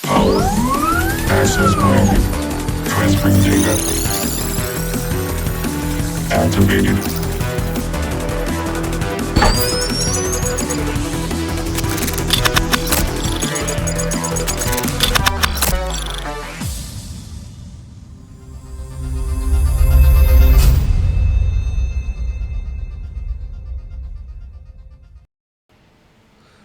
Power. Access granted. Transferring data. Activated.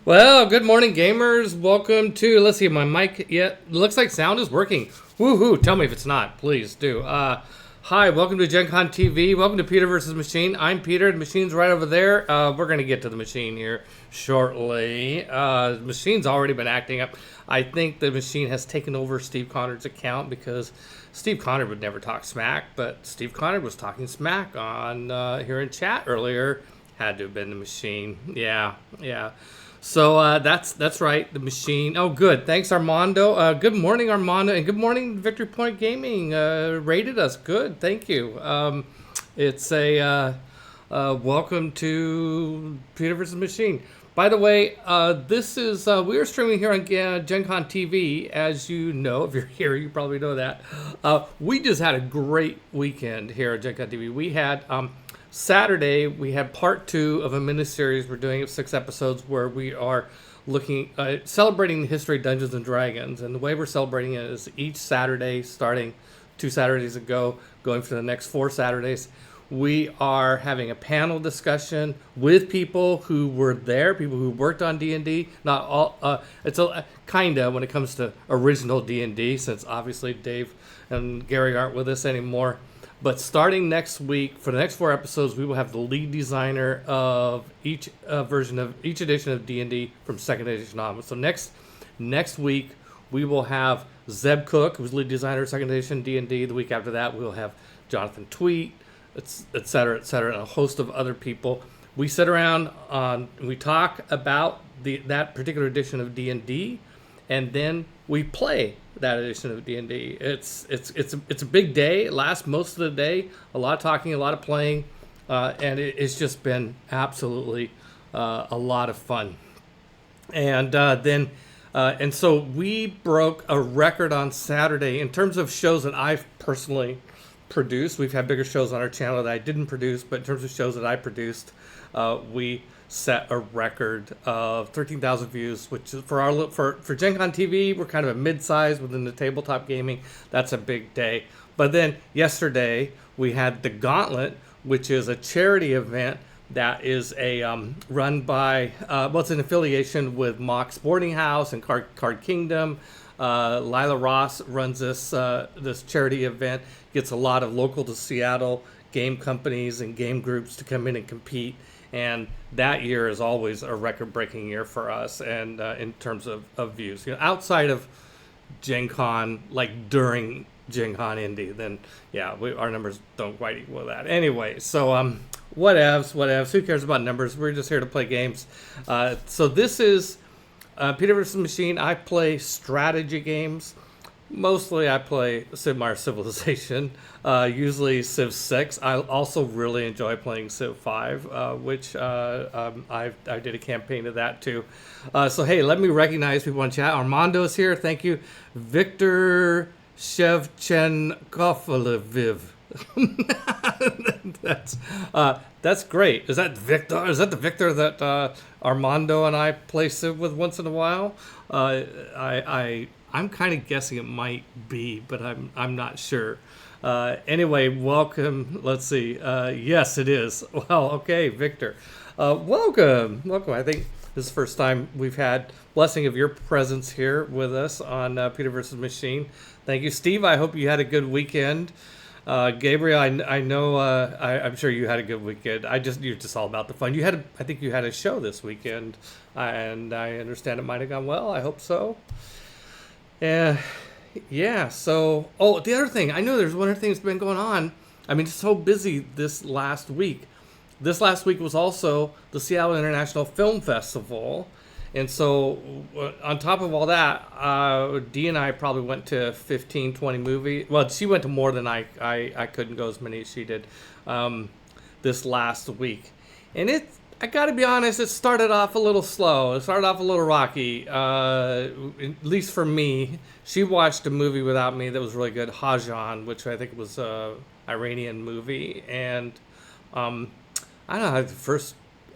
Well, good morning, gamers. Welcome to, let's see, my mic yet. Looks like sound is working. Woohoo. Tell me if it's not. Please do. Hi, welcome to Gen Con TV. Welcome to Peter versus Machine. I'm Peter. The machine's right over there. We're going to get to the machine here shortly. The machine's already been acting up. I think the machine has taken over Steve Conard's account because Steve Conard would never talk smack, but Steve Conard was talking smack on here in chat earlier. Had to have been the machine. Yeah. So that's right, the machine. Oh, good. Thanks, Armando. Good morning, Armando, and good morning, Victory Point Gaming. Rated us. Good. Thank you. It's a welcome to Peter vs. Machine. By the way, this is we are streaming here on Gen Con TV. As you know, if you're here, you probably know that. We just had a great weekend here at Gen Con TV. We had Saturday, we had part 2 of a miniseries. We're doing 6 episodes where we are looking, celebrating the history of Dungeons and Dragons. And the way we're celebrating it is each Saturday, starting 2 Saturdays ago, going for the next 4 Saturdays, we are having a panel discussion with people who were there, people who worked on D&D. Not all, it's a kind of when it comes to original D&D, since obviously Dave and Gary aren't with us anymore. But starting next week, for the next 4 episodes, we will have the lead designer of each version of each edition of D&D from 2nd edition on. So next week, we will have Zeb Cook, who's lead designer of 2nd edition D&D. The week after that, we'll have Jonathan Tweet, et cetera, and a host of other people. We sit around and we talk about that particular edition of D&D, and then we play that edition of D&D. It's a big day. It lasts most of the day. A lot of talking, a lot of playing, and it's just been absolutely a lot of fun. And and so we broke a record on Saturday in terms of shows that I've personally produced. We've had bigger shows on our channel that I didn't produce, but in terms of shows that I produced, we set a record of 13,000 views, which is for Gen Con TV, we're kind of a mid-size within the tabletop gaming. That's a big day. But then yesterday we had the Gauntlet, which is a charity event that is a run by it's an affiliation with Mock Sporting House and Card Kingdom. Lila Ross runs this charity event, gets a lot of local to Seattle game companies and game groups to come in and compete. And that year is always a record-breaking year for us, and in terms of views. Outside of Gen Con, like during Gen Con Indy, then yeah, our numbers don't quite equal that. Anyway, so whatevs. Who cares about numbers? We're just here to play games. So this is Peter vs. Machine. I play strategy games. Mostly I play Sid Meier's Civilization, usually Civ 6. I also really enjoy playing Civ 5, which I did a campaign of that too. So hey, let me recognize people in chat. Armando's here. Thank you. Victor Shevchenkoviv. That's great. Is that Victor? Is that the Victor that Armando and I play Civ with once in a while? I'm kind of guessing it might be, but I'm not sure. Anyway, welcome. Let's see. Yes, it is. Well, okay, Victor. Welcome. I think this is the first time we've had blessing of your presence here with us on Peter vs. Machine. Thank you, Steve. I hope you had a good weekend. Gabriel, I know. I'm sure you had a good weekend. You're just all about the fun. I think you had a show this weekend, and I understand it might have gone well. I hope so. Yeah. So, the other thing, I know there's one other thing that's been going on. I mean, so busy this last week. This last week was also the Seattle International Film Festival. And so on top of all that, Dee and I probably went to 15, 20 movies. Well, she went to more than I couldn't go as many as she did this last week. And I gotta be honest, it started off a little slow. It started off a little rocky, at least for me. She watched a movie without me that was really good, Hajan, which I think was a Iranian movie. And um, I don't know,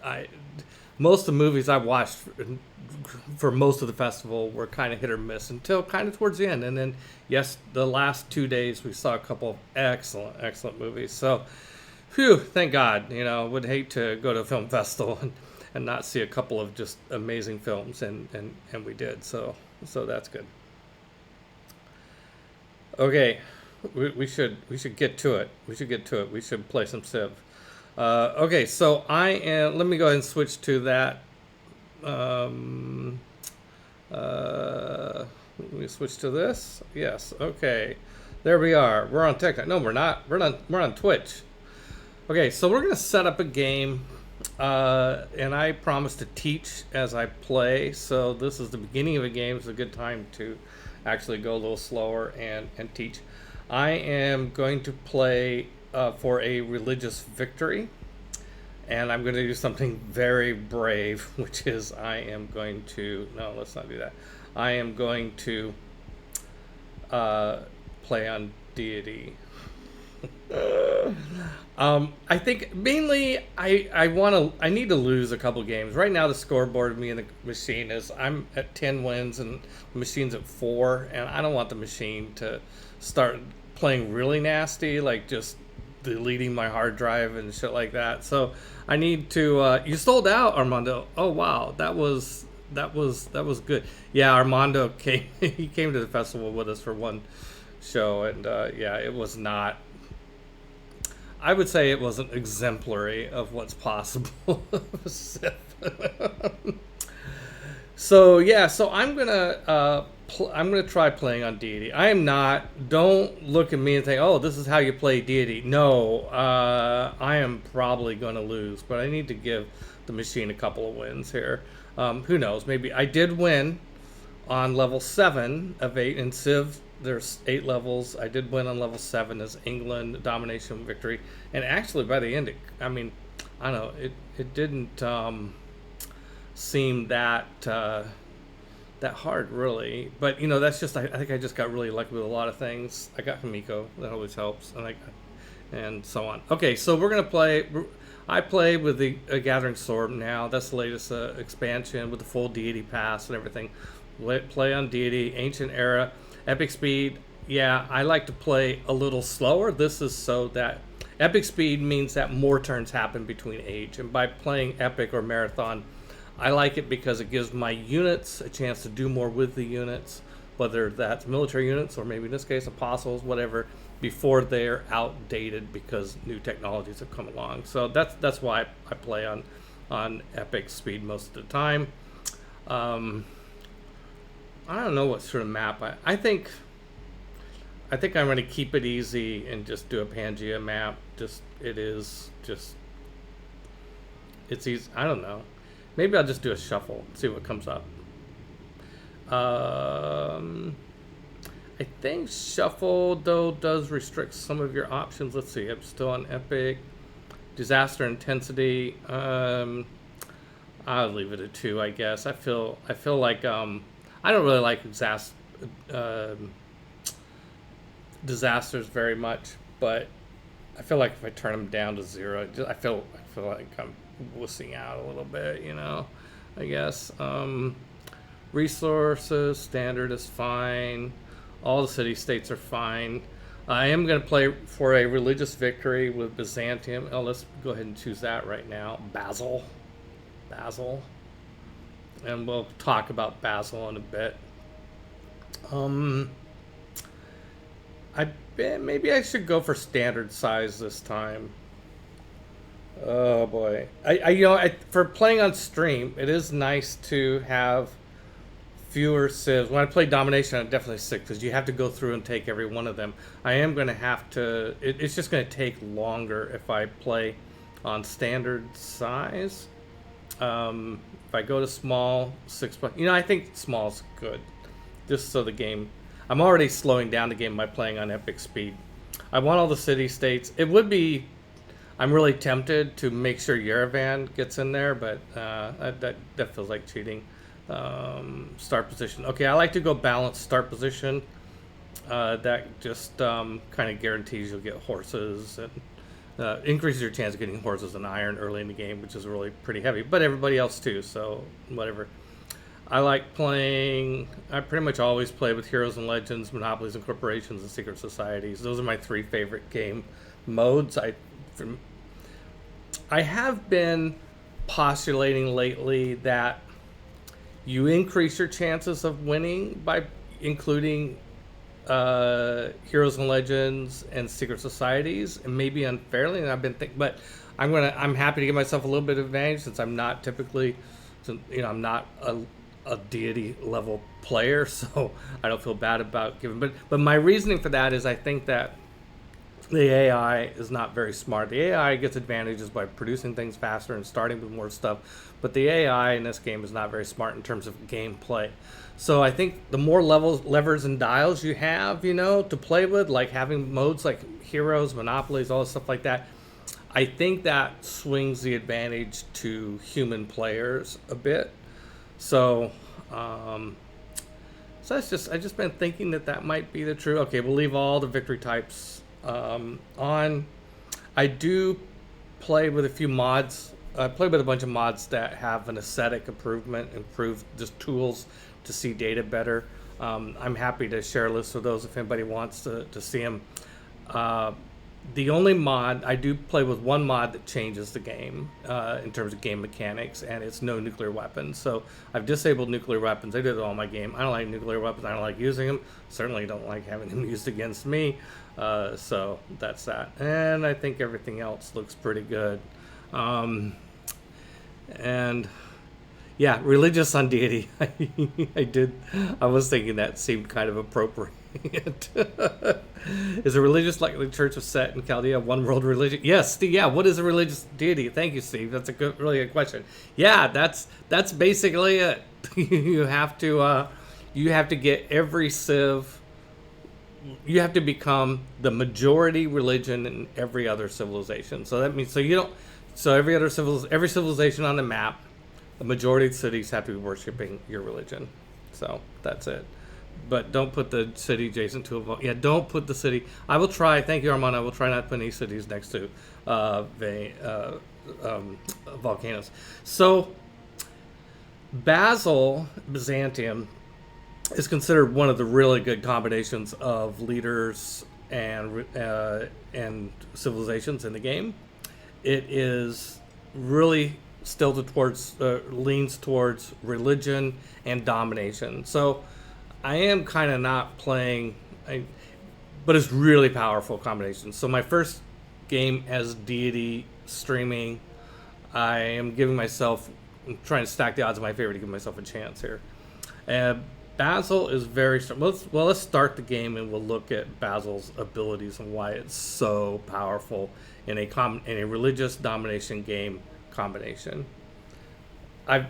I, most of the movies I watched for most of the festival were kind of hit or miss until kind of towards the end. And then, yes, the last 2 days we saw a couple of excellent movies. So, phew, thank God. Would hate to go to a film festival and not see a couple of just amazing films, and we did. So that's good. Okay, we should get to it. We should play some Civ. Okay, so let me go ahead and switch to that. Let me switch to this. Yes. Okay. There we are. We're on TikTok. No, we're not. We're on Twitch. Okay, so we're gonna set up a game, and I promise to teach as I play. So this is the beginning of a game. It's a good time to actually go a little slower and teach. I am going to play for a religious victory, and I'm going to do something very brave, which is no, let's not do that. I am going to play on deity. I think mainly I need to lose a couple games. Right now the scoreboard of me and the machine is I'm at 10 wins and the machine's at 4, and I don't want the machine to start playing really nasty, like just deleting my hard drive and shit like that. So I need to you sold out, Armando. Oh wow, that was good. Yeah, Armando came he came to the festival with us for one show, and yeah, it was not, I would say it wasn't exemplary of what's possible. So yeah, so I'm gonna try playing on deity. I am not. Don't look at me and think, "Oh, this is how you play deity." No, I am probably going to lose, but I need to give the machine a couple of wins here. Who knows? Maybe I did win on level 7 of 8 in Civ. There's 8 levels. I did win on level 7 as England domination victory, and actually by the end, I don't know. It didn't seem that hard really, but that's just I think I just got really lucky with a lot of things. I got Hamiko, that always helps, and so on. Okay, so we're gonna play. I play with the Gathering Sword now. That's the latest expansion with the full deity pass and everything. Play on deity, ancient era. Epic speed, yeah, I like to play a little slower. This is so that epic speed means that more turns happen between age. And by playing epic or marathon, I like it because it gives my units a chance to do more with the units, whether that's military units or maybe in this case apostles, whatever, before they're outdated because new technologies have come along. So that's why I play on epic speed most of the time. I don't know what sort of map I think I'm going to keep it easy and just do a Pangea map. It's easy. I don't know. Maybe I'll just do a shuffle, see what comes up. I think shuffle though does restrict some of your options. Let's see. I'm still on epic. Disaster intensity. I'll leave it at 2, I guess. I feel like I don't really like disasters very much, but I feel like if I turn them down to 0, I feel like I'm wussing out a little bit, I guess. Resources, standard is fine. All the city-states are fine. I am going to play for a religious victory with Byzantium. Oh, let's go ahead and choose that right now. Basil. And we'll talk about Basil in a bit. Maybe I should go for standard size this time. Oh boy, for playing on stream, it is nice to have fewer civs. When I play domination, I'm definitely sick because you have to go through and take every one of them. I am going to have to. It's just going to take longer if I play on standard size. If I go to small, 6 plus, I think small's good. Just so the game, I'm already slowing down the game by playing on epic speed. I want all the city states. It would be I'm really tempted to make sure Yerevan gets in there, but that feels like cheating. Start position. Okay, I like to go balanced start position. That just kind of guarantees you'll get horses and increases your chance of getting horses and iron early in the game, which is really pretty heavy. But everybody else too, so whatever. I like playing. I pretty much always play with Heroes and Legends, Monopolies and Corporations, and Secret Societies. Those are my three favorite game modes. I have been postulating lately that you increase your chances of winning by including Heroes and Legends and Secret Societies, and maybe unfairly. And I've been thinking, but I'm happy to give myself a little bit of advantage since I'm not typically, I'm not a deity level player, so I don't feel bad about giving. But my reasoning for that is I think that the AI is not very smart. The AI gets advantages by producing things faster and starting with more stuff, but the AI in this game is not very smart in terms of gameplay. So I think the more levers, and dials you have, to play with, like having modes like Heroes, Monopolies, all this stuff like that, I think that swings the advantage to human players a bit. So, I've just been thinking that might be the true. Okay, we'll leave all the victory types on. I do play with a few mods. I play with a bunch of mods that have an aesthetic improve just tools to see data better. I'm happy to share a list of those if anybody wants to see them. The only mod, I do play with one mod that changes the game in terms of game mechanics, and it's no nuclear weapons. So I've disabled nuclear weapons. I did it all in my game. I don't like nuclear weapons. I don't like using them. Certainly don't like having them used against me. So that's that. And I think everything else looks pretty good. And yeah, religious on deity. I was thinking that seemed kind of appropriate. Is a religious like the Church of Set in Chaldea one world religion? Yes, Steve. Yeah, what is a religious deity? Thank you, Steve. That's really good question. Yeah, that's basically it. You have to get every civ. You have to become the majority religion in every other civilization. So that means every civilization on the map, the majority of cities have to be worshiping your religion. So that's it. But don't put the city adjacent to a volcano. Yeah, don't put the city. I will try. Thank you, Armand. I will try not to put any cities next to volcanoes. So Byzantium is considered one of the really good combinations of leaders and civilizations in the game. It is really stilted towards, leans towards religion and domination. So I am kind of not playing, but it's really powerful combination. So my first game as deity streaming, I'm trying to stack the odds in my favor to give myself a chance here. Basil is very strong. Let's start the game and we'll look at Basil's abilities and why it's so powerful in a religious domination game combination. I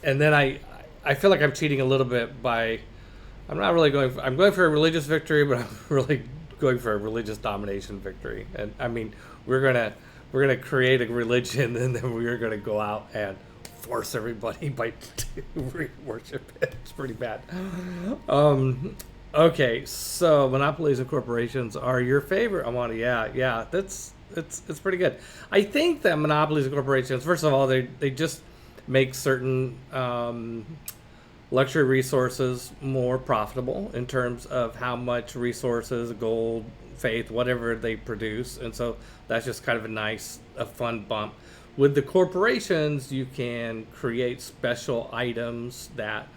feel like I'm cheating a little bit by. I'm not really I'm going for a religious victory, but I'm really going for a religious domination victory. And I mean, we're gonna create a religion, and then we're gonna go out and force everybody to worship it. It's pretty bad. Okay, so monopolies and corporations are your favorite. Yeah, it's pretty good. I think that monopolies and corporations, first of all, they just make certain luxury resources more profitable in terms of how much resources, gold, faith, whatever they produce. And so that's just kind of a fun bump. With the corporations, you can create special items that,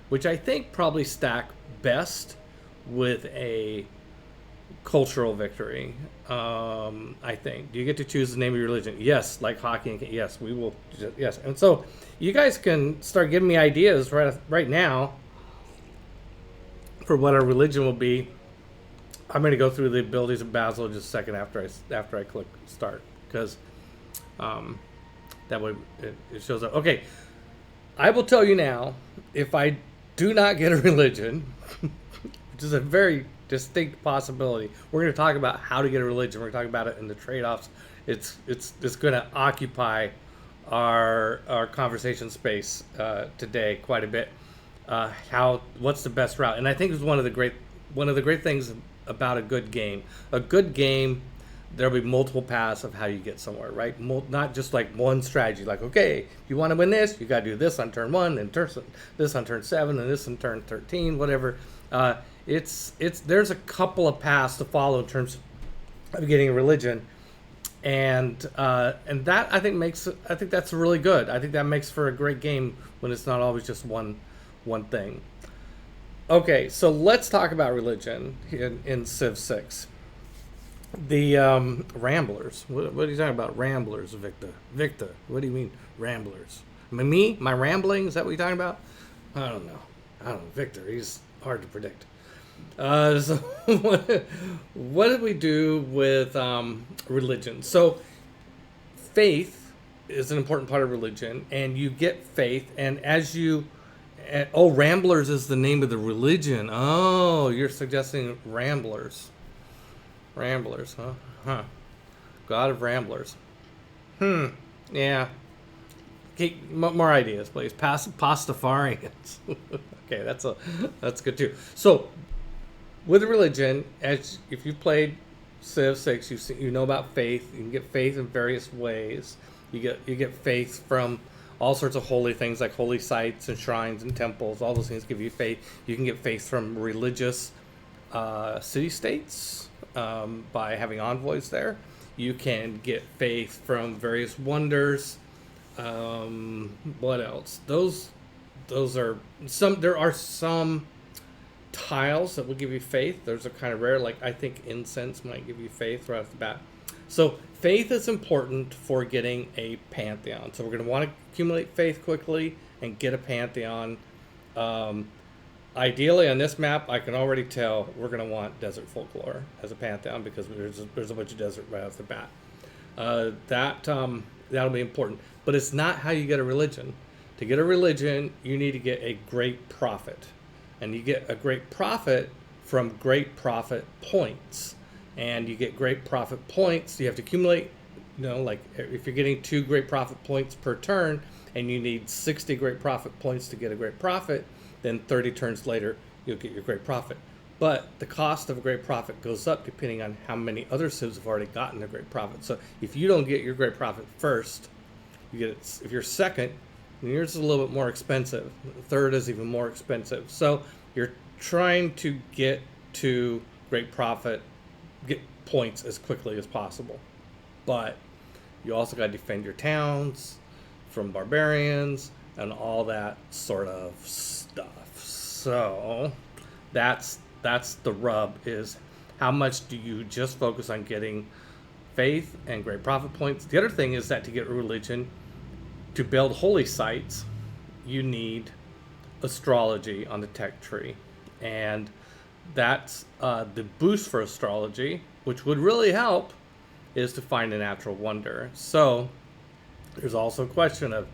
which I think probably stack best with a cultural victory. I think. Do you get to choose the name of your religion? Yes, like hockey. Yes, we will. Yes, and so you guys can start giving me ideas right now for what our religion will be. I'm going to go through the abilities of Basil just a second after I click start, because that way it shows up. Okay, I will tell you now, if I do not get a religion, which is a very distinct possibility, we're going to talk about how to get a religion. We're going to talk about it in the trade-offs it's going to occupy our conversation space today quite a bit. What's the best route? And I think it's one of the great things about a good game. A good game, there'll be multiple paths of how you get somewhere, right? Not just like one strategy. Like, okay, if you want to win this, you got to do this on turn 1, and this on turn 7, and this on turn 13, whatever. There's a couple of paths to follow in terms of getting a religion, and that I think that's really good. I think that makes for a great game when it's not always just one thing. Okay, so let's talk about religion in Civ 6. The Ramblers. What are you talking about, Ramblers, Victor? Victor, what do you mean, Ramblers? Me? My rambling? Is that what you're talking about? I don't know. Victor, he's hard to predict. So what did we do with religion? So faith is an important part of religion, and you get faith, and as you... Ramblers is the name of the religion. Oh, you're suggesting Ramblers. Ramblers, huh? God of Ramblers. Yeah. Okay, more ideas, please. Pastafarians. Okay, that's good too. So, with religion, if you've played Civ 6, you know about faith. You can get faith in various ways. You get faith from all sorts of holy things like holy sites and shrines and temples. All those things give you faith. You can get faith from religious city-states by having envoys there. You can get faith from various wonders. What else? Those are some. There are some tiles that will give you faith. Those are kind of rare. Like I think incense might give you faith right off the bat. So faith is important for getting a pantheon. So we're going to want to accumulate faith quickly and get a pantheon. Ideally, on this map, I can already tell we're going to want desert folklore as a pantheon because there's a bunch of desert right off the bat. That'll be important. But it's not how you get a religion. To get a religion, you need to get a great prophet. And you get a great prophet from great prophet points. And you get great prophet points. You have to accumulate, like if you're getting 2 great prophet points per turn, and you need 60 great prophet points to get a great prophet, then 30 turns later, you'll get your great prophet. But the cost of a great prophet goes up depending on how many other civs have already gotten a great prophet. So if you don't get your great prophet first, you get it. If you're second, then yours is a little bit more expensive. Third is even more expensive. So you're trying to get to great prophet, get points as quickly as possible. But you also got to defend your towns from barbarians and all that sort of stuff. So that's the rub, is how much do you just focus on getting faith and great prophet points. The other thing is that to get religion, to build holy sites, you need astrology on the tech tree. And that's the boost for astrology, which would really help, is to find a natural wonder. So there's also a question of,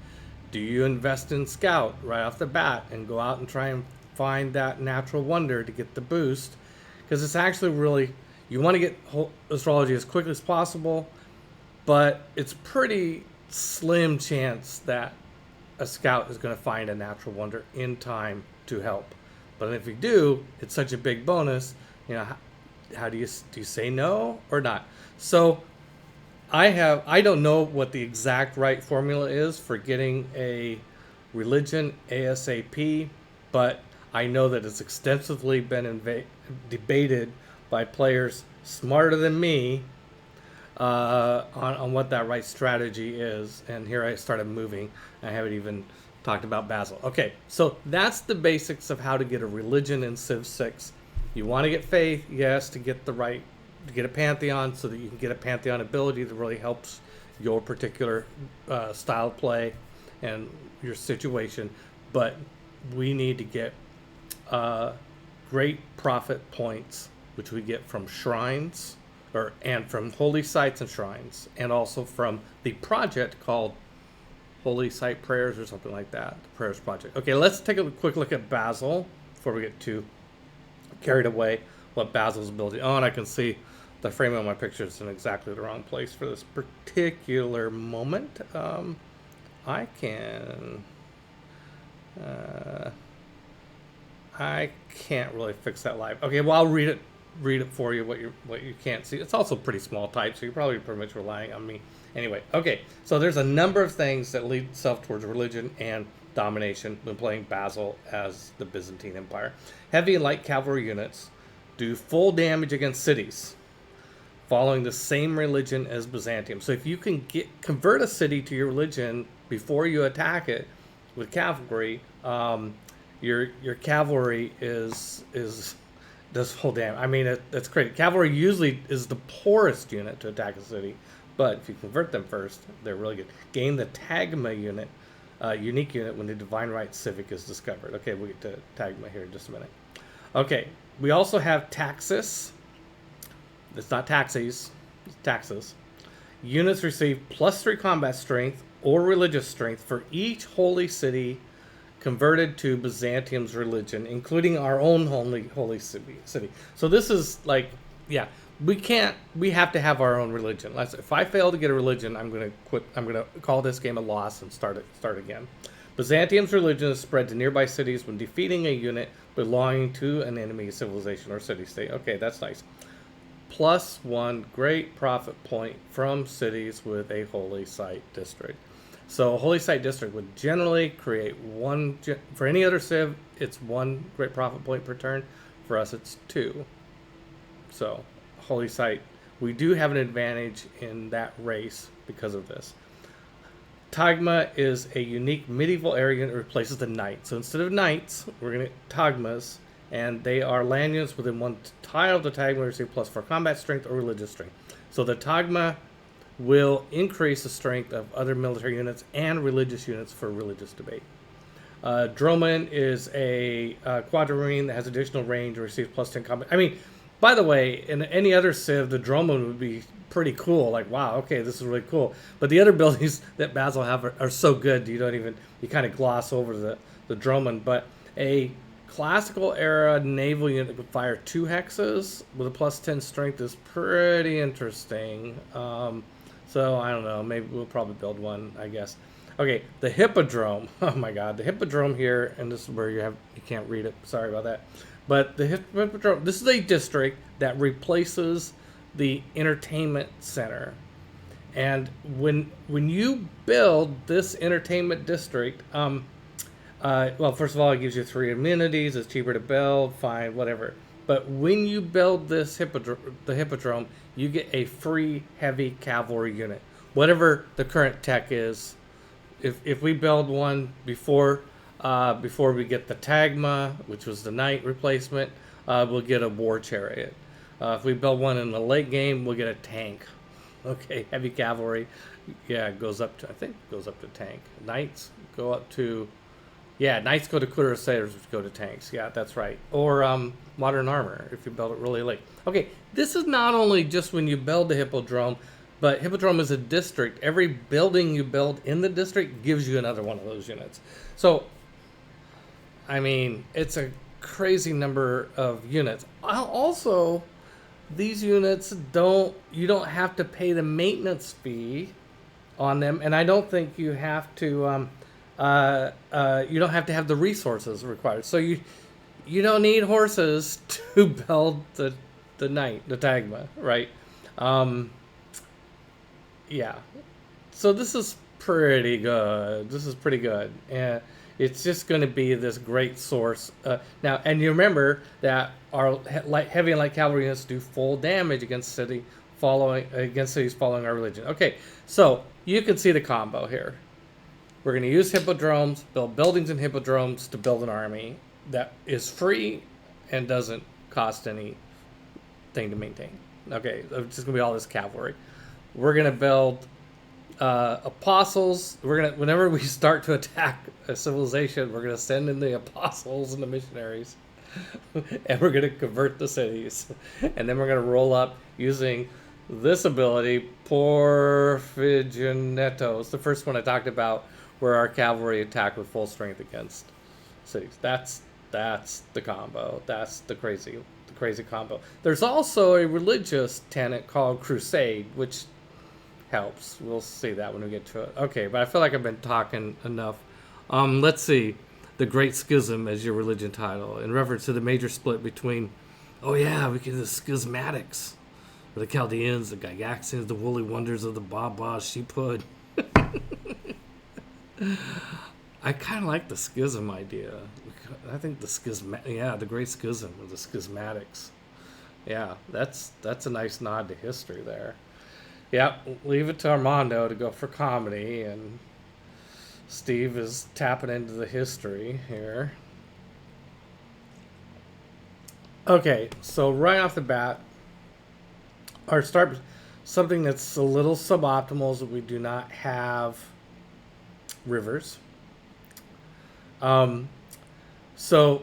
do you invest in Scout right off the bat and go out and try and find that natural wonder to get the boost? Because it's actually really, you want to get astrology as quickly as possible, but it's pretty slim chance that a Scout is going to find a natural wonder in time to help. But if you do, it's such a big bonus. How do you say no or not? So I don't know what the exact right formula is for getting a religion ASAP, but I know that it's extensively been debated by players smarter than me on what that right strategy is. And here I started moving. I haven't even talked about Basil. Okay, so that's the basics of how to get a religion in Civ 6. You want to get faith, yes, to get a pantheon, so that you can get a pantheon ability that really helps your particular style of play and your situation. But we need to get great prophet points, which we get from shrines, and from holy sites and shrines, and also from the project called Holy Site Prayers or something like that, the Prayers Project. Okay, let's take a quick look at Basil before we get too carried away. What Basil's ability. Oh, and I can see the framing of my picture is in exactly the wrong place for this particular moment. I can. I can't really fix that live. Okay, well I'll read it for you what you can't see. It's also pretty small type, so you're probably pretty much relying on me. Anyway, okay, so there's a number of things that lead itself towards religion and domination when playing Basil as the Byzantine Empire. Heavy and light cavalry units do full damage against cities following the same religion as Byzantium. So if you can convert a city to your religion before you attack it with cavalry, your cavalry does full damage. I mean, that's great. Cavalry usually is the poorest unit to attack a city, but if you convert them first, they're really good. Gain the Tagma unit, unique unit when the Divine Right Civic is discovered. Okay, we'll get to Tagma here in just a minute. Okay, we also have Taxis. It's not taxis, it's taxes. Units receive +3 combat strength or religious strength for each holy city converted to Byzantium's religion, including our own holy city. So this is like, yeah, we have to have our own religion. If I fail to get a religion, I'm going to quit. I'm going to call this game a loss and start again. Byzantium's religion is spread to nearby cities when defeating a unit belonging to an enemy civilization or city-state. Okay, that's nice. +1 great profit point from cities with a holy site district. So a holy site district would generally create one, for any other civ, it's 1 great profit point per turn. For us, it's 2. So holy site, we do have an advantage in that race because of this. Tagma is a unique medieval area that replaces the knight. So instead of knights, we're going to get Tagmas, and they are land units within 1 tile of the Tagma receive +4 combat strength or religious strength. So the Tagma will increase the strength of other military units and religious units for religious debate. Droman is a quadrireme that has additional range and receives +10 combat. I mean, by the way, in any other civ, the Droman would be pretty cool. Like, wow, okay, this is really cool. But the other abilities that Basil have are so good, you kind of gloss over the Droman. But a classical era naval unit that could fire 2 hexes with a +10 strength is pretty interesting. So I don't know, maybe we'll probably build one, I guess. Okay, the Hippodrome. Oh my god, the Hippodrome here, and this is where you can't read it, sorry about that. But the Hippodrome, this is a district that replaces the entertainment center. And when you build this entertainment district, well, first of all, it gives you 3 amenities, it's cheaper to build, fine, whatever. But when you build this the Hippodrome, you get a free heavy cavalry unit. Whatever the current tech is, if we build one before we get the Tagma, which was the knight replacement, we'll get a war chariot. If we build one in the late game, we'll get a tank. Okay, heavy cavalry, yeah, it goes up to tank. Knights go up to, yeah, knights go to crusaders, which go to tanks. Yeah, that's right. Or modern armor if you build it really late. Okay, this is not only just when you build the Hippodrome, but Hippodrome is a district. Every building you build in the district gives you another one of those units. So, I mean, it's a crazy number of units. Also, these units you don't have to pay the maintenance fee on them, and I don't think you have to you don't have to have the resources required. So you don't need horses to build the Tagma, right? Yeah. So this is pretty good. This is pretty good, and it's just going to be this great source. Now, and you remember that our heavy and light cavalry units do full damage against cities following our religion. Okay, so you can see the combo here. We're going to use hippodromes, build buildings and hippodromes to build an army that is free and doesn't cost anything to maintain. Okay, it's just going to be all this cavalry. We're going to build apostles. Whenever we start to attack a civilization, we're going to send in the apostles and the missionaries, and we're going to convert the cities, and then we're going to roll up using this ability, Porfigianetos, the first one I talked about, where our cavalry attack with full strength against cities. That's That's the combo. That's the crazy combo. There's also a religious tenet called crusade, which helps. We'll see that when we get to it. Okay, but I feel like I've been talking enough. Let's see. The Great Schism as your religion title, in reference to the major split between, oh yeah, we get the schismatics, or the Chaldeans, the Gygaxians, the woolly wonders of the Baba sheephood. I kind of like the schism idea. I think the Great Schism, or the schismatics. Yeah, that's a nice nod to history there. Yeah, leave it to Armando to go for comedy, and Steve is tapping into the history here. Okay, so right off the bat, or start something that's a little suboptimal is that we do not have rivers. So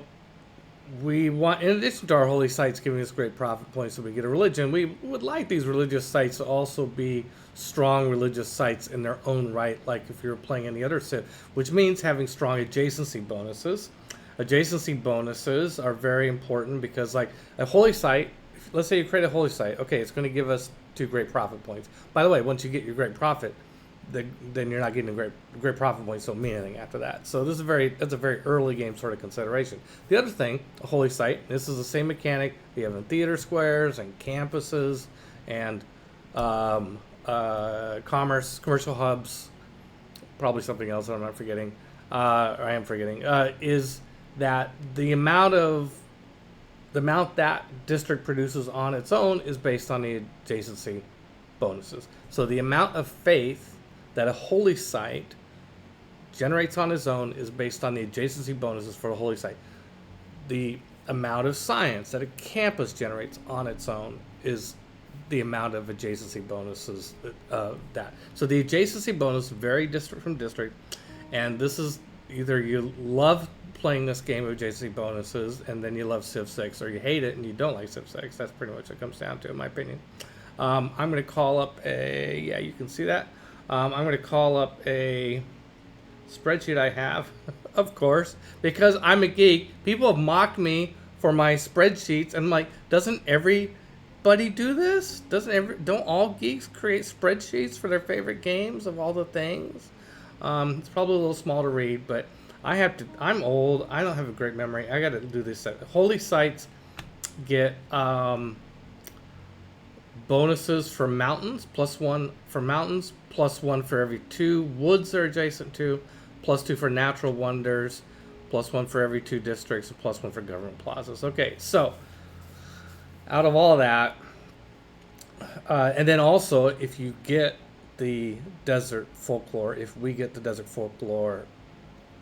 we want, in addition to our holy sites giving us great profit points so we get a religion, we would like these religious sites to also be strong religious sites in their own right, like if you were playing any other Civ, which means having strong adjacency bonuses. Adjacency bonuses are very important because, like, a holy site, let's say you create a holy site, okay, it's going to give us 2 great profit points. By the way, once you get your great profit, then you're not getting a great profit points, don't mean anything after that. So that's a very early game sort of consideration. The other thing, a holy site, this is the same mechanic we have in theater squares and campuses and commercial hubs, probably something else I'm not forgetting, or I am forgetting, is that the amount that district produces on its own is based on the adjacency bonuses. So the amount of faith that a holy site generates on its own is based on the adjacency bonuses for a holy site. The amount of science that a campus generates on its own is the amount of adjacency bonuses that. So the adjacency bonus vary district from district, and this is either you love playing this game of adjacency bonuses and then you love Civ 6, or you hate it and you don't like Civ 6. That's pretty much what it comes down to, in my opinion. I'm going to call up you can see that. I'm going to call up a spreadsheet I have, of course, because I'm a geek. People have mocked me for my spreadsheets, and I'm like, doesn't everybody do this? Don't all geeks create spreadsheets for their favorite games of all the things? It's probably a little small to read, but I'm old. I don't have a great memory. I got to do this. Holy sites get bonuses for mountains, +1 for mountains, +1 for every 2 woods they're adjacent to, +2 for natural wonders, +1 for every 2 districts, and +1 for government plazas. Okay, so out of all that, and then also if you get the desert folklore, if we get the desert folklore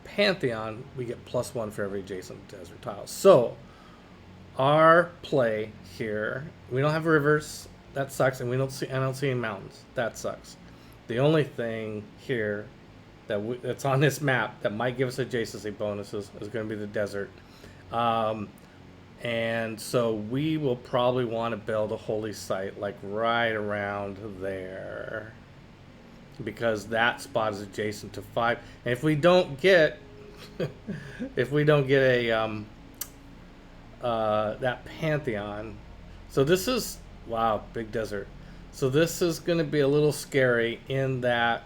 pantheon, we get +1 for every adjacent desert tile. So our play here, we don't have rivers. That sucks, and I don't see any mountains. That sucks. The only thing here that's on this map that might give us adjacency bonuses is going to be the desert. And so we will probably want to build a holy site like right around there, because that spot is adjacent to 5. And if we don't get a that pantheon, so this is, wow, big desert. So this is going to be a little scary in that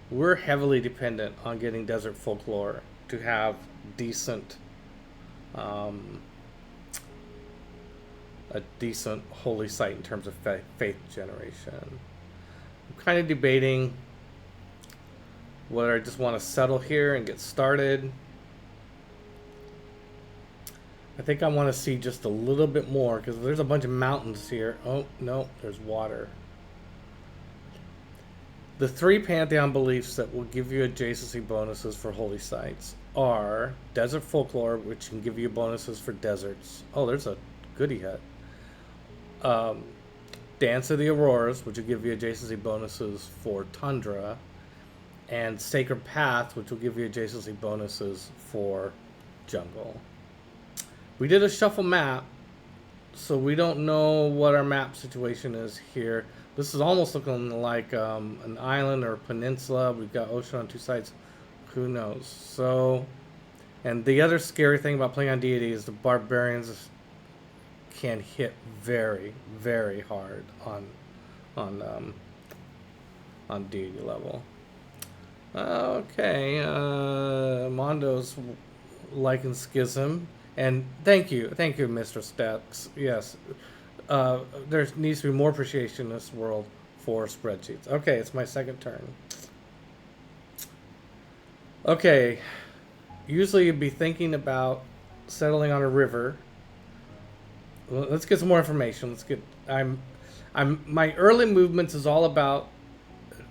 we're heavily dependent on getting desert folklore to have decent, a decent holy site in terms of faith generation. I'm kind of debating whether I just want to settle here and get started. I think I want to see just a little bit more, because there's a bunch of mountains here. Oh, no, there's water. The 3 Pantheon beliefs that will give you adjacency bonuses for holy sites are Desert Folklore, which can give you bonuses for deserts. Oh, there's a goodie hut. Dance of the Auroras, which will give you adjacency bonuses for Tundra. And Sacred Path, which will give you adjacency bonuses for Jungle. We did a shuffle map, so we don't know what our map situation is here. This is almost looking like an island or a peninsula. We've got ocean on 2 sides. Who knows? So, And the other scary thing about playing on deity is the barbarians can hit very, very hard on on deity level. Okay, Mondo's liking Schism, and thank you, Mr. Steps. Yes, there needs to be more appreciation in this world for spreadsheets. Okay, it's my second turn. Okay, usually you'd be thinking about settling on a river. Well, let's get some more information. Let's get. My early movements is all about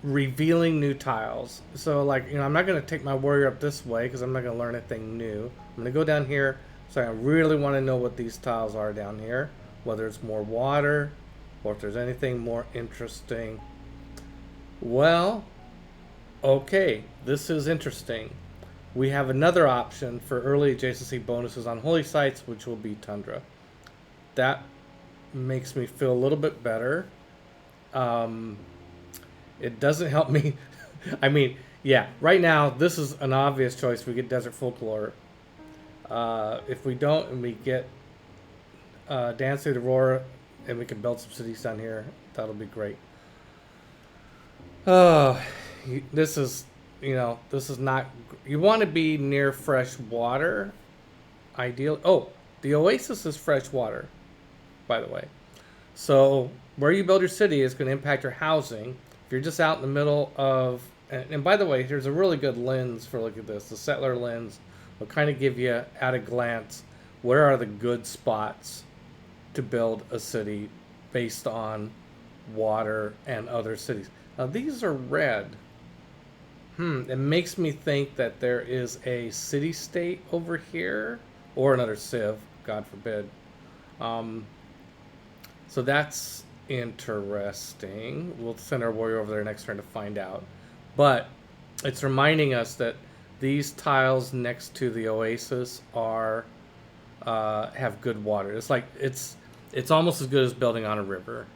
revealing new tiles. So like, I'm not going to take my warrior up this way because I'm not going to learn anything new. I'm going to go down here. So I really want to know what these tiles are down here, whether it's more water or if there's anything more interesting. Well, okay, this is interesting. We have another option for early adjacency bonuses on holy sites, which will be tundra. That makes me feel a little bit better. It doesn't help me. I mean, yeah, right now, this is an obvious choice. We get Desert Folklore. If we don't, and we get Dance Through the Aurora, and we can build some cities down here, that'll be great. This is, this is not. You want to be near fresh water, ideal. Oh, the Oasis is fresh water, by the way. So where you build your city is going to impact your housing. If you're just out in the middle of, and by the way, here's a really good lens for look at this. The settler lens will kind of give you at a glance where are the good spots to build a city based on water and other cities. Now these are red. It makes me think that there is a city-state over here or another civ, God forbid. So that's interesting. We'll send our warrior over there next turn to find out. But it's reminding us that these tiles next to the oasis are have good water. It's like it's almost as good as building on a river.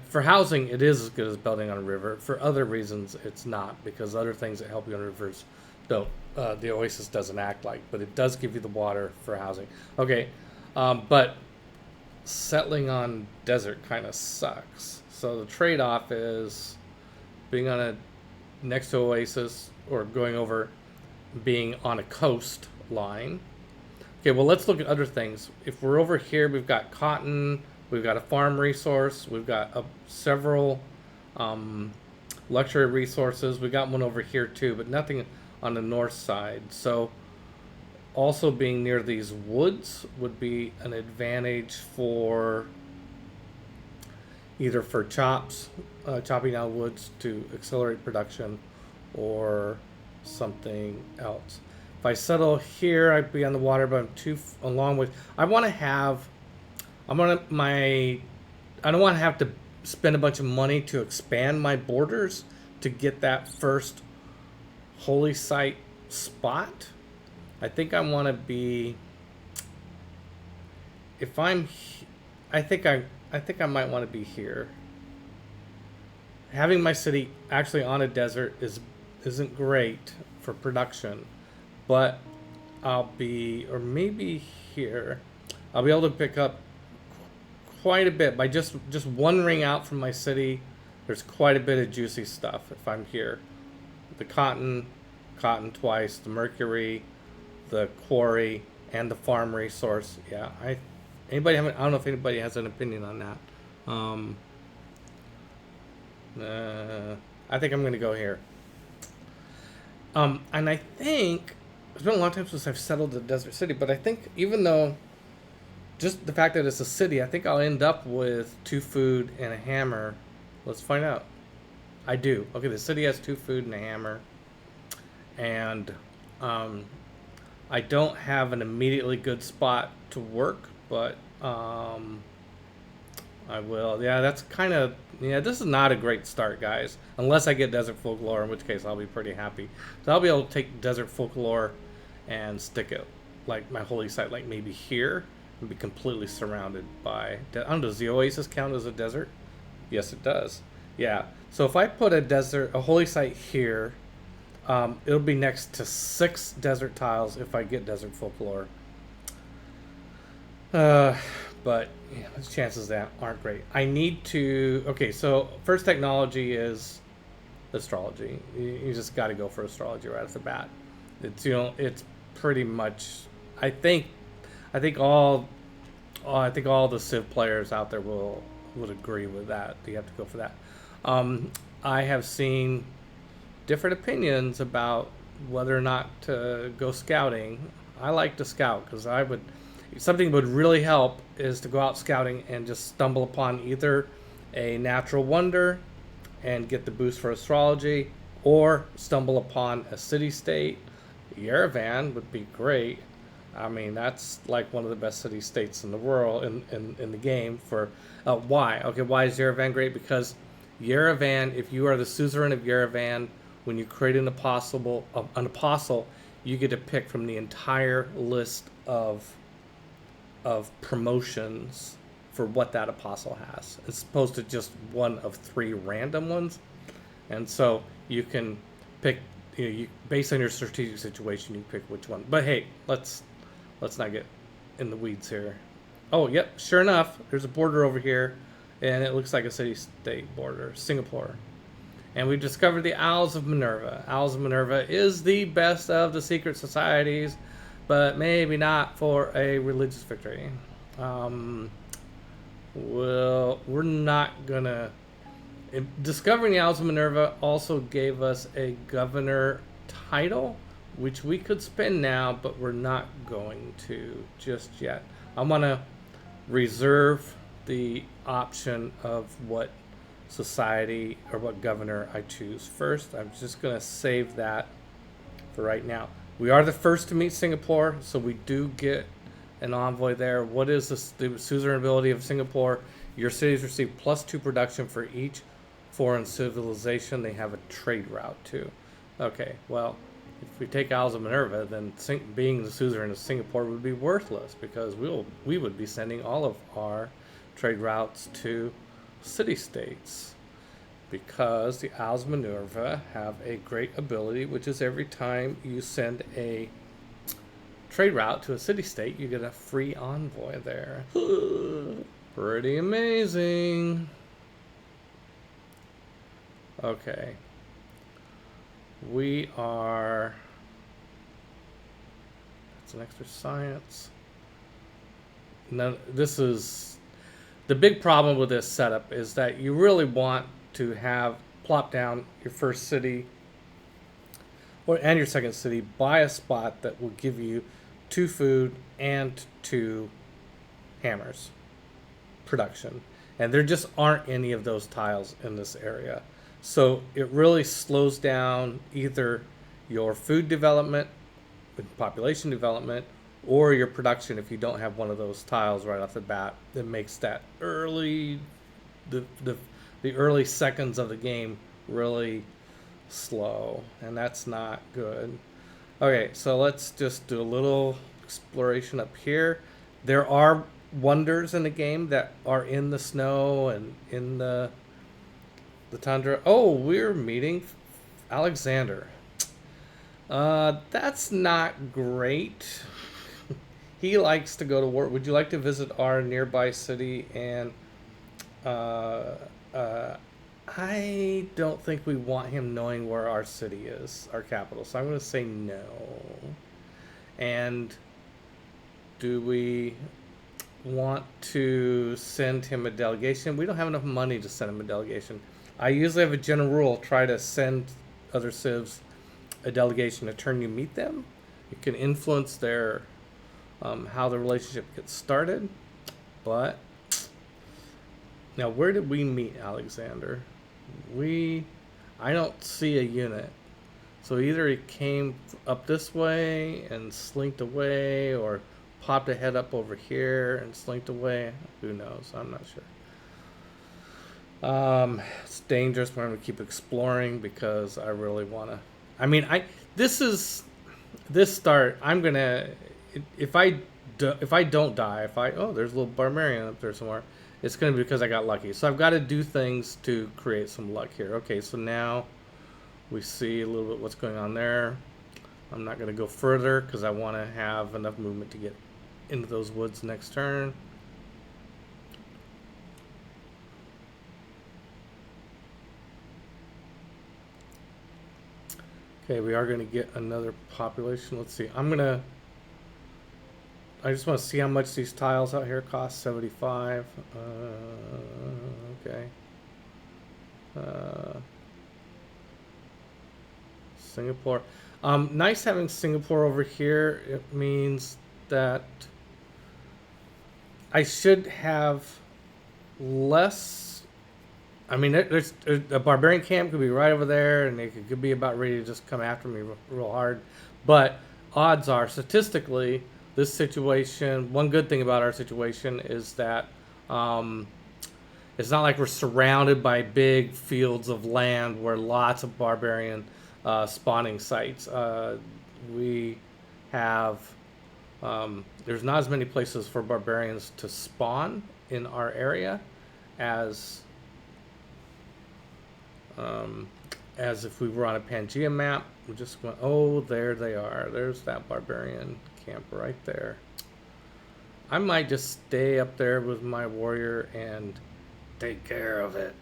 For housing, it is as good as building on a river. For other reasons, it's not, because other things that help you on rivers don't. The oasis doesn't act like, but it does give you the water for housing. Okay, but settling on desert kind of sucks. So the trade-off is being on a next to oasis or going over being on a coast line. Okay, well, let's look at other things. If we're over here, we've got cotton, we've got a farm resource, we've got several luxury resources. We got one over here too, but nothing on the north side. So also being near these woods would be an advantage for either for chopping down woods to accelerate production, or something else. If I settle here, I'd be on the water, but I'm too a long way. I don't want to have to spend a bunch of money to expand my borders to get that first holy site spot. I think I want to be. I think I might want to be here. Having my city actually on a desert isn't great for production, but I'll be, or maybe here, I'll be able to pick up quite a bit by just one ring out from my city. There's quite a bit of juicy stuff if I'm here. The cotton twice, the mercury, the quarry, and the farm resource. Yeah, I don't know if anybody has an opinion on that. I think I'm going to go here. And I think it's been a long time since I've settled the desert city, but I think even though just the fact that it's a city, I think I'll end up with 2 food and a hammer. Let's find out. I do. Okay, the city has 2 food and a hammer. And I don't have an immediately good spot to work, but I will. Yeah, that's kind of... Yeah, this is not a great start, guys. Unless I get Desert Folklore, in which case I'll be pretty happy. So I'll be able to take Desert Folklore and stick it, like, my holy site, like, maybe here, and be completely surrounded by... I don't know, does the Oasis count as a desert? Yes, it does. Yeah. So if I put a holy site here, It'll be next to 6 desert tiles if I get desert folklore. Uh, but yeah, the chances that aren't great. I need to. Okay, so first technology is astrology. You just got to go for astrology right off the bat. It's pretty much. I think, I think all, I think all the Civ players out there would agree with that. You have to go for that. I have seen different opinions about whether or not to go scouting. I like to scout because I would. Something would really help is to go out scouting and just stumble upon either a natural wonder and get the boost for astrology, or stumble upon a city state. Yerevan would be great. I mean, that's like one of the best city states in the world in the game. For why? Okay, why is Yerevan great? Because Yerevan, if you are the suzerain of Yerevan, when you create an apostle, you get to pick from the entire list of promotions for what that apostle has, as opposed to just one of 3 random ones. And so you can pick, based on your strategic situation, you pick which one. But hey, let's not get in the weeds here. Oh, yep, sure enough, there's a border over here, and it looks like a city-state border, Singapore. And we've discovered the Owls of Minerva. Owls of Minerva is the best of the secret societies, but maybe not for a religious victory. Well, we're not gonna. Discovering the Owls of Minerva also gave us a governor title, which we could spend now, but we're not going to just yet. I'm gonna reserve the option of what society or what governor I choose first. I'm just gonna save that for right now. We are the first to meet Singapore, so we do get an envoy there. What is the suzerain ability of Singapore? Your cities receive +2 production for each foreign civilization they have a trade route to. Okay, well, if we take Isles of Minerva, then being the suzerain of Singapore would be worthless, because we would be sending all of our trade routes to city-states. Because the Isles of Minerva have a great ability, which is every time you send a trade route to a city-state, you get a free envoy there. Pretty amazing. Okay. We are... It's an extra science. Now, this is... The big problem with this setup is that you really want to have plop down your first city and your second city, buy a spot that will give you 2 food and 2 hammers production, and there just aren't any of those tiles in this area, so it really slows down either your food development, population development, or your production if you don't have one of those tiles right off the bat. That makes that early the early seconds of the game really slow, and that's not good. Okay, so let's just do a little exploration up here. There are wonders in the game that are in the snow and in the tundra. Oh, we're meeting Alexander. That's not great. He likes to go to war. Would you like to visit our nearby city? And I don't think we want him knowing where our city is, our capital. So I'm going to say no. And do we want to send him a delegation? We don't have enough money to send him a delegation. I usually have a general rule: try to send other civs a delegation a turn you meet them. You can influence their how the relationship gets started. But now, where did we meet Alexander? I don't see a unit. So either he came up this way and slinked away, or popped a head up over here and slinked away. Who knows? I'm not sure. It's dangerous, but I'm going to keep exploring because I really want to. I mean, this start. I'm going to, if I don't die, there's a little barbarian up there somewhere. It's going to be because I got lucky. So I've got to do things to create some luck here. Okay, so now we see a little bit what's going on there. I'm not going to go further because I want to have enough movement to get into those woods next turn. Okay, we are going to get another population. Let's see. I just want to see how much these tiles out here cost. 75. Okay. Singapore. Nice having Singapore over here. It means that I should have less. I mean, there's a barbarian camp could be right over there, and they could be about ready to just come after me real hard. But odds are, statistically, this situation. One good thing about our situation is that it's not like we're surrounded by big fields of land where lots of barbarian spawning sites. We have there's not as many places for barbarians to spawn in our area as if we were on a Pangea map. We just went, oh, there they are. There's that barbarian camp right there. I might just stay up there with my warrior and take care of it.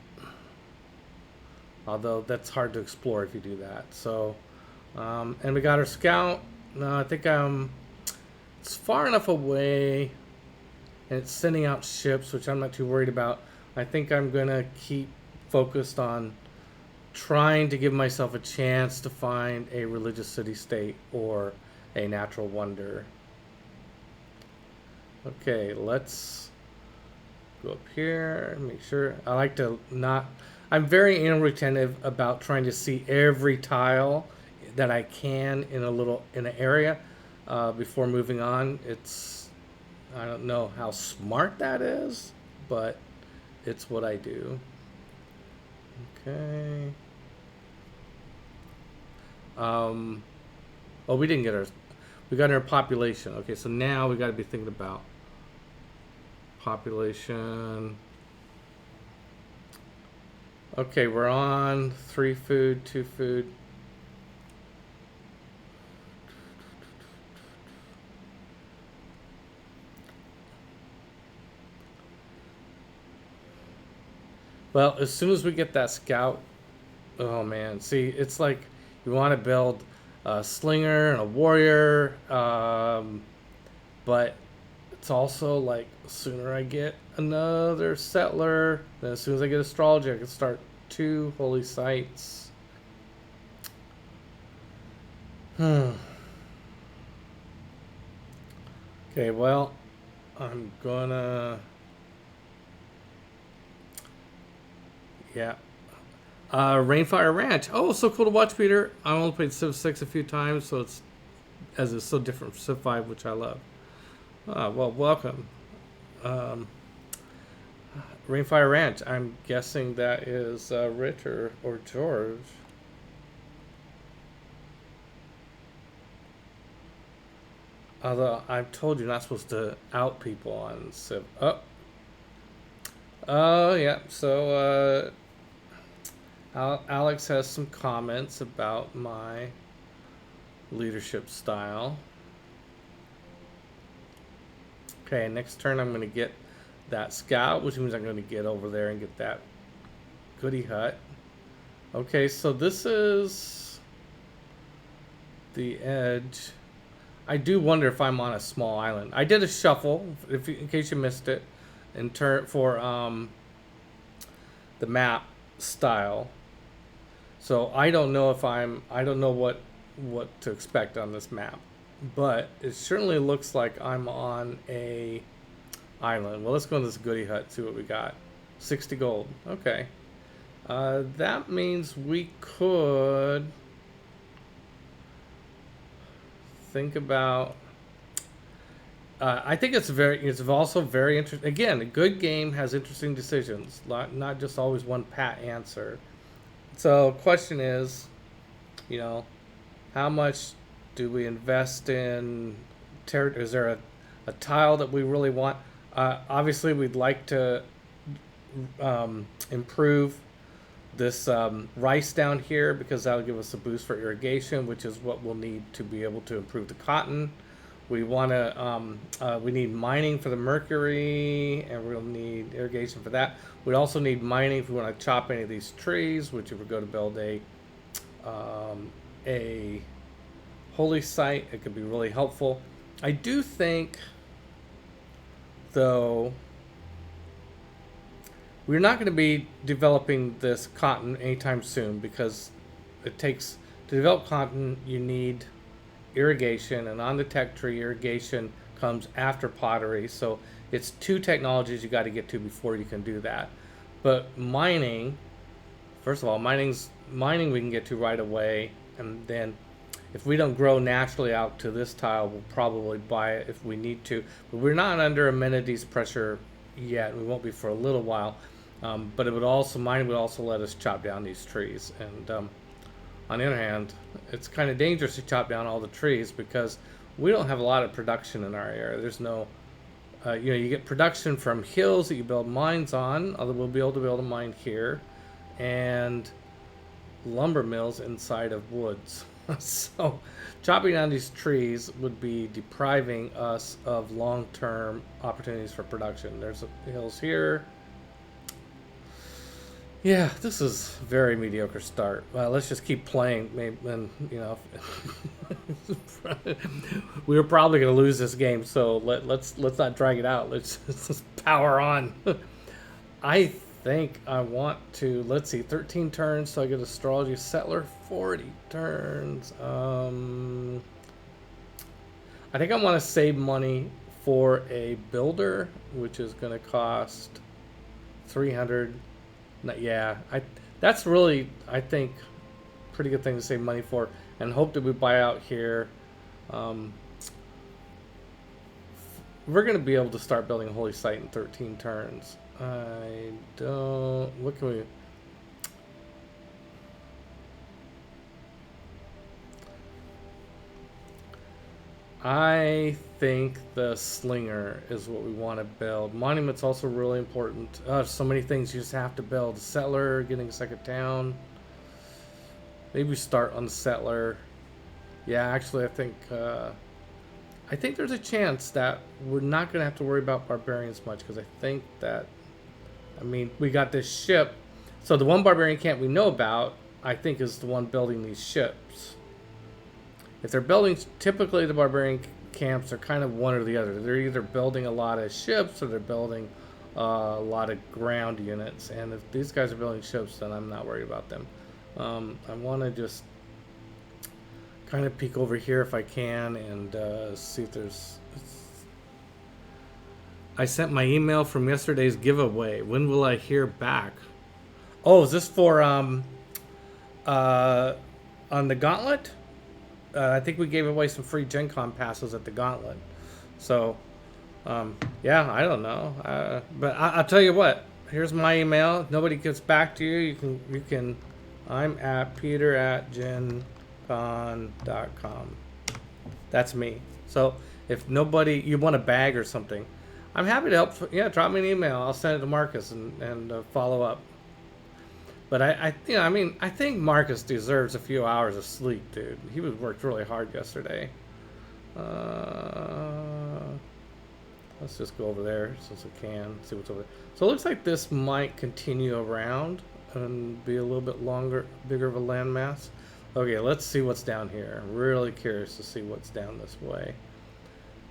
Although that's hard to explore if you do that. So, and we got our scout. No, I think it's far enough away, and it's sending out ships, which I'm not too worried about. I think I'm gonna keep focused on trying to give myself a chance to find a religious city-state or a natural wonder. Okay, let's go up here and make sure. I like to not. I'm very anal retentive about trying to see every tile that I can in an area before moving on. I don't know how smart that is, but it's what I do. Okay. Oh, we didn't get we got our population. Okay, so now we got to be thinking about population. Okay, we're on 3 food, 2 food. Well, as soon as we get that scout, oh man, see, it's like you want to build a slinger and a warrior, but it's also like the sooner I get another settler, then as soon as I get astrology, I can start 2 holy sites. Okay, well, I'm gonna. Yeah. Rainfire Ranch. Oh, so cool to watch, Peter. I only played Civ 6 a few times, so it's so different from Civ 5, which I love. Well, welcome. Rainfire Ranch. I'm guessing that is Rich or George. Although I've told you not supposed to out people on Civ. Oh, yeah. So, Alex has some comments about my leadership style. Okay, next turn I'm going to get that scout, which means I'm going to get over there and get that goody hut. Okay, so this is the edge. I do wonder if I'm on a small island. I did a shuffle, in case you missed it, for the map style. So I don't know I don't know what to expect on this map, but it certainly looks like I'm on a island. Well, let's go in this goody hut, see what we got. 60 gold. Okay. That means we could think about. I think it's also very interesting. Again, a good game has interesting decisions, not just always one pat answer. So, question is, how much do we invest in? Is there a tile that we really want? Obviously, we'd like to improve this rice down here because that'll give us a boost for irrigation, which is what we'll need to be able to improve the cotton. We need mining for the mercury, and we'll need irrigation for that. We also need mining if we want to chop any of these trees, which if we're going to build a holy site, it could be really helpful. I do think, though, we're not going to be developing this cotton anytime soon because it takes to develop cotton. You need irrigation, and on the tech tree, irrigation comes after pottery. So it's two technologies you got to get to before you can do that. But mining, first of all, mining we can get to right away, and then if we don't grow naturally out to this tile, we'll probably buy it if we need to. But we're not under amenities pressure yet. We won't be for a little while. But mining would also let us chop down these trees. And on the other hand, it's kind of dangerous to chop down all the trees because we don't have a lot of production in our area. There's no, you get production from hills that you build mines on, although we'll be able to build a mine here, and lumber mills inside of woods. So chopping down these trees would be depriving us of long-term opportunities for production. There's hills here. Yeah, this is a very mediocre start. Well, let's just keep playing. Maybe, and we were probably going to lose this game, so let's not drag it out. Let's just power on. I think I want to, let's see, 13 turns, so I get astrology settler, 40 turns. I think I want to save money for a builder, which is going to cost 300. Yeah, that's really, I think, pretty good thing to save money for, and hope that we buy out here. We're going to be able to start building a holy site in 13 turns. What can we... I think the slinger is what we want to build. Monument's also really important. So many things you just have to build. Settler, getting a second town. Maybe we start on the settler. Yeah, actually, I think there's a chance that we're not going to have to worry about barbarians much, because I think that, we got this ship. So the one barbarian camp we know about, I think, is the one building these ships. If they're building, typically the barbarian camps are kind of one or the other. They're either building a lot of ships or they're building a lot of ground units. And if these guys are building ships, then I'm not worried about them. I want to just kind of peek over here if I can and see if there's... I sent my email from yesterday's giveaway. When will I hear back? Oh, is this for on the Gauntlet? I think we gave away some free Gen Con passes at the Gauntlet. So, yeah, I don't know. But I'll tell you what. Here's my email. If nobody gets back to you, you can. I'm at peter@gencon.com. That's me. So if you want a bag or something, I'm happy to help. Yeah, drop me an email. I'll send it to Marcus and follow up. But I think Marcus deserves a few hours of sleep, dude. He worked really hard yesterday. Let's just go over there since we can see what's over there. So it looks like this might continue around and be a little bit bigger of a landmass. Okay, let's see what's down here. I'm really curious to see what's down this way.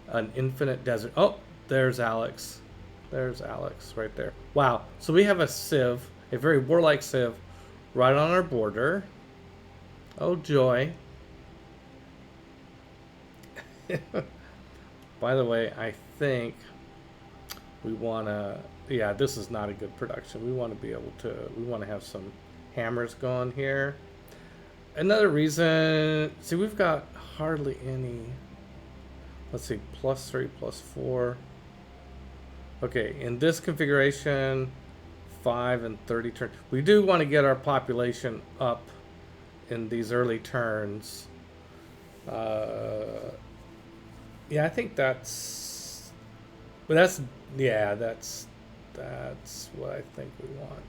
An infinite desert. Oh, there's Alex. There's Alex right there. Wow. So we have a civ. A very warlike civ right on our border. Oh, joy. By the way, I think we want to... Yeah, this is not a good production. We want to be able to... We want to have some hammers going here. Another reason... See, we've got hardly any... Let's see, +3, +4. Okay, in this configuration... 5 and 30 turns. We do want to get our population up in these early turns. Yeah, I think that's... But that's... Yeah, that's what I think we want.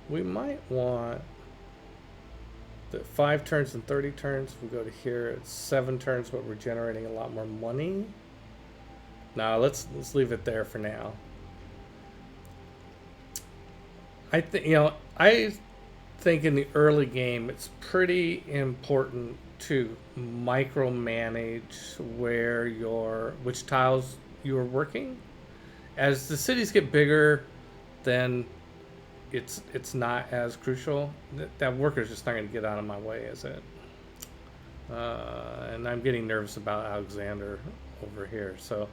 We might want the 5 turns and 30 turns. We go to here. It's 7 turns, but we're generating a lot more money. No, let's leave it there for now. I think I think in the early game it's pretty important to micromanage which tiles you are working. As the cities get bigger, then it's not as crucial. That worker's just not going to get out of my way, is it? And I'm getting nervous about Alexander over here. So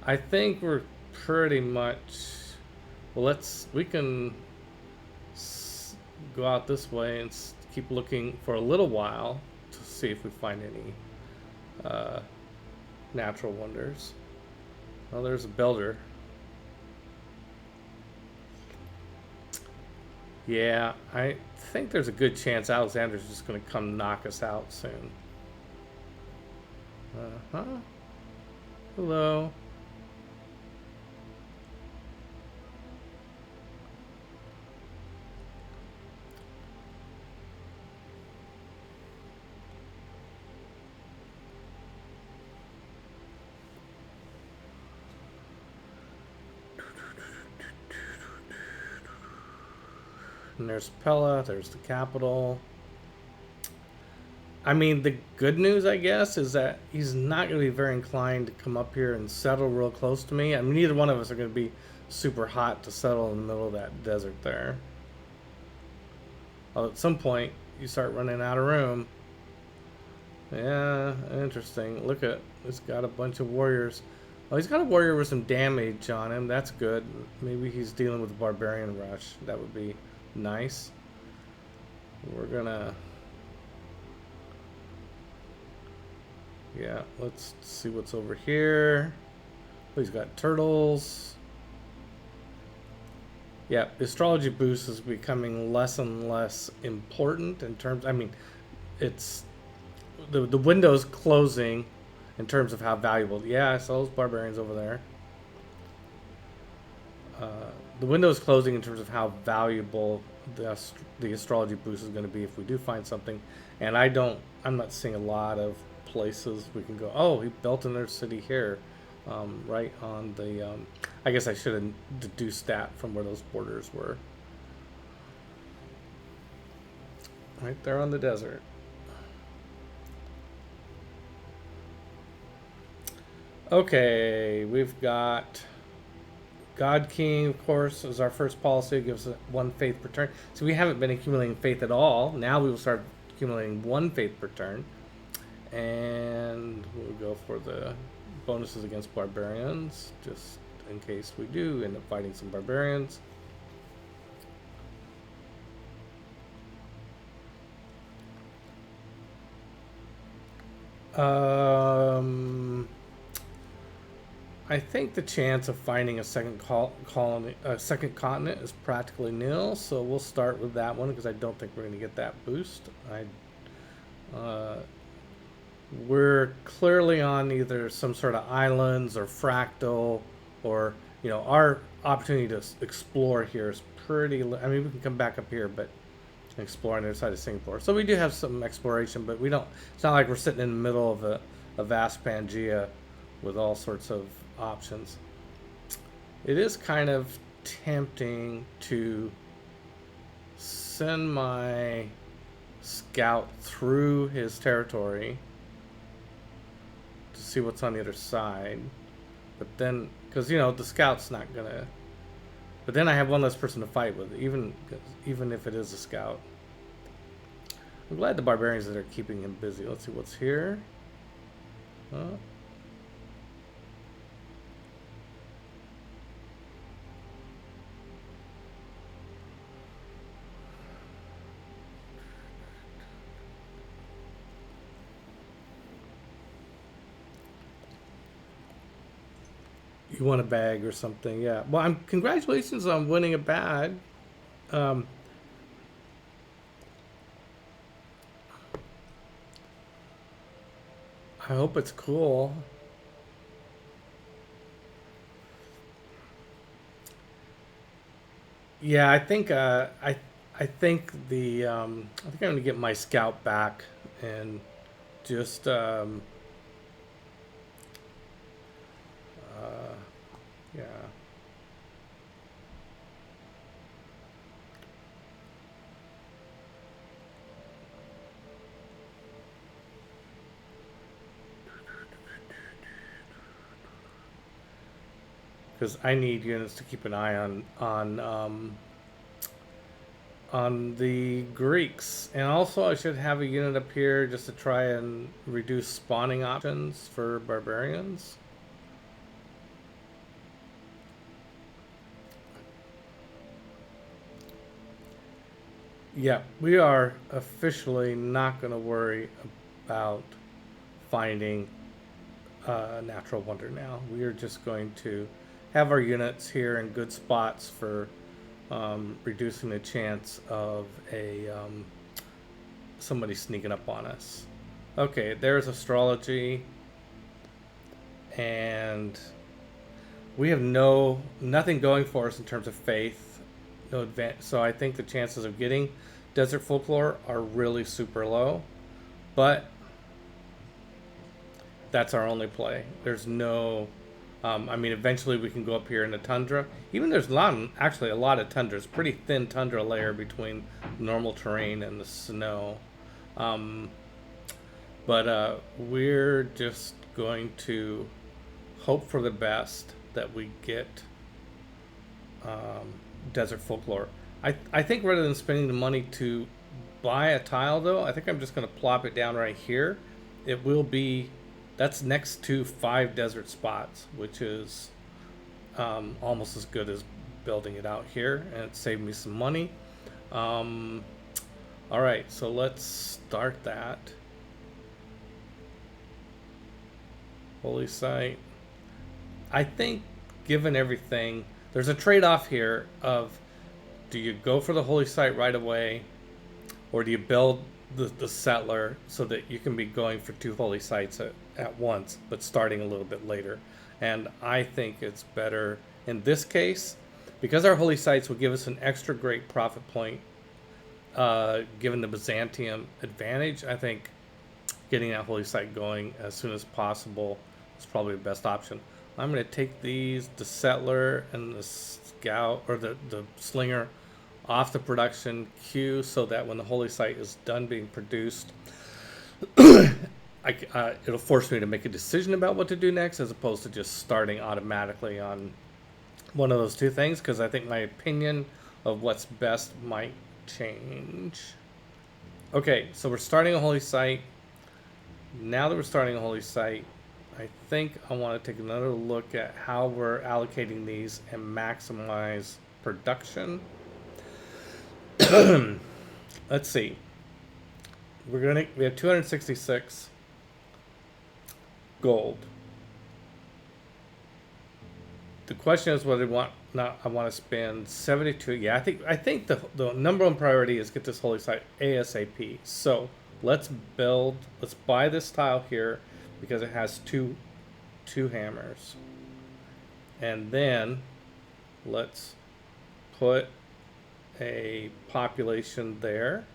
I think we're pretty much. Well, we can go out this way and keep looking for a little while to see if we find any natural wonders. Well, there's a builder. Yeah, I think there's a good chance Alexander's just going to come knock us out soon. Uh-huh. Hello. And there's Pella, there's the capital. I mean, the good news, I guess, is that he's not going to be very inclined to come up here and settle real close to me. I mean, neither one of us are going to be super hot to settle in the middle of that desert there. Well, at some point, you start running out of room. Yeah, interesting. Look at, he's got a bunch of warriors. Oh, he's got a warrior with some damage on him. That's good. Maybe he's dealing with a barbarian rush. That would be nice. We're gonna, yeah, let's see what's over here. Oh, he's got turtles. Yeah, astrology boost is becoming less and less important in terms, I mean, it's the window's closing in terms of how valuable. Yeah, I saw those barbarians over there. The window is closing in terms of how valuable the astrology boost is going to be if we do find something. And I'm not seeing a lot of places we can go. Oh, he built another city here, right on the. I guess I should have deduced that from where those borders were. Right there on the desert. Okay, we've got God King, of course, is our first policy. It gives us 1 faith per turn. So we haven't been accumulating faith at all. Now we will start accumulating 1 faith per turn. And we'll go for the bonuses against barbarians, just in case we do end up fighting some barbarians. I think the chance of finding a second second continent is practically nil. So we'll start with that one because I don't think we're going to get that boost. We're clearly on either some sort of islands or fractal, or our opportunity to explore here is pretty. I mean, we can come back up here, but explore on the other side of Singapore. So we do have some exploration, but we don't. It's not like we're sitting in the middle of a vast Pangea with all sorts of options. It is kind of tempting to send my scout through his territory to see what's on the other side, but then because the scout's not gonna, but then I have one less person to fight with, even if it is a scout. I'm glad the barbarians that are keeping him busy. Let's see what's here. You want a bag or something? Yeah. Well, congratulations on winning a bag. I hope it's cool. Yeah, I think I'm gonna get my scout back and just yeah. Because I need units to keep an eye on the Greeks, and also I should have a unit up here just to try and reduce spawning options for barbarians. Yeah, we are officially not going to worry about finding a natural wonder now. We are just going to have our units here in good spots for reducing the chance of a somebody sneaking up on us. Okay, there's astrology, and we have nothing going for us in terms of faith. No advance. So I think the chances of getting desert folklore are really super low, but that's our only play. There's no. I mean, eventually we can go up here in the tundra. Even there's actually a lot of tundra. It's a pretty thin tundra layer between normal terrain and the snow. Um, but we're just going to hope for the best that we get desert folklore. I think rather than spending the money to buy a tile, though, I think I'm just going to plop it down right here. It will be that's next to 5 desert spots, which is almost as good as building it out here, and it saved me some money. Um, all right, so let's start that. Holy site. I think, given everything, there's a trade-off here of do you go for the holy site right away, or do you build the settler so that you can be going for 2 holy sites at once, but starting a little bit later? And I think it's better in this case because our holy sites will give us an extra great profit point, given the Byzantium advantage. I think getting that holy site going as soon as possible is probably the best option. I'm going to take the settler and the scout, or the slinger, off the production queue so that when the holy site is done being produced, it'll force me to make a decision about what to do next as opposed to just starting automatically on one of those two things, because I think my opinion of what's best might change. Okay, so we're starting a holy site. Now that we're starting a holy site, I think I want to take another look at how we're allocating these and maximize production. Let's see. We have 266 gold. The question is whether I want to spend 72. Yeah, I think the number one priority is get this holy site ASAP. So let's buy this tile here because it has two hammers. And then let's put a population there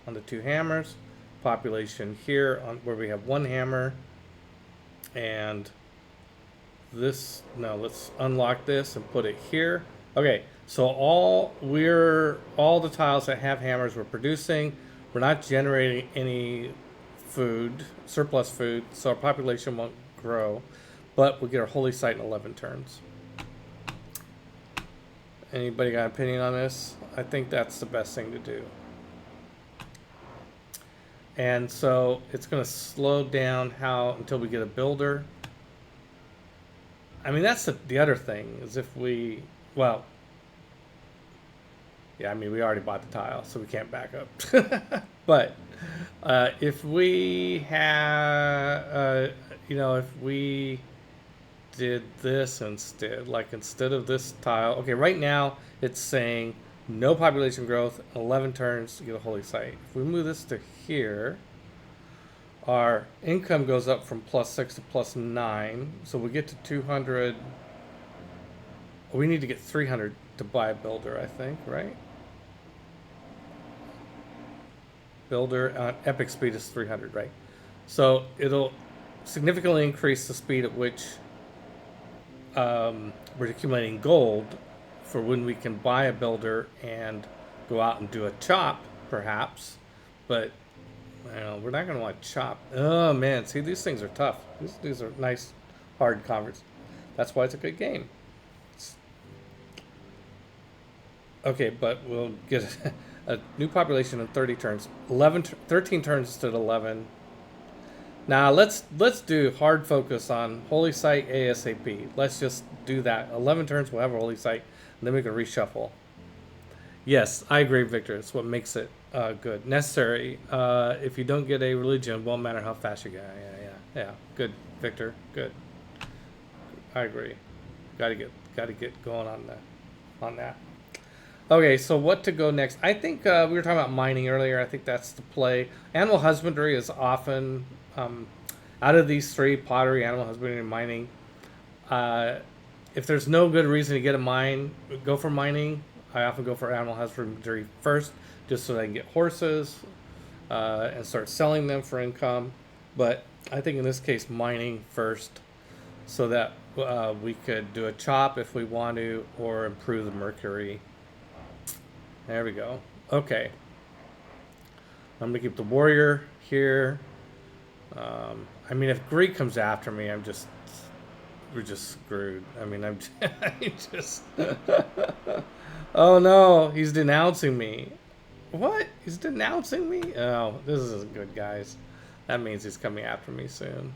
on the 2 hammers, population here on where we have 1 hammer, and let's unlock this and put it here. Okay, so all the tiles that have hammers we're producing. We're not generating any surplus food, so our population won't grow, but we'll get our holy site in 11 turns. Anybody got an opinion on this? I think that's the best thing to do. And so it's going to slow down until we get a builder. I mean, that's the other thing is yeah, I mean, we already bought the tile, so we can't back up. But if we if we did this instead of this tile, okay, right now it's saying no population growth, 11 turns to get a holy site. If we move this to here, our income goes up from +6 to +9, so we get to 200. We need to get 300 to buy a builder, I think, right? Builder epic speed is 300, right? So it'll significantly increase the speed at which we're accumulating gold for when we can buy a builder and go out and do a chop, perhaps. But we're not going to want to chop. Oh man, see, these things are tough. These are nice, hard converts. That's why it's a good game. Okay, but we'll get a new population in 30 turns. 13 turns instead of 11. Now let's do hard focus on Holy Site ASAP. Let's just do that. 11 turns, we'll have a Holy Site, and then we can reshuffle. Yes, I agree, Victor. It's what makes it good. Necessary. If you don't get a religion, won't matter how fast you go. Yeah. Good, Victor. Good. I agree. Got to get going on that. Okay, so what to go next? I think we were talking about mining earlier. I think that's the play. Animal husbandry is often out of these three: pottery, animal husbandry, and mining. If there's no good reason to get a mine, go for mining. I often go for animal husbandry first, just so that I can get horses and start selling them for income. But I think in this case, mining first, so that we could do a chop if we want to, or improve the mercury. There we go. Okay. I'm gonna keep the warrior here. I mean, if Greek comes after me, we're just screwed. I mean, I'm just. Oh no, he's denouncing me. What? He's denouncing me? Oh, this isn't good, guys. That means he's coming after me soon.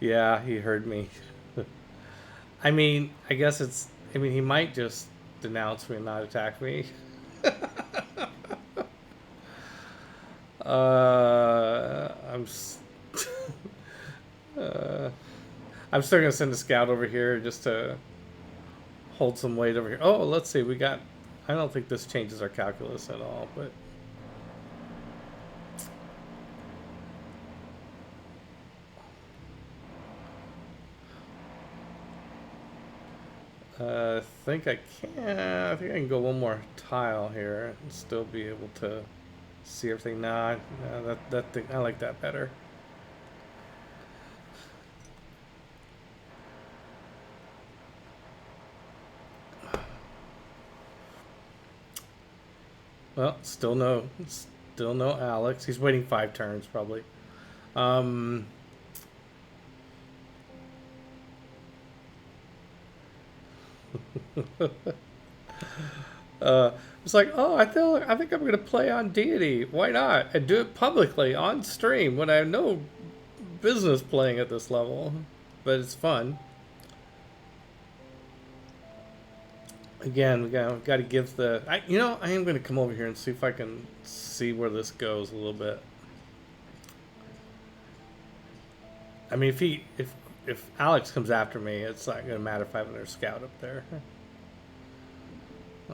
Yeah, he heard me. I mean, I guess he might just denounce me and not attack me. I'm I'm still gonna send a scout over here just to hold some weight over here. Oh, let's see. I don't think this changes our calculus at all, but. I think I can. I think I can go one more tile here and still be able to see everything. Nah, that thing, I like that better. Well, still no Alex. He's waiting 5 turns probably. It's like, oh, I think I'm gonna play on deity. Why not? And do it publicly on stream when I have no business playing at this level, but it's fun. Again, we got to give the. I am gonna come over here and see if I can see where this goes a little bit. I mean, if Alex comes after me, it's not gonna matter if I have another scout up there.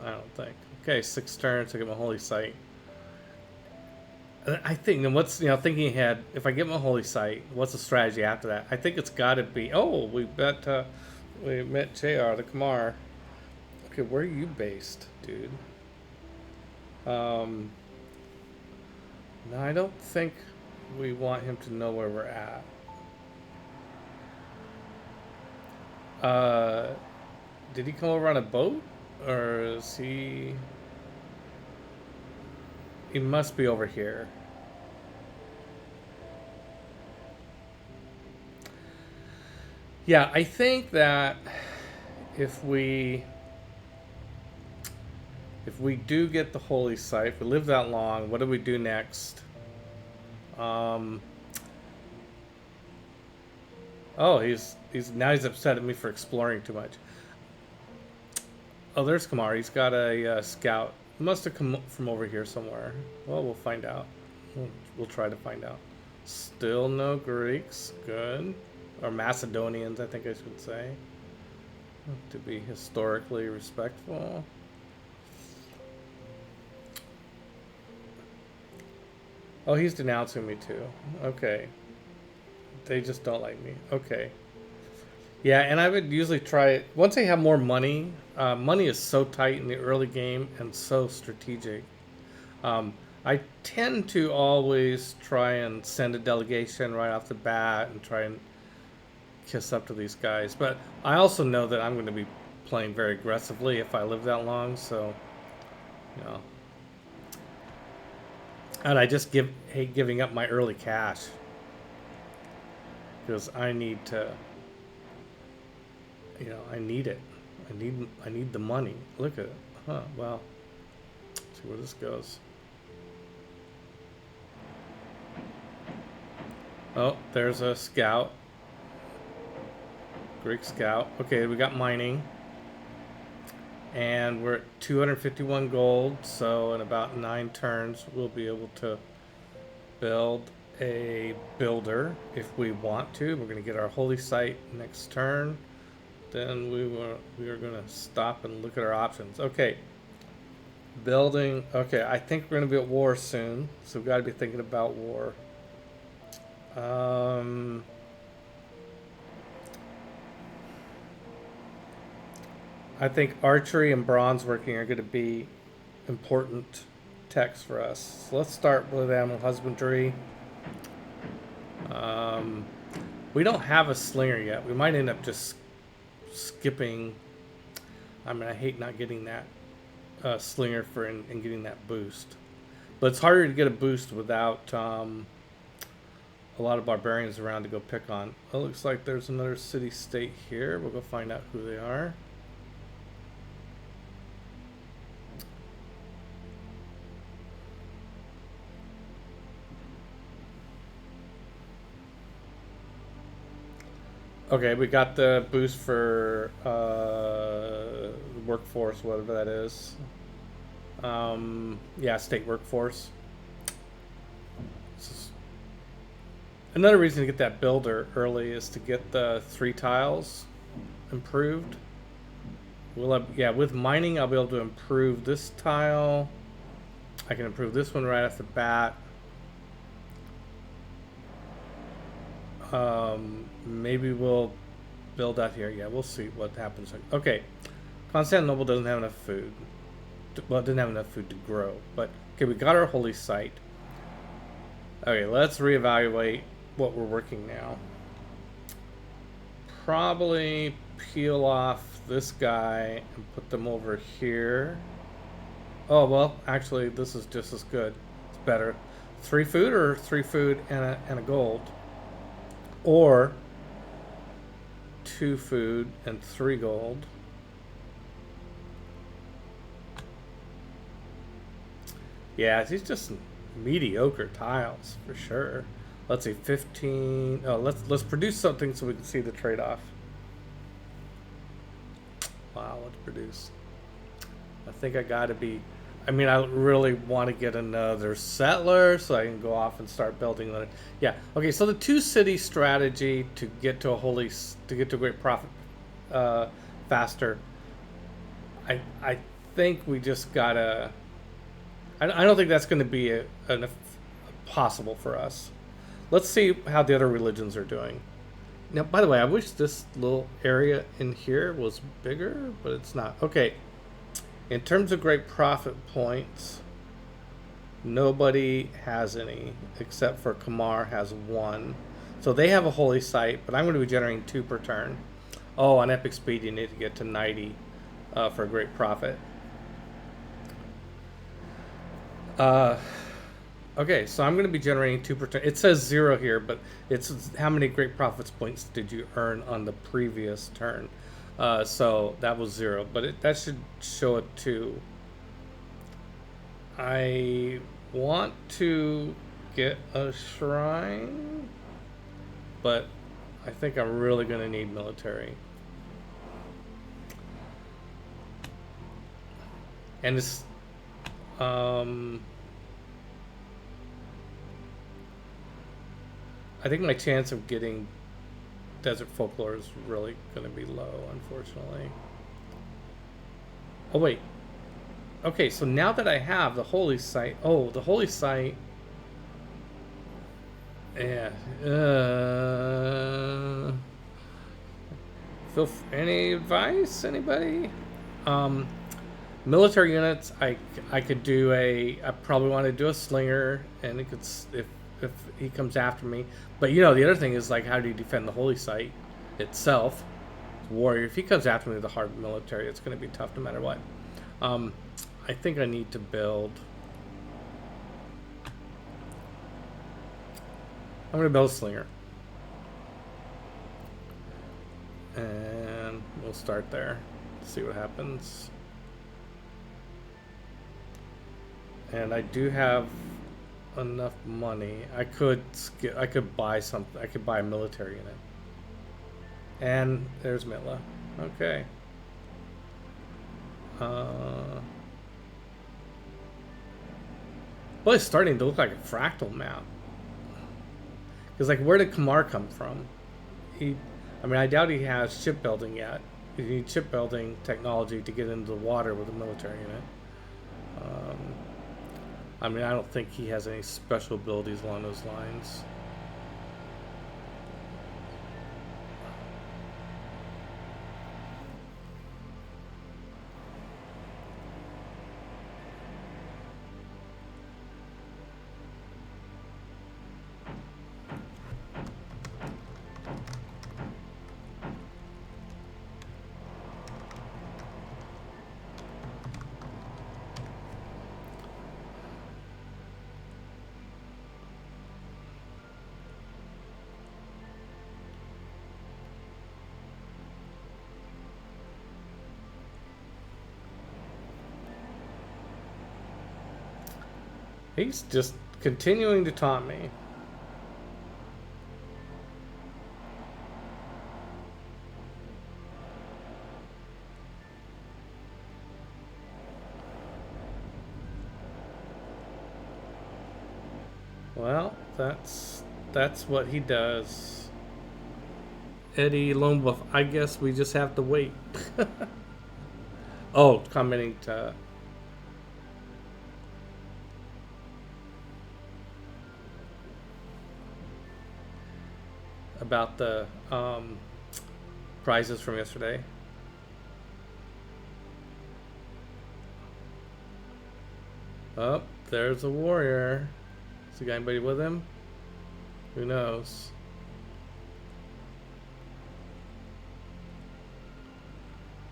I don't think. Okay, 6 turns to get my holy site. I think, and what's thinking ahead. If I get my holy site, what's the strategy after that? I think it's got to be. Oh, we met Jr. the Kamar. Okay, where are you based, dude? No, I don't think we want him to know where we're at. Did he come over on a boat? Or is he... He must be over here. Yeah, I think that if we do get the holy site, if we live that long, what do we do next? Oh, he's upset at me for exploring too much. Oh, there's Kamar. He's got a scout. He must have come from over here somewhere. Well, we'll find out. We'll try to find out. Still no Greeks. Good. Or Macedonians, I think I should say. To be historically respectful. Oh, he's denouncing me too. Okay. They just don't like me. Okay. Yeah, and I would usually try it once I have more money. Money is so tight in the early game and so strategic. Um, I tend to always try and send a delegation right off the bat and try and kiss up to these guys. But I also know that I'm going to be playing very aggressively if I live that long. So, you know, and I just hate giving up my early cash because I need to. I need it. I need the money. Look at it. Huh. Well, let's see where this goes. Oh, there's a scout. Greek scout. Okay, we got mining. And we're at 251 gold, so in about 9 turns we'll be able to build a builder if we want to. We're going to get our holy site next turn. Then we are going to stop and look at our options. Okay, building. Okay, I think we're going to be at war soon, so we've got to be thinking about war. I think archery and bronze working are going to be important techs for us. So let's start with animal husbandry. We don't have a slinger yet. We might end up just skipping. I mean, I hate not getting that slinger and getting that boost. But it's harder to get a boost without a lot of barbarians around to go pick on. It looks like there's another city-state here. We'll go find out who they are. Okay, we got the boost for workforce, whatever that is. Yeah, state workforce. Another reason to get that builder early is to get the 3 tiles improved. Yeah, with mining, I'll be able to improve this tile. I can improve this one right off the bat. Maybe we'll build out here. Yeah, we'll see what happens. Okay, Constantinople doesn't have enough food. Well, it didn't have enough food to grow. But, okay, we got our holy site. Okay, let's reevaluate what we're working now. Probably peel off this guy and put them over here. Oh, well, actually, this is just as good. It's better. 3 food or 3 food and a gold? Or 2 food and 3 gold. Yeah, these just mediocre tiles for sure. Let's see, 15. Oh, let's produce something so we can see the trade-off. Wow, let's produce. I think I gotta be. I mean, I really want to get another settler so I can go off and start building that. Yeah. Okay. So the 2-city strategy to get to a great profit faster. I think we just gotta. I don't think that's going to be possible for us. Let's see how the other religions are doing. Now, by the way, I wish this little area in here was bigger, but it's not. Okay. In terms of great profit points, nobody has any except for Kamar has 1. So they have a holy site, but I'm going to be generating 2 per turn. Oh, on epic speed, you need to get to 90 for a great profit. Okay, so I'm going to be generating 2 per turn. It says 0 here, but it's how many great profits points did you earn on the previous turn. So that was 0, but that should show it 2. I want to get a shrine, but I think I'm really going to need military. And it's I think my chance of getting desert folklore is really going to be low, unfortunately. Oh, wait. Okay, so now that I have the holy site... Oh, the holy site... Yeah. Any advice? Anybody? Um, Military units. I could do a. I probably want to do a slinger, and it could if he comes after me. But you know, the other thing is like, how do you defend the holy site itself? Warrior. If he comes after me with a hard military, it's going to be tough no matter what. Um, I think I need to build. I'm going to build a slinger. And we'll start there. See what happens. And I do have enough money. I could buy something. I could buy a military unit. And there's Mitla. Okay. Well, it's starting to look like a fractal map. Because, like, where did Kamar come from? I mean, I doubt he has shipbuilding yet. You need shipbuilding technology to get into the water with a military unit. I mean, I don't think he has any special abilities along those lines. He's just continuing to taunt me. Well, that's what he does. Eddie Lone Wolf. I guess we just have to wait. Oh, commenting to. About the prizes from yesterday. Oh, there's a warrior. Is he got anybody with him? Who knows?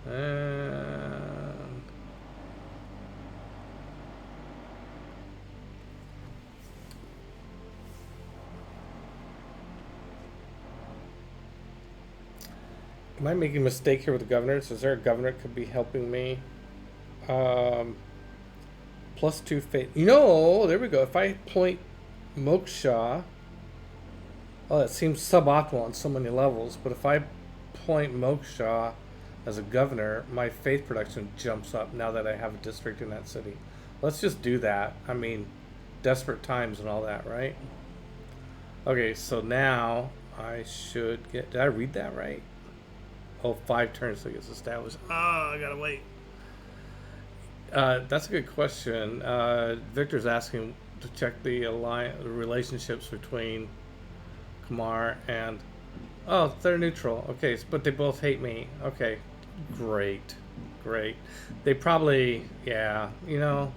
And am I making a mistake here with the governors? Is there a governor that could be helping me? +2 fate. You know, there we go. If I point Moksha, oh, that seems suboptimal on so many levels. But if I point Moksha as a governor, my faith production jumps up now that I have a district in that city. Let's just do that. I mean, desperate times and all that, right? Okay, so now I should get. Did I read that right? Oh, 5 turns till it gets established. Oh, I gotta wait. That's a good question. Victor's asking to check the relationships between Kamar and. Oh, they're neutral. Okay, but they both hate me. Okay, great. They probably, yeah, you know.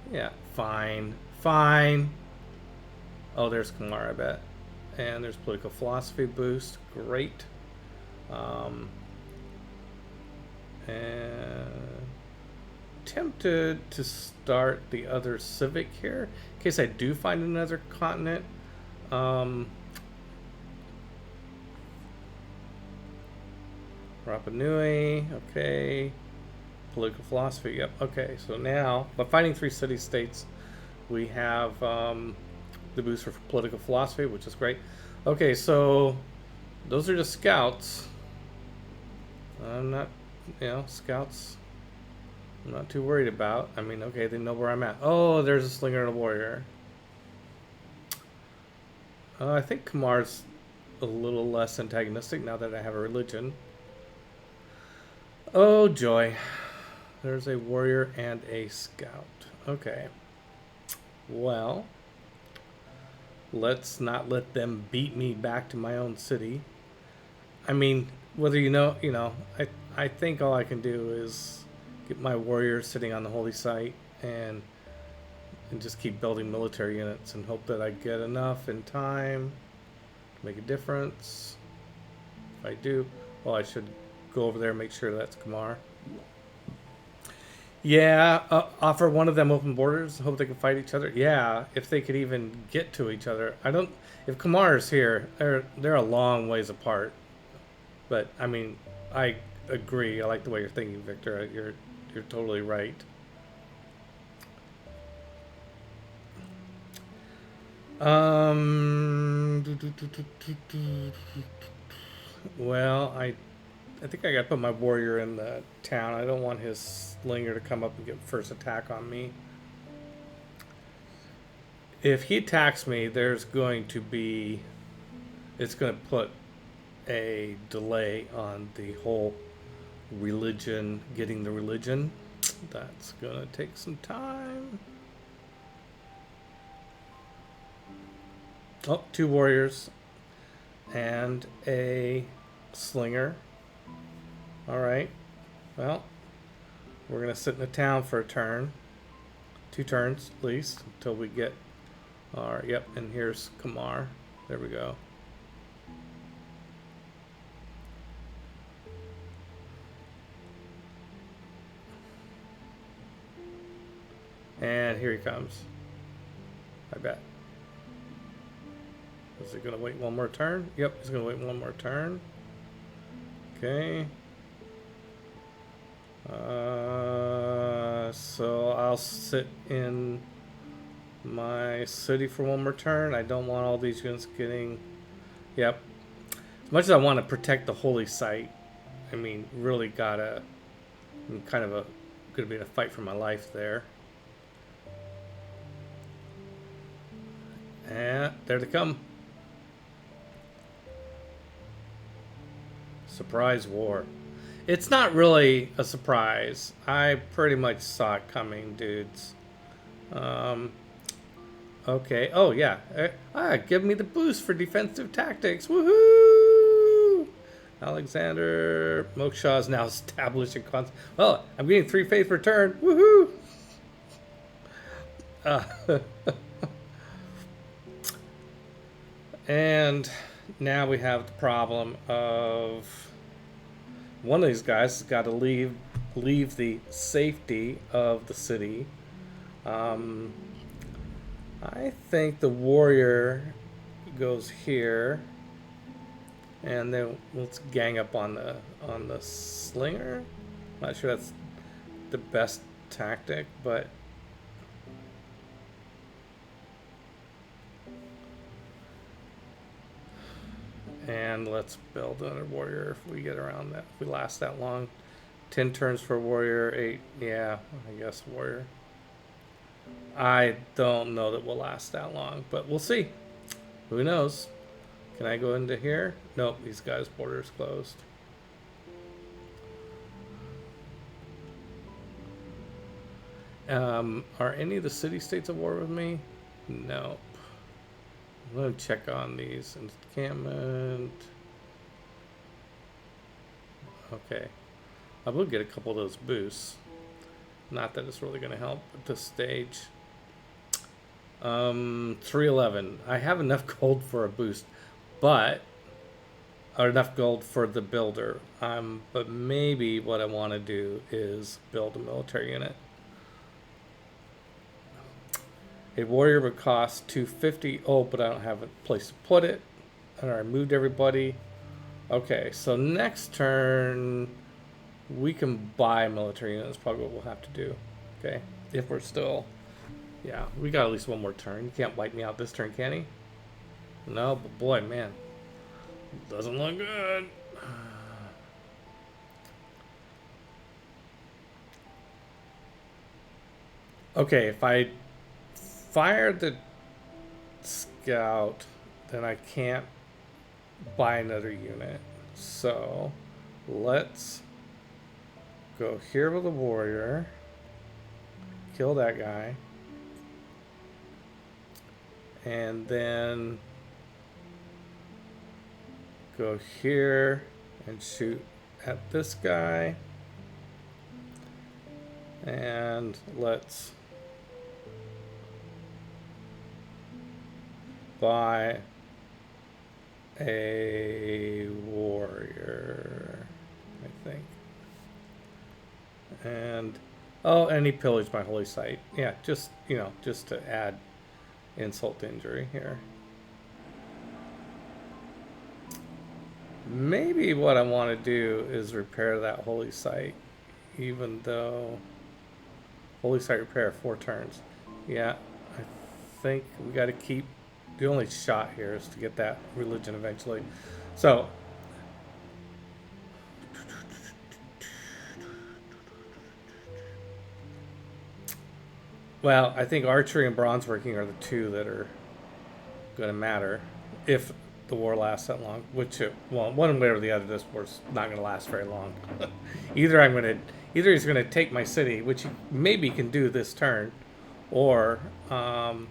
Yeah, fine. Oh, there's Kamar, I bet. And there's political philosophy boost. Great. And tempted to start the other civic here in case I do find another continent. Rapa Nui, okay. Political philosophy, yep, okay. So now, by finding 3 city-states, we have the boost for political philosophy, which is great. Okay, so those are just scouts. I'm not, scouts I'm not too worried about. I mean, okay, they know where I'm at. Oh, there's a slinger and a warrior. I think Kamar's a little less antagonistic now that I have a religion. Oh, joy. There's a warrior and a scout. Okay. Well, let's not let them beat me back to my own city. I mean, whether I think all I can do is get my warriors sitting on the holy site and just keep building military units and hope that I get enough in time to make a difference. If I do, well, I should go over there and make sure that's Kamar. Yeah, offer one of them open borders. Hope they can fight each other. Yeah, if they could even get to each other. I don't. If Kamar is here, they're a long ways apart. But I mean, I agree. I like the way you're thinking, Victor. You're totally right. Well, I think I gotta put my warrior in the town. I don't want his slinger to come up and get first attack on me. If he attacks me, there's going to be, it's going to put a delay on the whole religion, getting the religion. That's going to take some time. Oh, 2 warriors and a slinger. All right. Well, we're going to sit in the town for a turn. 2 turns at least until we get our, yep, and here's Kamar. There we go. And here he comes. I bet. Is he going to wait one more turn? Yep, he's going to wait one more turn. Okay. So I'll sit in my city for one more turn. I don't want all these units getting... Yep. As much as I want to protect the holy site, I mean, really gotta... I'm kind of gonna be in a fight for my life there. And there they come. Surprise war. It's not really a surprise. I pretty much saw it coming, dudes. Okay. Oh, yeah. Give me the boost for defensive tactics. Woohoo! Alexander Moksha is now established in well, I'm getting 3 faith per turn. Woohoo! And now we have the problem of one of these guys has got to leave the safety of the city. I think the warrior goes here, and then let's gang up on the slinger. Not sure that's the best tactic, but and let's build another warrior if we get around that. If we last that long. 10 turns for warrior, 8, yeah, I guess warrior. I don't know that we'll last that long, but we'll see. Who knows? Can I go into here? Nope, these guys' borders closed. Are any of the city-states at war with me? Nope. I'm going to check on these. Encampment. Okay. I will get a couple of those boosts. Not that it's really going to help at this stage. 311. I have enough gold for a boost, but or enough gold for the builder. But maybe what I want to do is build a military unit. A warrior would cost 250. Oh, but I don't have a place to put it. And I moved everybody. Okay, so next turn we can buy military units. Probably what we'll have to do. Okay, if we're still, yeah, we got at least one more turn. You can't wipe me out this turn, can he? No, but boy, man, doesn't look good. Okay, if I fire the scout, then I can't buy another unit. So let's go here with a warrior, kill that guy, and then go here and shoot at this guy. And let's buy a warrior, I think. And oh, and he pillaged my holy site. Yeah, just, you know, just to add insult to injury here. Maybe what I want to do is repair that holy site, even though holy site repair 4 turns. Yeah, I think we got to keep. The only shot here is to get that religion eventually. So well, I think archery and bronze working are the 2 that are going to matter if the war lasts that long. Which, well, one way or the other, this war's not going to last very long. either he's going to take my city, which he maybe can do this turn, or I'm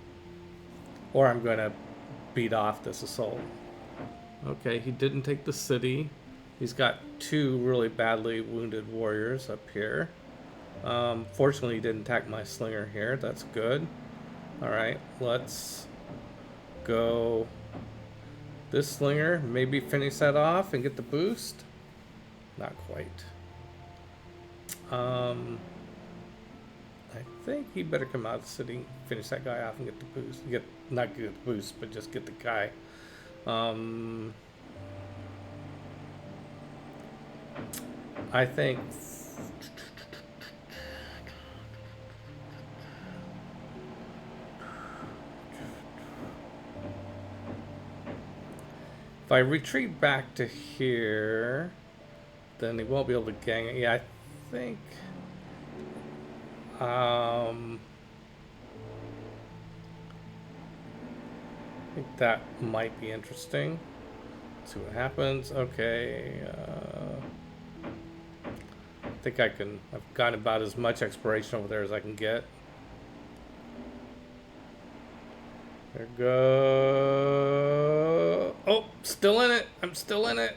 going to beat off this assault. Okay, he didn't take the city. He's got 2 really badly wounded warriors up here. Fortunately, he didn't attack my slinger here. That's good. All right, let's go this slinger. Maybe finish that off and get the boost. Not quite. I think he better come out of the city, finish that guy off, and get the boost. Not get the boost, but just get the guy. I think. If I retreat back to here, then he won't be able to gang it. Yeah, I think. I think that might be interesting. Let's see what happens. Okay. I think I've gotten about as much exploration over there as I can get. There we go. Oh, still in it. I'm still in it.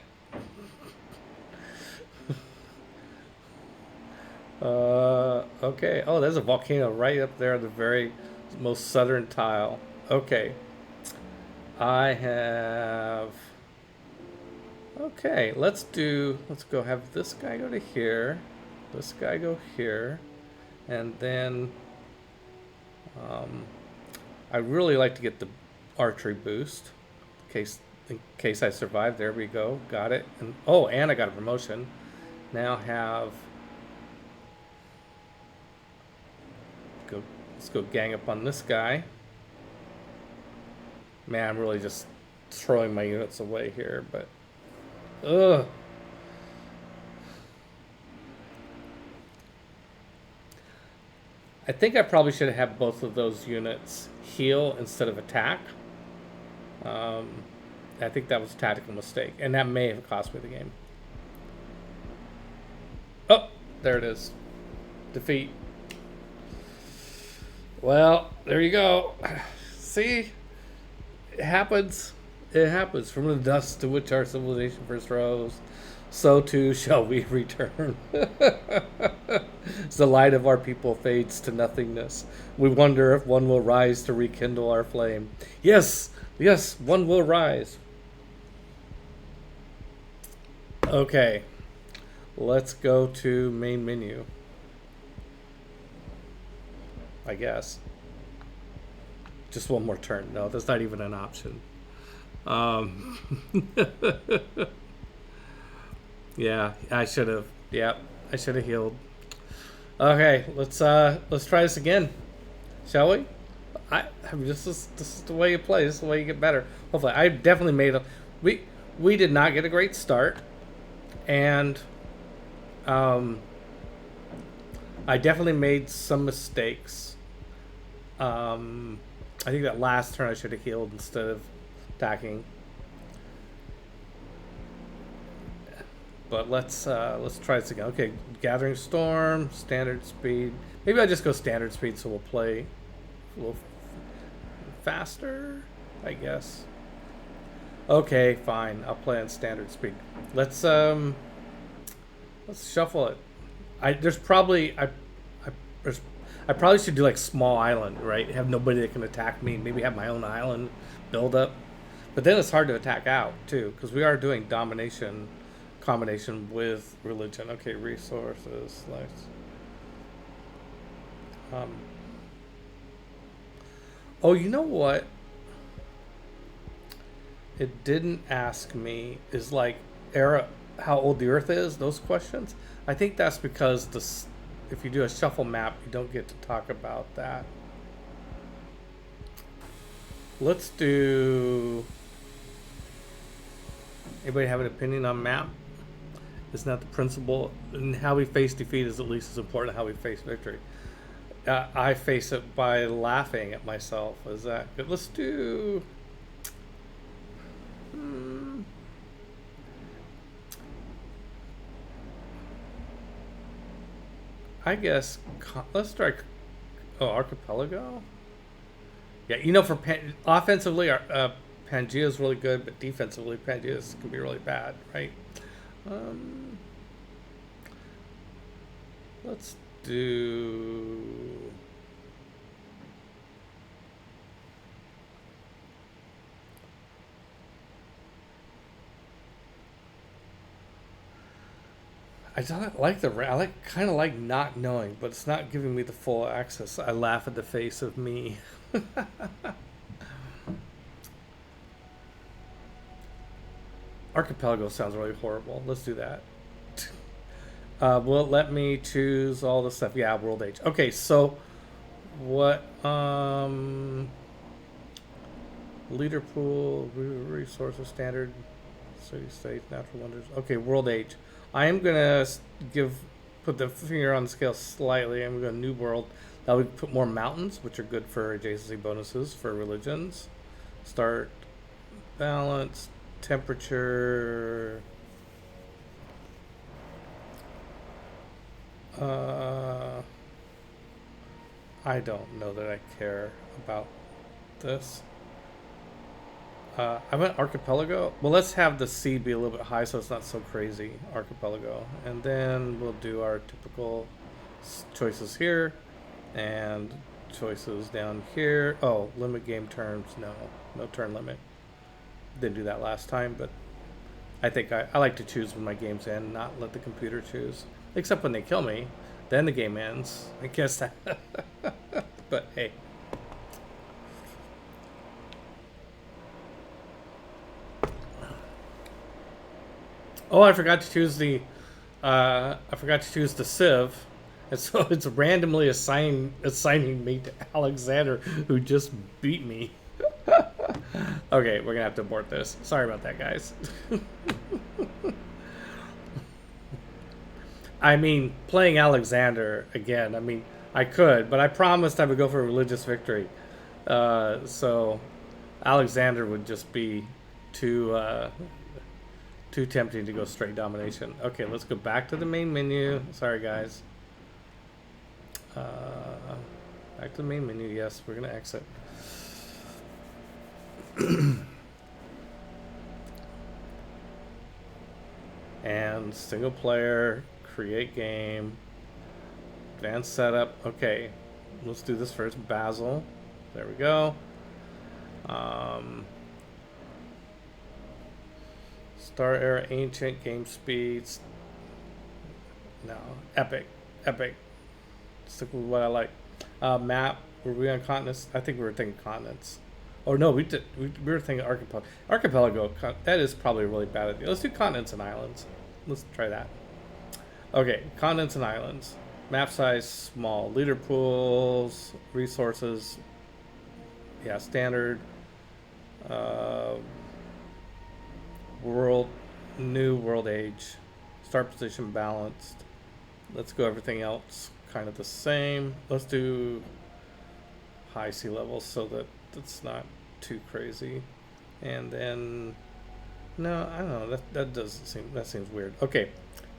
Okay. Oh, there's a volcano right up there, the very most southern tile. Okay. I have. Okay, let's go have this guy go to here, this guy go here, and then I really like to get the archery boost in case I survive. There we go, got it. And oh, and I got a promotion. Now have let's go gang up on this guy. Man, I'm really just throwing my units away here, but ugh. I think I probably should have both of those units heal instead of attack. I think that was a tactical mistake, and that may have cost me the game. Oh, there it is. Defeat. Well, there you go. See? It happens. It happens. From the dust to which our civilization first rose, so too shall we return. As the light of our people fades to nothingness, we wonder if one will rise to rekindle our flame. Yes, yes, one will rise. Okay, let's go to main menu, I guess. Just one more turn. No, that's not even an option. Yeah, I should have. Yeah, I should have healed. Okay, let's try this again, shall we? This is the way you play. This is the way you get better. Hopefully, I definitely made a. We did not get a great start, and I definitely made some mistakes. I think that last turn I should have healed instead of attacking. But let's try this again. Okay, Gathering Storm, standard speed. Maybe I just go standard speed so we'll play a little faster, I guess. Okay, fine. I'll play on standard speed. Let's shuffle it. There's probably I there's I probably should do like small island, right? Have nobody that can attack me. Maybe have my own island build up. But then it's hard to attack out too, because we are doing domination combination with religion. Okay, resources. Let's. Um, oh, you know what? It didn't ask me is like era how old the Earth is. Those questions. I think that's because if you do a shuffle map, you don't get to talk about that. Let's do. Anybody have an opinion on map? Isn't that the principle? And how we face defeat is at least as important as how we face victory. I face it by laughing at myself. Is that good? Let's do. I guess let's try. Oh, archipelago. Yeah, you know, offensively, Pangea is really good, but defensively, Pangea can be really bad, right? Let's do. I don't like I kind of like not knowing, but it's not giving me the full access. I laugh at the face of me. Archipelago sounds really horrible. Let's do that. Will it let me choose all the stuff? Yeah, world age. Okay, so what? Leader pool, resources, standard, city states, natural wonders. Okay, world age. I am gonna put the finger on the scale slightly. I'm gonna new world. Now we put more mountains, which are good for adjacency bonuses for religions. Start balance, temperature. I don't know that I care about this. I went archipelago. Well, let's have the sea be a little bit high so it's not so crazy. Archipelago. And then we'll do our typical choices here and choices down here. Oh, limit game terms. No turn limit. Didn't do that last time, but I think I like to choose when my games end, not let the computer choose. Except when they kill me, then the game ends. I guess that. But hey. Oh, I forgot to choose the. I forgot to choose the Civ, and so it's randomly assigning me to Alexander, who just beat me. Okay, we're gonna have to abort this. Sorry about that, guys. I mean, playing Alexander again. I mean, I could, but I promised I would go for a religious victory. So Alexander would just be too tempting to go straight domination. Okay, let's go back to the main menu. Sorry, guys. Back to the main menu. Yes, we're gonna exit. And single player, create game, advanced setup. Okay, let's do this first. Basil. There we go. Star era, ancient, game speeds. No, epic. Stick with what I like. Map. Were we on continents? I think we were thinking continents. Oh no, we were thinking archipelago. Archipelago. That is probably a really bad idea. Let's do continents and islands. Let's try that. Okay, continents and islands. Map size small. Leader pools, resources. Yeah, standard. New world age. Start position balanced. Let's go everything else kind of the same. Let's do high sea levels so that it's not too crazy. And then no, I don't know. That seems weird. Okay.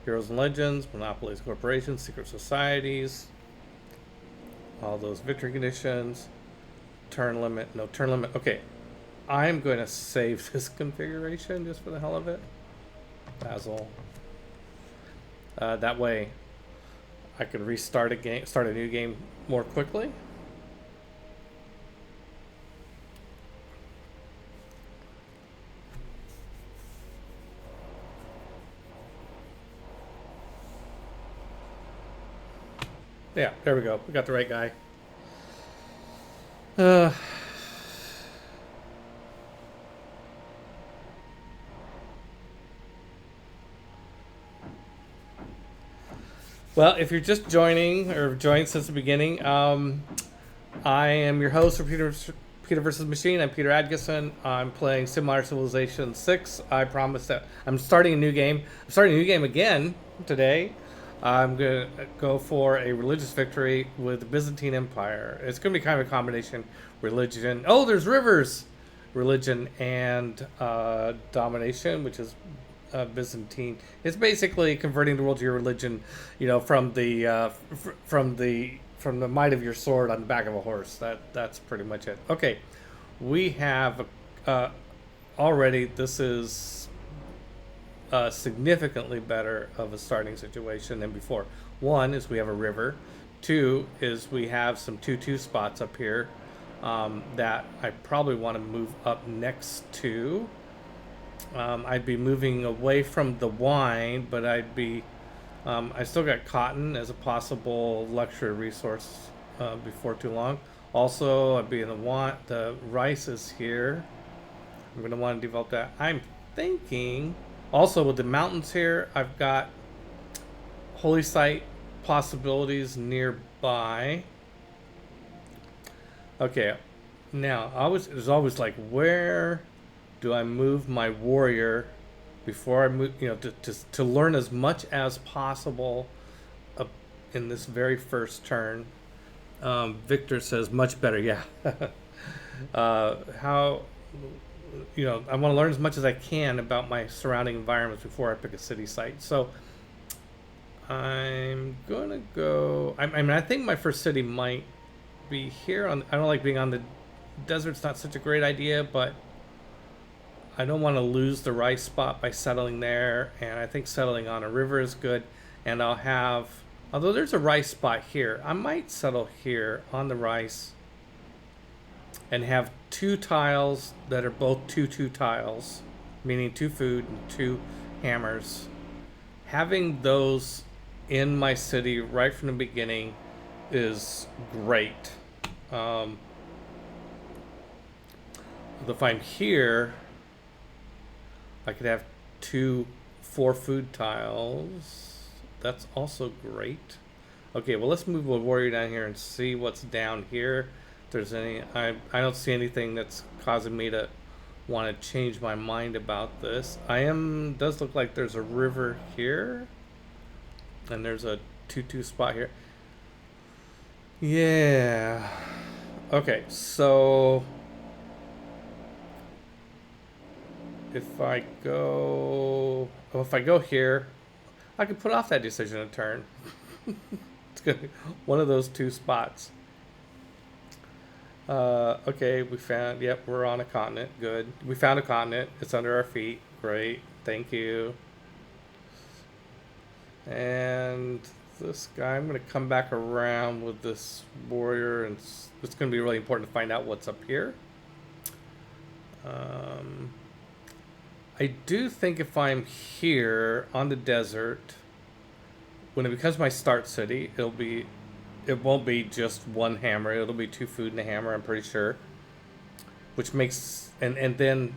Heroes and Legends, Monopolies, Corporations, Secret Societies, all those victory conditions, turn limit, no turn limit. Okay, I'm going to save this configuration just for the hell of it. Basil. That way I can restart a game, start a new game more quickly. Yeah, there we go. We got the right guy. Uh, well, if you're just joining or joined since the beginning, I am your host for Peter versus Machine. I'm Peter Adkison. I'm playing Sid Meier's Civilization 6. I promise that I'm starting a new game. I'm starting a new game again today. I'm going to go for a religious victory with the Byzantine Empire. It's going to be kind of a combination religion. Oh, there's rivers! Religion and domination, which is Byzantine. It's basically converting the world to your religion, you know, from the might of your sword on the back of a horse. That's pretty much it. Okay, we have already. This is significantly better of a starting situation than before. One is we have a river. Two is we have some 2-2 spots up here that I probably want to move up next to. I'd be moving away from the wine, but I'd be I still got cotton as a possible luxury resource before too long. Also, I'd be in the rice is here. I'm going to want to develop that. I'm thinking also with the mountains here, I've got holy site possibilities nearby. Okay, now it was always like, where do I move my warrior before I move? You know, to learn as much as possible in this very first turn. Victor says much better. Yeah. How? You know, I want to learn as much as I can about my surrounding environments before I pick a city site. So I'm gonna go. I mean, I think my first city might be here. I don't like being on the desert's not such a great idea, but I don't want to lose the rice spot by settling there. And I think settling on a river is good. And I'll have, although there's a rice spot here, I might settle here on the rice and have 2 tiles that are both 2-2 tiles, meaning 2 food and 2 hammers. Having those in my city right from the beginning is great. If I'm here, I could have 2 4-food tiles. That's also great. Okay, well, let's move the warrior down here and see what's down here. There's any I don't see anything that's causing me to want to change my mind about this. Does look like there's a river here and there's a 2-2 spot here. Yeah. Okay, so if I go here, I can put off that decision a turn. It's gonna be one of those 2 spots. Okay, we're on a continent. Good. We found a continent. It's under our feet. Great. Thank you. And this guy, I'm going to come back around with this warrior, and it's going to be really important to find out what's up here. I do think if I'm here on the desert, when it becomes my start city, it won't be just 1 hammer. It'll be 2 food and a hammer, I'm pretty sure. Which makes... And then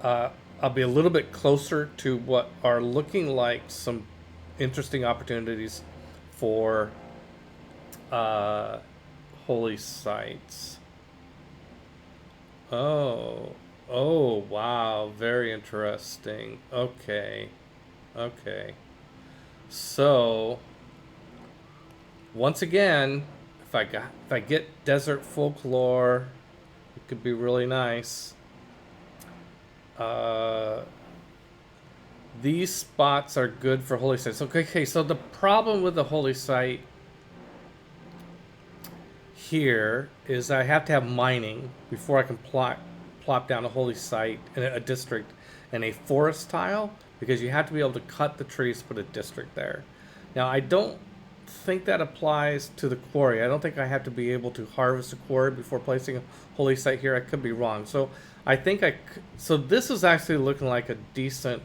I'll be a little bit closer to what are looking like some interesting opportunities for holy sites. Oh, wow. Very interesting. Okay. So... once again, if I get desert folklore, it could be really nice. These spots are good for holy sites. Okay, so the problem with the holy site here is I have to have mining before I can plot plop down a holy site in a district and a forest tile, because you have to be able to cut the trees to put a district there. Now, I don't think that applies to the quarry. I don't think I have to be able to harvest a quarry before placing a holy site here. I could be wrong. So I think so this is actually looking like a decent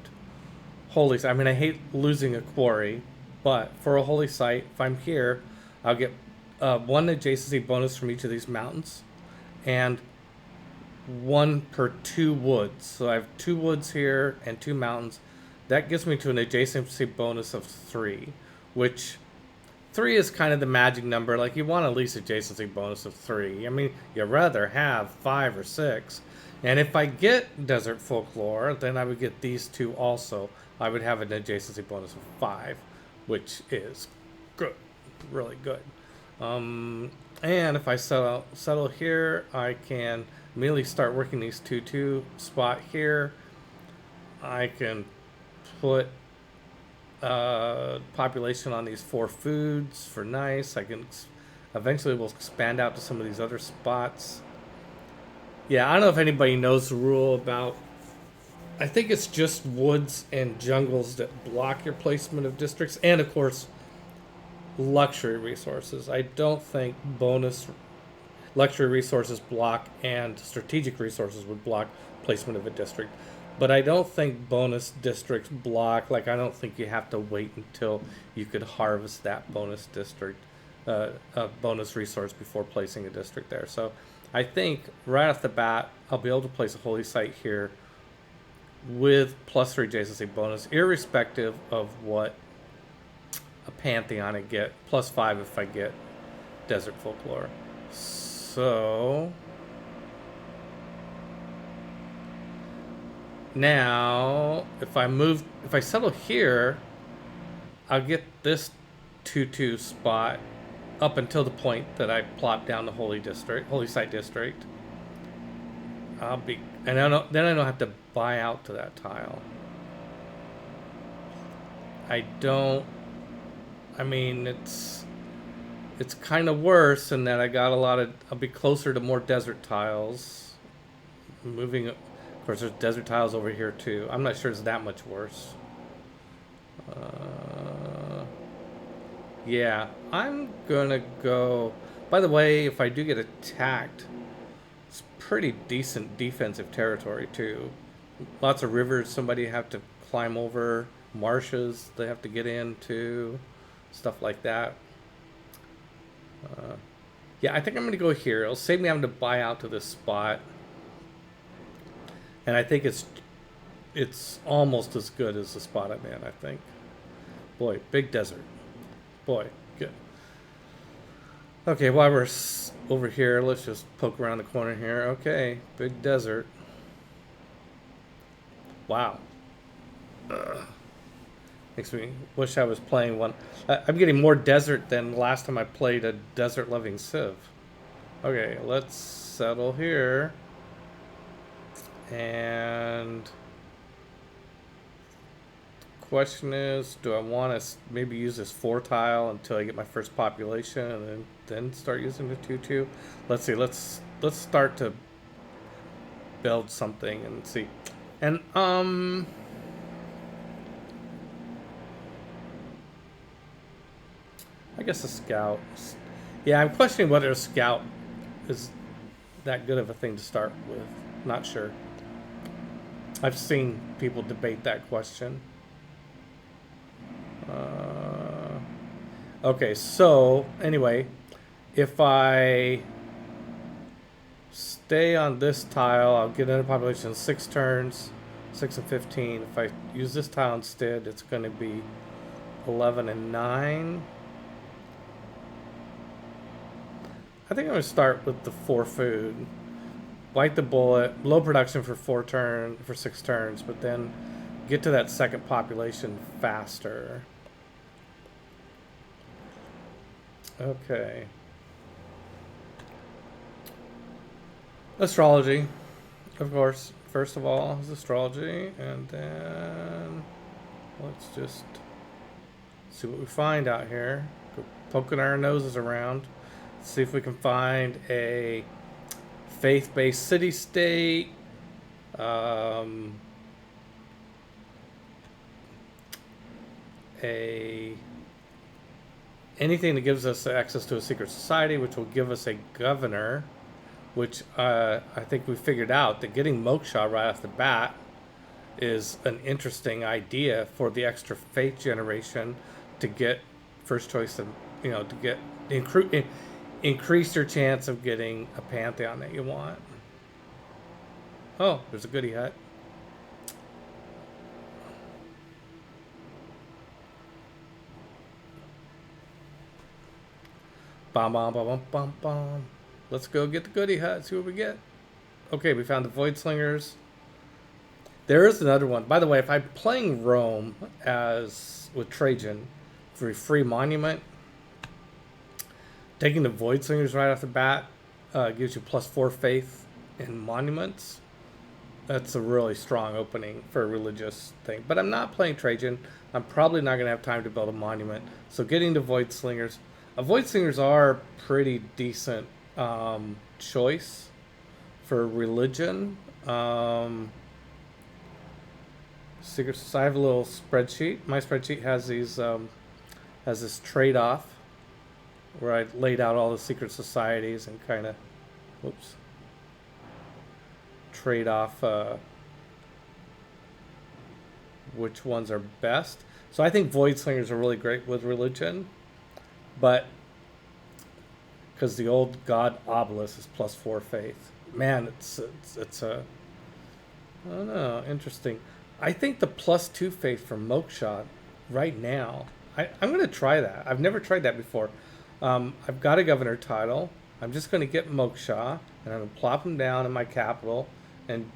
holy site. I mean, I hate losing a quarry, but for a holy site, if I'm here, I'll get one adjacency bonus from each of these mountains, and one per 2 woods. So I have 2 woods here and 2 mountains. That gets me to an adjacency bonus of 3, which 3 is kind of the magic number. Like, you want at least adjacency bonus of 3. I mean, you'd rather have 5 or 6. And if I get desert folklore, then I would get these 2 also. I would have an adjacency bonus of 5, which is good, really good. And if I settle here, I can immediately start working these 2-2 spot here. I can put population on these 4 foods for nice. I can eventually will expand out to some of these other spots. Yeah, I don't know if anybody knows the rule about, I think it's just woods and jungles that block your placement of districts, and of course luxury resources. I don't think bonus luxury resources block and strategic resources would block placement of a district. But I don't think bonus districts block. Like, I don't think you have to wait until you could harvest that bonus district, bonus resource before placing a district there. So I think right off the bat, I'll be able to place a holy site here with +3 adjacency bonus, irrespective of what a pantheon I get, +5 if I get desert folklore. So now, if I settle here, I'll get this 2-2 spot up until the point that I plop down the holy site district. Then I don't have to buy out to that tile. I mean, it's kind of worse in that I'll be closer to more desert tiles. Of course, there's desert tiles over here too. I'm not sure it's that much worse. Yeah, I'm gonna go. By the way, if I do get attacked, it's pretty decent defensive territory too. Lots of rivers somebody have to climb over, marshes they have to get into, stuff like that. Yeah, I think I'm gonna go here. It'll save me having to buy out to this spot. And I think it's almost as good as the spot I'm in, I think. Boy, big desert. Boy, good. Okay, while we're over here, let's just poke around the corner here. Okay, big desert. Wow. Makes me wish I was playing one. I'm getting more desert than last time I played a desert-loving Civ. Okay, let's settle here. And question is, do I want to maybe use this 4 tile until I get my first population, and then start using the 2-2? Let's see. Let's start to build something and see. And I guess a scout. Yeah, I'm questioning whether a scout is that good of a thing to start with. Not sure. I've seen people debate that question. Okay, so anyway, if I stay on this tile, I'll get into population in 6 turns, 6 and 15. If I use this tile instead, it's going to be 11 and 9. I think I'm going to start with the 4 food. Bite the bullet, low production for 6 turns, but then get to that second population faster. Okay. Astrology, of course. First of all is astrology, and then let's just see what we find out here. Go poking our noses around. See if we can find a faith-based city-state. Um, a anything that gives us access to a secret society, which will give us a governor, which I think we figured out that getting Moksha right off the bat is an interesting idea for the extra faith generation to get first choice and to get increase your chance of getting a pantheon that you want. Oh, there's a goody hut. Bom bom bom bom bom bom. Let's go get the goody hut. See what we get. Okay, we found the void slingers. There is another one. By the way, if I'm playing Rome as with Trajan for a free monument, taking the void slingers right off the bat gives you +4 faith in monuments. That's a really strong opening for a religious thing. But I'm not playing Trajan. I'm probably not going to have time to build a monument. So getting the void slingers. Void slingers are pretty decent choice for religion. Secret Society. I have a little spreadsheet. My spreadsheet has these has this trade-off where I laid out all the secret societies and kind of, whoops, trade off which ones are best. So I think void slingers are really great with religion, but because the old god obelisk is +4 faith. Man, it's a, I don't know, interesting. I think the +2 faith from Moksha right now, I'm going to try that. I've never tried that before. I've got a governor title. I'm just going to get Moksha, and I'm going to plop him down in my capital and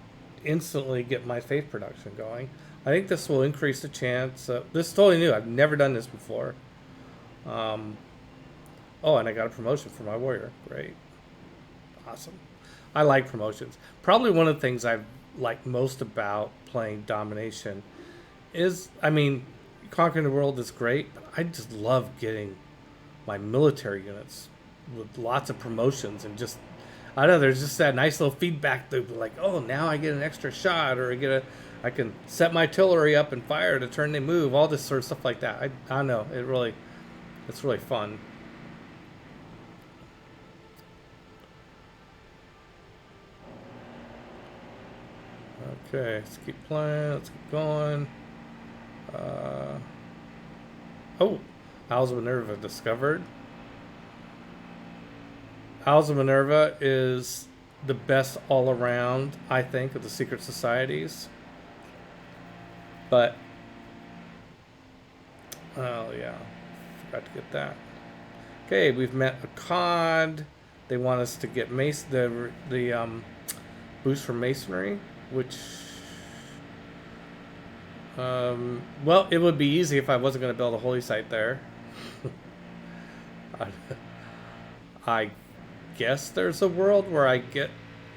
instantly get my faith production going. I think this will increase the chance. This is totally new. I've never done this before. Oh, and I got a promotion for my warrior. Great. Awesome. I like promotions. Probably one of the things I like most about playing domination is, I mean, conquering the world is great, but I just love getting my military units with lots of promotions and just, I don't know, there's just that nice little feedback loop, like, oh, now I get an extra shot, or I can set my artillery up and fire to turn they move, all this sort of stuff like that. I don't know, it's really fun. Okay, let's keep playing, let's keep going. Oh, Owls of Minerva discovered. Owls of Minerva is the best all around, I think, of the secret societies. But, oh yeah, forgot to get that. Okay, we've met a COD. They want us to get the boost for masonry, which, well, it would be easy if I wasn't going to build a holy site there. I guess there's a world where I get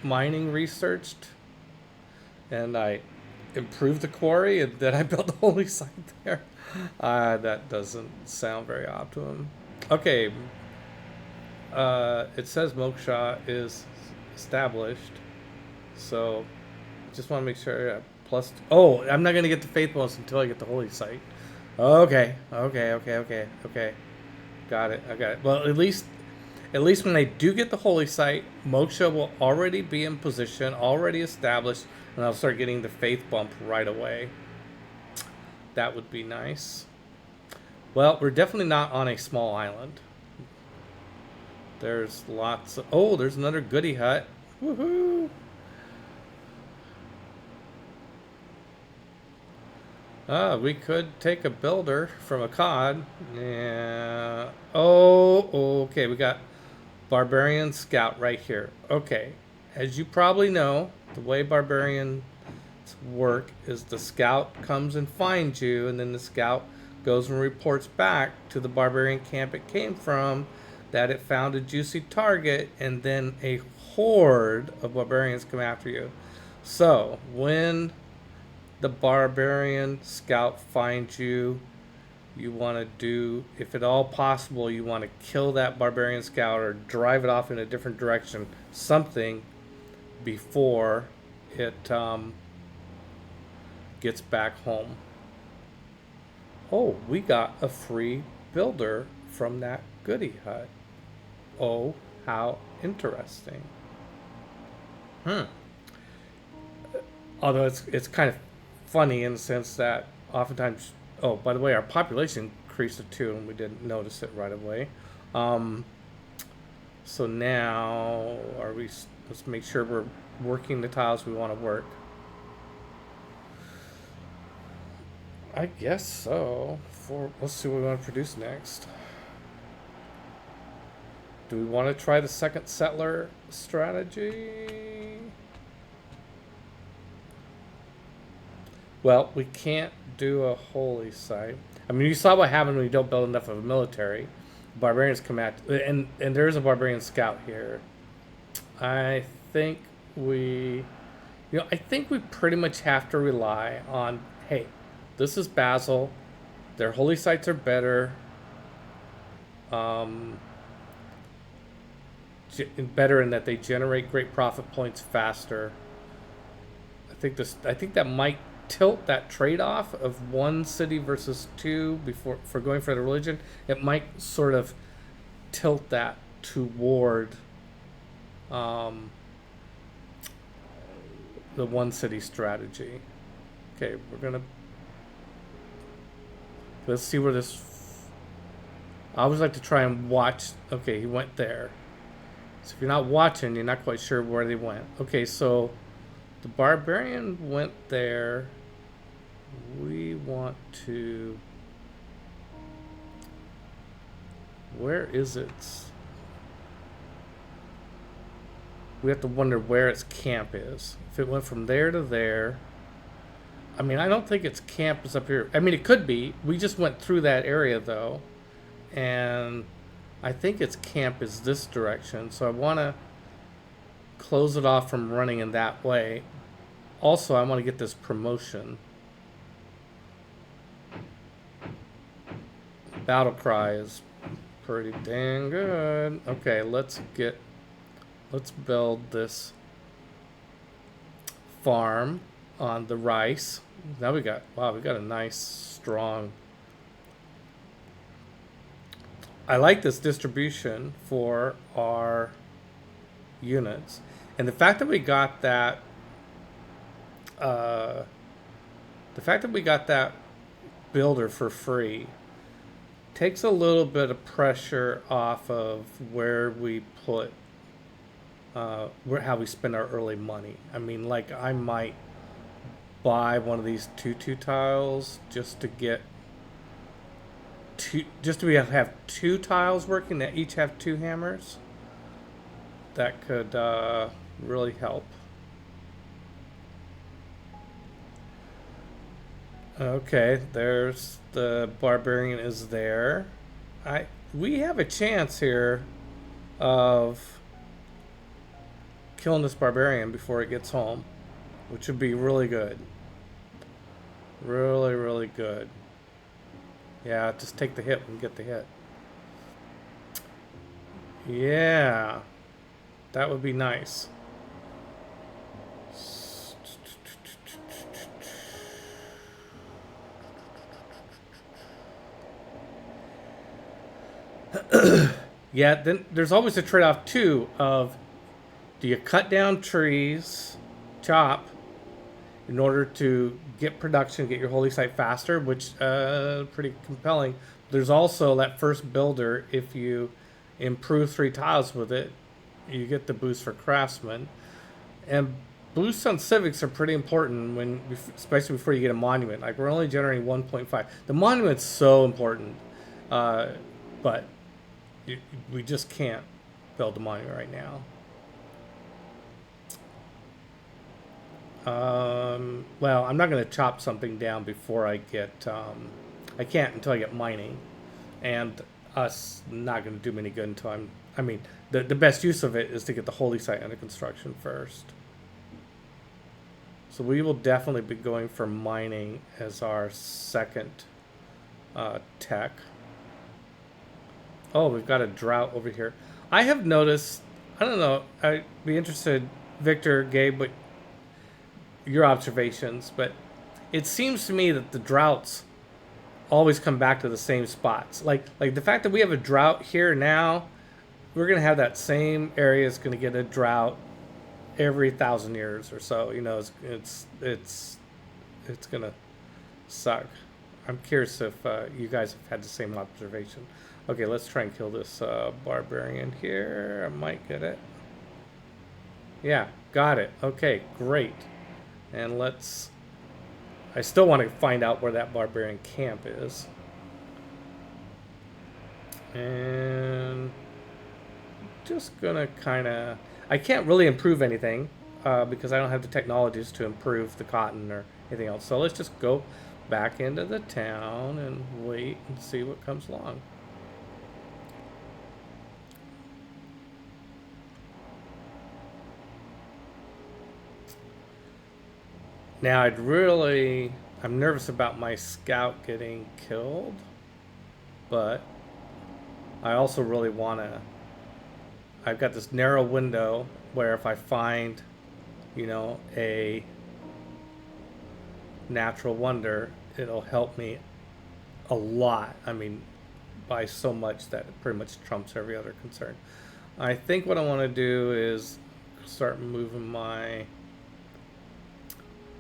mining researched and I improve the quarry and then I build a holy site there. That doesn't sound very optimum. Okay. It says Moksha is established, so just want to make sure. Oh, I'm not going to get the faith bonus until I get the holy site. Okay. Got it. I got it. Well, at least when I do get the holy site, Moksha will already be in position, already established, and I'll start getting the faith bump right away. That would be nice. Well, we're definitely not on a small island. There's lots of... Oh, there's another goody hut. Woohoo! We could take a builder from a COD. Yeah. Oh, okay. We got Barbarian Scout right here. Okay. As you probably know, the way Barbarians work is the Scout comes and finds you, and then the Scout goes and reports back to the Barbarian camp it came from that it found a juicy target, and then a horde of Barbarians come after you. So, when the Barbarian Scout finds you, you want to do, if at all possible, you want to kill that Barbarian Scout or drive it off in a different direction, something, before it gets back home. Oh, we got a free builder from that goody hut. Oh, how interesting. Hmm. Although it's kind of funny in the sense that oftentimes, oh, by the way, our population increased too, and we didn't notice it right away. Um, so now, are we? Let's make sure we're working the tiles we want to work. I guess so. Let's see what we want to produce next. Do we want to try the second settler strategy? Well, we can't do a holy site. I mean, you saw what happens when you don't build enough of a military. Barbarians come at, and there is a barbarian scout here. I think we, I think we pretty much have to rely on. Hey, this is Basil. Their holy sites are better. Um, better in that they generate great profit points faster. I think that might tilt that trade-off of one city versus two before for going for the religion. It might sort of tilt that toward the one city strategy. Okay, let's see where this. I always like to try and watch. Okay, he went there. So if you're not watching, you're not quite sure where they went. Okay, so the barbarian went there. We want to. Where is it? We have to wonder where its camp is. If it went from there to there. I mean, I don't think its camp is up here. I mean, it could be. We just went through that area, though. And I think its camp is this direction. So I want to close it off from running in that way. Also, I want to get this promotion. Battle cry is pretty dang good. Okay, let's build this farm on the rice. Now we got a nice strong. I like this distribution for our units, and the fact that we got that. The fact that we got that builder for free takes a little bit of pressure off of where we put how we spend our early money. I mean, like I might buy one of these 2-2 tiles just to get just to be able to have two tiles working that each have two hammers. That could really help. Okay, there's the barbarian is there. We have a chance here of killing this barbarian before it gets home, which would be really good. Really, really good. Yeah, just take the hit and get the hit. Yeah, that would be nice. Yeah, then there's always a trade-off too of do you cut down trees, chop, in order to get production, get your holy site faster, which pretty compelling. There's also that first builder. If you improve 3 tiles with it, you get the boost for craftsman, and boosts on civics are pretty important especially before you get a monument. Like we're only generating 1.5. The monument's so important, but we just can't build a monument right now. Well, I'm not going to chop something down before I get. I can't until I get mining, and us not going to do me any good until I'm. I mean, the best use of it is to get the holy site under construction first. So we will definitely be going for mining as our second tech. Oh, we've got a drought over here. I have noticed. I don't know. I'd be interested, Victor, Gabe, but your observations, but it seems to me that the droughts always come back to the same spots. Like the fact that we have a drought here now, we're gonna have that same area is gonna get a drought every 1,000 years or so. You know, it's gonna suck. I'm curious if you guys have had the same observation. Okay, let's try and kill this barbarian here. I might get it. Yeah, got it. Okay, great. And let's... I still want to find out where that barbarian camp is. And... just gonna kind of... I can't really improve anything because I don't have the technologies to improve the cotton or anything else. So let's just go back into the town and wait and see what comes along. Now I'm nervous about my scout getting killed, but I also really want to, I've got this narrow window where if I find, you know, a natural wonder, it'll help me a lot. I mean, by so much that it pretty much trumps every other concern. I think what I want to do is start moving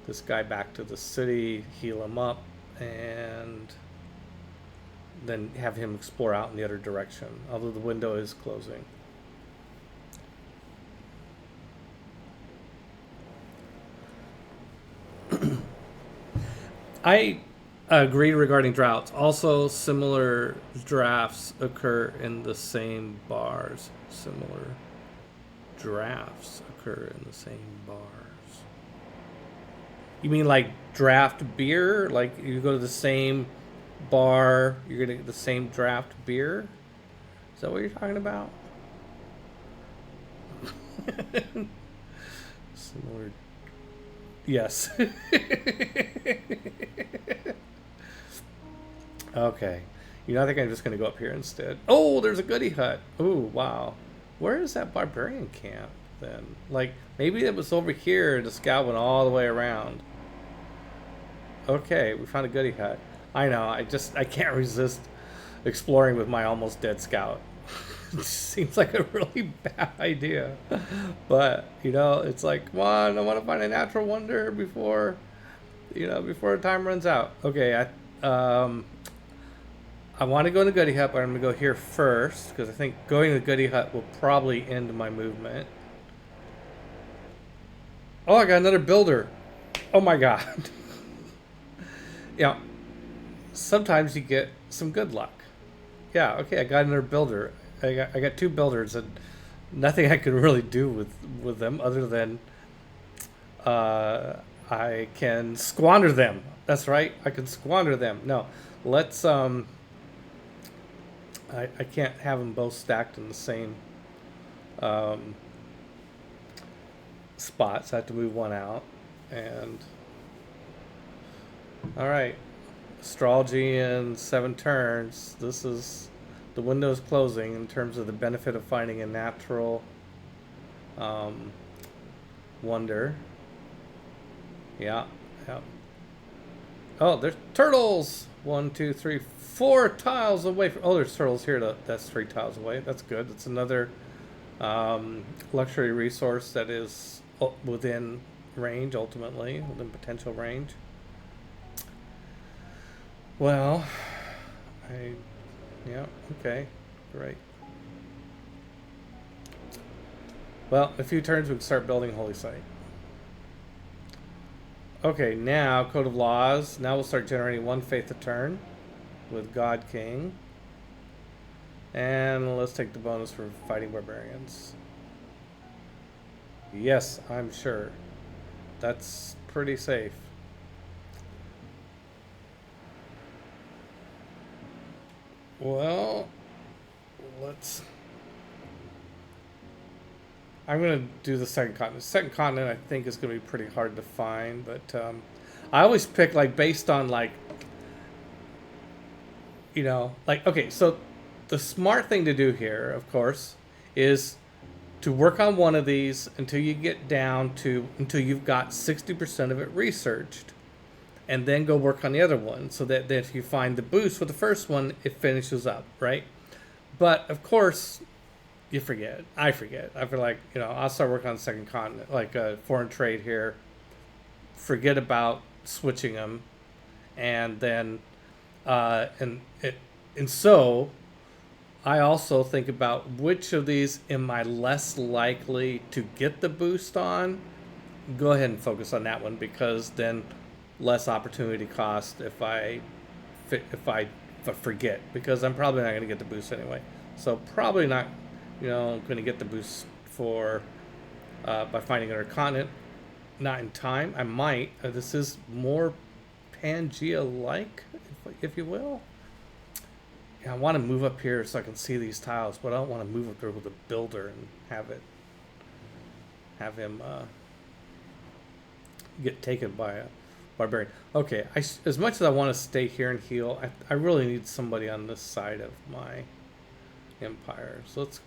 this guy back to the city, heal him up, and then have him explore out in the other direction, although the window is closing. I agree regarding droughts. Also, similar drafts occur in the same bars. Similar drafts occur in the same bars. You mean like draft beer? Like you go to the same bar, you're gonna get the same draft beer? Is that what you're talking about? Similar. Yes. Okay. You know, I think I'm just gonna go up here instead. Oh, there's a goody hut. Oh, wow. Where is that barbarian camp then? Like, maybe it was over here and the scout went all the way around. Okay, we found a goody hut. I know, I can't resist exploring with my almost dead scout. It seems like a really bad idea. But, you know, it's like, come on, I want to find a natural wonder before time runs out. Okay, I want to go in the goody hut, but I'm going to go here first, because I think going to the goody hut will probably end my movement. Oh, I got another builder. Oh my god. Yeah, sometimes you get some good luck. Yeah, okay, I got another builder. I got two builders, and nothing I can really do with them other than I can squander them. That's right, I can squander them. No, let's I can't have them both stacked in the same spots. I have to move one out. And all right, astrology in 7 turns. This is the window is closing in terms of the benefit of finding a natural wonder. Yeah. Oh, there's turtles. 1, 2, 3, 4 tiles away from. Oh, there's turtles here. That's 3 tiles away. That's good. That's another luxury resource that is within range, ultimately, within potential range. Well, yeah, okay, great. Well, in a few turns we can start building Holy Site. Okay, now Code of Laws. Now we'll start generating 1 faith a turn with God King. And let's take the bonus for fighting barbarians. Yes, I'm sure. That's pretty safe. Well, I'm going to do the second continent. The second continent, I think, is going to be pretty hard to find, but I always pick, like, based on, like, you know, like, okay, so the smart thing to do here, of course, is to work on one of these until you get down to until you've got 60% of it researched, and then go work on the other one so that if you find the boost with the first one, it finishes up, right? But of course, you forget. I forget. I feel like, I'll start working on the second continent, like foreign trade here. Forget about switching them, and then and so I also think about which of these am I less likely to get the boost on. Go ahead and focus on that one, because then less opportunity cost if I forget, because I'm probably not going to get the boost anyway. So probably not, going to get the boost for by finding another continent. Not in time. I might. This is more Pangea-like, if you will. Yeah, I want to move up here so I can see these tiles, but I don't want to move up there with a builder and have him get taken by a barbarian. Okay, as much as I want to stay here and heal, I really need somebody on this side of my empire. So let's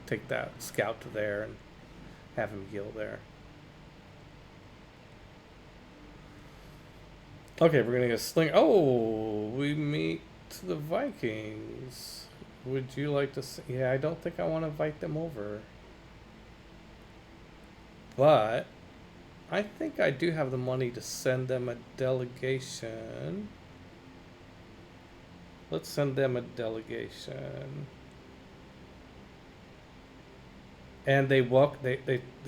take that scout to there and have him heal there. Okay, we're gonna get a sling. Oh, we meet the Vikings. Would you like to see? Yeah, I don't think I want to invite them over. But I think I do have the money to send them a delegation. Let's send them a delegation. And they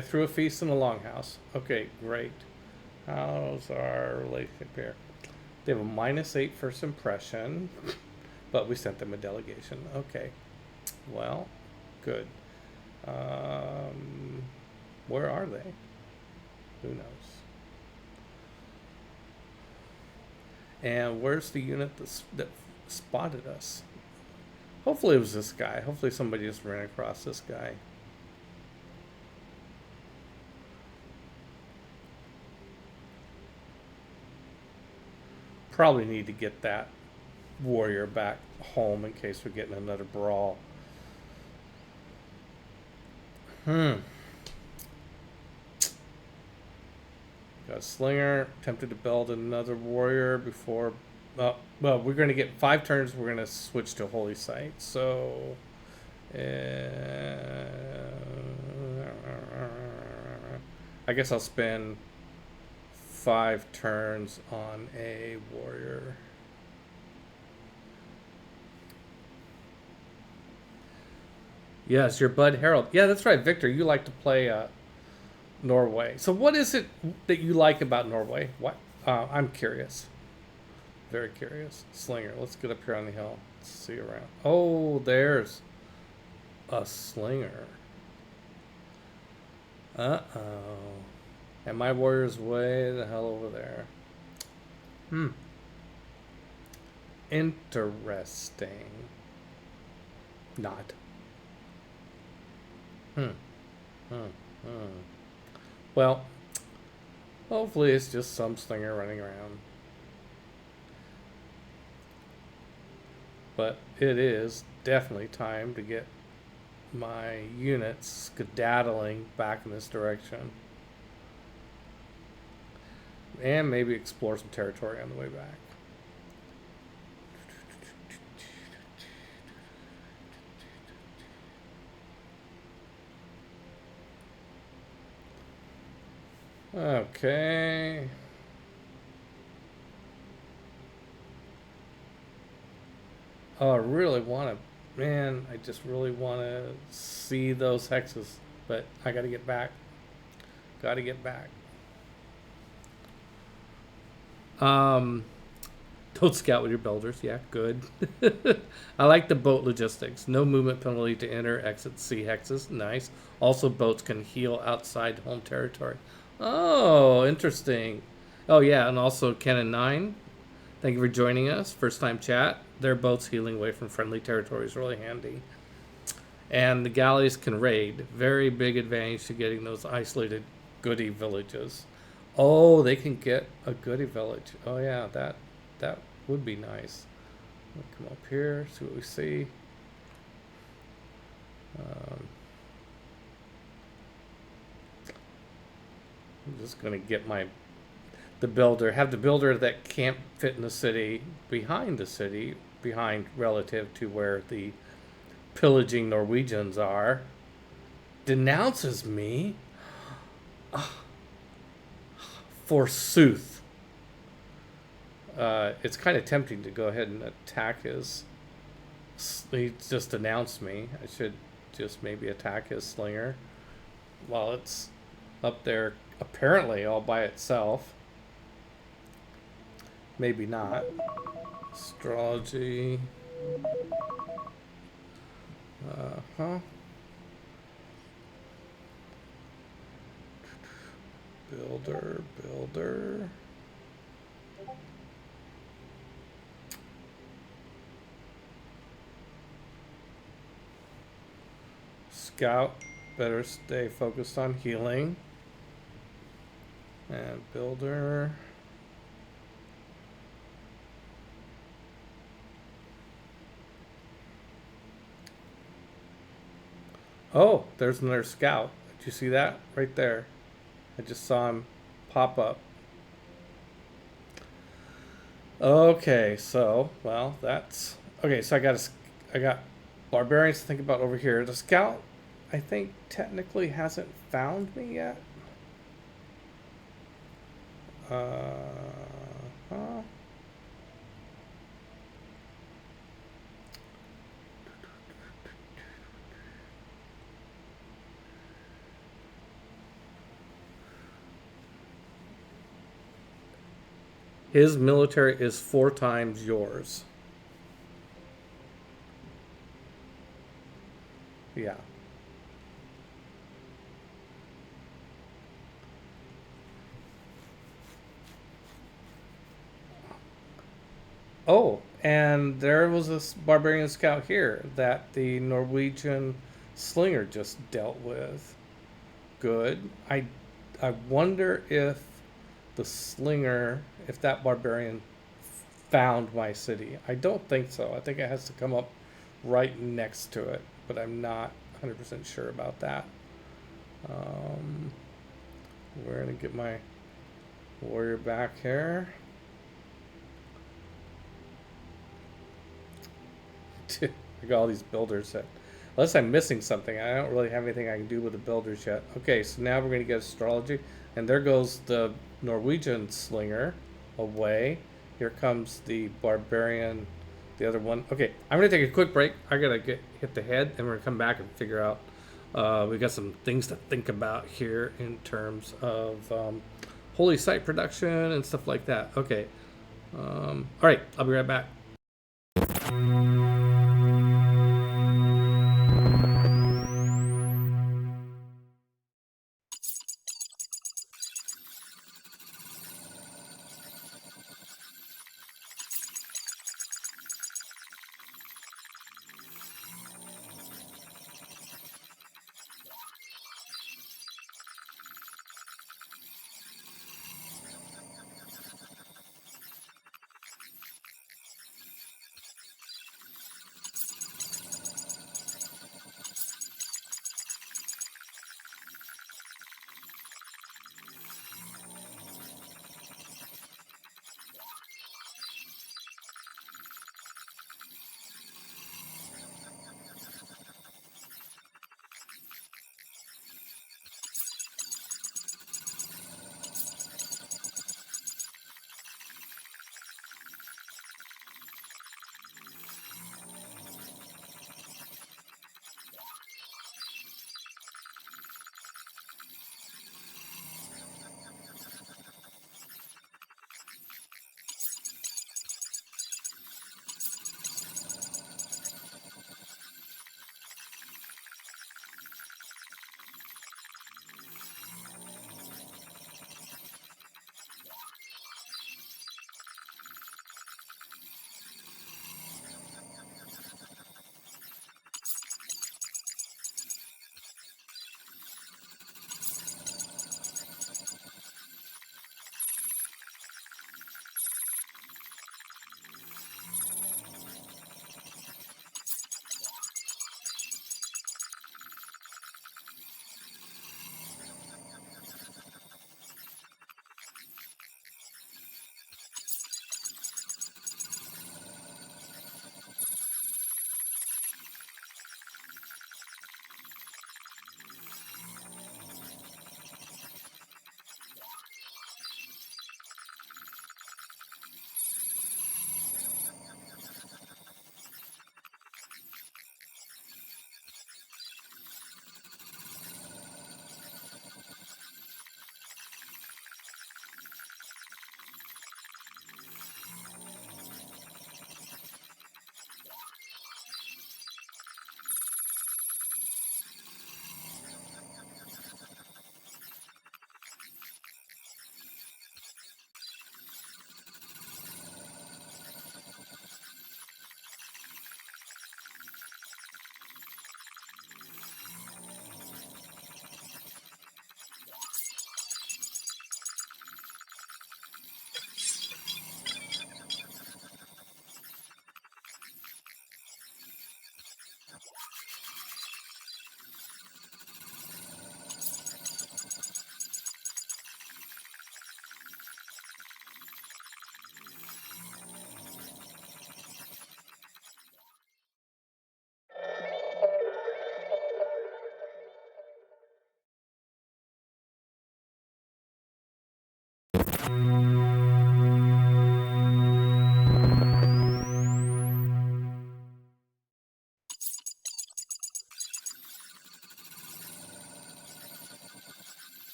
threw a feast in the Longhouse. Okay, great. How's our relationship here? They have a -8 first impression, but we sent them a delegation. Okay, well, good. Where are they? Who knows? And where's the unit that spotted us? Hopefully it was this guy. Hopefully somebody just ran across this guy. Probably need to get that warrior back home in case we're getting another brawl. Got a slinger. Tempted to build another warrior before. Well, we're going to get 5 turns. We're going to switch to holy site. So, I guess I'll spend 5 turns on a warrior. Yes, your Bud Harold. Yeah, that's right, Victor. You like to play Norway. So what is it that you like about Norway? What? I'm curious. Very curious. Slinger. Let's get up here on the hill. Let's see around. Oh, there's a slinger. Uh-oh. And my warrior's way the hell over there. Interesting. Not. Well, hopefully it's just some slinger running around. But it is definitely time to get my units skedaddling back in this direction. And maybe explore some territory on the way back. Okay. Oh, I really want to, man, I just really want to see those hexes, but I got to get back. Got to get back. Don't scout with your builders. Yeah, good. I like the boat logistics. No movement penalty to enter, exit, sea hexes. Nice. Also, boats can heal outside home territory. Oh, interesting. Oh, yeah, and also Canon 9. Thank you for joining us. First time chat. Their boats healing away from friendly territory is really handy. And the galleys can raid. Very big advantage to getting those isolated goody villages. Oh, they can get a goody village. Oh, yeah, that would be nice. We'll come up here, see what we see. I'm just gonna get the builder, have the builder that can't fit in the city, behind relative to where the pillaging Norwegians are, denounces me. Forsooth. It's kind of tempting to go ahead and attack his. He just denounced me. I should just maybe attack his slinger while it's up there, apparently all by itself. Maybe not. Astrology. Huh? Builder. Scout, better stay focused on healing. And builder. Oh, there's another scout. Did you see that? Right there. I just saw him pop up. Okay, so, well, that's... Okay, so I got barbarians to think about over here. The scout, I think, technically hasn't found me yet. Huh? His military is 4 times yours. Yeah. Oh, and there was this barbarian scout here that the Norwegian slinger just dealt with. Good. I wonder if the slinger, if that barbarian found my city. I don't think so. I think it has to come up right next to it, but I'm not 100% sure about that. We're gonna get my warrior back here. I got all these builders that, unless I'm missing something, I don't really have anything I can do with the builders yet. Okay, so now we're going to get astrology, and there goes the Norwegian slinger away. Here comes the barbarian, the other one. Okay, I'm going to take a quick break. I got to hit the head, and we're going to come back and figure out. We got some things to think about here in terms of holy site production and stuff like that. Okay. All right, I'll be right back.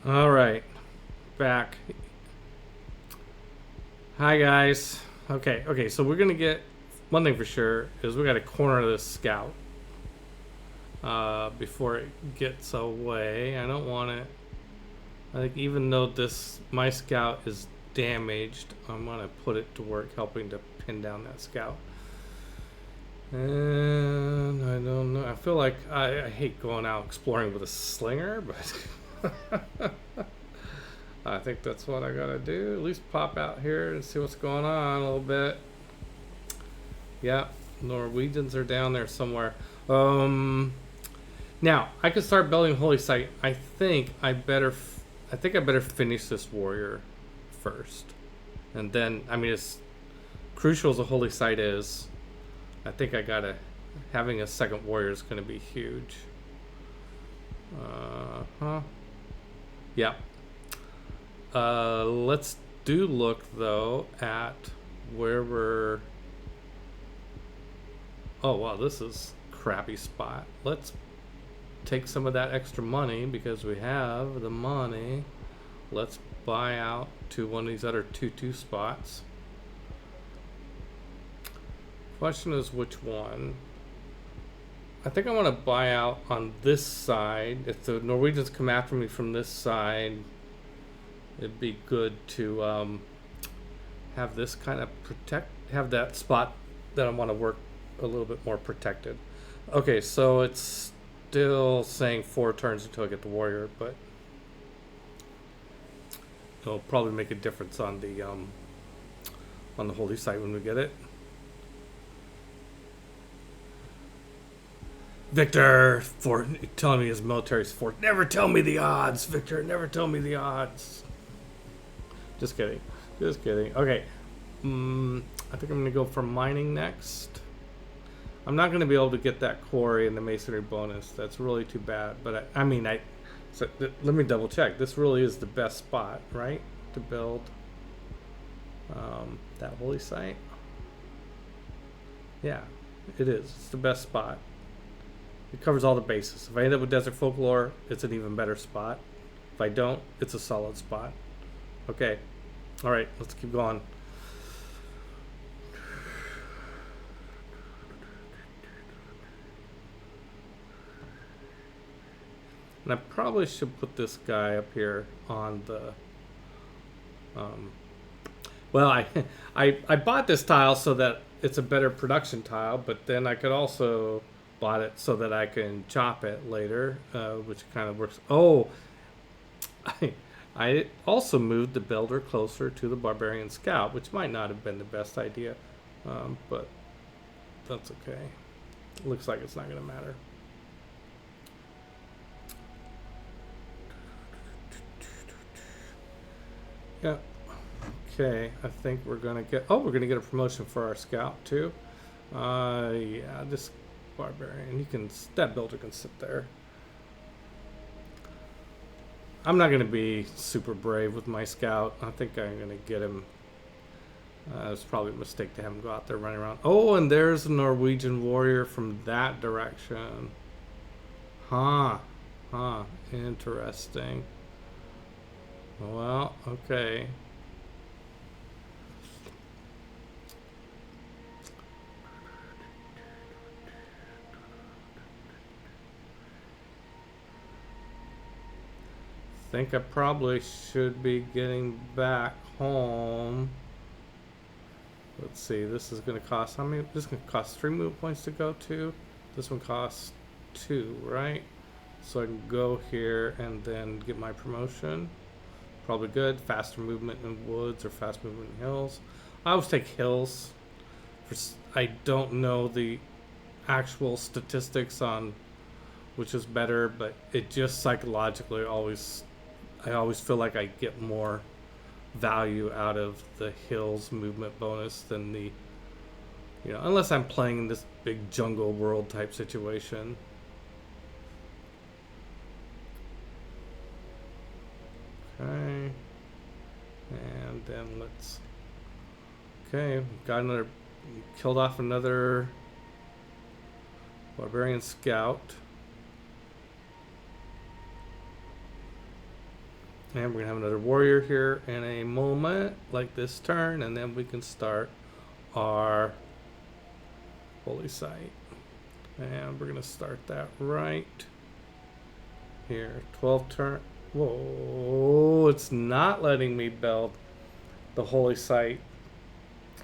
All right, back. Hi guys. Okay. So we're gonna get one thing for sure is we got to corner this scout before it gets away. I don't want it. I think even though my scout is damaged, I'm gonna put it to work helping to pin down that scout. And I don't know. I feel like I hate going out exploring with a slinger, but I think that's what I gotta do. At least pop out here and see what's going on a little bit. Yeah, Norwegians are down there somewhere. Now I could start building holy site. I think I better finish this warrior first, and then I mean, as crucial as a holy site is, I think having a second warrior is going to be huge. Yeah. Let's look though at where we're. Oh wow, this is a crappy spot. Let's take some of that extra money because we have the money. Let's buy out to one of these other 2-2 spots. Question is which one. I think I want to buy out on this side. If the Norwegians come after me from this side, it'd be good to have this kind of have that spot that I want to work a little bit more protected. Okay, so it's still saying 4 turns until I get the warrior, but it'll probably make a difference on the holy site when we get it. Victor, telling me his military's fort. Never tell me the odds, Victor. Never tell me the odds. Just kidding. Okay. I think I'm going to go for mining next. I'm not going to be able to get that quarry and the masonry bonus. That's really too bad. But let me double check. This really is the best spot, right? To build that holy site. Yeah, it is. It's the best spot. It covers all the bases. If I end up with desert folklore, it's an even better spot. If I don't, it's a solid spot. Okay. All right, let's keep going. And I probably should put this guy up here on the well, I bought this tile so that it's a better production tile, but then I could also bought it so that I can chop it later, which kind of works. Oh, I also moved the builder closer to the barbarian scout, which might not have been the best idea, but that's okay. It looks like it's not going to matter. Yeah. Okay, I think we're gonna get. Oh, we're gonna get a promotion for our scout too. Yeah, this barbarian. That builder can sit there. I'm not gonna be super brave with my scout. I think I'm gonna get him. It's probably a mistake to have him go out there running around. Oh, and there's a Norwegian warrior from that direction. Huh. Interesting. Well, okay. Think I probably should be getting back home. Let's see, this is going to cost how many? This is going to cost 3 move points to go to. This one costs 2, right? So I can go here and then get my promotion. Probably good. Faster movement in woods or fast movement in hills. I always take hills. I don't know the actual statistics on which is better, but it just psychologically I always feel like I get more value out of the hills movement bonus than the, unless I'm playing in this big jungle world type situation. Okay. And then okay, killed off another barbarian scout. And we're going to have another warrior here in a moment, like this turn, and then we can start our holy site. And we're going to start that right here. 12 turn. Whoa, it's not letting me build the holy site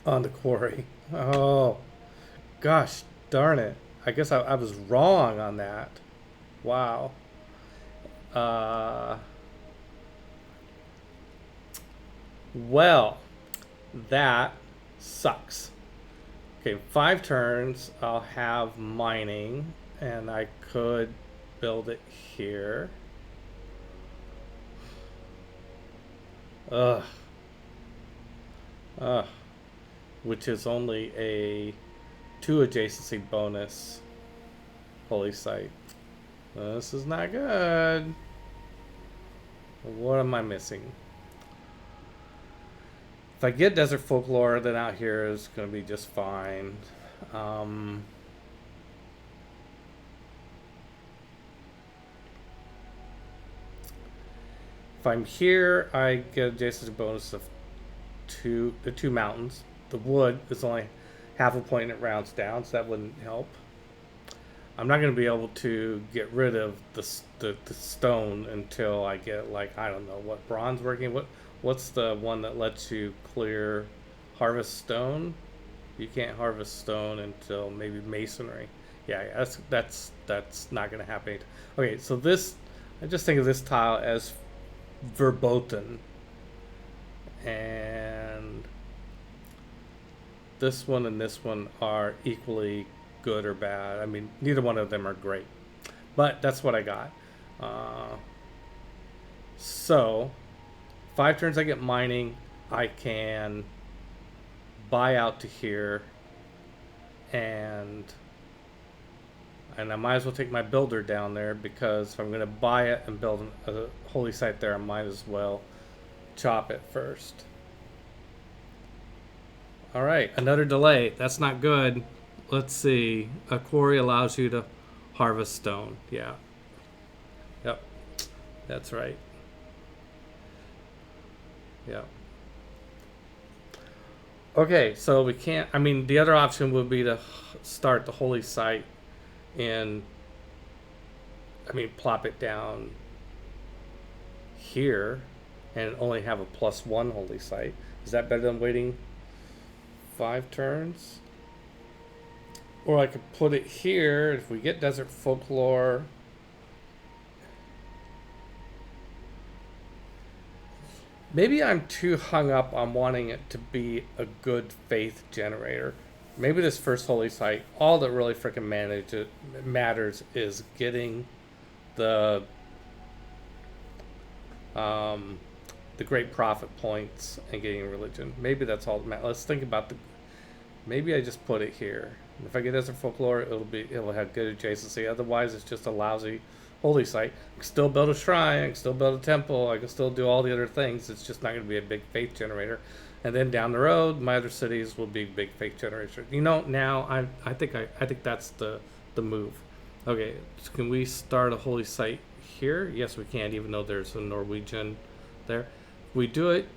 on the quarry. Oh, gosh darn it. I guess I was wrong on that. Wow. Well, that sucks. Okay, 5 turns, I'll have mining, and I could build it here. Ugh. Which is only a 2 adjacency bonus holy site. This is not good. What am I missing? If I get desert folklore, then out here is going to be just fine. If I'm here, I get adjacency bonus of the 2 mountains. The wood is only half a point and it rounds down, so that wouldn't help. I'm not going to be able to get rid of the stone until I get, like, I don't know what bronze working. What's the one that lets you clear harvest stone? You can't harvest stone until maybe masonry. Yeah, that's not going to happen. Okay, so I just think of this tile as verboten, and this one and this one are equally good or bad. I mean, neither one of them are great, but that's what I got. So 5 turns I get mining. I can buy out to here, and I might as well take my builder down there, because if I'm going to buy it and build a holy site there, I might as well chop it first. All right, another delay. That's not good. Let's see. A quarry allows you to harvest stone. Yeah. Yep. That's right. Yeah. Okay, so we can't. I mean, the other option would be to start the holy site plop it down here and only have a +1 holy site. Is that better than waiting 5 turns? Or I could put it here if we get desert folklore. Maybe I'm too hung up on wanting it to be a good faith generator. Maybe this first holy site, all that really freaking matters is getting the great profit points and getting religion. Maybe that's all that matters. Let's think about maybe I just put it here. If I get desert folklore, it'll have good adjacency. Otherwise, it's just a lousy holy site. I can still build a shrine, I can still build a temple, I can still do all the other things. It's just not going to be a big faith generator. And then down the road, my other cities will be big faith generators. Now I think that's the move. Okay, so can we start a holy site here? Yes, we can, even though there's a Norwegian there. If we do it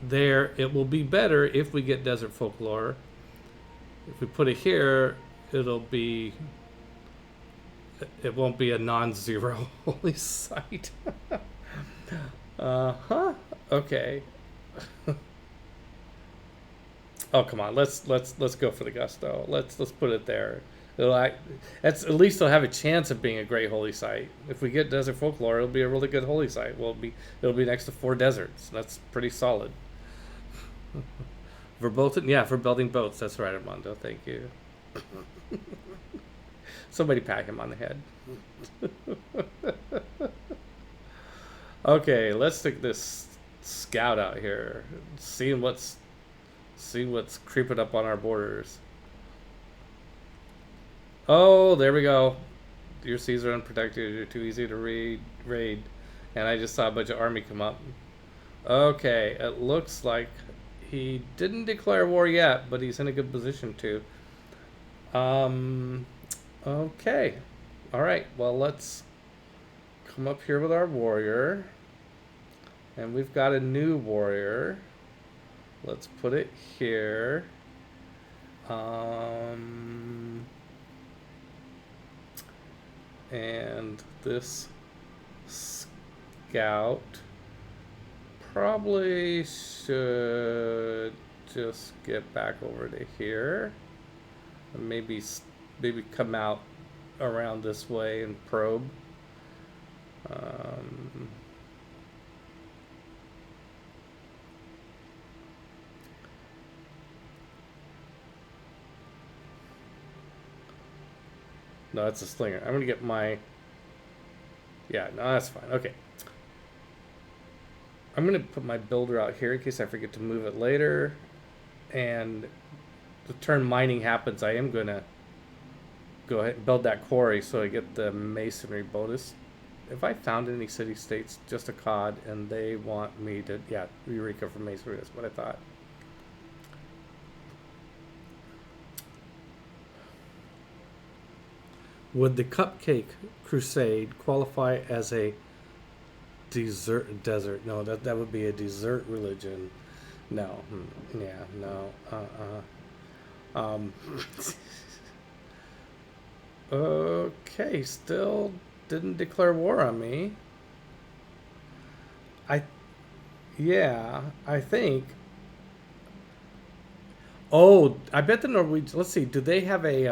there, it will be better if we get desert folklore. If we put it here, it won't be a non-zero holy site. Okay. Oh, come on. Let's go for the gusto. Let's put it there. At least it'll have a chance of being a great holy site. If we get desert folklore, it'll be a really good holy site. It'll be next to 4 deserts. That's pretty solid. Verboten? Yeah, for building boats. That's right, Armando. Thank you. Somebody pat him on the head. Okay, let's take this scout out here. See what's creeping up on our borders. Oh, there we go. Your seas are unprotected. You're too easy to raid. And I just saw a bunch of army come up. Okay, it looks like he didn't declare war yet, but he's in a good position to. Okay. All right. Well, let's come up here with our warrior. And we've got a new warrior. Let's put it here. And this scout probably should just get back over to here. And maybe come out around this way and probe. No, that's a slinger. I'm gonna get my. Yeah, no, that's fine. Okay. I'm gonna put my builder out here in case I forget to move it later. And the turn mining happens, I am gonna go ahead and build that quarry so I get the masonry bonus. If I found any city states, just a COD, and they want me to, yeah, Eureka for masonry. That's what I thought. Would the Cupcake Crusade qualify as a desert? No, that would be a desert religion. No. Yeah, no. Okay, still didn't declare war on me. Yeah, I think. Oh, I bet the Norwegians. Let's see. Do they have a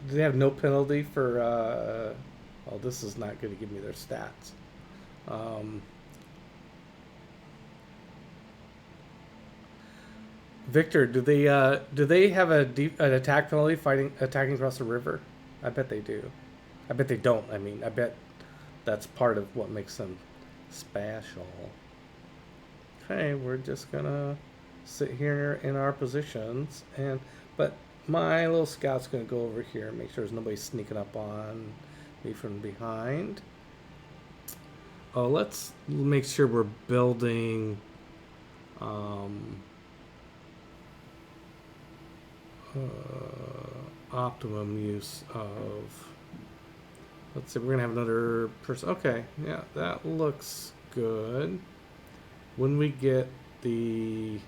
Do they have no penalty for? Oh, this is not going to give me their stats. Victor, do they have an attack penalty attacking across the river? I bet they do. I bet they don't. I mean, I bet that's part of what makes them special. Okay, we're just gonna sit here in our positions, but my little scout's gonna go over here and make sure there's nobody sneaking up on me from behind. Oh, let's make sure we're building optimum use of. Let's see, we're gonna have another person. Okay, yeah, that looks good. When we get the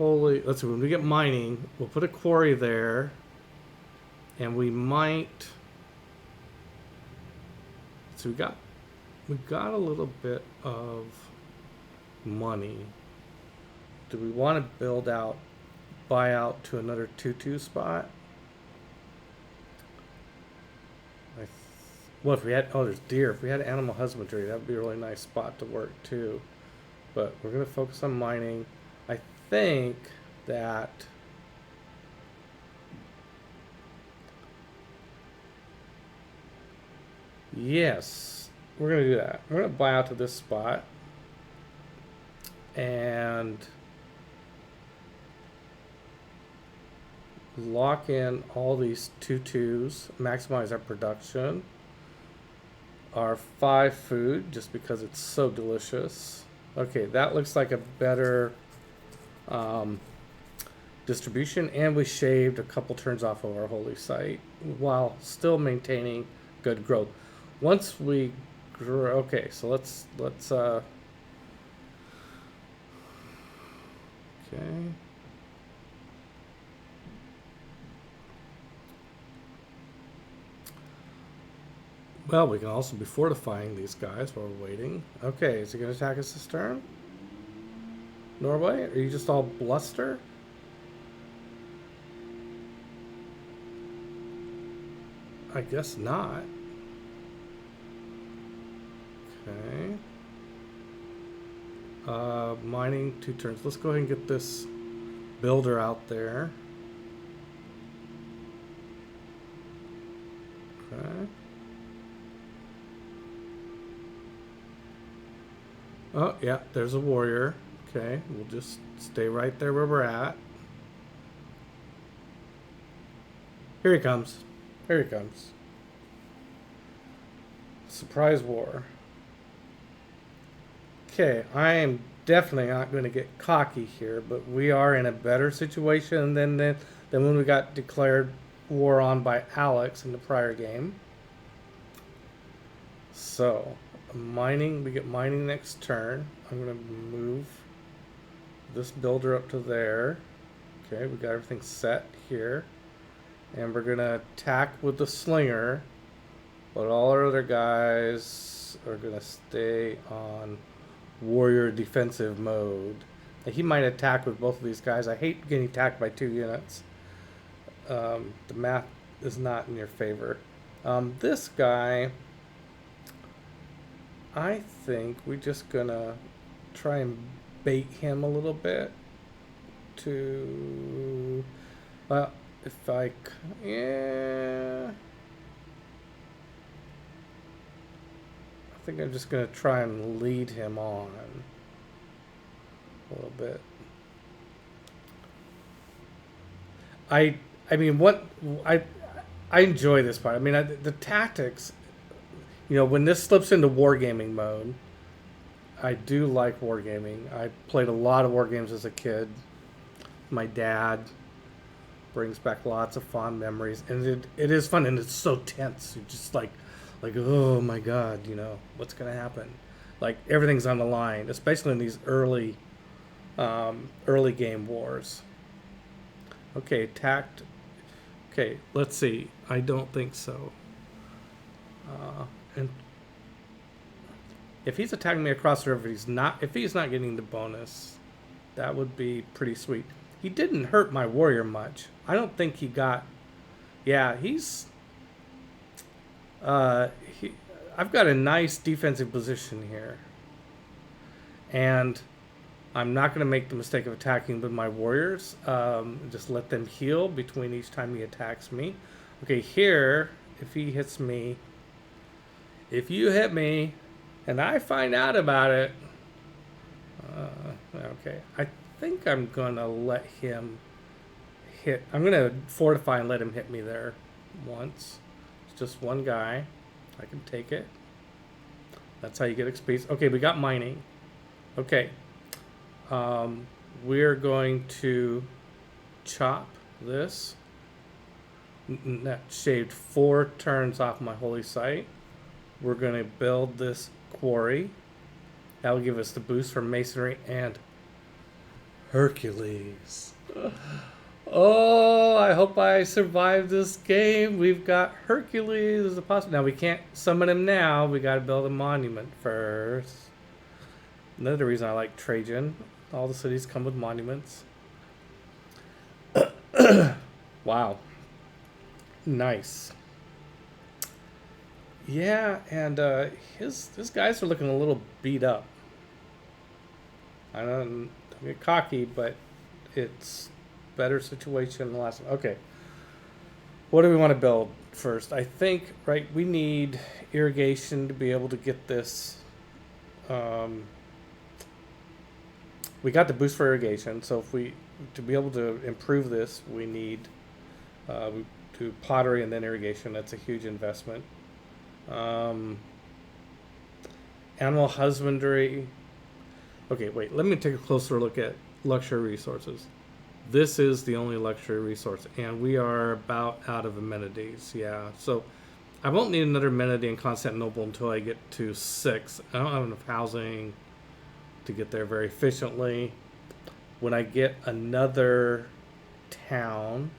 let's see, when we get mining, we'll put a quarry there, and we might. So we got a little bit of money. Do we want to buy out to another 2-2 spot? Well, if we had, there's deer. If we had animal husbandry, that would be a really nice spot to work too. But we're going to focus on mining. I think that yes, we're going to do that. We're going to buy out to this spot and lock in all these 2-2s, maximize our production. Our 5 food, just because it's so delicious. Okay, that looks like a better distribution, and we shaved a couple turns off of our holy site while still maintaining good growth. Once we grow, okay, so let's okay. Well, we can also be fortifying these guys while we're waiting. Okay, is he going to attack us this turn? Norway? Are you just all bluster? I guess not. Okay. Mining 2 turns. Let's go ahead and get this builder out there. Okay. Oh, yeah, there's a warrior. Okay, we'll just stay right there where we're at. Here he comes. Here he comes. Surprise war. Okay, I am definitely not going to get cocky here, but we are in a better situation than when we got declared war on by Alex in the prior game. So, mining, we get mining next turn. I'm going to move this builder up to there. Okay, we got everything set here. And we're going to attack with the slinger, but all our other guys are going to stay on warrior defensive mode. He might attack with both of these guys. I hate getting attacked by 2 units. The math is not in your favor. This guy, I think we're just gonna try and bait him a little bit to, well, if I, yeah, I think I'm just gonna try and lead him on a little bit. I mean, what I enjoy this part. I mean, the tactics. You know, when this slips into wargaming mode, I do like wargaming. I played a lot of war games as a kid. My dad brings back lots of fond memories, and it is fun, and it's so tense. You're just like, oh my god, you know, what's gonna happen? Like everything's on the line, especially in these early game wars. Okay, attacked. Okay, let's see. I don't think so. And if he's attacking me across the river, if he's not getting the bonus, that would be pretty sweet. He didn't hurt my warrior much. I don't think he got. Yeah, I've got a nice defensive position here, and I'm not going to make the mistake of attacking with my warriors. Just let them heal between each time he attacks me. Okay, here, if he hits me, if you hit me, and I find out about it, okay, I think I'm going to let him hit. I'm going to fortify and let him hit me there once. It's just one guy. I can take it. That's how you get XP. Okay, we got mining. Okay. We're going to chop this. That shaved 4 turns off my holy site. We're going to build this quarry. That'll give us the boost for masonry and Hercules. Oh, I hope I survive this game. We've got Hercules as a possibility. Now, we can't summon him now. We got to build a monument first. Another reason I like Trajan. All the cities come with monuments. Wow. Nice. Yeah, and his guys are looking a little beat up. I don't get cocky, but it's better situation than the last one. Okay. What do we want to build first? I think, right, we need irrigation to be able to get this. We got the boost for irrigation, so to be able to improve this, we need to pottery and then irrigation. That's a huge investment. Animal husbandry. Okay, wait. Let me take a closer look at luxury resources. This is the only luxury resource, and we are about out of amenities. Yeah, so I won't need another amenity in Constantinople until I get to 6. I don't have enough housing to get there very efficiently. When I get another town,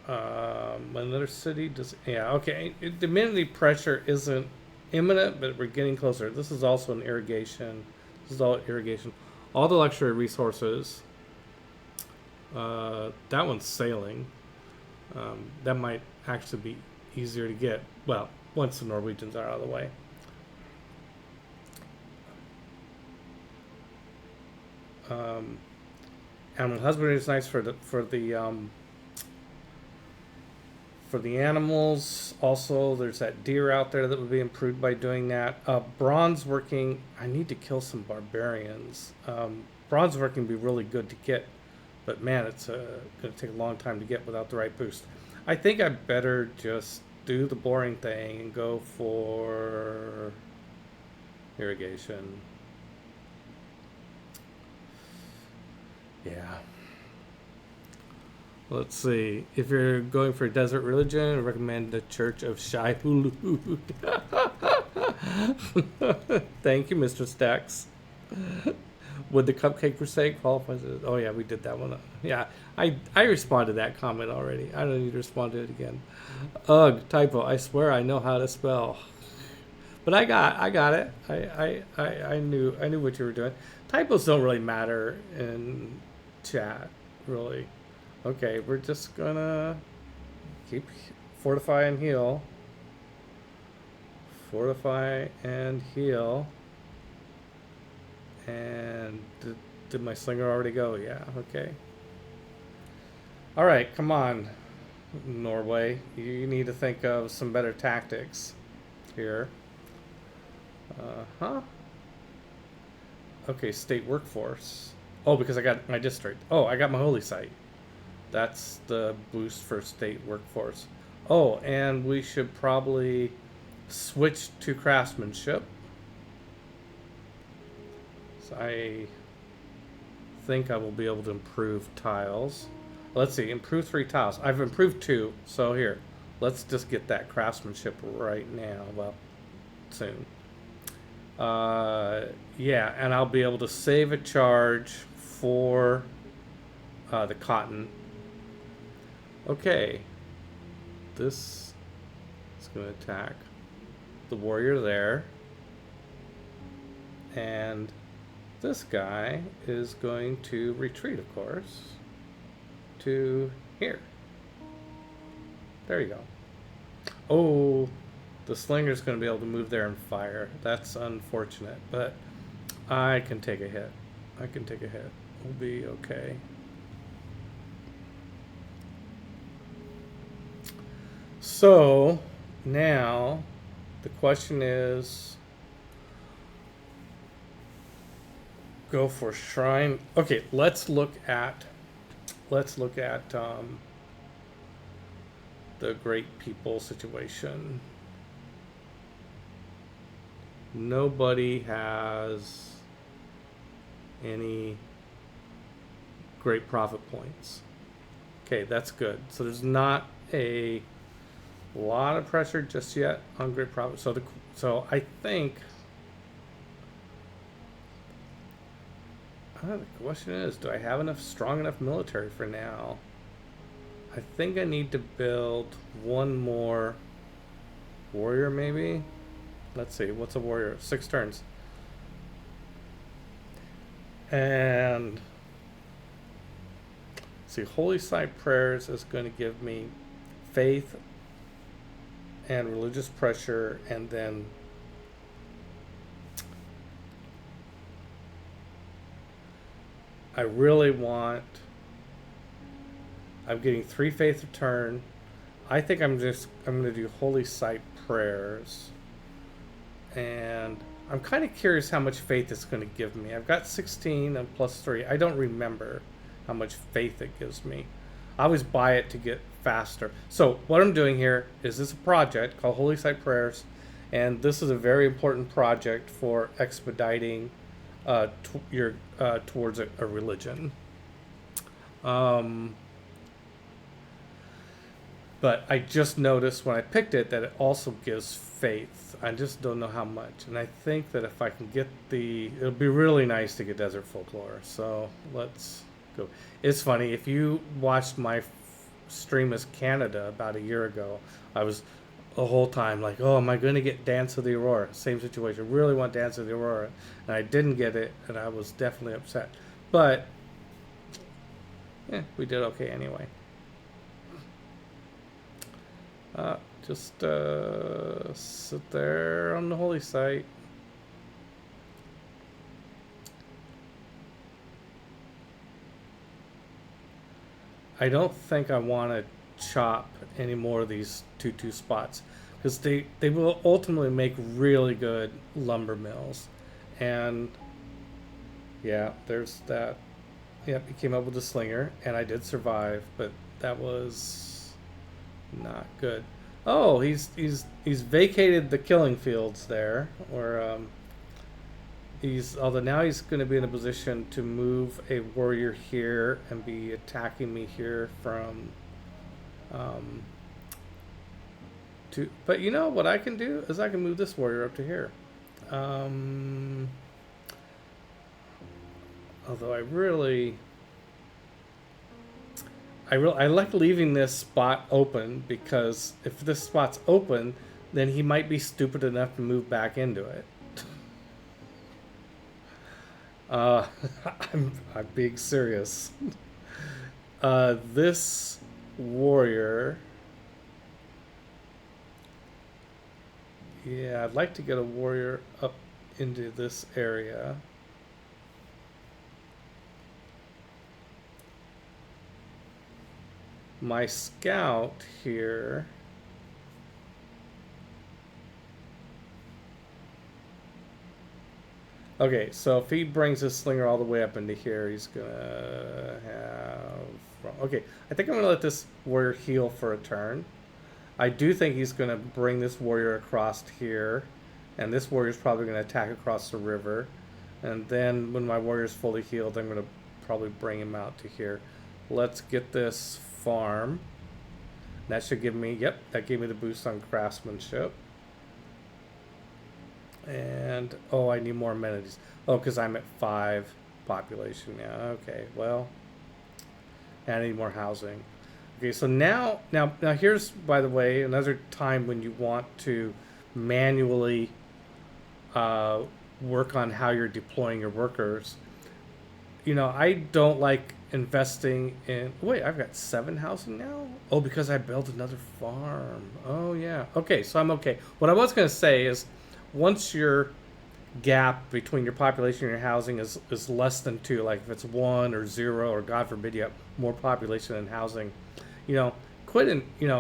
another city does, yeah, okay. The amenity pressure isn't imminent, but we're getting closer. This is also an irrigation. This is all irrigation. All the luxury resources. That one's sailing. That might actually be easier to get. Well, once the Norwegians are out of the way. Animal husbandry is nice for the animals. Also, there's that deer out there that would be improved by doing that. Bronze working, I need to kill some barbarians. Bronze working would be really good to get, but man, it's going to take a long time to get without the right boost. I think I better just do the boring thing and go for irrigation. Yeah. Let's see. If you're going for a desert religion, I recommend the Church of Shai Hulud. Thank you, Mr. Stacks. Would the Cupcake Crusade qualify? Oh yeah, we did that one. Yeah, I responded to that comment already. I don't need to respond to it again. Ugh, typo. I swear I know how to spell. But I got it. I knew what you were doing. Typos don't really matter in chat, really. Okay, we're just gonna keep fortify and heal. Fortify and heal. And did my slinger already go? Yeah, okay. Alright, come on, Norway. You need to think of some better tactics here. Huh? Okay, state workforce. Oh, because I got my district. Oh, I got my holy site. That's the boost for state workforce. Oh, and we should probably switch to craftsmanship. So I think I will be able to improve tiles. Let's see, improve 3 tiles. I've improved 2, so here. Let's just get that craftsmanship right now. Well, soon. Yeah, and I'll be able to save a charge for the cotton. Okay. This is going to attack the warrior there. And this guy is going to retreat, of course, to here. There you go. Oh, the slinger's going to be able to move there and fire. That's unfortunate, but I can take a hit. I can take a hit. We'll be okay. So now the question is, go for shrine. Okay, let's look at the great people situation. Nobody has any great profit points. Okay, that's good. So there's not a lot of pressure just yet on great profit. So I think the question is, do I have enough strong enough military for now? I think I need to build one more warrior, maybe. Let's see, what's a warrior? 6 turns. And see, Holy Site Prayers is going to give me faith and religious pressure, and then I really want, I'm getting 3 faith a turn. I think I'm going to do Holy Site Prayers. And I'm kind of curious how much faith it's going to give me. I've got 16 and plus 3. I don't remember how much faith it gives me. I always buy it to get faster. So what I'm doing here is this a project called Holy Site Prayers. And this is a very important project for expediting towards a religion. But I just noticed when I picked it that it also gives faith. I just don't know how much. And I think that if I can get it'll be really nice to get Desert Folklore. So let's go. It's funny, if you watched my stream as Canada about a year ago, I was the whole time like, oh, am I going to get Dance of the Aurora? Same situation. Really want Dance of the Aurora. And I didn't get it, and I was definitely upset. But, yeah, we did okay anyway. Just sit there on the holy site. I don't think I want to chop any more of these 2-2 spots because they will ultimately make really good lumber mills. And yeah, there's that. Yep, he came up with a slinger, and I did survive, but that was not good. Oh, he's vacated the killing fields there, or he's although now he's going to be in a position to move a warrior here and be attacking me here from um, to. But you know what I can do is I can move this warrior up to here. Um, Although I like leaving this spot open because if this spot's open, then he might be stupid enough to move back into it. Uh, I'm being serious. This warrior. Yeah, I'd like to get a warrior up into this area. My scout here. Okay, so if he brings his slinger all the way up into here, he's gonna have. Okay, I think I'm gonna let this warrior heal for a turn. I do think he's gonna bring this warrior across here, and this warrior's probably gonna attack across the river. And then when my warrior's fully healed, I'm gonna probably bring him out to here. Let's get this farm. That should give me, yep, that gave me the boost on craftsmanship. And, oh, I need more amenities. Oh, because I'm at 5 population now. Okay, well, I need more housing. Okay, so now here's, by the way, another time when you want to manually work on how you're deploying your workers. You know, I don't like investing in. Wait, I've got 7 housing now. Oh, because I built another farm. Oh yeah. Okay, so I'm okay. What I was gonna say is, once your gap between your population and your housing is less than 2, like if it's 1 or 0, or God forbid you have more population than housing, you know,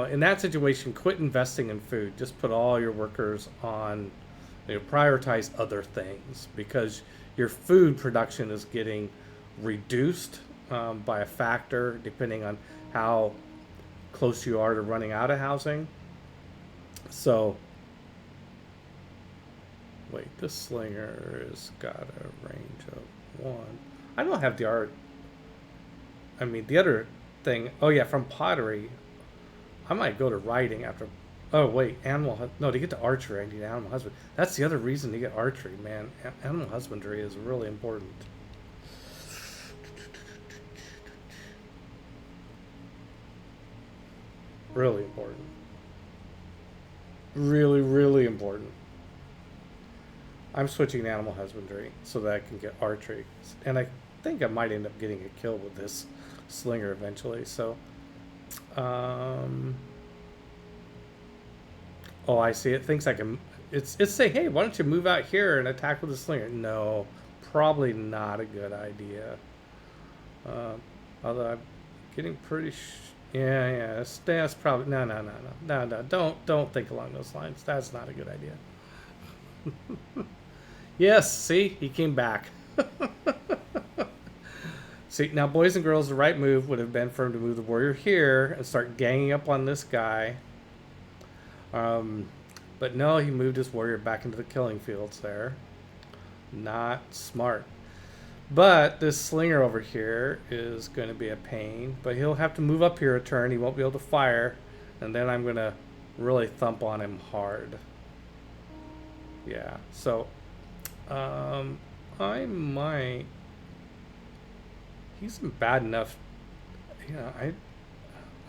in that situation, quit investing in food. Just put all your workers on, prioritize other things because your food production is getting reduced by a factor depending on how close you are to running out of housing. So, wait, this slinger has got a range of 1. I don't have the art. I mean, the other thing. Oh yeah, from pottery, I might go to writing after. Oh wait, no, to get to archery, I need animal husbandry. That's the other reason to get archery, man. Animal husbandry is really important. Really important. Really, really important. I'm switching to animal husbandry so that I can get archery. And I think I might end up getting a kill with this slinger eventually. So, oh, I see. It thinks I can. It's saying, hey, why don't you move out here and attack with the slinger? No, probably not a good idea. Although I'm getting pretty. Yeah. That's probably no. Don't think along those lines. That's not a good idea. Yes, see, he came back. See, now, boys and girls, the right move would have been for him to move the warrior here and start ganging up on this guy. But no, he moved his warrior back into the killing fields there. Not smart. But this slinger over here is going to be a pain. But he'll have to move up here a turn. He won't be able to fire. And then I'm going to really thump on him hard. Yeah, so I might. He's bad enough. I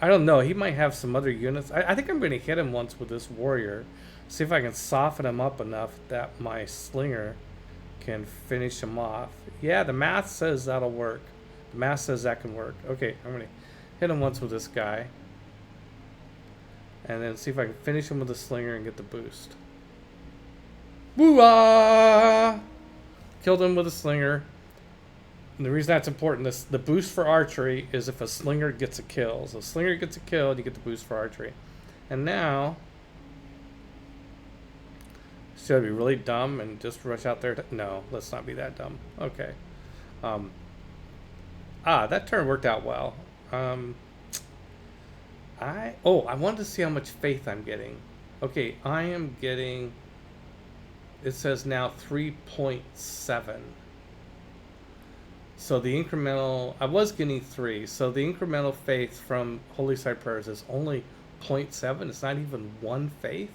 don't know. He might have some other units. I think I'm going to hit him once with this warrior. See if I can soften him up enough that my slinger can finish him off. Yeah, the math says that'll work. The math says that can work. Okay, I'm going to hit him once with this guy. And then see if I can finish him with the slinger and get the boost. Woo-ah! Killed him with a slinger. And the reason that's important, the boost for archery is if a slinger gets a kill. So slinger gets a kill, you get the boost for archery. And now, should I be really dumb and just rush out there? No, let's not be that dumb. Okay. That turn worked out well. I wanted to see how much faith I'm getting. Okay, I am getting, it says now 3.7. So the incremental, I was getting 3. So the incremental faith from Holy Side Prayers is only 0.7. It's not even 1 faith.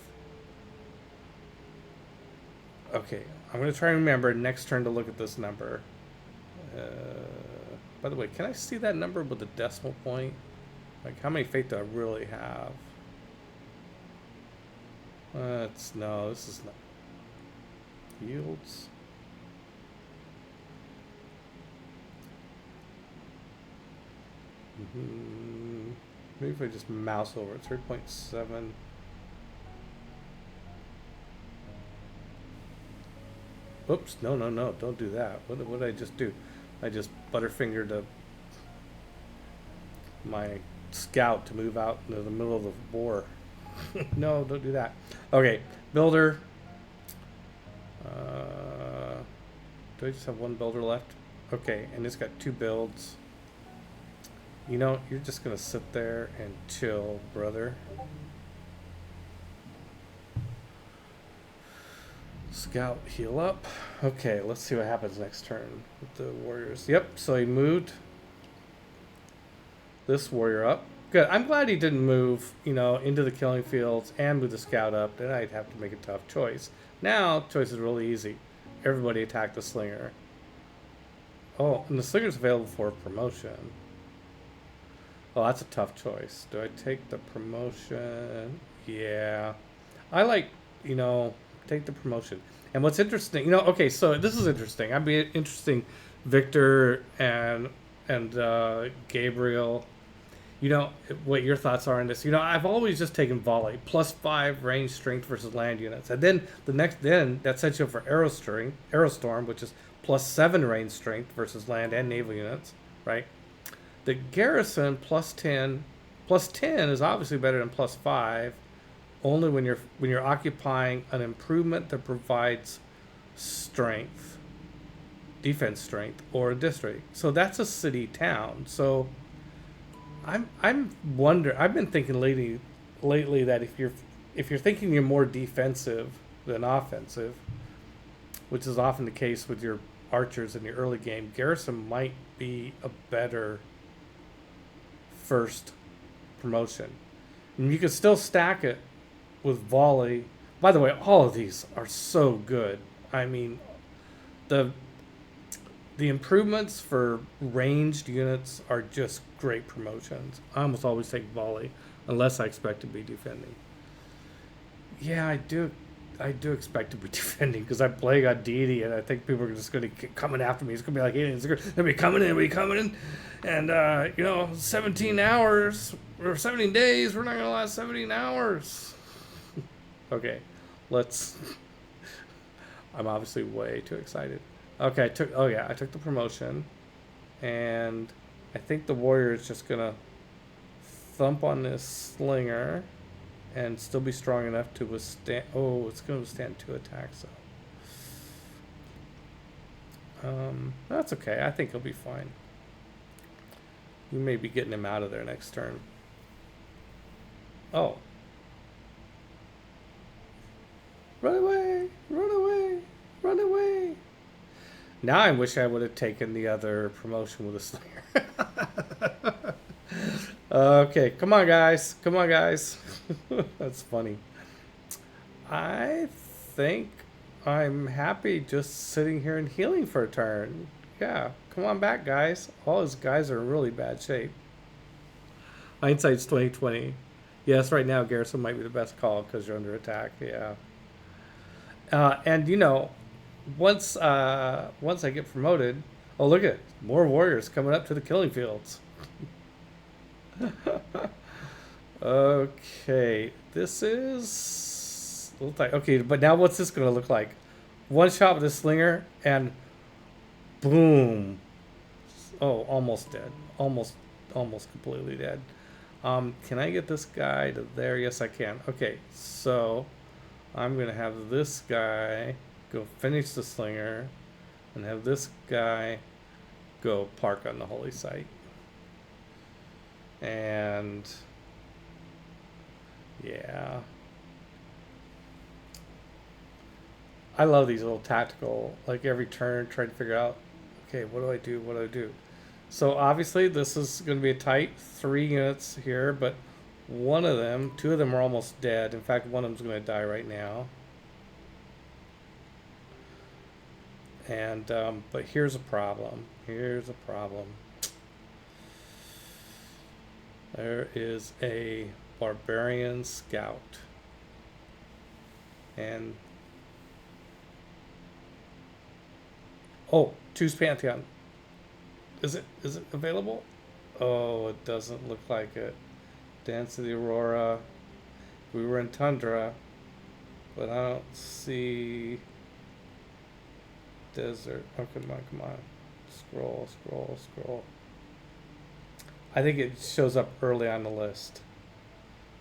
Okay, I'm going to try and remember next turn to look at this number. By the way, can I see that number with a decimal point? Like, how many faith do I really have? No, this is not. Yields. Maybe if I just mouse over it, 3.7. Oops, no, don't do that. What did I just do? I just butterfingered my scout to move out into the middle of the war. No, don't do that. Okay, builder. Do I just have one builder left? Okay, and it's got 2 builds. You know, you're just gonna sit there and chill, brother. Scout, heal up. Okay, let's see what happens next turn with the warriors. Yep, so he moved this warrior up. Good. I'm glad he didn't move, into the killing fields and move the scout up. Then I'd have to make a tough choice. Now, choice is really easy. Everybody attack the slinger. Oh, and the slinger's available for promotion. Oh, that's a tough choice. Do I take the promotion? Yeah. I like, take the promotion. And what's interesting, okay, so this is interesting. I'd be interesting, Victor and Gabriel, what your thoughts are on this. I've always just taken volley, +5 range strength versus land units. And then that sets you up for Aerostorm, which is +7 range strength versus land and naval units, right? The garrison +10 is obviously better than +5, only when you're occupying an improvement that provides strength, defense strength, or a district. So that's a city town. So I've been thinking lately that if you're thinking you're more defensive than offensive, which is often the case with your archers in the early game, garrison might be a better first promotion. And you can still stack it with volley. By the way, all of these are so good. I mean, the improvements for ranged units are just great promotions. I almost always take volley unless I expect to be defending. Yeah, I do expect to be defending because I'm playing on deity, and I think people are just going to keep coming after me. It's going to be like aliens. They're going to be coming in. And, 17 hours or 17 days, we're not going to last 17 hours. Okay, I'm obviously way too excited. Okay, I took the promotion, and I think the warrior is just going to thump on this slinger and still be strong enough to withstand. Oh, it's going to withstand 2 attacks, so. That's okay. I think he'll be fine. We may be getting him out of there next turn. Oh. Run away! Run away! Run away! Now I wish I would have taken the other promotion with a slinger. Okay, come on, guys. That's funny. I think I'm happy just sitting here and healing for a turn. Yeah, come on back, guys. All his guys are in really bad shape. Hindsight's 2020. Yes, right now garrison might be the best call because you're under attack. Yeah. And once I get promoted, oh, look at it. More warriors coming up to the killing fields. Okay, this is a little tight. Okay, but now what's this going to look like? One shot with a slinger and boom. Oh, almost dead. Almost completely dead. Can I get this guy to there? Yes, I can. Okay, so I'm gonna have this guy go finish the slinger, and have this guy go park on the holy site. And yeah, I love these little tactical. Like every turn, try to figure out, okay, what do I do? What do I do? So obviously this is going to be a tight 3 units here, but two of them are almost dead. In fact, one of them's going to die right now. And but here's a problem. Here's a problem. There is a barbarian scout, and oh, choose Pantheon. Is it available? Oh, it doesn't look like it. Dance of the Aurora. We were in Tundra, but I don't see desert. Oh, come on, come on. Scroll, scroll, scroll. I think it shows up early on the list.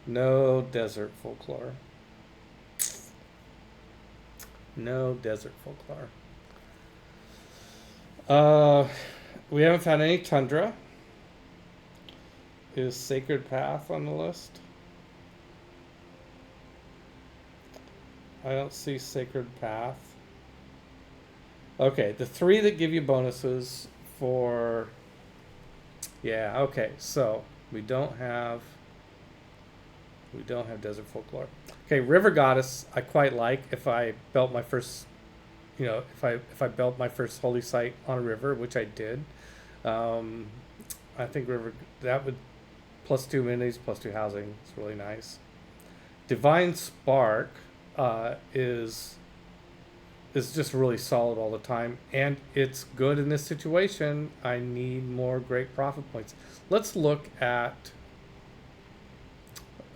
No desert folklore. No desert folklore. We haven't found any tundra. Is Sacred Path on the list? I don't see Sacred Path. Okay, the 3 that give you bonuses for... Yeah, okay, so we don't have Desert Folklore. Okay, River Goddess I quite like if I built my first, if I built my first holy site on a river, which I did. I think that would +2 minis, +2 housing. It's really nice. Divine Spark is just really solid all the time, and it's good in this situation. I need more great profit points. Let's look at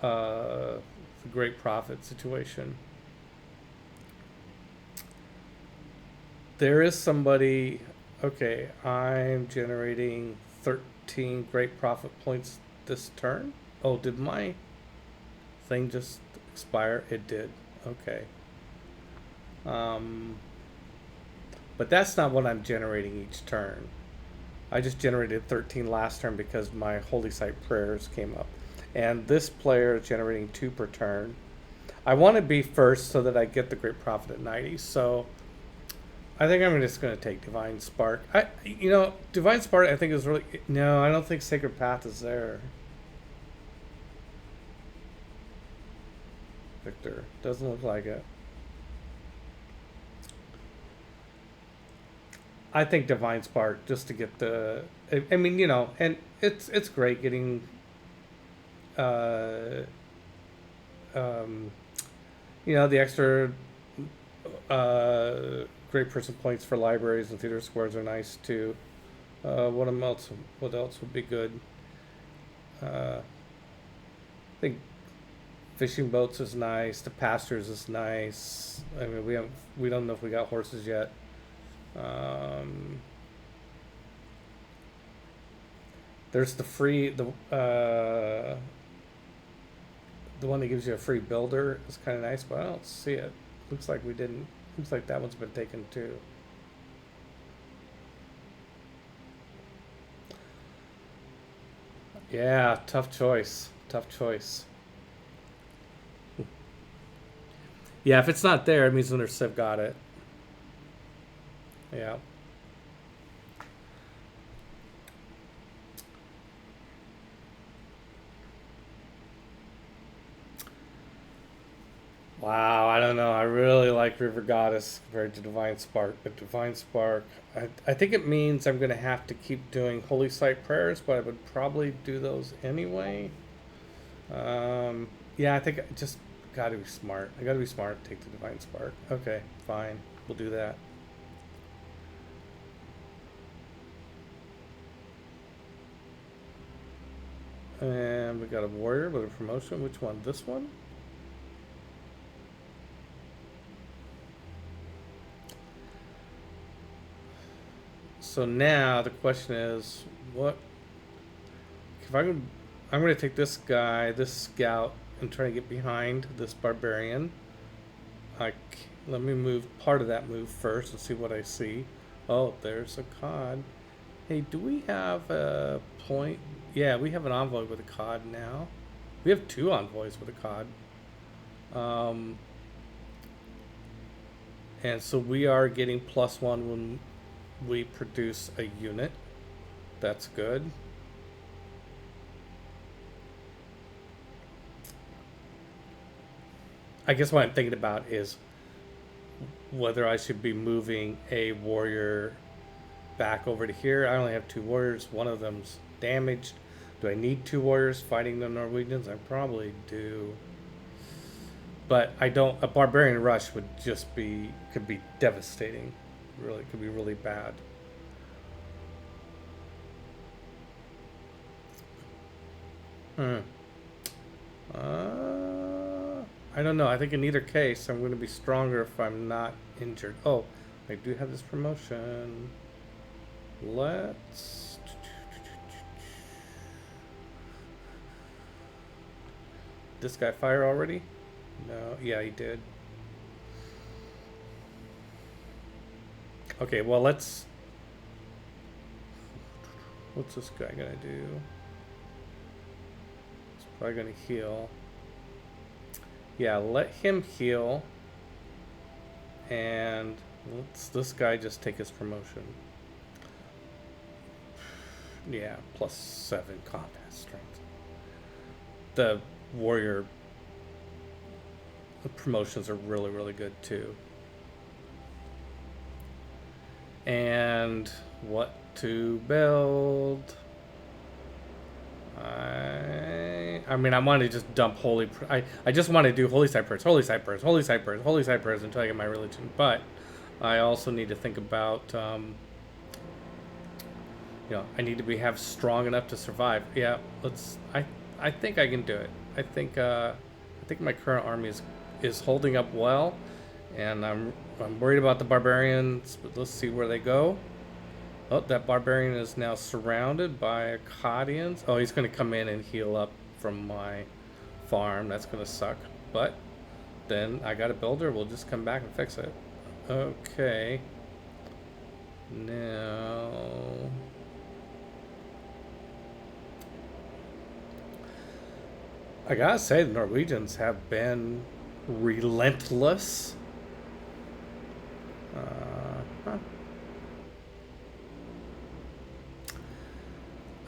the great profit situation. There is somebody. Okay, I'm generating 13 great profit points this turn. Oh, did my thing just expire? It did. Okay. But that's not what I'm generating each turn. I just generated 13 last turn because my Holy Site prayers came up. And this player is generating 2 per turn. I want to be first so that I get the great profit at 90. So I think I'm just going to take Divine Spark. Divine Spark I think is really... No, I don't think Sacred Path is there. Victor. Doesn't look like it. I think Divine Spark just to get the... I mean, and it's great getting... the extra great person points for libraries and theater squares are nice too. What else would be good? I think fishing boats is nice. The pastures is nice. I mean, we don't know if we got horses yet. There's the one that gives you a free builder is kind of nice, but I don't see it. Looks like we didn't. Looks like that one's been taken too. Yeah, tough choice. Tough choice. Yeah, if it's not there, it means Lunar Civ got it. Yeah. Wow, I don't know. I really like River Goddess compared to Divine Spark, but Divine Spark, I think it means I'm going to have to keep doing Holy Site prayers, but I would probably do those anyway. Yeah, I think I just got to be smart. I got to be smart. Take the Divine Spark. Okay, fine. We'll do that. And we got a warrior with a promotion. Which one? This one? So now the question is, what if I'm going to take this guy, this scout, and try to get behind this barbarian. Let me move part of that move first and see what I see. Oh, there's a cod. Hey, do we have a point? Yeah, we have an envoy with a cod now. We have 2 envoys with a cod. And so we are getting +1 when we produce a unit. That's good. I guess what I'm thinking about is whether I should be moving a warrior back over to here. I only have 2 warriors. One of them's damaged. Do I need 2 warriors fighting the Norwegians? I probably do. But I don't. A barbarian rush would just could be devastating. Really, could be really bad. I don't know. I think in either case, I'm going to be stronger if I'm not injured. Oh, I do have this promotion. Let's... This guy fire already? No. Yeah, he did. Okay, well, let's... What's this guy going to do? He's probably going to heal. Yeah, let him heal. And let's this guy just take his promotion. Yeah, +7 combat strength. The warrior promotions are really, really good too. And what to build? I mean, I want to just dump holy. I just want to do holy cypress, holy cypress, holy cypress, holy cypress until I get my religion. But I also need to think about, I need to have strong enough to survive. Yeah, let's. I think I can do it. I think my current army is holding up well, and I'm worried about the barbarians. But let's see where they go. Oh, that barbarian is now surrounded by Akkadians. Oh, he's going to come in and heal up from my farm. That's going to suck. But then I got a builder. We'll just come back and fix it. Okay. Now... I gotta say, the Norwegians have been relentless.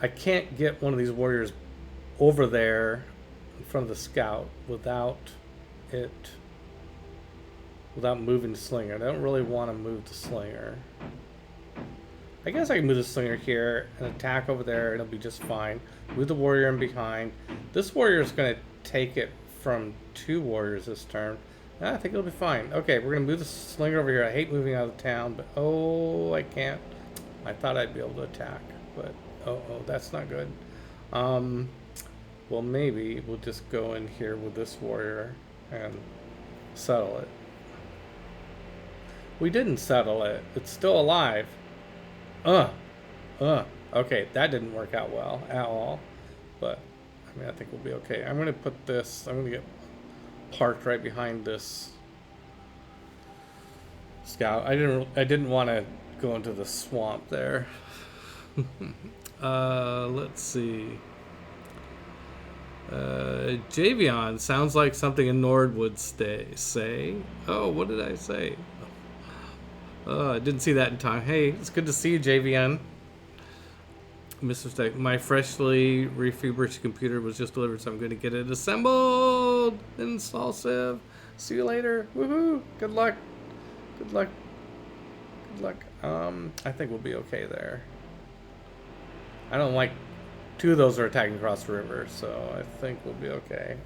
I can't get one of these warriors over there in front of the scout without moving the slinger. I don't really want to move the slinger. I guess I can move the slinger here and attack over there. It'll be just fine. Move the warrior in behind. This warrior is going to take it from 2 warriors this turn. I think it'll be fine. Okay, we're going to move the slinger over here. I hate moving out of town, but oh, I can't. I thought I'd be able to attack, but oh, that's not good. Well, maybe we'll just go in here with this warrior and settle it. We didn't settle it. It's still alive. Okay, that didn't work out well at all. But, I mean, I think we'll be okay. I'm going to put this... I'm going to get parked right behind this scout. I didn't want to go into the swamp there. Let's see. Javion sounds like something a Nord would say. Oh, what did I say? I didn't see that in time. Hey, it's good to see you, Javion. Mr. Steak, my freshly refurbished computer was just delivered, so I'm going to get it assembled. Install Civ. See you later. Woohoo! Good luck. Good luck. Good luck. I think we'll be okay there. I don't like 2 of those are attacking across the river, so I think we'll be okay.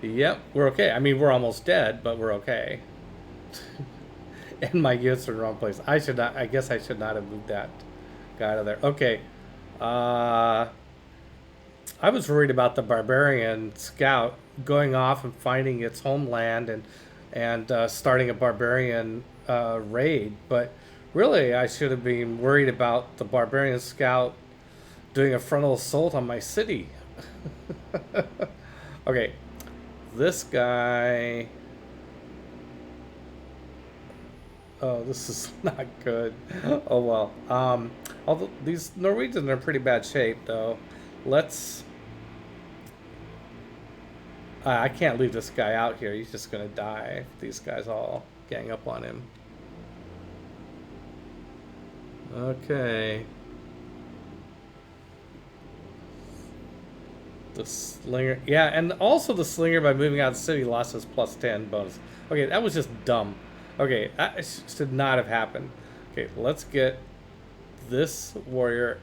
Yep, we're okay. I mean, we're almost dead, but we're okay. And my units are in the wrong place. I guess I should not have moved that guy out of there. Okay. I was worried about the barbarian scout going off and finding its homeland and starting a barbarian raid. But really, I should have been worried about the barbarian scout doing a frontal assault on my city. Okay, this guy. Oh, this is not good. Oh well. Although these Norwegians are in pretty bad shape, though. Let's. I can't leave this guy out here. He's just gonna die if these guys all gang up on him. Okay. The slinger. Yeah, and also the slinger, by moving out of the city, lost his +10 bonus. Okay, that was just dumb. Okay, that should not have happened. Okay, let's get this warrior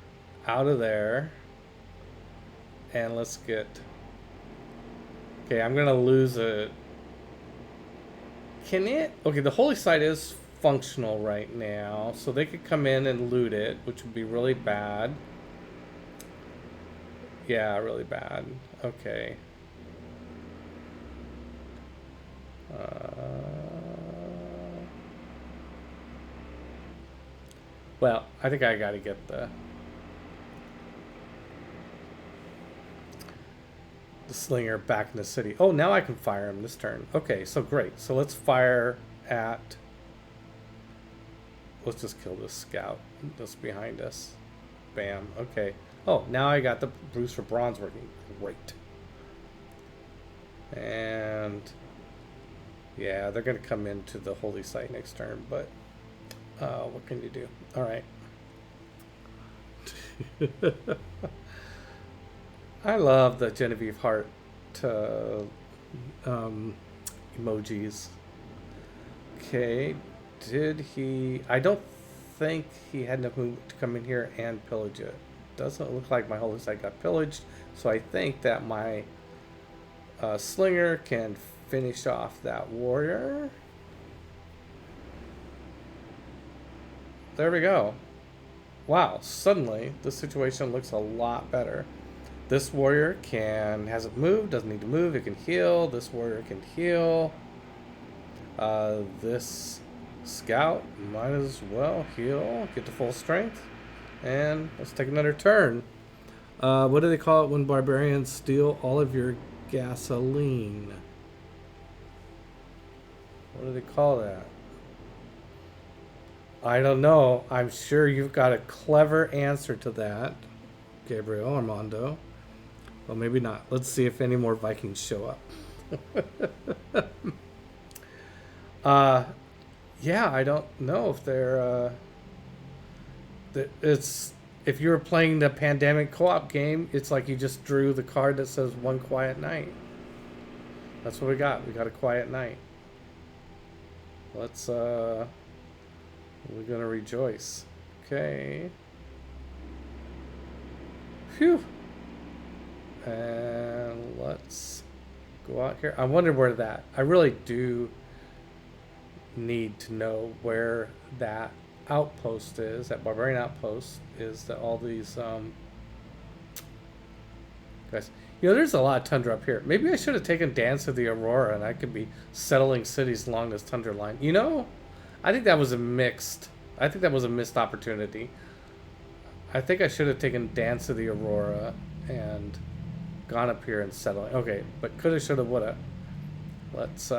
out of there. And let's get... Okay, I'm going to lose a... Can it... Okay, the holy site is functional right now. So they could come in and loot it, which would be really bad. Yeah, really bad. Okay. Well, I think I gotta get the slinger back in the city. Oh, now I can fire him this turn. Okay, so great. So let's fire at... Let's just kill this scout that's behind us. Bam. Okay. Oh, now I got the Bruce for bronze working. Great. And... Yeah, they're going to come into the holy site next turn, but... what can you do? Alright. I love the Genevieve Heart emojis. Okay, did he... I don't think he had enough movement to come in here and pillage it. Doesn't look like my holy site got pillaged, so I think that my slinger can finish off that warrior. There we go. Wow, suddenly the situation looks a lot better. This warrior hasn't moved, doesn't need to move, it can heal. This warrior can heal. This scout might as well heal, get to full strength. And let's take another turn. What do they call it when barbarians steal all of your gasoline? What do they call that? I don't know. I'm sure you've got a clever answer to that, Gabriel Armando. Well, maybe not. Let's see if any more Vikings show up. Yeah, I don't know if they're... it's... If you were playing the pandemic co-op game, it's like you just drew the card that says One Quiet Night. That's what we got. We got a quiet night. Let's... We're gonna rejoice. Okay. Phew. And let's go out here. I wonder where that... I really do need to know where that outpost is. That barbarian outpost is that all these... guys. You know, there's a lot of tundra up here. Maybe I should have taken Dance of the Aurora and I could be settling cities along this tundra line. You know... I think that was a missed opportunity. I think I should have taken Dance of the Aurora and gone up here and settled. Okay, but coulda, shoulda, woulda. Let's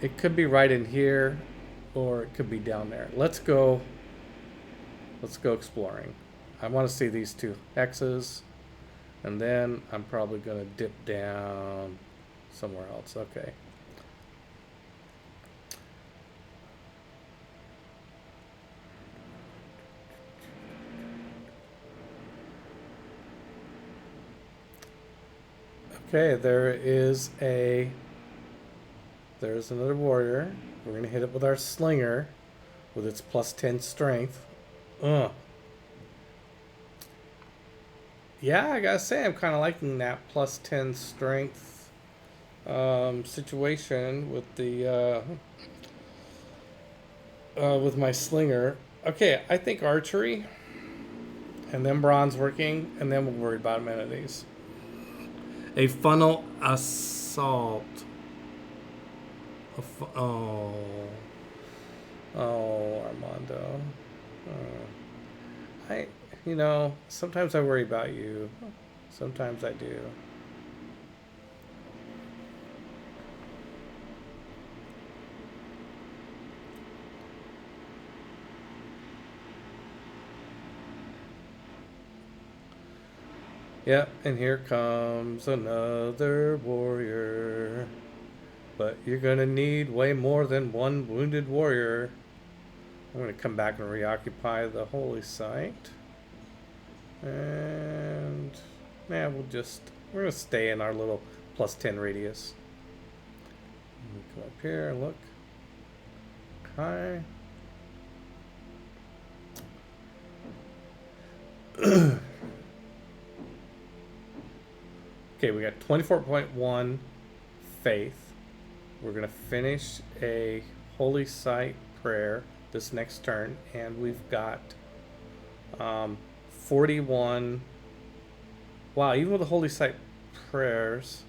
it could be right in here or it could be down there. Let's go exploring. I want to see these two X's and then I'm probably gonna dip down somewhere else. Okay. Okay, there's another warrior. We're gonna hit it with our slinger with its +10 strength. Yeah, I gotta say I'm kind of liking that +10 strength situation with the with my slinger. Okay, I think archery and then bronze working and then we'll worry about amenities. A funnel assault. Oh. Oh, Armando. Sometimes I worry about you. Sometimes I do. Yep, and here comes another warrior. But you're gonna need way more than one wounded warrior. I'm gonna come back and reoccupy the holy site. And we're gonna stay in our little plus 10 radius. Come up here and look. Hi. Okay, we got 24.1 faith. We're going to finish a holy site prayer this next turn, and we've got 41. Wow, even with the holy site prayers,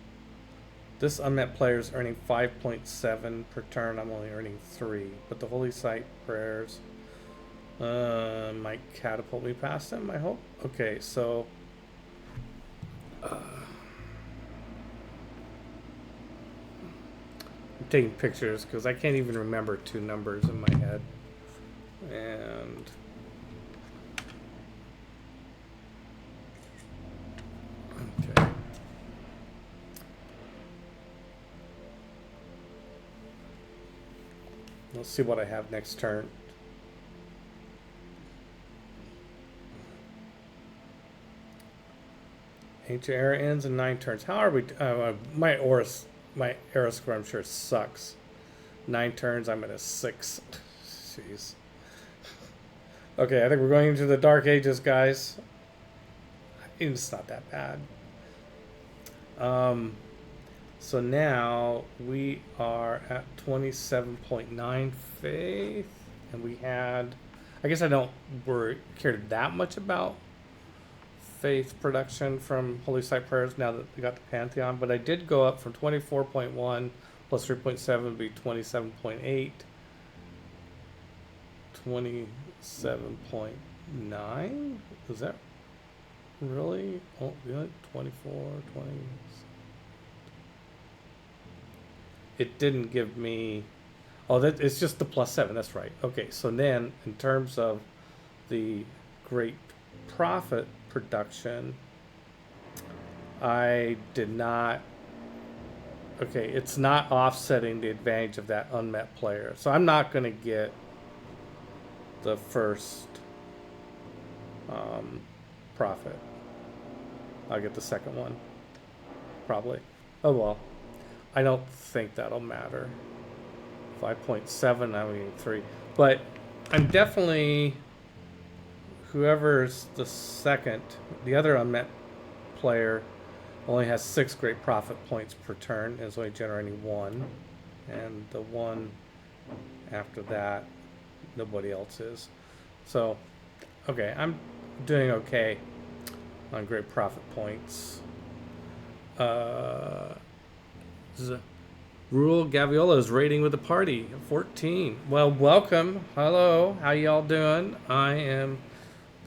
this unmet player is earning 5.7 per turn. I'm only earning 3, but the holy site prayers might catapult me past them, I hope. Okay, so taking pictures because I can't even remember 2 numbers in my head. And okay. Let's see what I have next turn. Ancient era ends in 9 turns. How are we? My arrow score, I'm sure, sucks. 9 turns, I'm at a 6. Jeez. Okay, I think we're going into the Dark Ages, guys. It's not that bad. So now we are at 27.9 faith, and we had. I guess I don't care that much about faith production from Holy Site prayers now that we got the Pantheon, but I did go up from 24.1 plus 3.7 would be 27.8, 27.9. Is that really? Oh, really? 24, 20. It didn't give me. Oh, that it's just the plus 7. That's right. Okay, so then in terms of the great profit production, I did not. Okay, it's not offsetting the advantage of that unmet player, so I'm not going to get the first profit. I'll get the second one, probably. Oh well, I don't think that'll matter. 5.7, I'm getting 3, but I'm definitely. Whoever's the second, the other unmet player only has 6 great profit points per turn, is only generating 1, and the one after that, nobody else is. So, okay, I'm doing okay on great profit points. Rule Gaviola is raiding with the party, 14. Well, welcome. Hello, how y'all doing? I am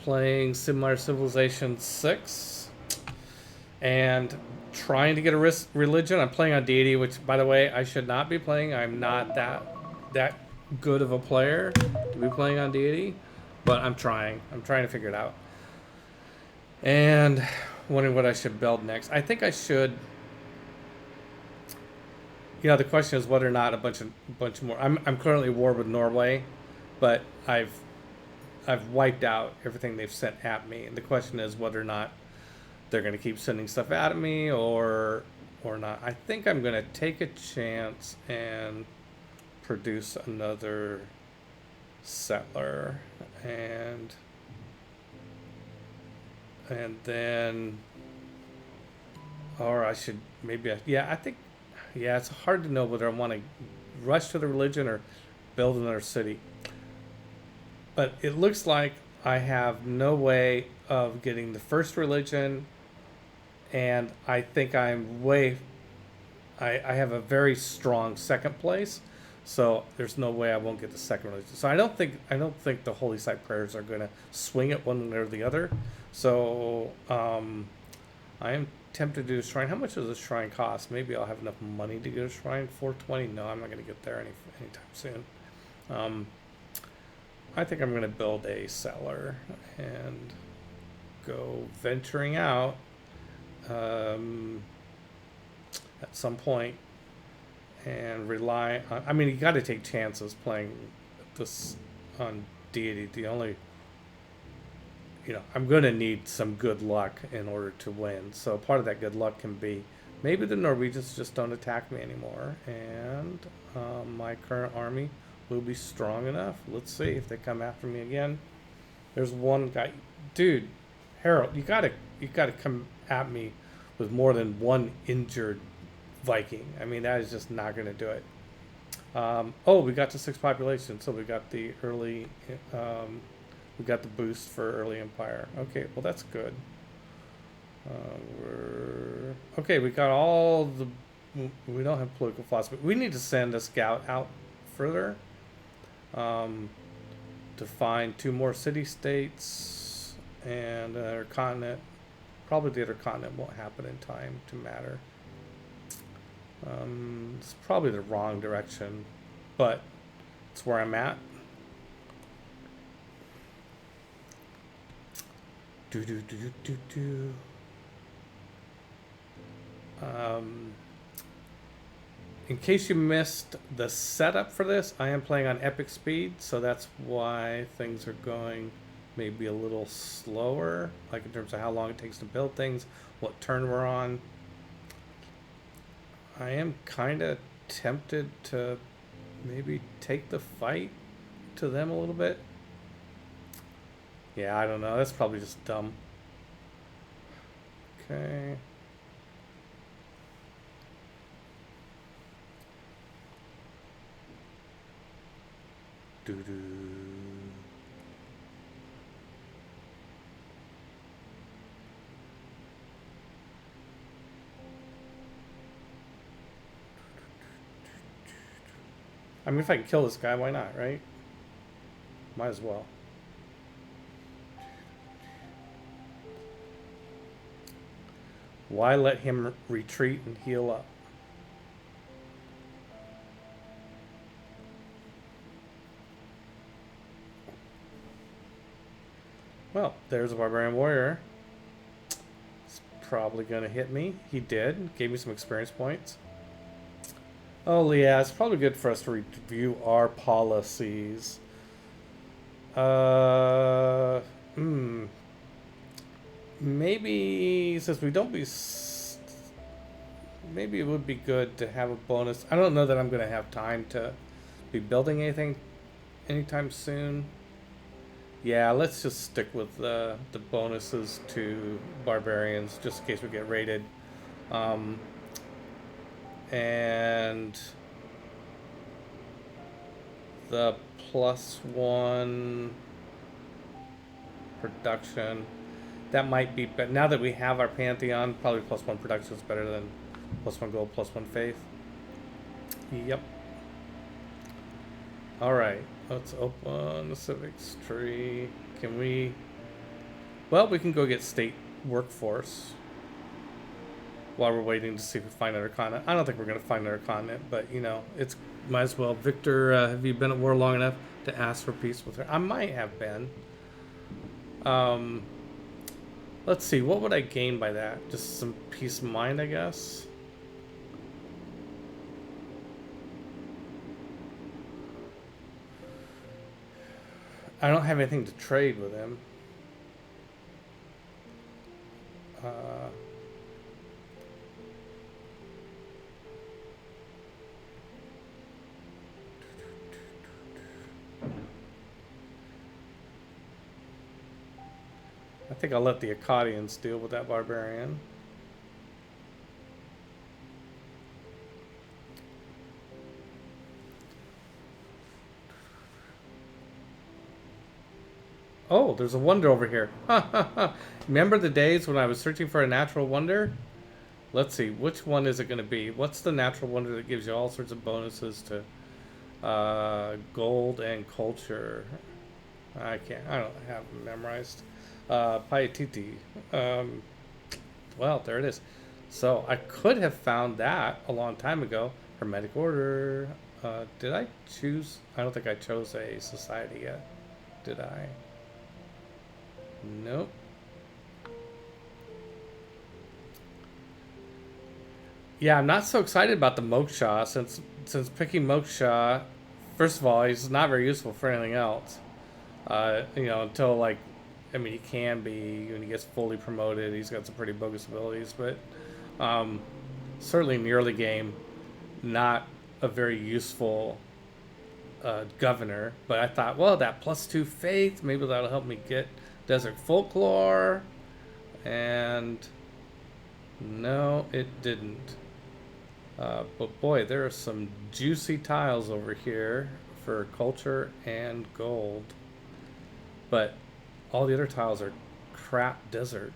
playing Similar Civilization 6 and trying to get a religion. I'm playing on deity, which, by the way, I should not be playing. I'm not that good of a player to be playing on deity, but I'm trying to figure it out, and wondering what I should build next. I think I should. The question is whether or not a bunch more. I'm currently at war with Norway, but I've wiped out everything they've sent at me, and the question is whether or not they're going to keep sending stuff at me or not. I think I'm going to take a chance and produce another settler, and then, or I should maybe. I think. Yeah, it's hard to know whether I want to rush to the religion or build another city. But it looks like I have no way of getting the first religion and I think I'm way. I have a very strong second place, so there's no way I won't get the second place. So I don't think the Holy Site prayers are going to swing it one way or the other. So I am tempted to do a shrine. How much does a shrine cost? Maybe I'll have enough money to get a shrine. 420. No, I'm not going to get there anytime soon. Um, I think I'm going to build a cellar and go venturing out um, at some point and rely on. I mean, you got to take chances playing this on deity. The only, I'm going to need some good luck in order to win. So part of that good luck can be maybe the Norwegians just don't attack me anymore, and my current army will be strong enough. Let's see if they come after me again. There's one guy, dude, Harold. You gotta come at me with more than one injured Viking. I mean, that is just not going to do it. We got to 6 population, so we got the early. We got the boost for early empire. Okay, well that's good. We got all the. We don't have political philosophy. We need to send a scout out further to find 2 more city states and another continent. Probably the other continent won't happen in time to matter. It's probably the wrong direction, but it's where I'm at. Do do do do do. In case you missed the setup for this, I am playing on epic speed, so that's why things are going maybe a little slower, like in terms of how long it takes to build things, what turn we're on. I am kind of tempted to maybe take the fight to them a little bit. Yeah, I don't know. That's probably just dumb. Okay. Doo-doo. I mean, if I can kill this guy, why not, right? Might as well. Why let him retreat and heal up? Well, there's a barbarian warrior. It's probably going to hit me. He did. Gave me some experience points. Oh, yeah, it's probably good for us to review our policies. Maybe, since we don't be... Maybe it would be good to have a bonus. I don't know that I'm going to have time to be building anything anytime soon. Yeah, let's just stick with the bonuses to barbarians, just in case we get raided. And the +1 production, that might be, but now that we have our Pantheon, probably +1 production is better than +1 gold, +1 faith. Yep. Alright, let's open the civics tree. Can we... Well, we can go get state workforce while we're waiting to see if we find another continent. I don't think we're going to find another continent, but, it's might as well. Victor, have you been at war long enough to ask for peace with her? I might have been. Let's see, what would I gain by that? Just some peace of mind, I guess. I don't have anything to trade with him. I think I'll let the Akkadians deal with that barbarian. Oh, there's a wonder over here. Remember the days when I was searching for a natural wonder? Let's see, which one is it going to be? What's the natural wonder that gives you all sorts of bonuses to gold and culture? I don't have them memorized. Paititi. Well, there it is. So I could have found that a long time ago. Hermetic order. Did I choose? I don't think I chose a society yet. Did I? Nope. Yeah, I'm not so excited about the Moksha since picking Moksha. First of all, he's not very useful for anything else. Until like, I mean, he can be when he gets fully promoted. He's got some pretty bogus abilities, but certainly in the early game, not a very useful governor. But I thought, well, that +2 faith, maybe that'll help me get desert folklore, and no, it didn't. But boy, there are some juicy tiles over here for culture and gold. But all the other tiles are crap desert.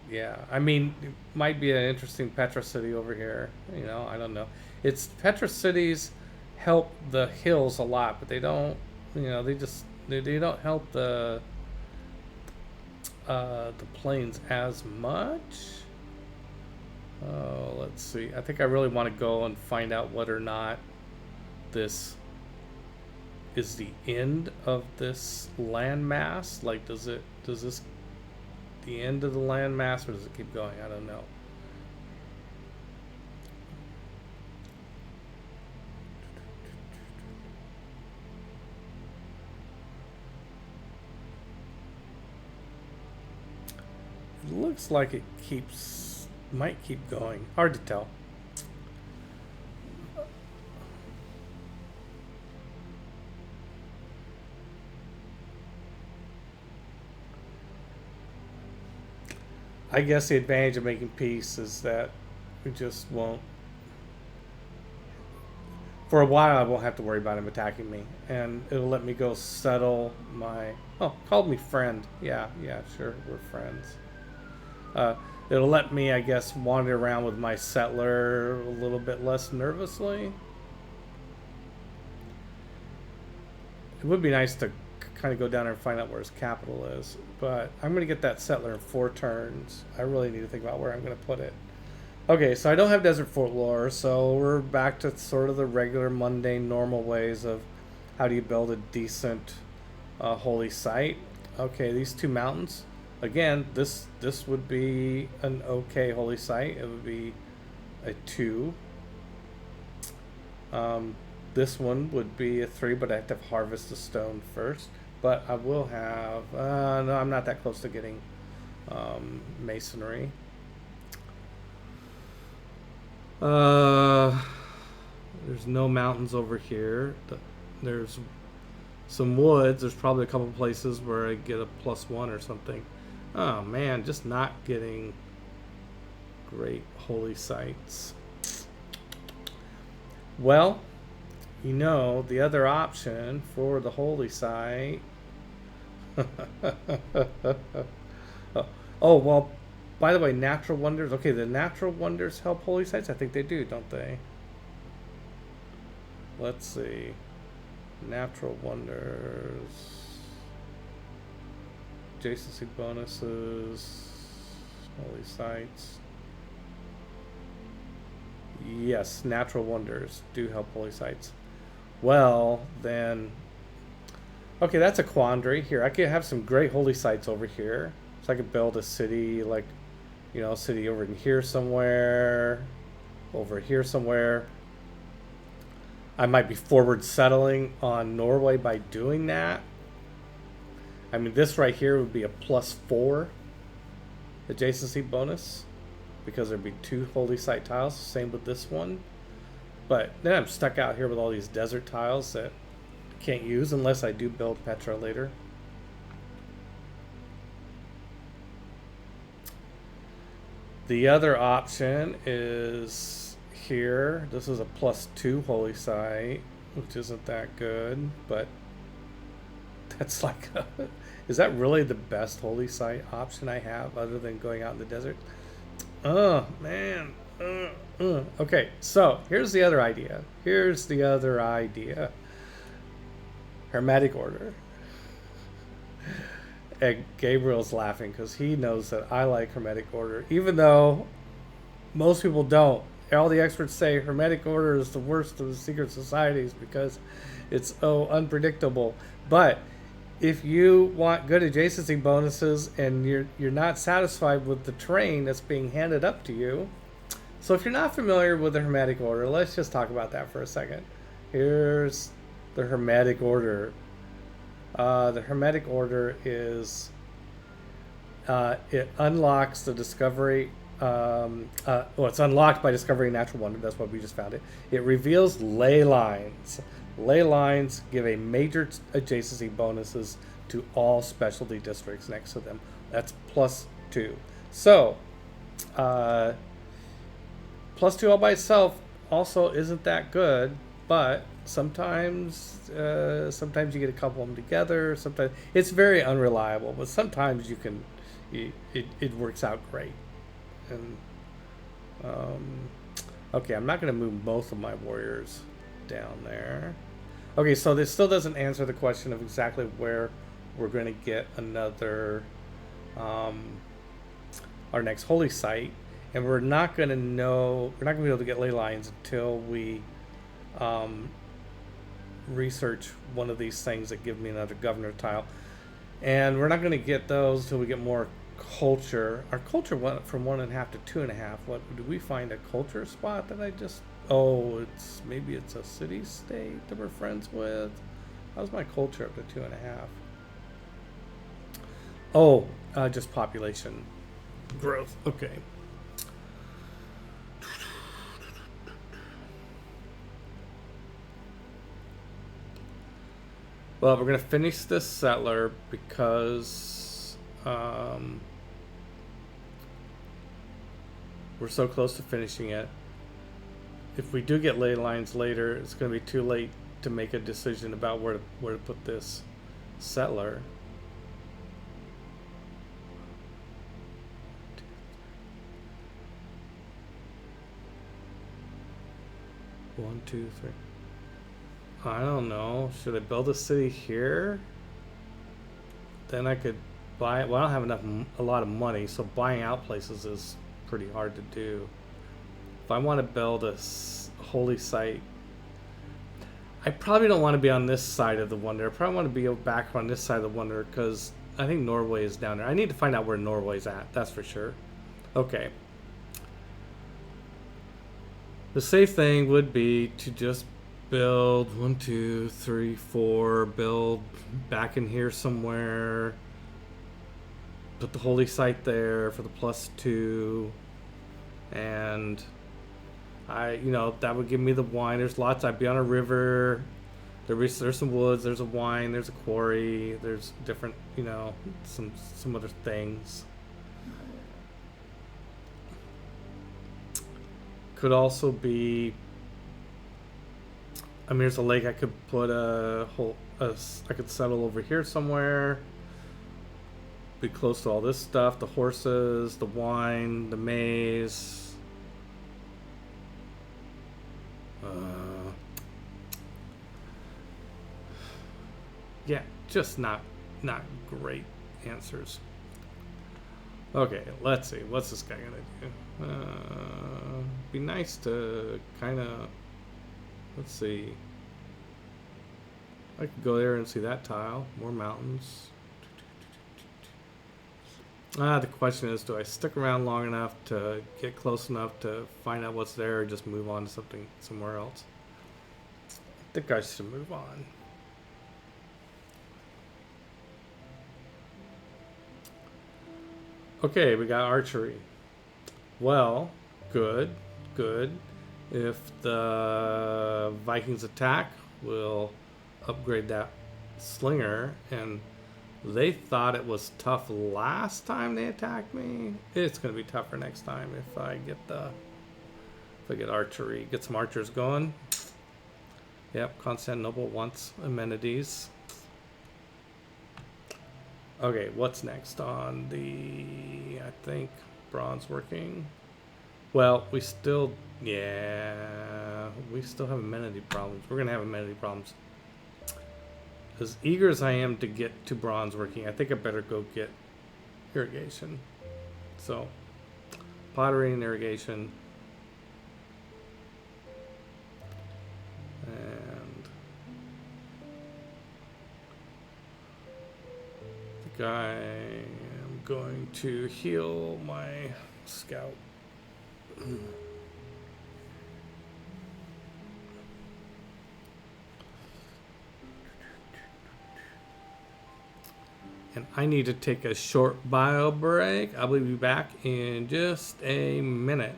Yeah, I mean, it might be an interesting Petra City over here. I don't know. It's Petra cities help the hills a lot, but they don't. They don't help the plains as much. Oh, let's see. I think I really want to go and find out whether or not this is the end of this landmass. Like, does this the end of the landmass, or does it keep going? I don't know. It looks like it might keep going. Hard to tell. I guess the advantage of making peace is that we just won't. For a while, I won't have to worry about him attacking me, and it'll let me go settle my. Oh, called me friend. Yeah, sure, we're friends. It'll let me, I guess, wander around with my settler a little bit less nervously. It would be nice to kind of go down there and find out where his capital is, but I'm going to get that settler in 4 turns. I really need to think about where I'm going to put it. Okay, so I don't have desert folklore, so we're back to sort of the regular, mundane, normal ways of how do you build a decent holy site. Okay, these 2 mountains. Again, this would be an okay holy site. It would be a 2. This one would be a 3, but I have to harvest the stone first. But I will have... no, I'm not that close to getting masonry. There's no mountains over here. There's some woods. There's probably a couple places where I get a +1 or something. Oh man, just not getting great holy sites. Well, the other option for the holy site. Oh, well, by the way, natural wonders. Okay, the natural wonders help holy sites. I think they do, don't they? Let's see. Natural wonders. Adjacency bonuses. Holy sites. Yes, natural wonders do help holy sites. Well, then... Okay, that's a quandary. Here, I could have some great holy sites over here. So I could build a city, like, a city over in here somewhere. Over here somewhere. I might be forward settling on Norway by doing that. I mean, this right here would be a +4 adjacency bonus, because there'd be 2 holy site tiles. Same with this one. But then I'm stuck out here with all these desert tiles that I can't use unless I do build Petra later. The other option is here. This is a +2 holy site, which isn't that good, but That's like, is that really the best holy site option I have other than going out in the desert? Oh, man. Okay, so here's the other idea. Hermetic order. And Gabriel's laughing because he knows that I like Hermetic order, even though most people don't. All the experts say Hermetic order is the worst of the secret societies because it's unpredictable. But if you want good adjacency bonuses and you're not satisfied with the terrain that's being handed up to you, so if you're not familiar with the Hermetic order, let's just talk about that for a second. Here's the Hermetic order. The Hermetic order is it unlocks the discovery. It's unlocked by discovering natural wonder. That's what we just found it. It reveals ley lines. Ley lines give a major adjacency bonuses to all specialty districts next to them. That's +2. So, +2 all by itself also isn't that good, but sometimes you get a couple of them together. Sometimes it's very unreliable, but sometimes you can. It works out great. And okay, I'm not going to move both of my warriors down there. Okay, so this still doesn't answer the question of exactly where we're going to get another our next holy site, and we're not going to be able to get ley lines until we research one of these things that give me another governor tile, and we're not going to get those until we get more culture. Our culture went from 1.5 to 2.5. What do we find a culture spot that I just? Oh, maybe it's a city state that we're friends with. How's my culture up to 2.5? Oh, just population growth. Okay. Well, we're gonna finish this settler because we're so close to finishing it. If we do get ley lines later, it's going to be too late to make a decision about where to put this settler. One, two, three. I don't know. Should I build a city here? Then I could buy it. Well, I don't have a lot of money, so buying out places is pretty hard to do. If I want to build a holy site, I probably don't want to be on this side of the wonder. I probably want to be back on this side of the wonder because I think Norway is down there. I need to find out where Norway's at. That's for sure. Okay. The safe thing would be to just build 1, 2, 3, 4. Build back in here somewhere. Put the holy site there for the +2. And that would give me the wine. There's lots. I'd be on a river. There's some woods. There's a wine. There's a quarry. There's different, some other things. Could also be. I mean, there's a lake. I could put I could settle over here somewhere. Be close to all this stuff: the horses, the wine, the maize. Yeah, just not great answers. Okay, let's see. What's this guy gonna do? Be nice to kind of. Let's see. I could go there and see that tile. More mountains. The question is, do I stick around long enough to get close enough to find out what's there, or just move on to somewhere else? I think I should move on. Okay, we got archery. Well, good. If the Vikings attack, we'll upgrade that slinger. And they thought it was tough last time they attacked me. It's going to be tougher next time if I get archery. Get some archers going. Yep, Constantinople wants amenities. Okay, what's next on the, I think, bronze working? Well, we still, yeah, we still have amenity problems. We're going to have amenity problems. As eager as I am to get to bronze working, I think I better go get irrigation. So, pottery and irrigation. And I think I am going to heal my scout. And I need to take a short bio break. I will be back in just a minute.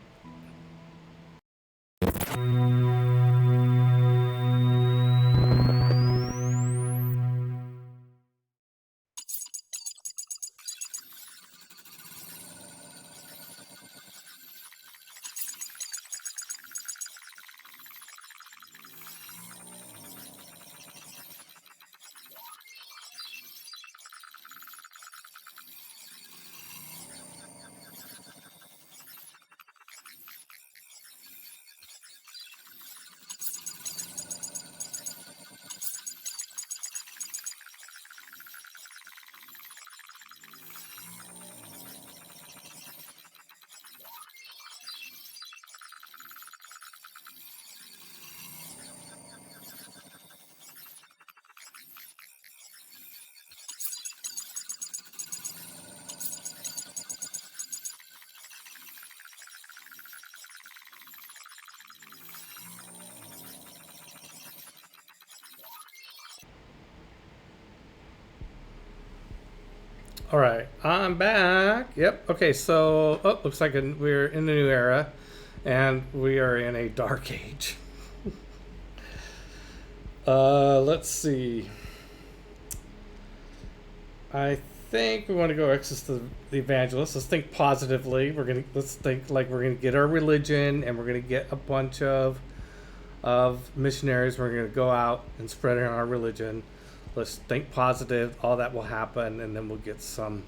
All right, I'm back. Yep. Okay, so looks like we're in the new era, and we are in a dark age. Let's see. I think we want to go access the evangelist. Let's think positively. Let's think like we're gonna get our religion, and we're gonna get a bunch of missionaries. We're gonna go out and spread our religion. Let's think positive. All that will happen, and then we'll get some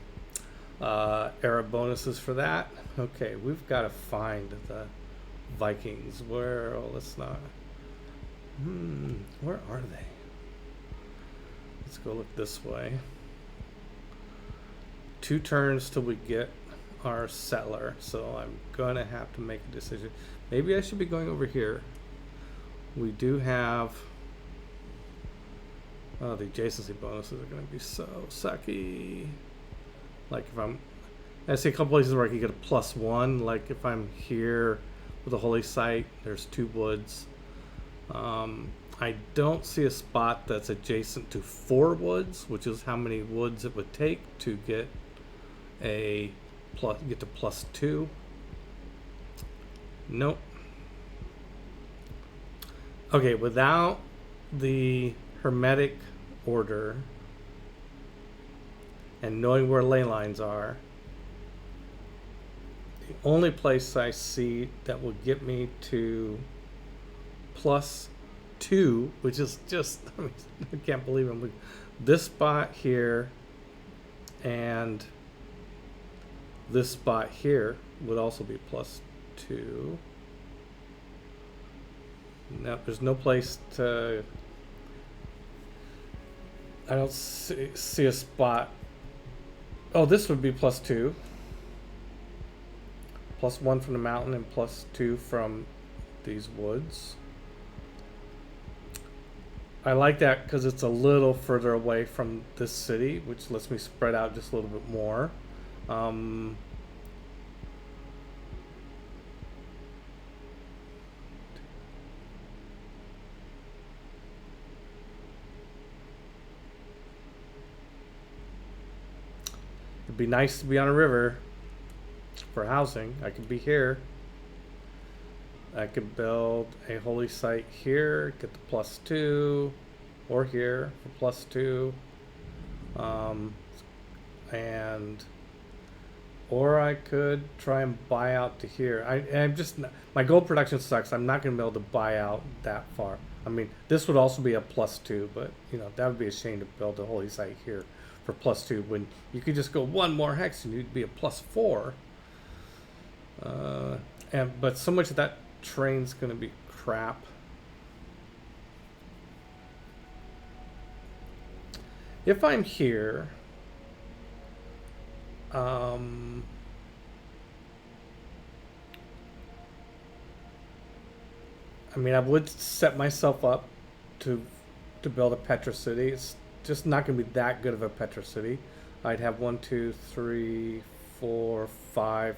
era bonuses for that. Okay, we've got to find the Vikings. Where? Oh, let's not. Where are they? Let's go look this way. 2 turns till we get our settler. So I'm gonna have to make a decision. Maybe I should be going over here. We do have. Oh, the adjacency bonuses are going to be so sucky. Like I see a couple places where I can get a +1. Like if I'm here with a holy site, there's 2 woods. I don't see a spot that's adjacent to 4 woods, which is how many woods it would take to get to +2. Nope. Okay, without the hermetic order and knowing where ley lines are, the only place I see that will get me to +2, which is just, I can't believe I'm this spot here and this spot here would also be +2. No, there's no place to. I don't see a spot. Oh, this would be +2. +1 from the mountain and +2 from these woods. I like that because it's a little further away from this city, which lets me spread out just a little bit more. It'd be nice to be on a river for housing. I could be here. I could build a holy site here, get the +2, or here for +2, or I could try and buy out to here. I'm just my gold production sucks. I'm not going to be able to buy out that far. I mean, this would also be a +2, but that would be a shame to build a holy site here for +2 when you could just go one more hex and you'd be a +4. But so much of that train's going to be crap. If I'm here, I mean, I would set myself up to build a Petra city. It's just not going to be that good of a Petra city. I'd have 1, 2, 3, 4, 5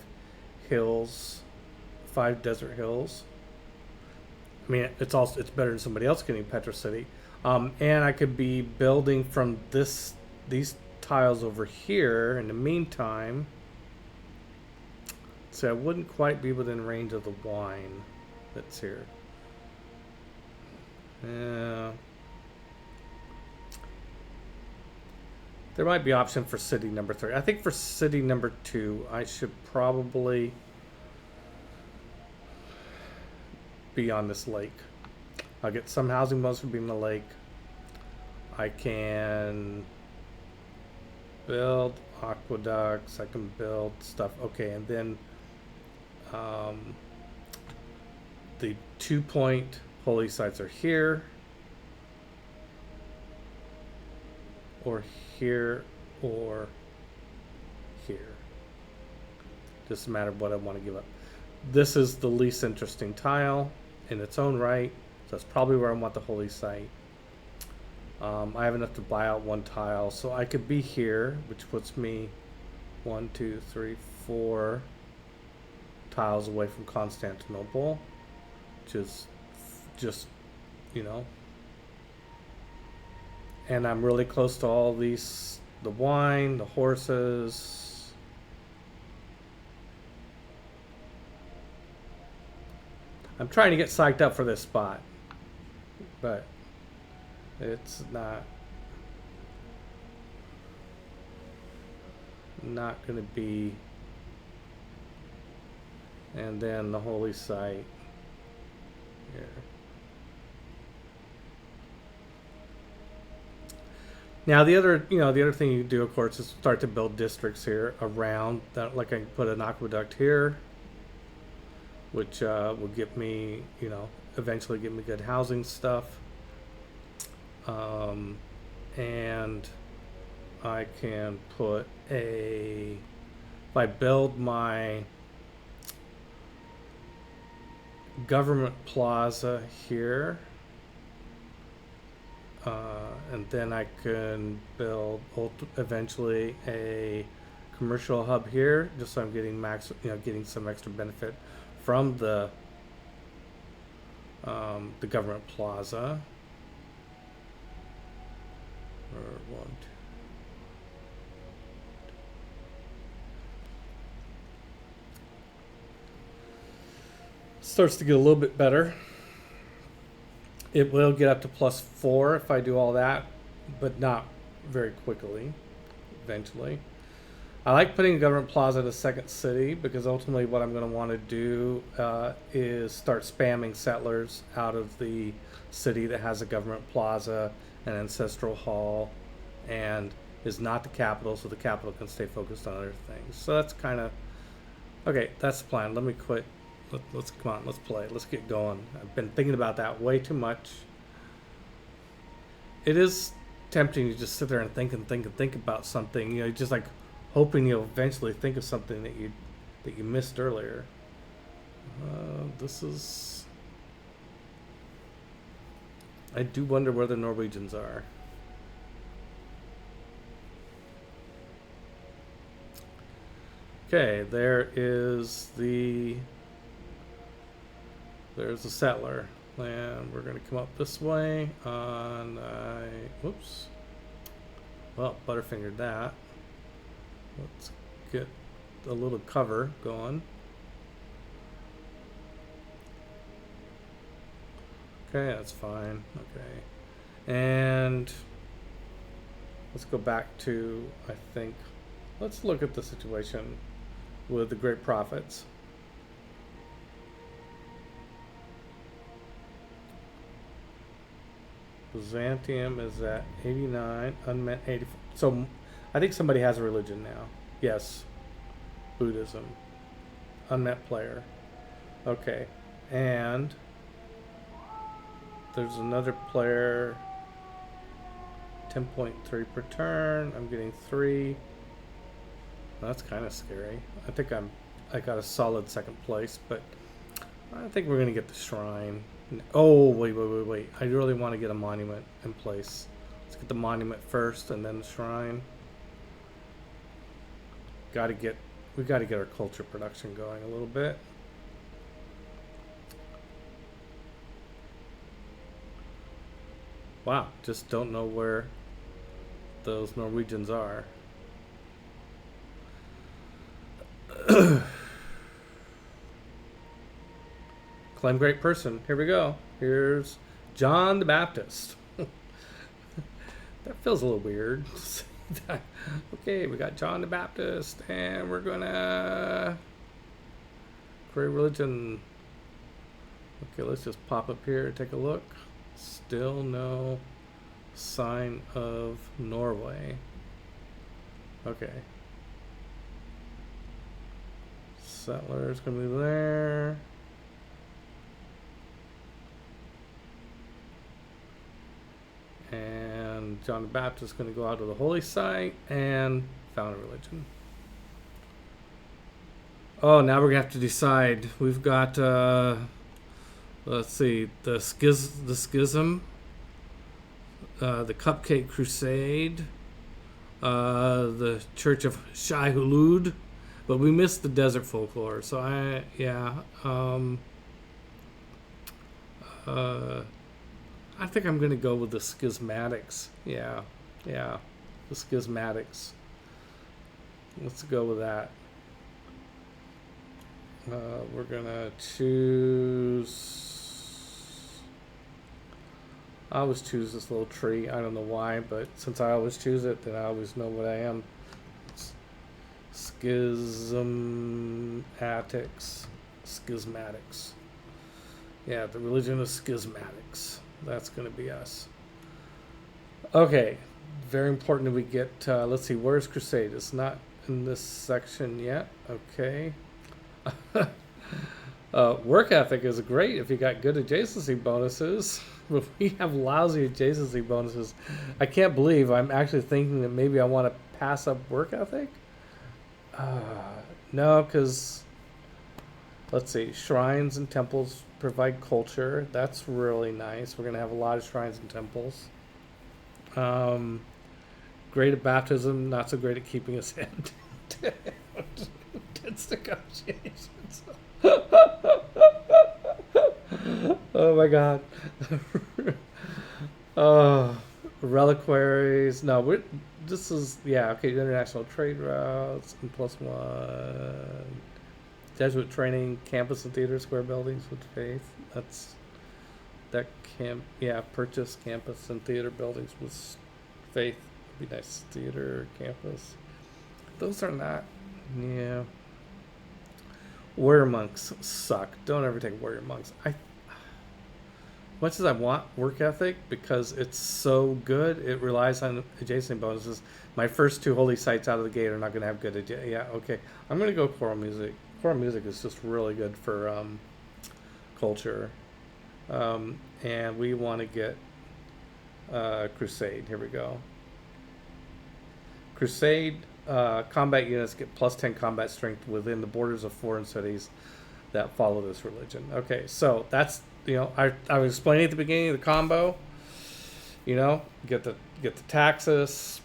hills, 5 desert hills. I mean, it's better than somebody else getting Petra city. And I could be building from these tiles over here in the meantime. So I wouldn't quite be within range of the wine that's here. Yeah. There might be option for city number 3. I think for city number 2, I should probably be on this lake. I'll get some housing bonus for being the lake. I can build aqueducts. I can build stuff. Okay, and then the 2-point holy sites are here, or here, or here. Just a matter of what I want to give up. This is the least interesting tile in its own right. So that's probably where I want the holy site. I have enough to buy out 1 tile, so I could be here, which puts me 1, 2, 3, 4 tiles away from Constantinople, which is just, you know. And I'm really close to all these, the wine, the horses. I'm trying to get psyched up for this spot, but it's not going to be. And then the holy site here. Now the other thing you do, of course, is start to build districts here around that. Like I can put an aqueduct here, which will get me, eventually get me good housing stuff. And I can put if I build my government plaza here, and then I can build eventually a commercial hub here, just so I'm getting getting some extra benefit from the government plaza. Or 1, 2. Starts to get a little bit better. It will get up to +4 if I do all that, but not very quickly. Eventually, I like putting a government plaza in a second city because ultimately what I'm going to want to do is start spamming settlers out of the city that has a government plaza, an ancestral hall, and is not the capital, so the capital can stay focused on other things. So that's kind of okay. That's the plan. Let me quit. Let's come on. Let's play. Let's get going. I've been thinking about that way too much. It is tempting to just sit there and think about something. Just like hoping you'll eventually think of something that you missed earlier. This is. I do wonder where the Norwegians are. Okay, there's the settler, and we're going to come up this way on. Whoops. Well, butterfingered that. Let's get a little cover going. Okay, that's fine. Okay. And let's go back to, let's look at the situation with the great prophets. Byzantium is at 89, unmet 84. So I think somebody has a religion now. Yes, Buddhism. Unmet player. Okay, and there's another player. 10.3 per turn. I'm getting 3. That's kind of scary. I got a solid second place, but I think we're gonna get the shrine. Oh wait! I really want to get a monument in place. Let's get the monument first, and then the shrine. We got to get our culture production going a little bit. Wow, just don't know where those Norwegians are. Claim great person. Here we go. Here's John the Baptist. That feels a little weird. Okay, we got John the Baptist, and we're gonna create religion. Okay, let's just pop up here and take a look. Still no sign of Norway. Okay. Settlers gonna be there. And John the Baptist is going to go out to the holy site and found a religion. Oh, now we're going to have to decide. We've got, let's see, the schism, the Cupcake Crusade, the Church of Shai Hulud, but we missed the desert folklore. So I think I'm going to go with the schismatics. Yeah, the schismatics. Let's go with that. We're going to choose... I always choose this little tree. I don't know why, but since I always choose it, then I always know what I am. It's schismatics. Yeah, the religion of schismatics. That's going to be us. Okay, very important that we get, let's see, where's Crusade? It's not in this section yet. Okay. Work ethic is great if you got good adjacency bonuses. But we have lousy adjacency bonuses. I can't believe I'm actually thinking that maybe I want to pass up work ethic. No, because, let's see, shrines and temples provide culture. That's really nice. We're going to have a lot of shrines and temples. Great at baptism, not so great at keeping us in. Tense negotiations. Oh my god. Reliquaries. No, this is, okay, international trade routes and +1. Jesuit training, campus and theater, square buildings with faith. Purchase campus and theater buildings with faith. Would be nice. Theater, campus. Those are not, Warrior monks suck. Don't ever take warrior monks. Much as I want work ethic because it's so good, it relies on adjacent bonuses. My first 2 holy sites out of the gate are not going to have good okay. I'm going to go choral music. Choral music is just really good for culture. And we want to get Crusade. Here we go. Crusade combat units get +10 combat strength within the borders of foreign cities that follow this religion. Okay, so that's, I was explaining at the beginning of the combo. Get the taxes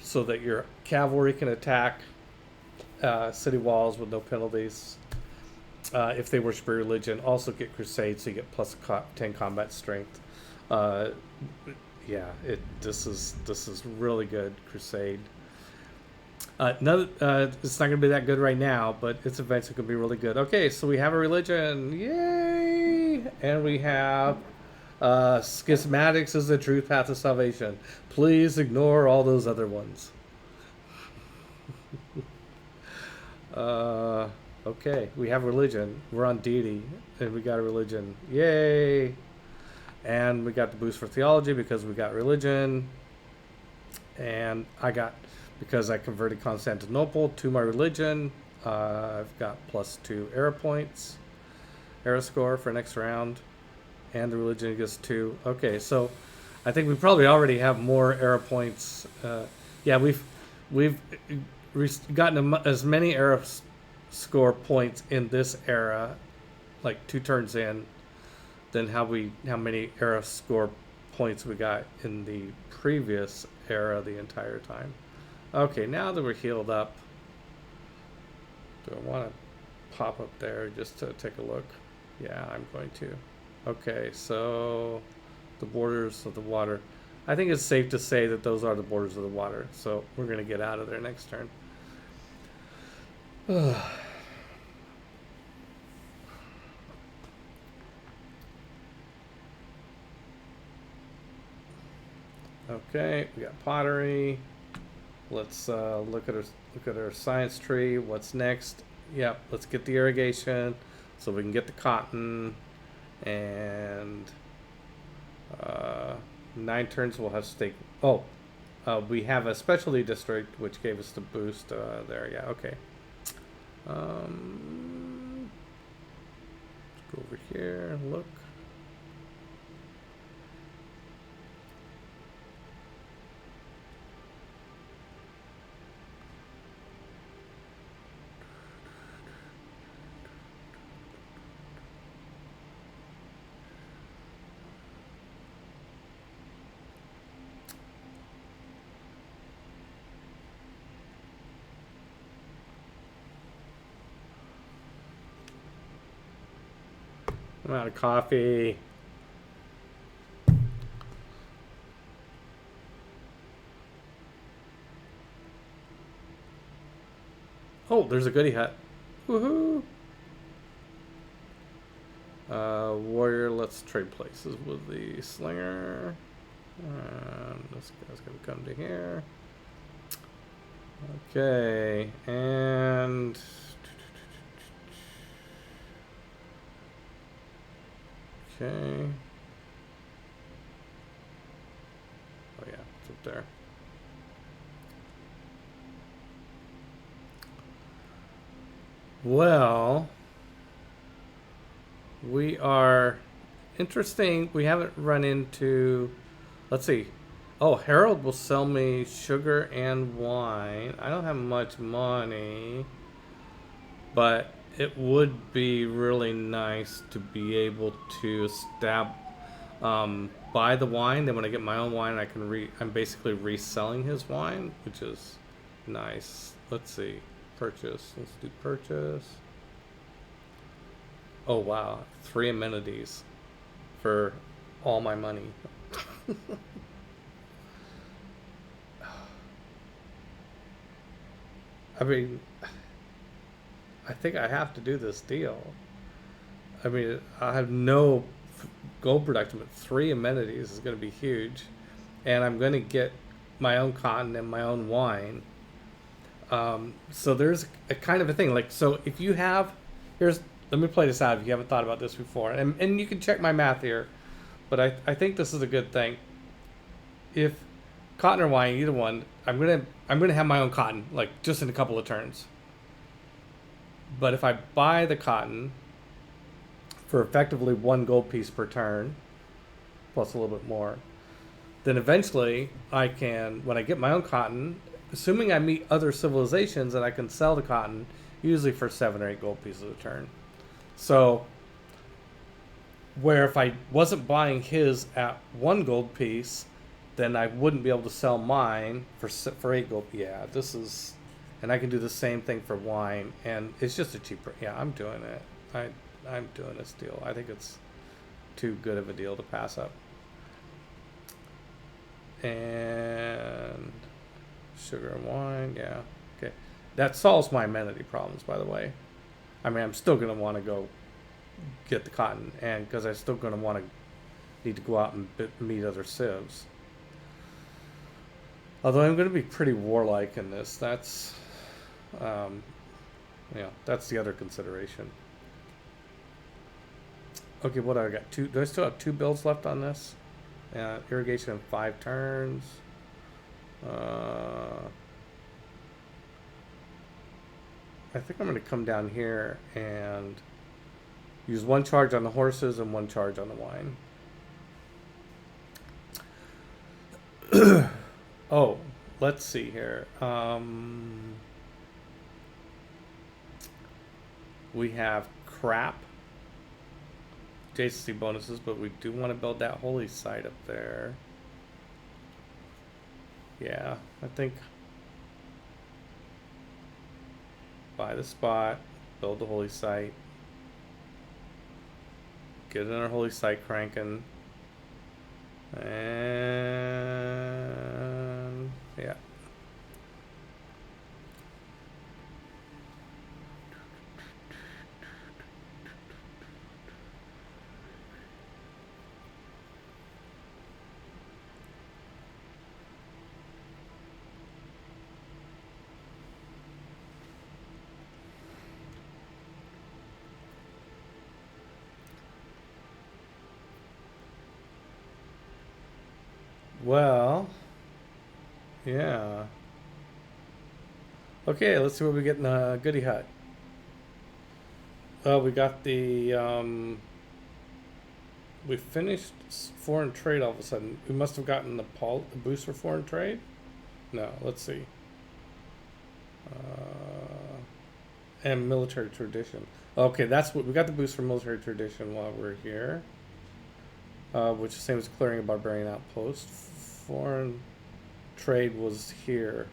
so that your cavalry can attack city walls with no penalties. If they worship a religion, also get Crusade, so you get +10 combat strength. This is really good, Crusade. It's not going to be that good right now, but it's eventually going to be really good. Okay, so we have a religion, yay! And we have schismatics is the true path of salvation. Please ignore all those other ones. Okay, we have religion. We're on deity, and we got a religion. Yay! And we got the boost for theology because we got religion. And because I converted Constantinople to my religion. I've got +2 era points, era score for next round, and the religion gets 2. Okay, so I think we probably already have more era points. Yeah, we've gotten as many era score points in this era, like 2 turns in, than how many era score points we got in the previous era the entire time. Okay, now that we're healed up, do I want to pop up there just to take a look? Yeah, I'm going to. Okay, so the borders of the water. I think it's safe to say that those are the borders of the water. So we're going to get out of there next turn. Okay, we got pottery. Let's look at our science tree. What's next? Yep, let's get the irrigation so we can get the cotton, and 9 turns we'll have steak. Oh, we have a specialty district which gave us the boost there. Yeah, okay. Let's go over here. Look. I'm out of coffee. Oh, there's a goodie hut. Woohoo! Warrior, let's trade places with the slinger. And this guy's gonna come to here. Okay, and okay. Oh yeah, it's up there. Well, we are interesting. We haven't run into. Let's see. Oh, Harold will sell me sugar and wine. I don't have much money, but it would be really nice to be able to buy the wine. Then when I get my own wine, I'm basically reselling his wine, which is nice. Let's see. Purchase. Let's do purchase. Oh wow, 3 amenities for all my money. I mean, I think I have to do this deal. I mean, I have no gold production, but 3 amenities is going to be huge, and I'm going to get my own cotton and my own wine. So there's a kind of a thing, like, so if you have, let me play this out if you haven't thought about this before, and you can check my math here, but I think this is a good thing. If cotton or wine, either one, I'm gonna have my own cotton, like just in a couple of turns. But if I buy the cotton for effectively 1 gold piece per turn, plus a little bit more, then eventually I can, when I get my own cotton, assuming I meet other civilizations, and I can sell the cotton usually for 7 or 8 gold pieces a turn. So, where if I wasn't buying his at 1 gold piece, then I wouldn't be able to sell mine for 8 gold. Yeah, this is, and I can do the same thing for wine, and it's just a cheaper. Yeah, I'm doing it. I'm doing this deal. I think it's too good of a deal to pass up. And sugar and wine, yeah, okay. That solves my amenity problems, by the way. I mean, I'm still gonna want to go get the cotton, and because I'm still gonna need to go out and meet other civs. Although I'm gonna be pretty warlike in this. That's, that's the other consideration. Okay, what do I got? Do I still have 2 builds left on this? Irrigation in 5 turns. I think I'm going to come down here and use one charge on the horses and one charge on the wine. Oh, let's see here. We have crap adjacency bonuses, but we do want to build that holy site up there. Yeah, I think buy the spot, build the holy site, get another holy site cranking, and yeah. Well, yeah. Okay, let's see what we get in the goodie hut. We got the we finished foreign trade all of a sudden. We must have gotten the boost for foreign trade. No, let's see. And military tradition. Okay, that's what we got, the boost for military tradition while we're here. Which is the same as clearing a barbarian outpost. Foreign trade was here.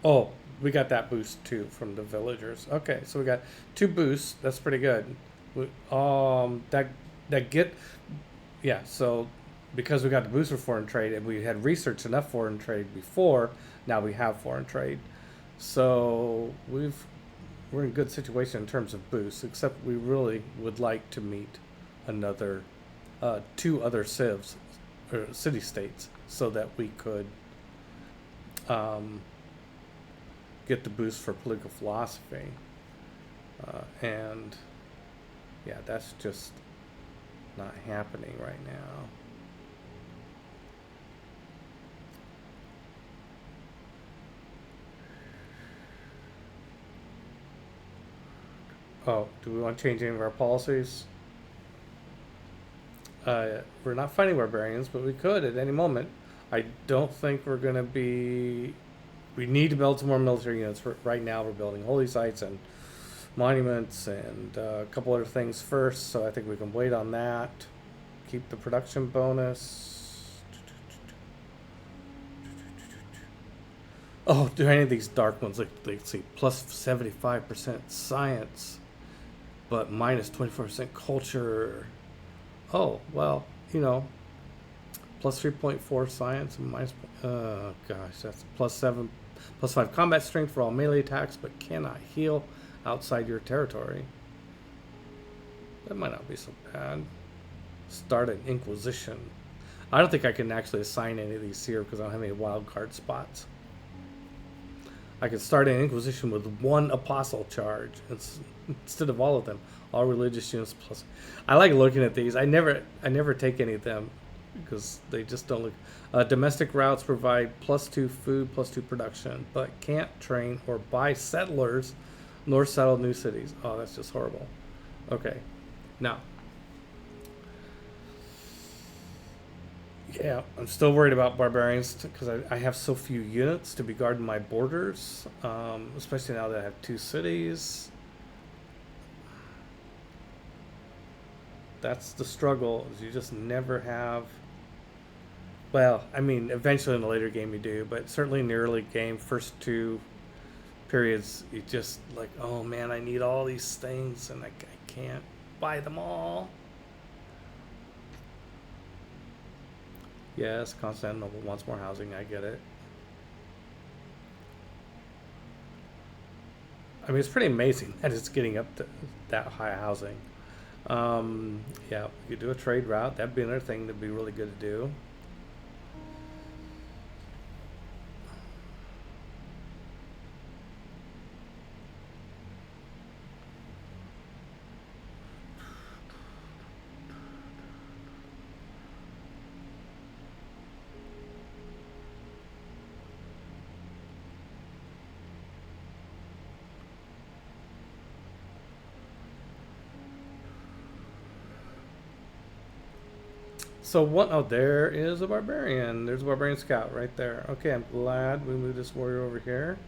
Oh, we got that boost too from the villagers. Okay, so we got 2 boosts. That's pretty good. Yeah. So because we got the boost for foreign trade and we had researched enough foreign trade before, now we have foreign trade. So we're in a good situation in terms of boosts. Except we really would like to meet another 2 other civs or city states so that we could get the boost for political philosophy. And yeah, that's just not happening right now. Oh, do we want to change any of our policies? We're not fighting barbarians, but we could at any moment. I don't think we're going to be... We need to build some more military units. Right now we're building holy sites and monuments and a couple other things first, so I think we can wait on that. Keep the production bonus. Oh, do any of these dark ones, like, let's see, plus 75% science, but minus 24% culture. Oh, well, you know, plus 3.4 science and minus, gosh, that's plus 5 combat strength for all melee attacks, but cannot heal outside your territory. That might not be so bad. Start an Inquisition. I don't think I can actually assign any of these here because I don't have any wild card spots. I could start an Inquisition with 1 apostle charge instead of all of them. All religious units plus. I like looking at these. I never take any of them because they just don't look. Domestic routes provide plus 2 food, plus 2 production, but can't train or buy settlers nor settle new cities. Oh, that's just horrible. Okay, now. Yeah, I'm still worried about barbarians because I have so few units to be guarding my borders, especially now that I have 2 cities. That's the struggle, is you just never have... Well, I mean, eventually in the later game you do, but certainly in the early game, first 2 periods, you just like, oh man, I need all these things and I can't buy them all. Yes, Constantinople wants more housing, I get it. I mean, it's pretty amazing that it's getting up to that high housing. Yeah, you could do a trade route. That'd be another thing that'd be really good to do. So what? Oh, there is a barbarian. There's a barbarian scout right there. Okay, I'm glad we moved this warrior over here.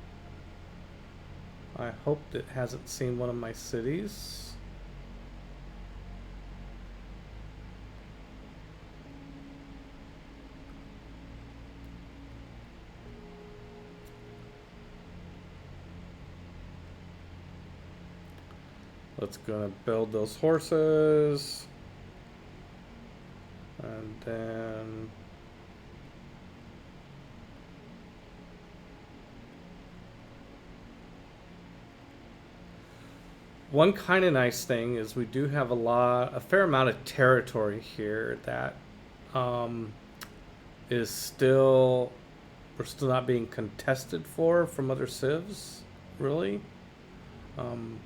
I hope it hasn't seen one of my cities. Let's gonna build those horses. And then one kind of nice thing is we do have a fair amount of territory here that is still, we're still not being contested for from other civs, really. Um,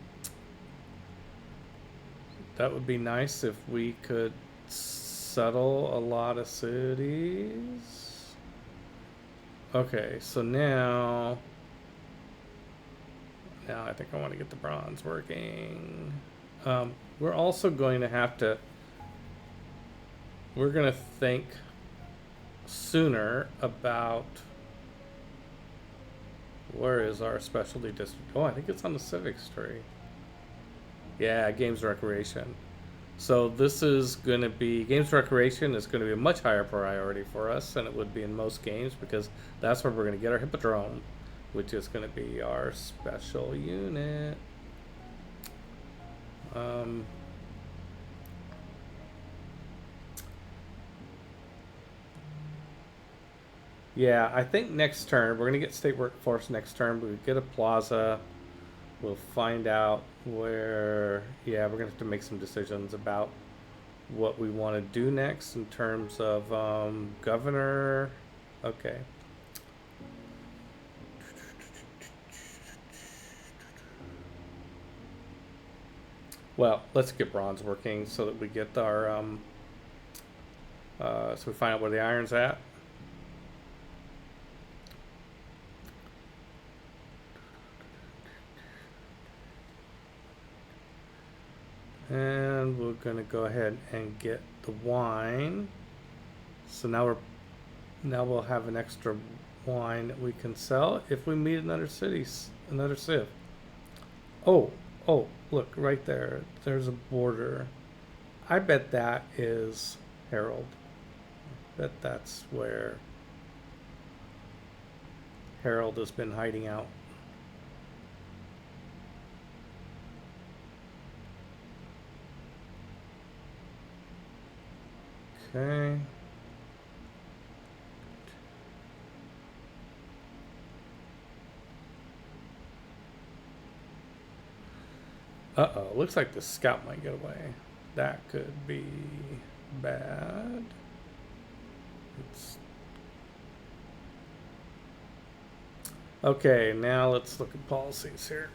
that would be nice if we could settle a lot of cities. Okay, so now I think I want to get the bronze working. We're also going to have to, we're going to think sooner about where is our specialty district. Oh, I think it's on the civics tree. Yeah, games recreation. So this is going to be, games recreation is going to be a much higher priority for us than it would be in most games, because that's where we're going to get our hippodrome, which is going to be our special unit. Yeah, I think next turn, we're going to get state workforce next turn. We get a plaza. We'll find out where, yeah, we're going to have to make some decisions about what we want to do next in terms of governor. Okay. Well, let's get bronze working so that we get our, so we find out where the iron's at. And we're gonna go ahead and get the wine. So now we'll have an extra wine that we can sell if we meet another civ. Oh, look right there. There's a border. I bet that is Harold. I bet that's where Harold has been hiding out. Okay. Uh-oh, looks like the scout might get away. That could be bad. Okay, now let's look at policies here.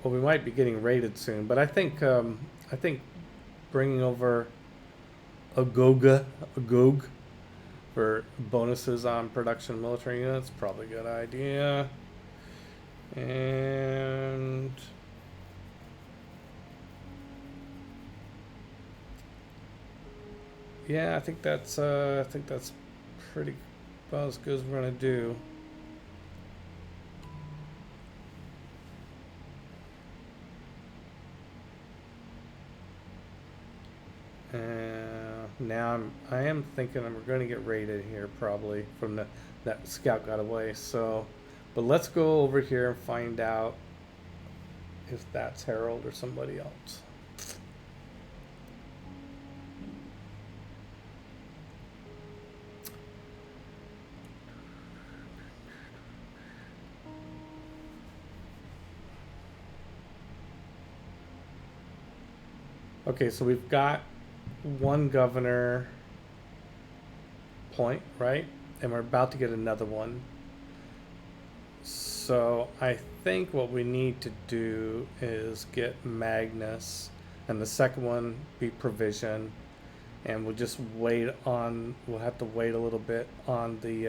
Well, we might be getting raided soon, but I think bringing over a Gog for bonuses on production military units probably a good idea. And yeah, I think that's pretty about as good as we're gonna do. Now I am thinking we're going to get raided here probably from that scout got away. So, but let's go over here and find out if that's Harold or somebody else. Okay, so we've got one governor point, right? And we're about to get another one. So I think what we need to do is get Magnus, and the second one be provision, and we'll just wait on, we'll have to wait a little bit on the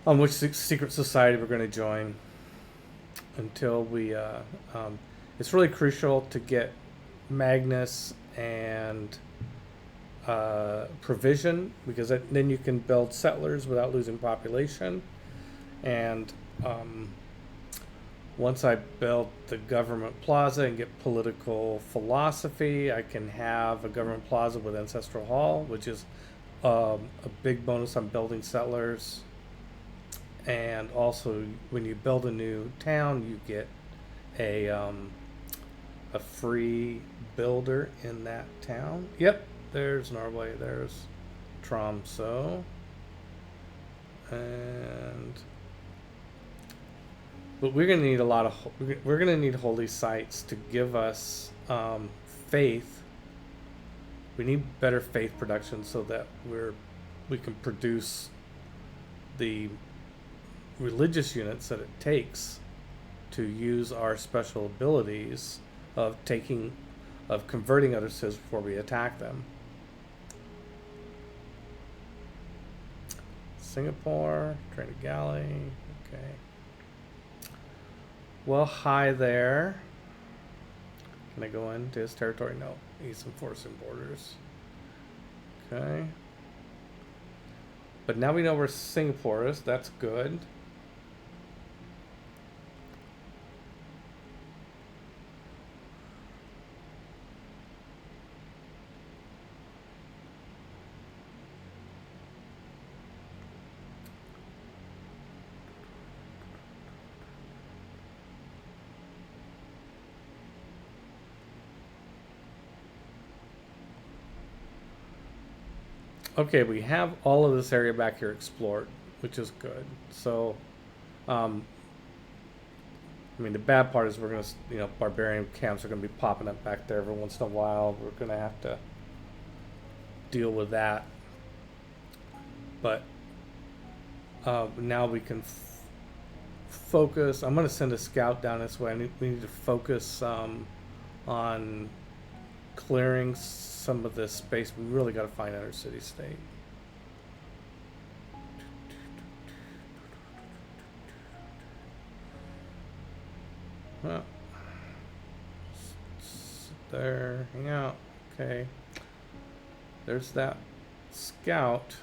on which secret society we're going to join until we. It's really crucial to get Magnus and provision, because then you can build settlers without losing population. And once I build the government plaza and get political philosophy, I can have a government plaza with ancestral hall, which is a big bonus on building settlers. And also, when you build a new town, you get a free builder in that town. Yep, there's Norway, there's Tromsø, and but we're gonna need we're gonna need holy sites to give us faith. We need better faith production so that we can produce the religious units that it takes to use our special abilities of converting other cities before we attack them. Singapore, train a galley, okay. Well, hi there. Can I go into his territory? No, he's enforcing borders. Okay. But now we know where Singapore is, that's good. Okay, we have all of this area back here explored, which is good. So, I mean, the bad part is we're going to, barbarian camps are going to be popping up back there every once in a while. We're going to have to deal with that. But now we can focus. I'm going to send a scout down this way. We need to focus on clearing some of this space. We really got to find another city state. Well, sit there, hang out. Okay, there's that scout.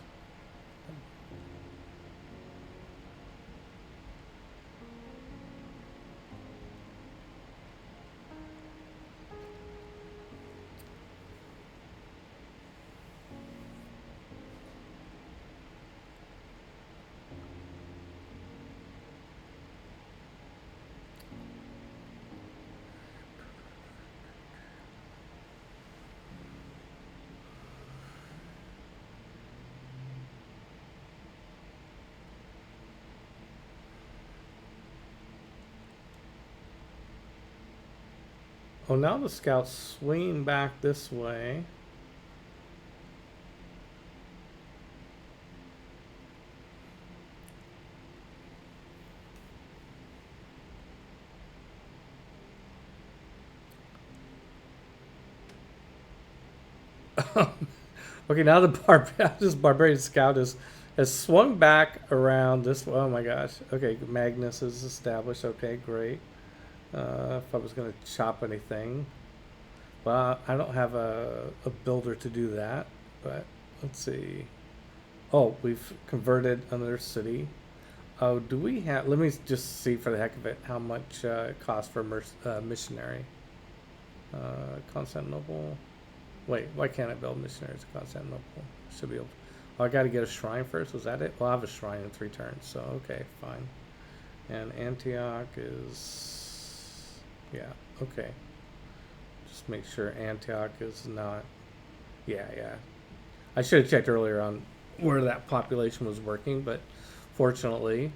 Oh, now the scout's swinging back this way. Okay, now this barbarian scout has swung back around this. Oh my gosh. Okay, Magnus is established. Okay, great. If I was going to chop anything, well, I don't have a builder to do that. But let's see. Oh, we've converted another city. Oh, do we have? Let me just see for the heck of it how much it costs for missionary. Constantinople. Wait, why can't I build missionaries in Constantinople? Should be able to. Oh, I got to get a shrine first. Was that it? Well, I have a shrine in 3 turns, so okay, fine. And Antioch is. Yeah, okay. Just make sure Antioch is not. Yeah. I should have checked earlier on where that population was working, but fortunately,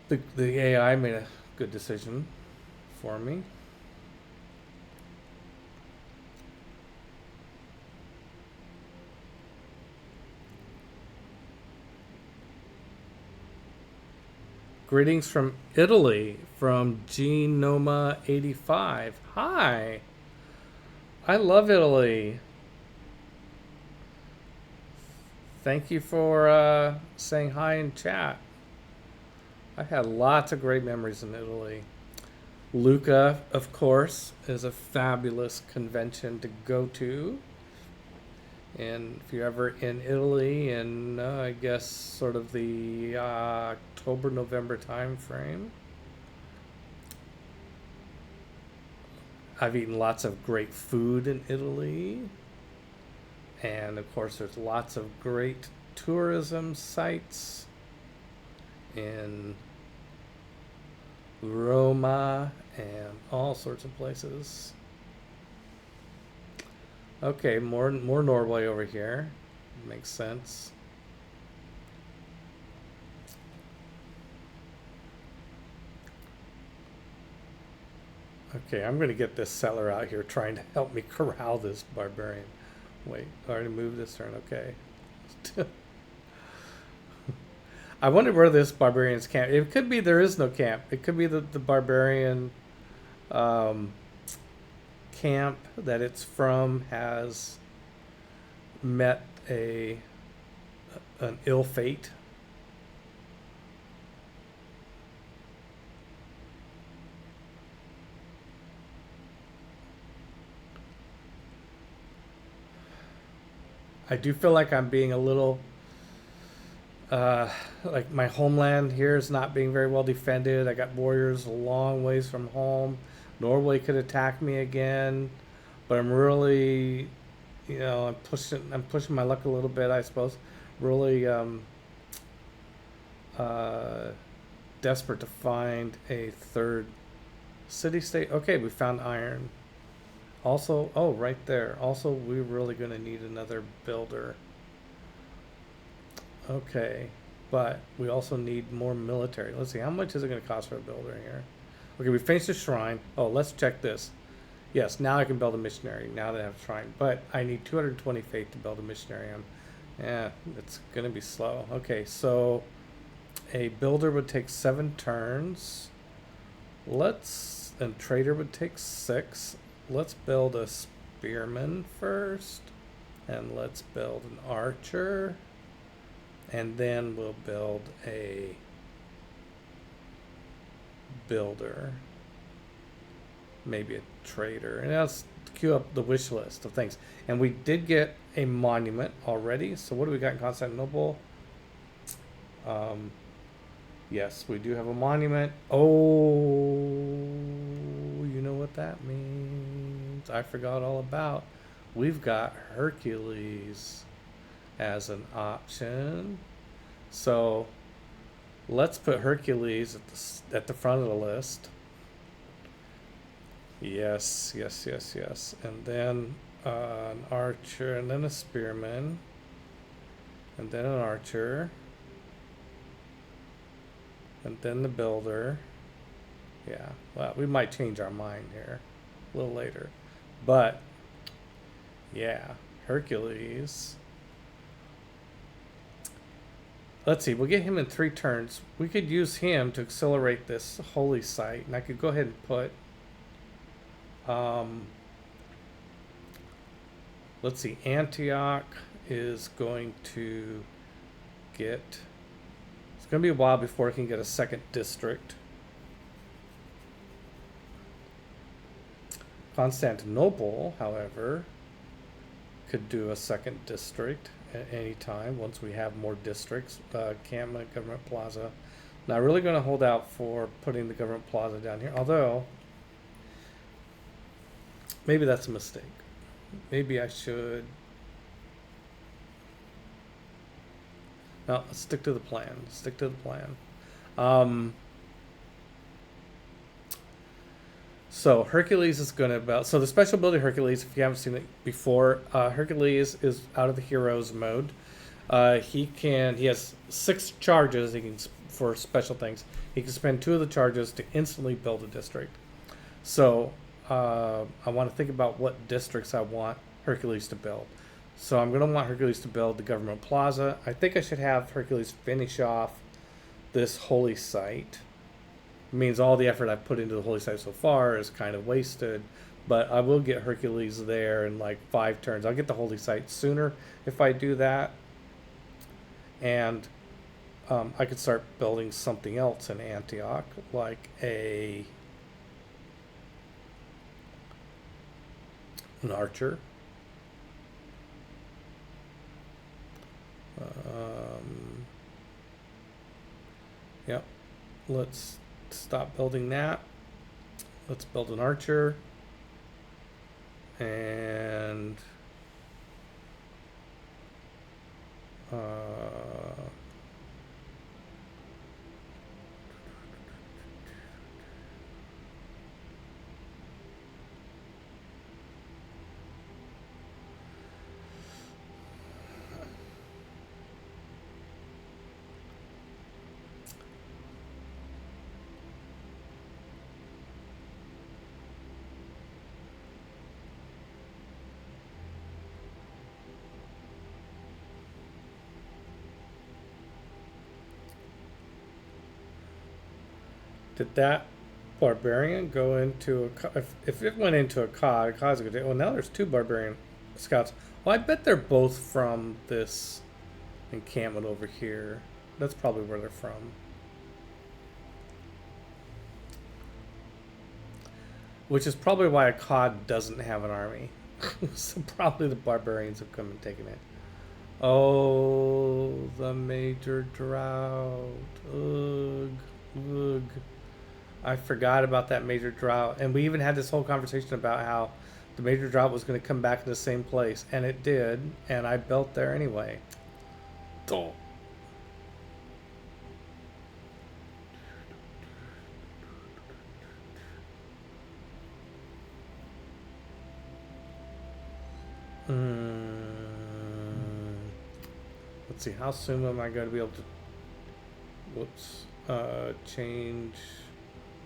the AI made a good decision for me. Greetings from Italy, from Genoma85. Hi. I love Italy. Thank you for saying hi in chat. I had lots of great memories in Italy. Lucca, of course, is a fabulous convention to go to. And if you're ever in Italy, in I guess sort of the October, November time frame, I've eaten lots of great food in Italy. And of course, there's lots of great tourism sites in Roma and all sorts of places. Okay, more Norway over here. Makes sense. Okay, I'm going to get this settler out here trying to help me corral this barbarian. Wait, I already moved this turn. Okay. I wonder where this barbarian's camp. It could be there is no camp. It could be the barbarian camp that it's from has met an ill fate. I do feel like I'm being a little like my homeland here is not being very well defended. I got warriors a long ways from home. Norway could attack me again, but I'm really, I'm pushing my luck a little bit, I suppose. Really desperate to find a third city state. Okay, we found iron. Also, oh, right there. Also, we're really going to need another builder. Okay, but we also need more military. Let's see, how much is it going to cost for a builder here? Okay, we finished the shrine. Oh, let's check this. Yes, now I can build a missionary, now that I have a shrine. But I need 220 faith to build a missionary. Yeah, it's going to be slow. Okay, so a builder would take 7 turns. And trader would take 6. Let's build a spearman first. And let's build an archer. And then we'll build a builder. Maybe a trader. And let's queue up the wish list of things. And we did get a monument already. So what do we got in Constantinople? Yes, we do have a monument. Oh, you know what that means. I forgot all about. We've got Hercules as an option. So let's put Hercules at the front of the list. Yes. And then an archer, and then a spearman, and then an archer, and then the builder. Yeah, well, we might change our mind here a little later. But yeah, Hercules. Let's see, we'll get him in 3 turns. We could use him to accelerate this holy site. And I could go ahead and put, let's see, Antioch is going to get, it's going to be a while before it can get a second district. Constantinople, however, could do a second district at any time once we have more districts. Encampment, Government Plaza. Not really going to hold out for putting the Government Plaza down here, although maybe that's a mistake. Maybe I should. No, let's stick to the plan. So Hercules is going to so the special ability Hercules, if you haven't seen it before, Hercules is out of the heroes mode. He has 6 charges for special things. He can spend 2 of the charges to instantly build a district. So I want to think about what districts I want Hercules to build. So I'm going to want Hercules to build the Government Plaza. I think I should have Hercules finish off this holy site. It means all the effort I've put into the holy site so far is kind of wasted. But I will get Hercules there in like 5 turns. I'll get the holy site sooner if I do that. And I could start building something else in Antioch, like an archer. Yep. Let's stop building that. Let's build an archer. And did that barbarian go into a? If it went into a cod, a cod's a good. Well, now there's two barbarian scouts. Well, I bet they're both from this encampment over here. That's probably where they're from. Which is probably why a cod doesn't have an army. So probably the barbarians have come and taken it. Oh, the major drought. Ugh. Ugh. I forgot about that major drought. And we even had this whole conversation about how the major drought was going to come back in the same place. And it did. And I built there anyway. Oh. Let's see, how soon am I going to be able to, change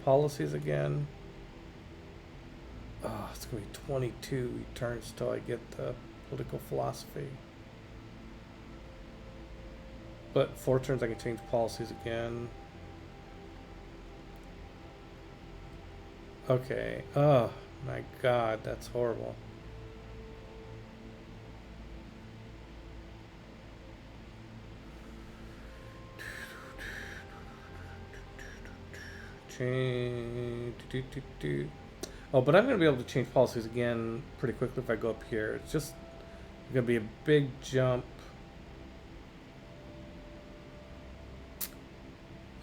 policies again? Oh, it's going to be 22 turns till I get the political philosophy. But 4 turns I can change policies again. Okay, oh my god, that's horrible. Oh, but I'm going to be able to change policies again pretty quickly if I go up here. It's just going to be a big jump.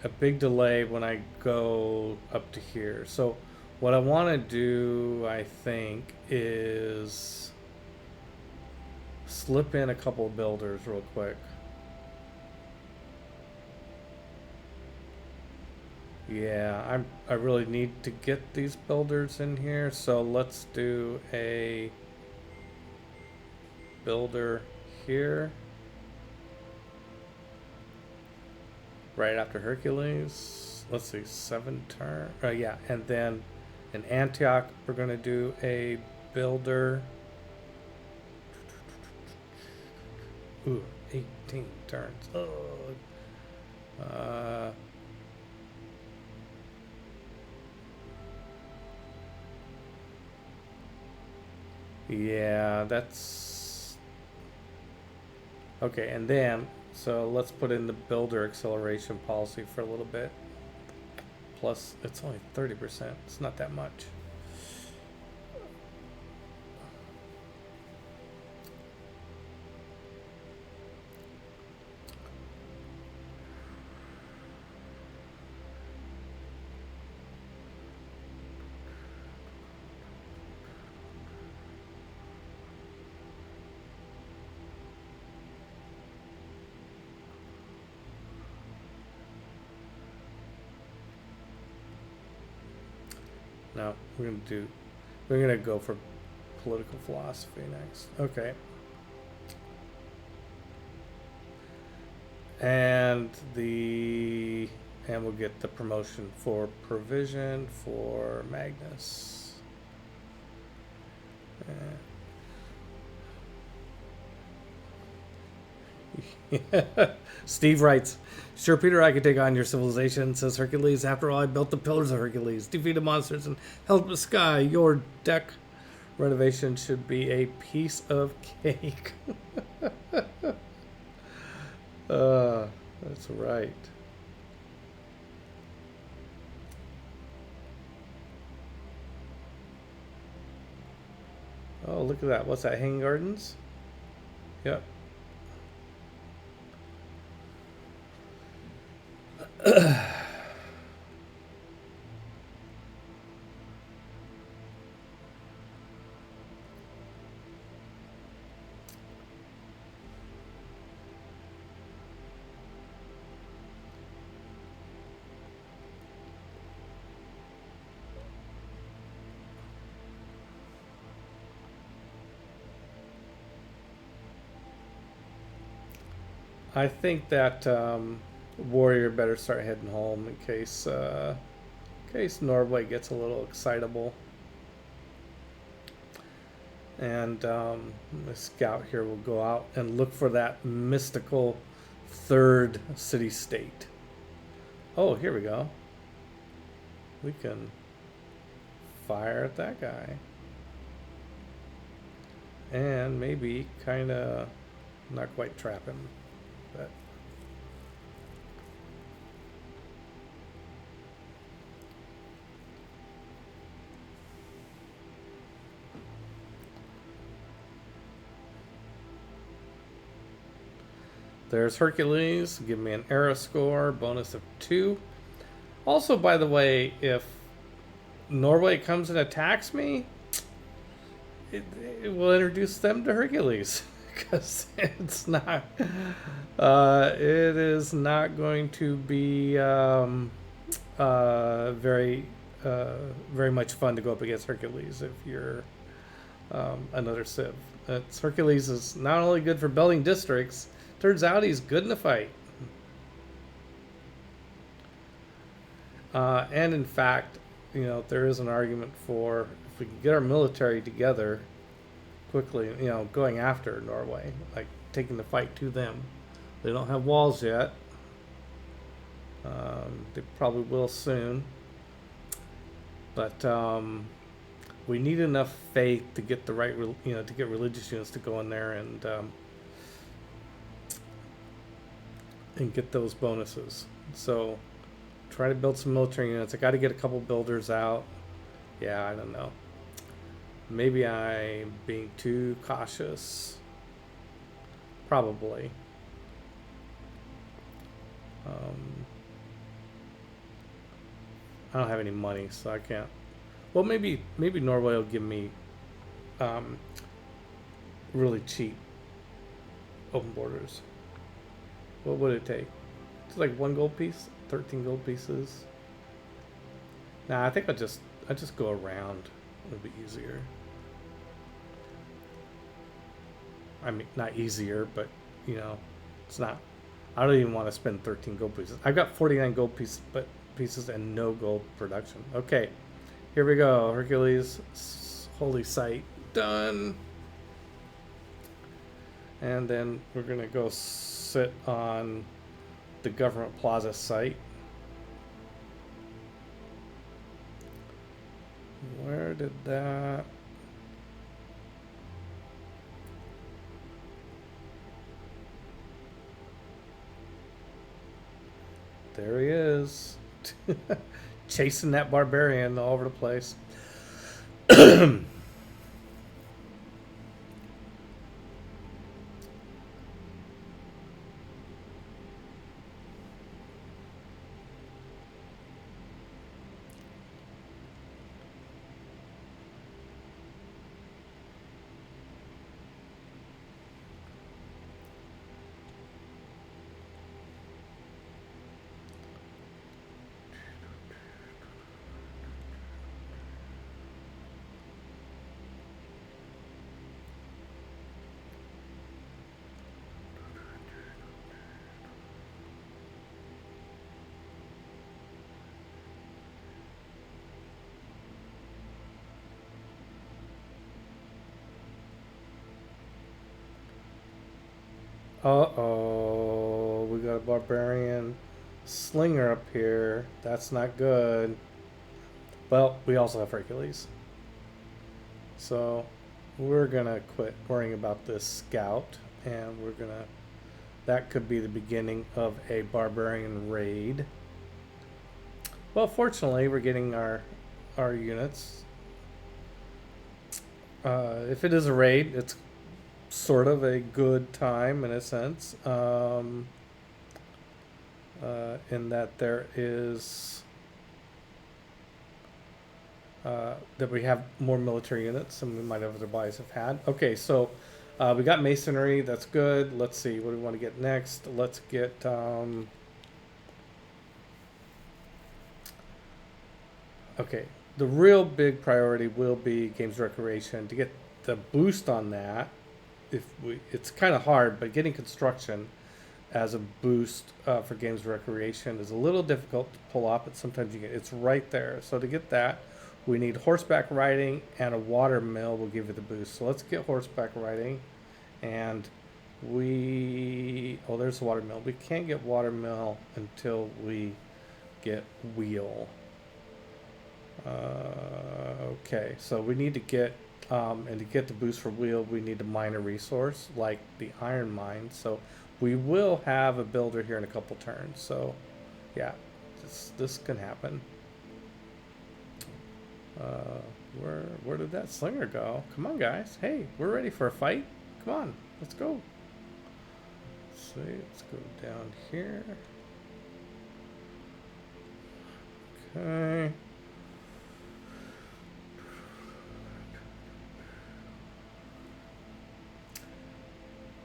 A big delay when I go up to here. So what I want to do, I think, is slip in a couple of builders real quick. Yeah, I really need to get these builders in here, so let's do a builder here. Right after Hercules. Let's see, 7 turn. Yeah, and then in Antioch, we're going to do a builder. Ooh, 18 turns. Oh. Yeah, that's okay. And then, so let's put in the builder acceleration policy for a little bit. Plus, it's only 30%. It's not that much. No, we're gonna go for political philosophy next. Okay. And we'll get the promotion for provision for Magnus. Steve writes, "Sure, Peter, I could take on your civilization," says Hercules. "After all, I built the pillars of Hercules, defeated monsters, and held the sky. Your deck renovation should be a piece of cake." That's right. Oh, look at that. What's that? Hanging Gardens? Yep. I think that Warrior better start heading home in case Norway gets a little excitable. And the scout here will go out and look for that mystical third city state. Oh, here we go. We can fire at that guy. And maybe kind of not quite trap him. But there's Hercules. Give me an arrow score, bonus of 2. Also, by the way, if Norway comes and attacks me, it will introduce them to Hercules. Because it's not, it is not going to be very much fun to go up against Hercules if you're another Civ. Hercules is not only good for building districts, turns out he's good in a fight. And in fact, there is an argument for if we can get our military together quickly, going after Norway, like taking the fight to them. They don't have walls yet. They probably will soon. But we need enough faith to get the right, to get religious units to go in there and get those bonuses. So try to build some military units. I got to get a couple builders out. Yeah, I don't know. Maybe I'm being too cautious. Probably. I don't have any money, so I can't. Well, maybe Norway will give me really cheap open borders. What would it take? It's like 1 gold piece, 13 gold pieces. Nah, I think I just go around. It'll be easier. I mean, not easier, but it's not. I don't even want to spend 13 gold pieces. I've got 49 gold pieces and no gold production. Okay, here we go. Hercules, holy site, done. And then we're gonna go sit on the government plaza site. Where did that? There he is. Chasing that barbarian all over the place. Uh-oh, we got a barbarian slinger up here. That's not good. Well, we also have Hercules. So we're gonna quit worrying about this scout and we're gonna that could be the beginning of a barbarian raid. Well, fortunately, we're getting our units. If it is a raid, it's sort of a good time in a sense, in that there is that we have more military units than we might otherwise have had. Okay, so we got masonry. That's good. Let's see. What do we want to get next? Let's get. Okay, the real big priority will be games recreation to get the boost on that. It's kind of hard, but getting construction as a boost for games recreation is a little difficult to pull off, but sometimes it's right there. So to get that, we need horseback riding, and a water mill will give you the boost. So let's get horseback riding, and there's the water mill. We can't get water mill until we get wheel. Okay, so we need to get and to get the boost for wheel, we need to mine a resource like the iron mine. So we will have a builder here in a couple turns. So yeah, this can happen. Where did that slinger go? Come on, guys. Hey, we're ready for a fight. Come on, let's go. Let's see, let's go down here. Okay.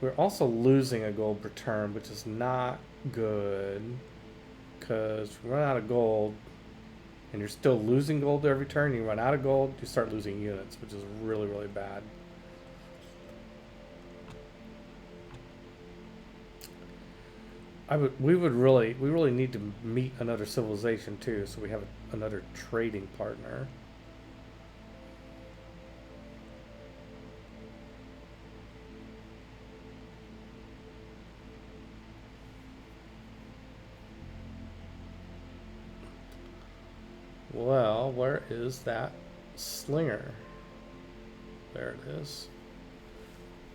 We're also losing a gold per turn, which is not good, because we run out of gold, and you're still losing gold every turn. You run out of gold, you start losing units, which is really, really bad. We really need to meet another civilization too, so we have another trading partner. Well, where is that slinger? There it is.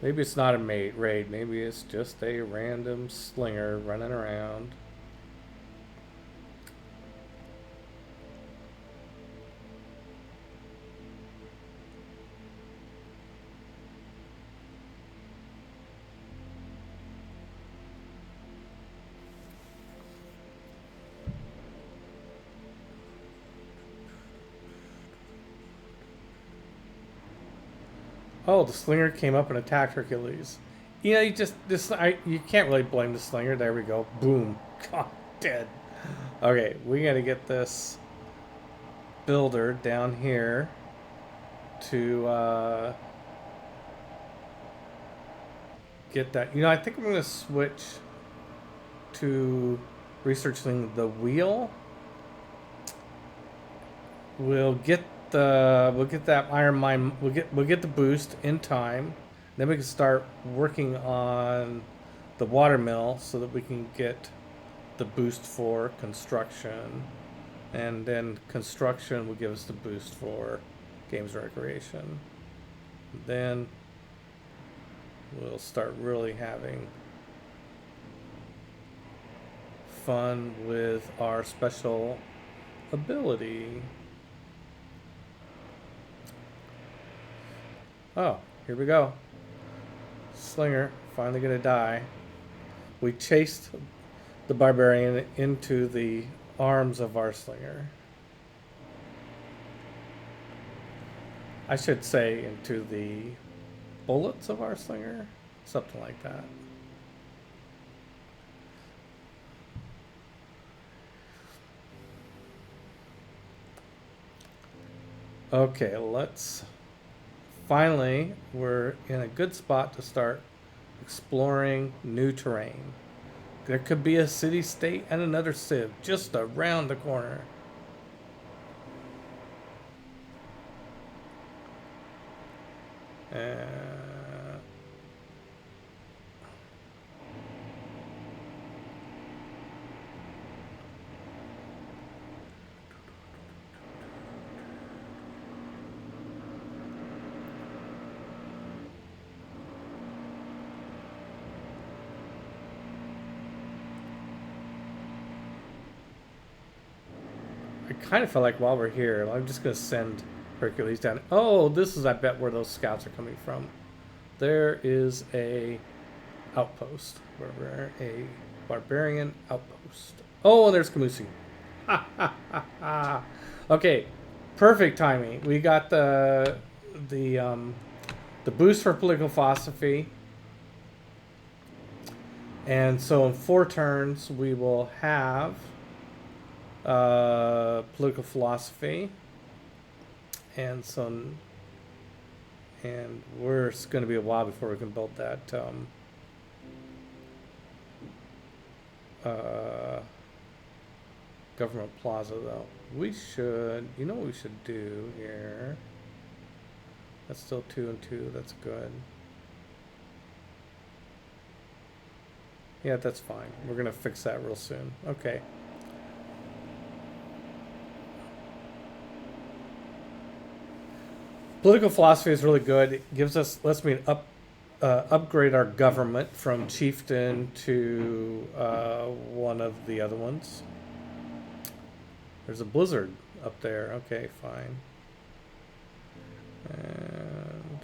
Maybe it's not a raid. Maybe it's just a random slinger running around. Oh, the slinger came up and attacked Hercules. You know, you can't really blame the slinger. There we go. Boom. God, dead. Okay, we gotta get this builder down here to get that. You know, I think I'm gonna switch to researching the wheel. We'll get that iron mine. We'll get the boost in time. Then we can start working on the water mill so that we can get the boost for construction, and then construction will give us the boost for games recreation. Then we'll start really having fun with our special ability. Oh, here we go. Slinger finally gonna die. We chased the barbarian into the arms of our slinger. I should say into the bullets of our slinger. Something like that. Okay, finally, we're in a good spot to start exploring new terrain. There could be a city-state and another civ just around the corner. kind of feel like while we're here, I'm just going to send Hercules down. Oh, this is, I bet, where those scouts are coming from. There is a outpost. Where a barbarian outpost. Oh, and there's Kamusi. Ha ha ha ha. Okay, perfect timing. We got the boost for political philosophy. And so in 4 turns, we will have political philosophy. And we're going to be a while before we can build that government plaza, though. We should, you know what we should do here? That's still 2 and 2. That's good. Yeah, that's fine. We're going to fix that real soon. Okay. Political philosophy is really good. It gives us, lets me upgrade our government from chieftain to one of the other ones. There's a blizzard up there. Okay, fine. And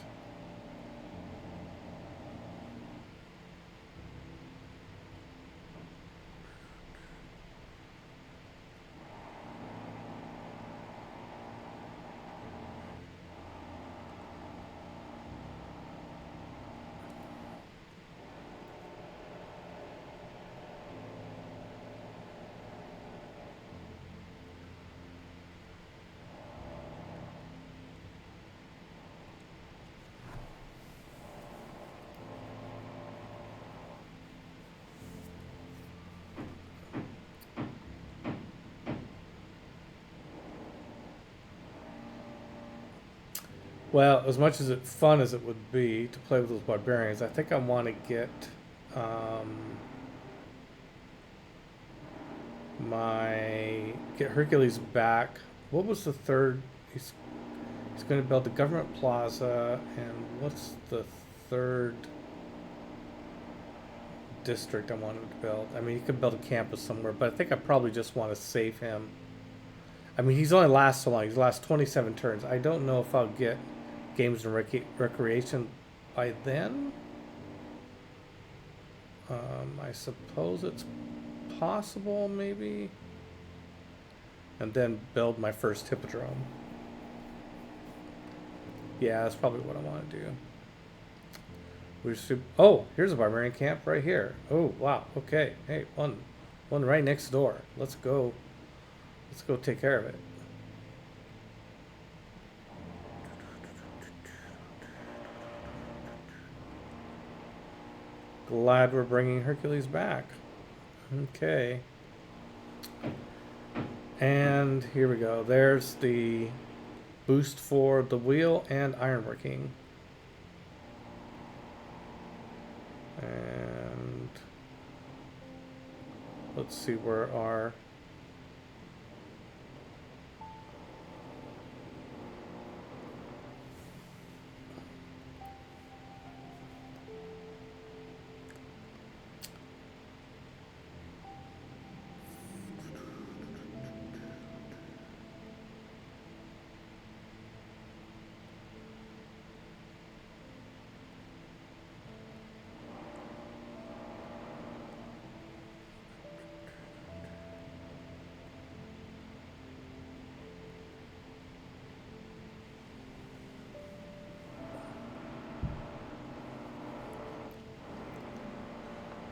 well, as much as it's fun as it would be to play with those barbarians, I think I want to get get Hercules back. What was the third? He's going to build the government plaza, and what's the third district I want him to build? I mean, he could build a campus somewhere, but I think I probably just want to save him. I mean, he's only lasts so long. He's last 27 turns. I don't know if I'll get games and recreation by then. I suppose it's possible, maybe. And then build my first hippodrome. Yeah, that's probably what I want to do. We should. Oh, here's a barbarian camp right here. Oh, wow. Okay. Hey, one right next door. Let's go. Let's go take care of it. Glad we're bringing Hercules back. Okay. And here we go. There's the boost for the wheel and ironworking. And let's see where our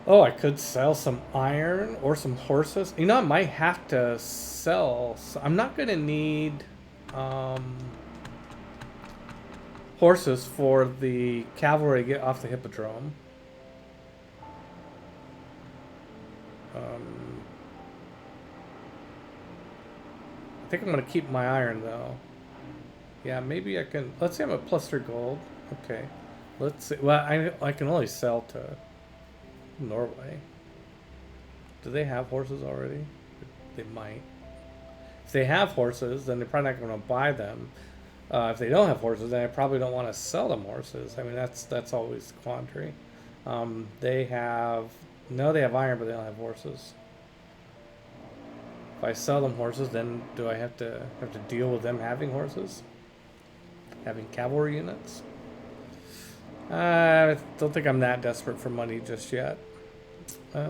oh, I could sell some iron or some horses. You know, I might have to sell. I'm not going to need horses for the cavalry to get off the hippodrome. I think I'm going to keep my iron, though. Yeah, maybe I can. Let's see, I'm at +3 gold. Okay. Let's see. Well, I can only sell to Norway. Do they have horses already? They might. If they have horses, then they're probably not going to buy them. If they don't have horses, then I probably don't want to sell them horses. I mean, that's always the quandary. They have iron, but they don't have horses. If I sell them horses, then do I have to deal with them having horses? Having cavalry units? I don't think I'm that desperate for money just yet. Okay.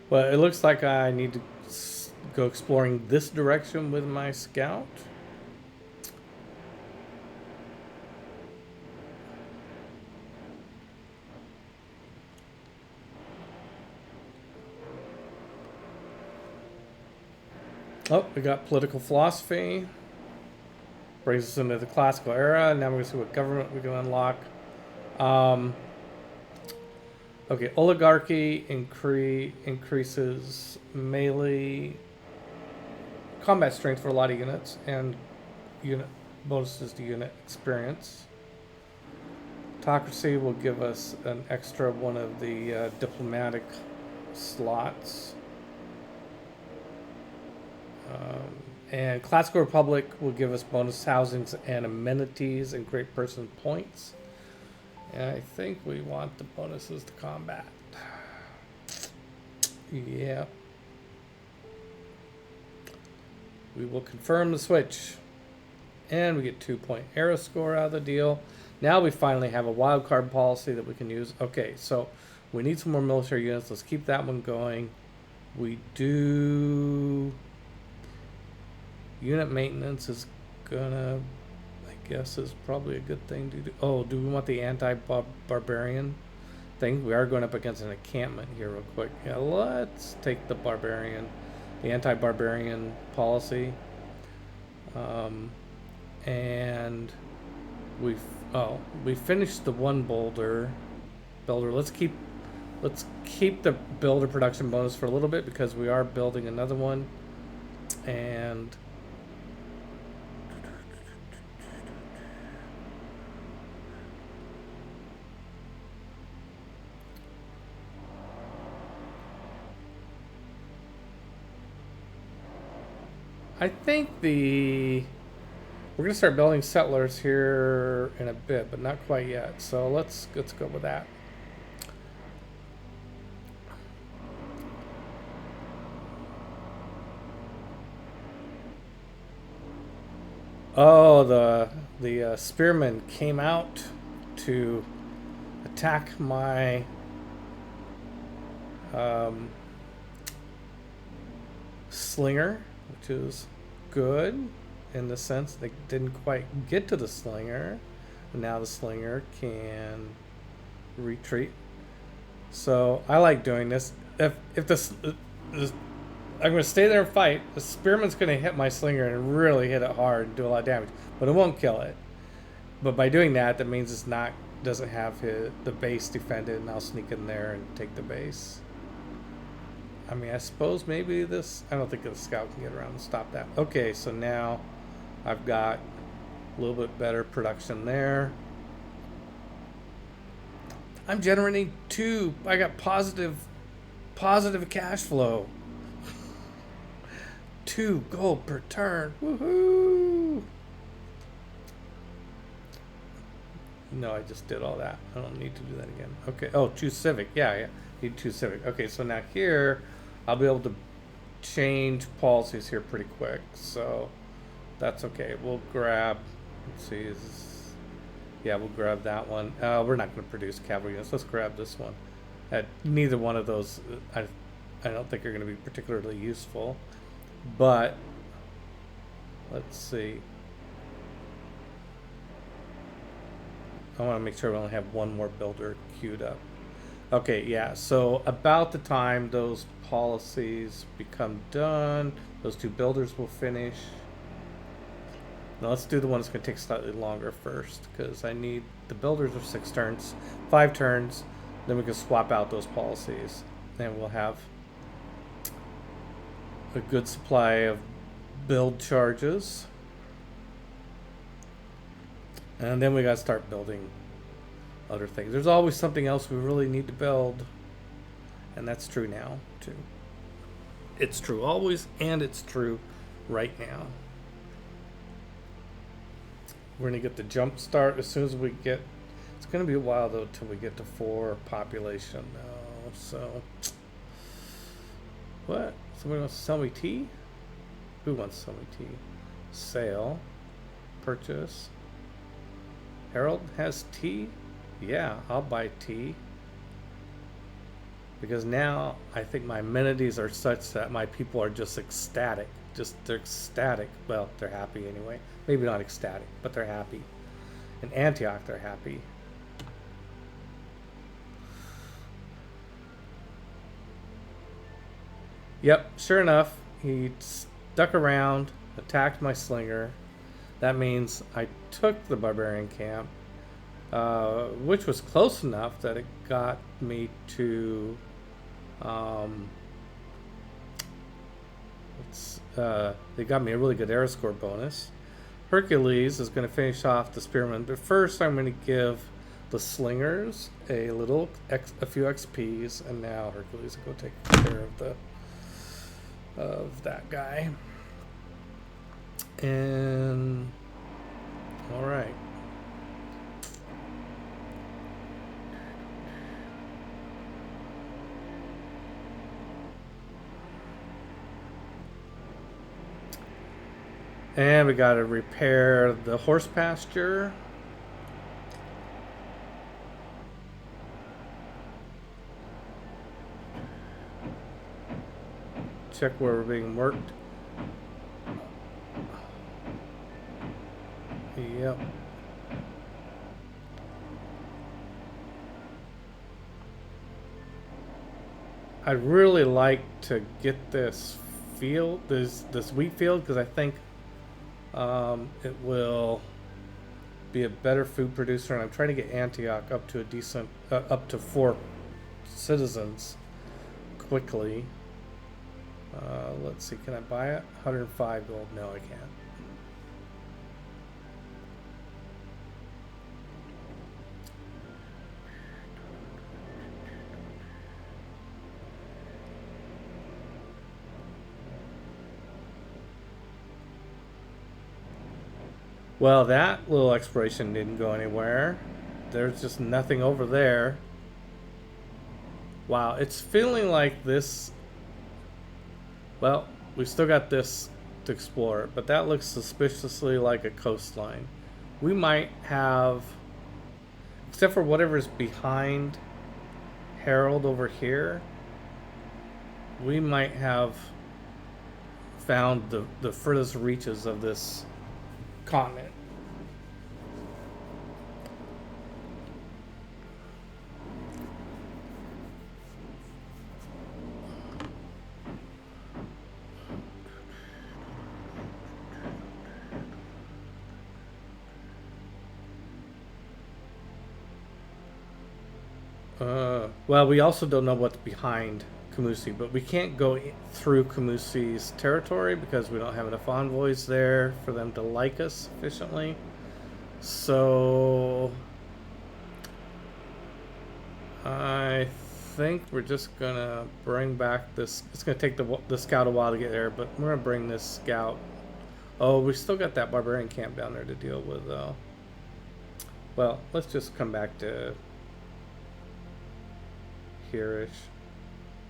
Well, it looks like I need to go exploring this direction with my scout. Oh, we got political philosophy. Brings us into the classical era. Now we're going to see what government we can unlock. Okay, oligarchy increases melee combat strength for a lot of units and unit bonuses to unit experience. Autocracy will give us an extra one of the diplomatic slots. And Classical Republic will give us bonus housings and amenities and great person points. And I think we want the bonuses to combat. Yeah. We will confirm the switch. And we get 2-point arrow score out of the deal. Now we finally have a wild card policy that we can use. Okay, so we need some more military units. Let's keep that one going. We do... Unit maintenance is gonna... Guess is probably a good thing to do. Oh, do we want the anti-barbarian thing? We are going up against an encampment here real quick. Yeah, let's take the barbarian, the anti-barbarian policy. And we finished the one builder. Let's keep the builder production bonus for a little bit because we are building another one. And I think we're gonna start building settlers here in a bit, but not quite yet. So let's go with that. Oh, the spearmen came out to attack my slinger, which is good in the sense they didn't quite get to the slinger. Now the slinger can retreat. So I like doing this. If I'm going to stay there and fight, the spearman's going to hit my slinger and really hit it hard and do a lot of damage, but it won't kill it. But by doing that, that means it's doesn't have the base defended, and I'll sneak in there and take the base. I mean, I suppose maybe this... I don't think the scout can get around and stop that. Okay, so now I've got a little bit better production there. I'm generating 2. I got positive cash flow. 2 gold per turn. Woohoo! No, I just did all that. I don't need to do that again. Okay. Oh, choose civic. Yeah. Need choose civic. Okay, so now here I'll be able to change policies here pretty quick. So that's okay. We'll grab, let's see, we'll grab that one. We're not going to produce cavalry units. Let's grab this one. Neither one of those I don't think are going to be particularly useful. But let's see. I want to make sure we only have one more builder queued up. Okay, yeah, so about the time those policies become done. Those 2 builders will finish. Now let's do the one that's going to take slightly longer first, because I need the builders of 6 turns, 5 turns. Then we can swap out those policies, and we'll have a good supply of build charges. And then we got to start building other things. There's always something else we really need to build, and that's true now too. It's true always, and it's true right now. We're gonna get the jump start as soon as we get. It's gonna be a while though till we get to 4 population now. So what? Somebody wants to sell me tea? Who wants to sell me tea? Sale, purchase. Harold has tea? Yeah, I'll buy tea. Because now I think my amenities are such that my people are just ecstatic. They're ecstatic. Well, they're happy anyway. Maybe not ecstatic, but they're happy. In Antioch, they're happy. Yep, sure enough, he stuck around, attacked my slinger. That means I took the barbarian camp, which was close enough that it got me to they got me a really good air score bonus. Hercules is going to finish off the spearmen, but first I'm going to give the slingers a few XPs, and now Hercules will go take care of that guy. And all right. And we got to repair the horse pasture. Check where we're being worked. Yep. I'd really like to get this field, this wheat field, because I think it will be a better food producer, and I'm trying to get Antioch up to a decent, up to 4 citizens quickly. Let's see, can I buy it? 105 gold. No, I can't. Well, that little exploration didn't go anywhere. There's just nothing over there. Wow, it's feeling like this. Well, we've still got this to explore, but that looks suspiciously like a coastline. We might have, except for whatever's behind Harold over here, we might have found the furthest reaches of this continent. Well, we also don't know what's behind Camusi, but we can't go through Camusi's territory because we don't have enough envoys there for them to like us sufficiently. So I think we're just gonna bring back this. It's gonna take the scout a while to get there, but we're gonna bring this scout. Oh, we still got that barbarian camp down there to deal with, though. Well, let's just come back to here-ish,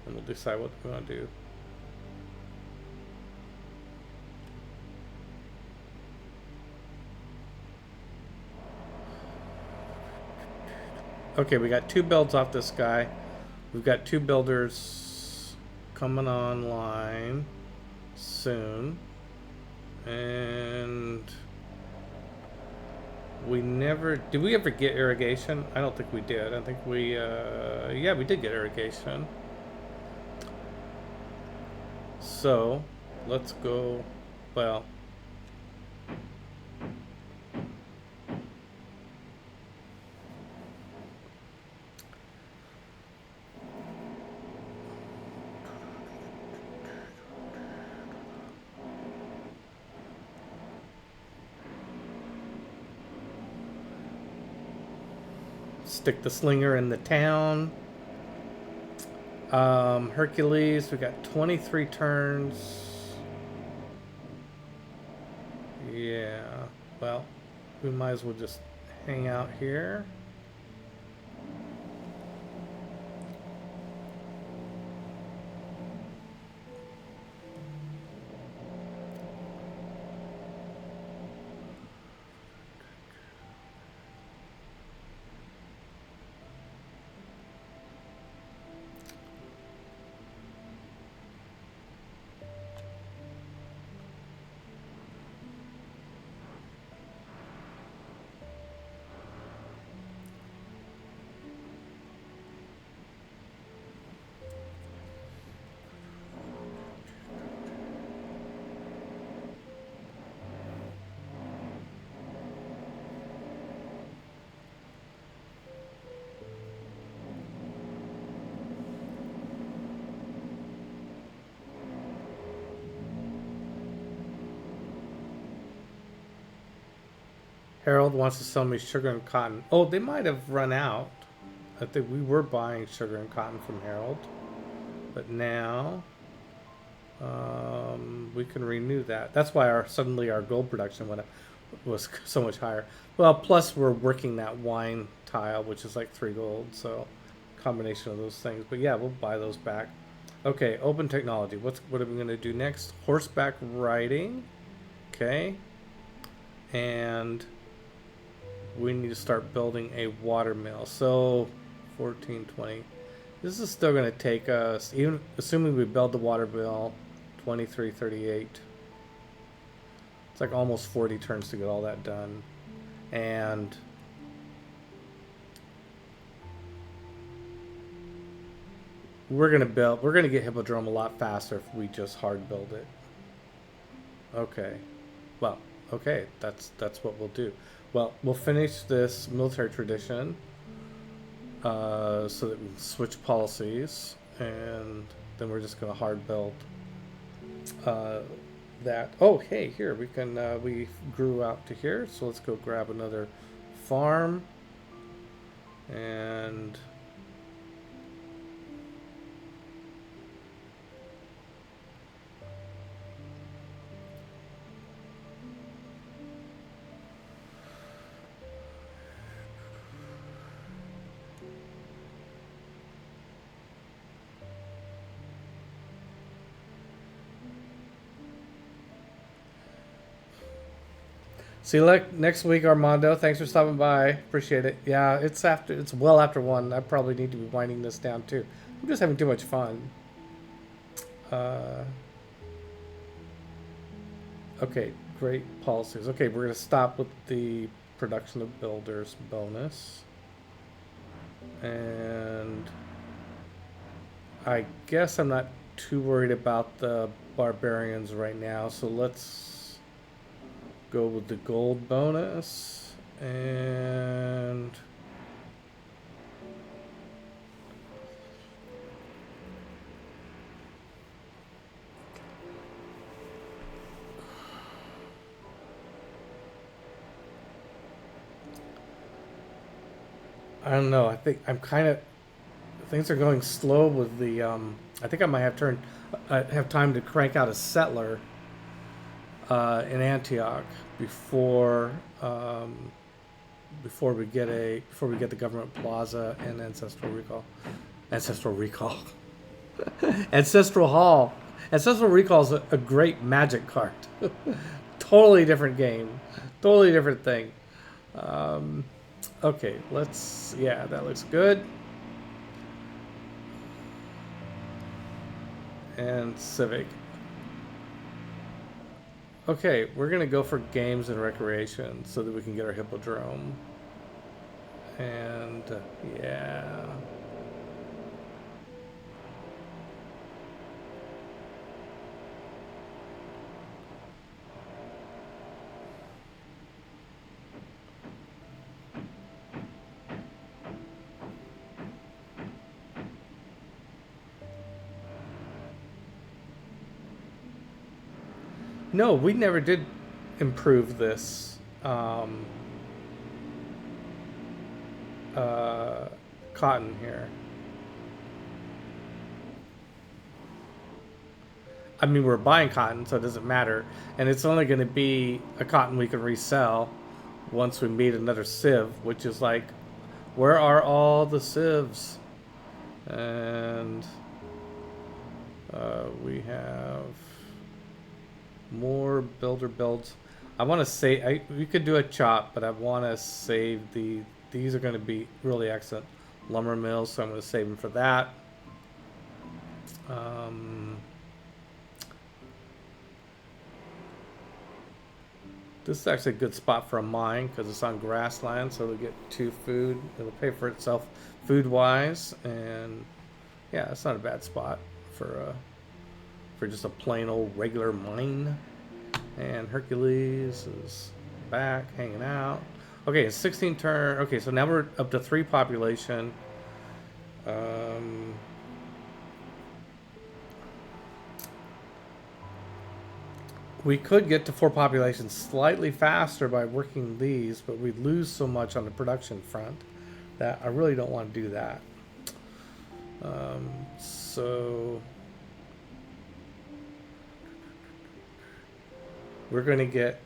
and we'll decide what we want to do. Okay, we got 2 builds off this guy. We've got 2 builders coming online soon, and did we ever get irrigation? I don't think we did. I think we yeah, we did get irrigation. So, let's go. Well, stick the slinger in the town. Hercules, we got 23 turns. Yeah, well, we might as well just hang out here. Harold wants to sell me sugar and cotton. Oh, they might have run out. I think we were buying sugar and cotton from Harold. But now we can renew that. That's why suddenly our gold production was so much higher. Well, plus we're working that wine tile, which is like 3 gold. So combination of those things. But yeah, we'll buy those back. Okay, open technology. What are we going to do next? Horseback riding. Okay. And we need to start building a water mill. So 14, 20. This is still going to take us, even assuming we build the water mill, 23, 38. It's like almost 40 turns to get all that done. And we're going to get Hippodrome a lot faster if we just hard build it. Okay. Well, okay, that's what we'll do. Well, we'll finish this military tradition so that we can switch policies, and then we're just going to hard build that. Oh, hey, here we can we grew out to here, so let's go grab another farm and see you next week, Armando. Thanks for stopping by. Appreciate it. Yeah, it's well after 1. I probably need to be winding this down too. I'm just having too much fun. Okay, great policies. Okay, we're gonna stop with the production of builders bonus. And I guess I'm not too worried about the barbarians right now, so let's go with the gold bonus. And I don't know. I think I'm kind of things are going slow with the. I think I might have time to crank out a settler in Antioch before we get the government plaza and ancestral recall, ancestral hall. Ancestral recall is a great magic card. Totally different game, totally different thing. Okay, yeah, that looks good. And civic. Okay, we're gonna go for games and recreation so that we can get our hippodrome. And yeah. No, we never did improve this uh, cotton here. I mean, we're buying cotton, so it doesn't matter. And it's only going to be a cotton we can resell once we meet another sieve, which is like, where are all the sieves? And we have more builder builds. I want to say we could do a chop, but I want to save the. These are going to be really excellent lumber mills, so I'm going to save them for that. This is actually a good spot for a mine because it's on grassland, so it'll get 2 food. It'll pay for itself food-wise, and yeah, it's not a bad spot for just a plain old regular mine. And Hercules is back, hanging out. Okay, it's 16 turn. Okay, so now we're up to 3 population. We could get to 4 population slightly faster by working these, but we'd lose so much on the production front that I really don't want to do that. So we're going to get,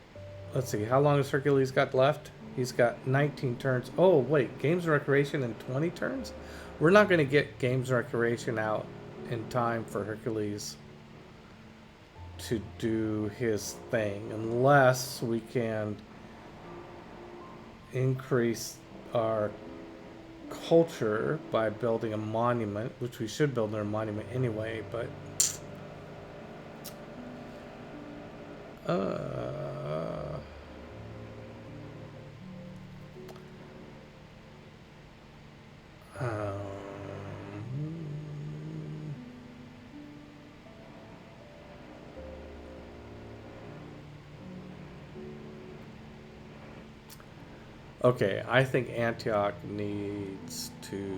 let's see, how long has Hercules got left? He's got 19 turns. Oh, wait, Games and Recreation in 20 turns? We're not going to get Games and Recreation out in time for Hercules to do his thing unless we can increase our culture by building a monument, which we should build a monument anyway, but okay, I think Antioch needs to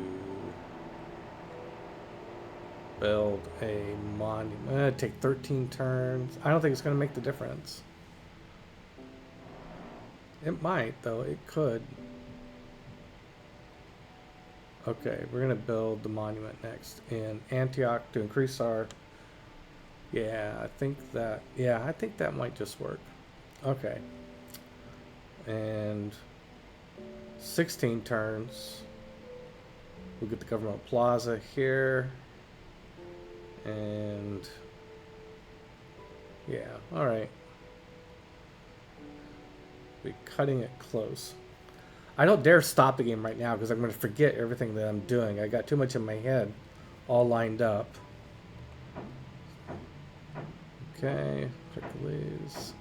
build a monument. It'd take 13 turns. I don't think it's going to make the difference. It might, though. It could. Okay, we're going to build the monument next in Antioch to increase our... Yeah, I think that might just work. Okay. And 16 turns. We'll get the government plaza here. And yeah, all right. Be cutting it close. I don't dare stop the game right now because I'm going to forget everything that I'm doing. I got too much in my head all lined up. Okay, Hercules.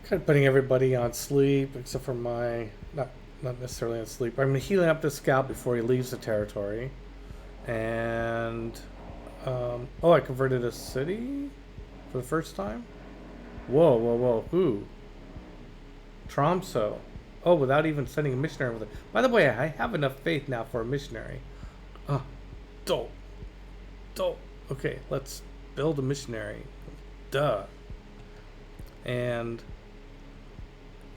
Kind of putting everybody on sleep except for my not necessarily on sleep. I'm healing up the scout before he leaves the territory, and oh, I converted a city for the first time. Whoa, whoa, whoa! Who? Tromso. Oh, without even sending a missionary with it. By the way, I have enough faith now for a missionary. Don't. Okay, let's build a missionary. Duh. And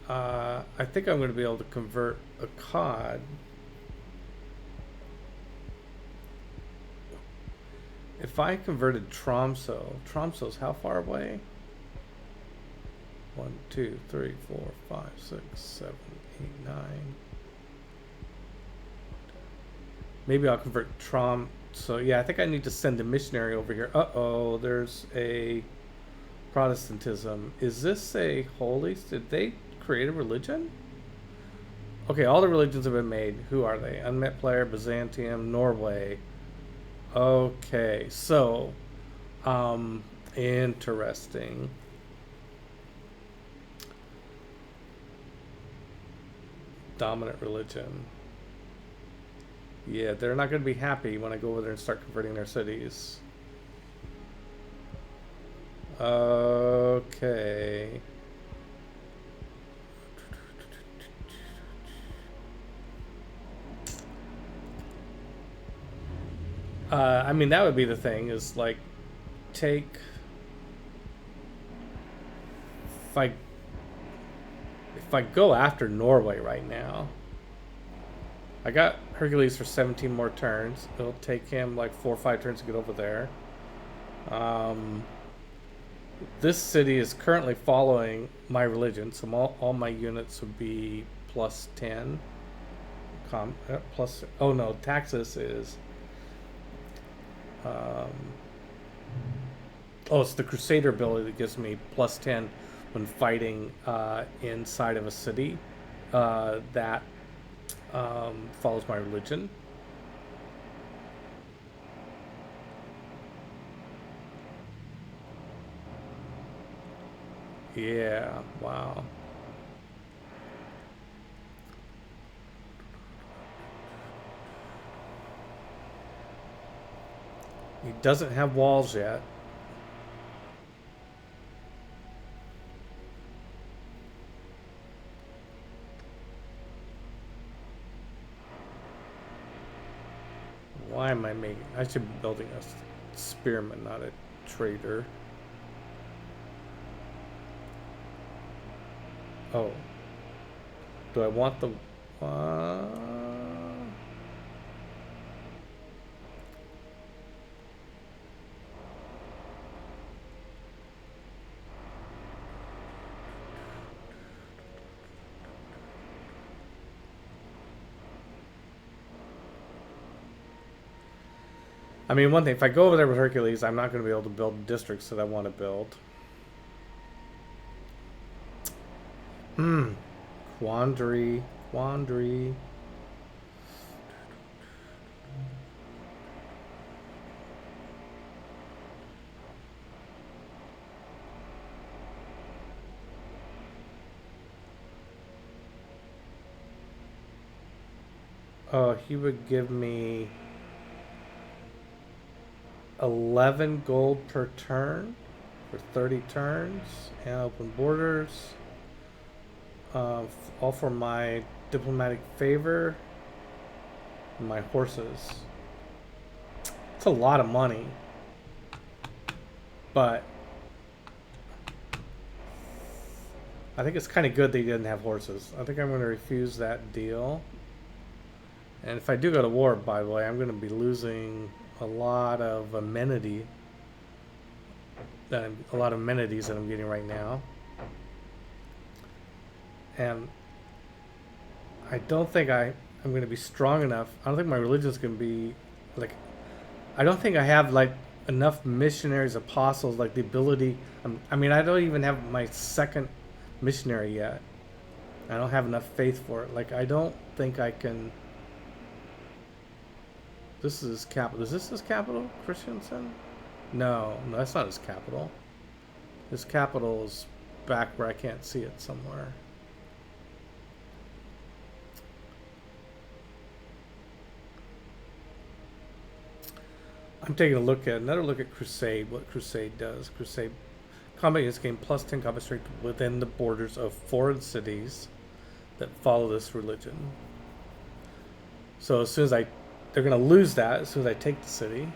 I think I'm going to be able to convert a cod. If I converted Tromso's how far away? 1, 2, 3, 4, 5, 6, 7, 8, 9. Maybe I'll convert Trom. So yeah, I think I need to send a missionary over here. Uh-oh, there's a Protestantism. Is this a holy? Did they create a religion? Okay, all the religions have been made. Who are they? Unmet player, Byzantium, Norway. Okay, so, interesting. Dominant religion. Yeah, they're not going to be happy when I go over there and start converting their cities. Okay. I mean, that would be the thing, is like, take. If I. If I go after Norway right now, I got Hercules for 17 more turns. It'll take him like 4 or 5 turns to get over there. This city is currently following my religion, so all my units would be plus 10. Plus, oh no, Taxus is. Oh, it's the Crusader ability that gives me plus 10 when fighting inside of a city that follows my religion. Yeah, wow. He doesn't have walls yet. Why am I making... I should be building a spearman, not a trader. Oh. Do I want the... I mean, one thing, if I go over there with Hercules, I'm not going to be able to build districts that I want to build. Quandary. Oh, he would give me 11 gold per turn for 30 turns and open borders. All for my diplomatic favor and my horses. It's a lot of money, but I think it's kind of good they didn't have horses. I think I'm going to refuse that deal. And if I do go to war, by the way, I'm going to be losing a lot of amenities that I'm getting right now. And I don't think I'm going to be strong enough. I don't think my religion's going to be like. I don't think I have like enough missionaries, apostles, like the ability. I mean, I don't even have my second missionary yet. I don't have enough faith for it. Like, I don't think I can. This is his capital. Is this his capital, Christiansen? No, that's not his capital. His capital is back where I can't see it somewhere. I'm taking another look at Crusade, what Crusade does. Crusade combat units gain plus 10 combat strength within the borders of foreign cities that follow this religion. So as soon as they're going to lose that as soon as I take the city.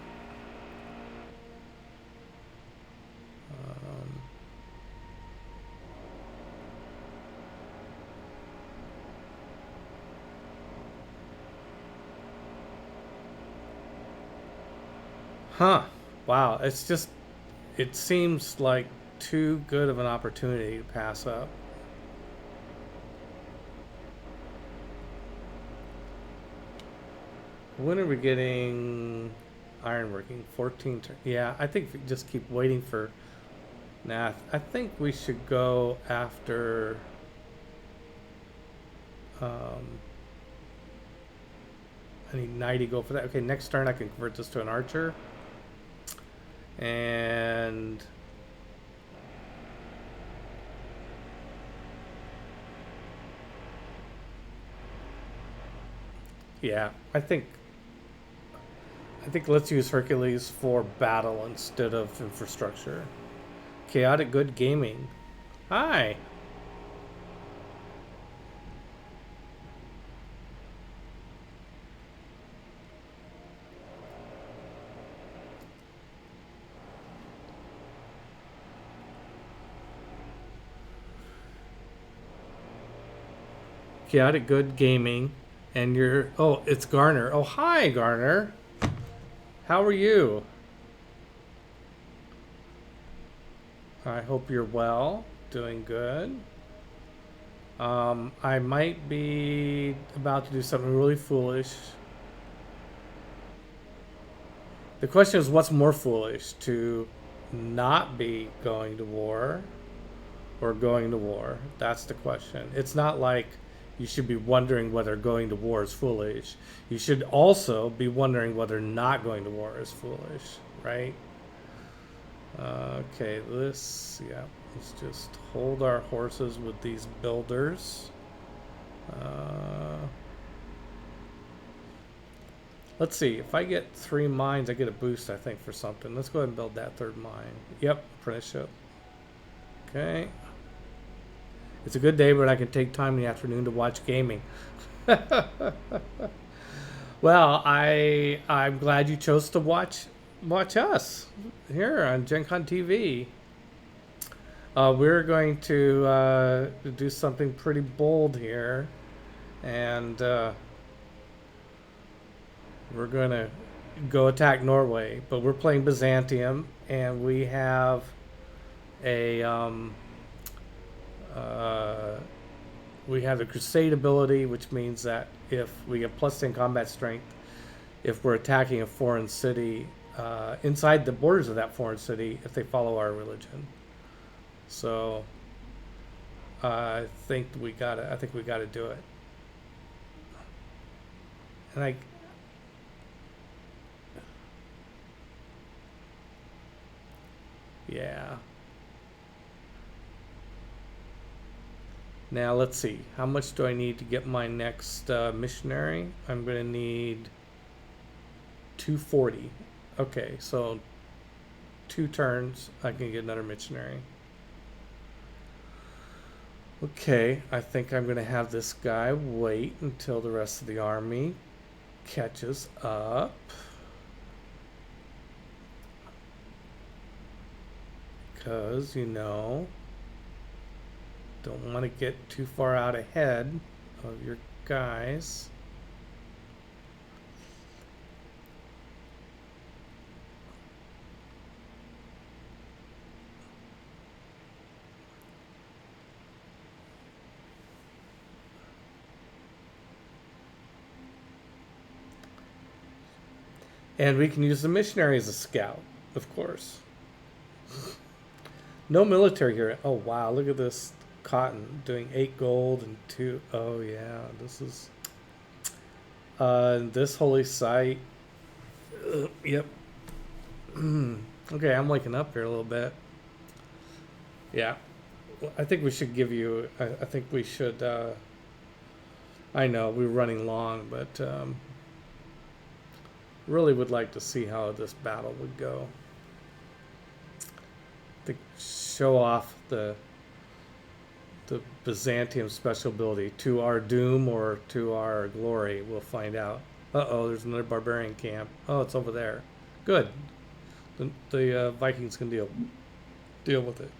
Wow, it seems like too good of an opportunity to pass up. When are we getting ironworking? 14 yeah, I think we just keep waiting for... Nah, I think we should go after... Um, I need 90 go for that. Okay, next turn I can convert this to an archer. And... yeah, I think let's use Hercules for battle instead of infrastructure. Chaotic Good Gaming. Hi. Chaotic Good Gaming. And you're... oh, it's Garner. Oh, hi, Garner. How are you? I hope you're well. Doing good. I might be about to do something really foolish. The question is, what's more foolish? To not be going to war or going to war? That's the question. It's not like you should be wondering whether going to war is foolish. You should also be wondering whether not going to war is foolish, right? Okay, yeah, let's just hold our horses with these builders. Let's see, if I get 3 mines, I get a boost, I think, for something. Let's go ahead and build that 3rd mine. Yep, apprenticeship. Okay. It's a good day, but I can take time in the afternoon to watch gaming. Well, I'm glad you chose to watch us here on Gen Con TV. We're going to do something pretty bold here, and we're going to go attack Norway. But we're playing Byzantium, and we have a we have the Crusade ability, which means that if we get +10 combat strength, if we're attacking a foreign city inside the borders of that foreign city, if they follow our religion. So I think we gotta do it. And yeah. Now let's see. How much do I need to get my next missionary? I'm gonna need 240. Okay, so 2 turns, I can get another missionary. Okay, I think I'm gonna have this guy wait until the rest of the army catches up. Because, don't want to get too far out ahead of your guys. And we can use the missionary as a scout, of course. No military here. Oh, wow. Look at this cotton doing 8 gold and 2. Oh, yeah. This is... this holy site. Yep. Okay, I'm waking up here a little bit. Yeah. I think we should give you... I think we should... I know, we're running long, but... really would like to see how this battle would go. To show off the Byzantium special ability to our doom or to our glory. We'll find out. Uh-oh, there's another barbarian camp. Oh, it's over there. Good. The Vikings can deal with it.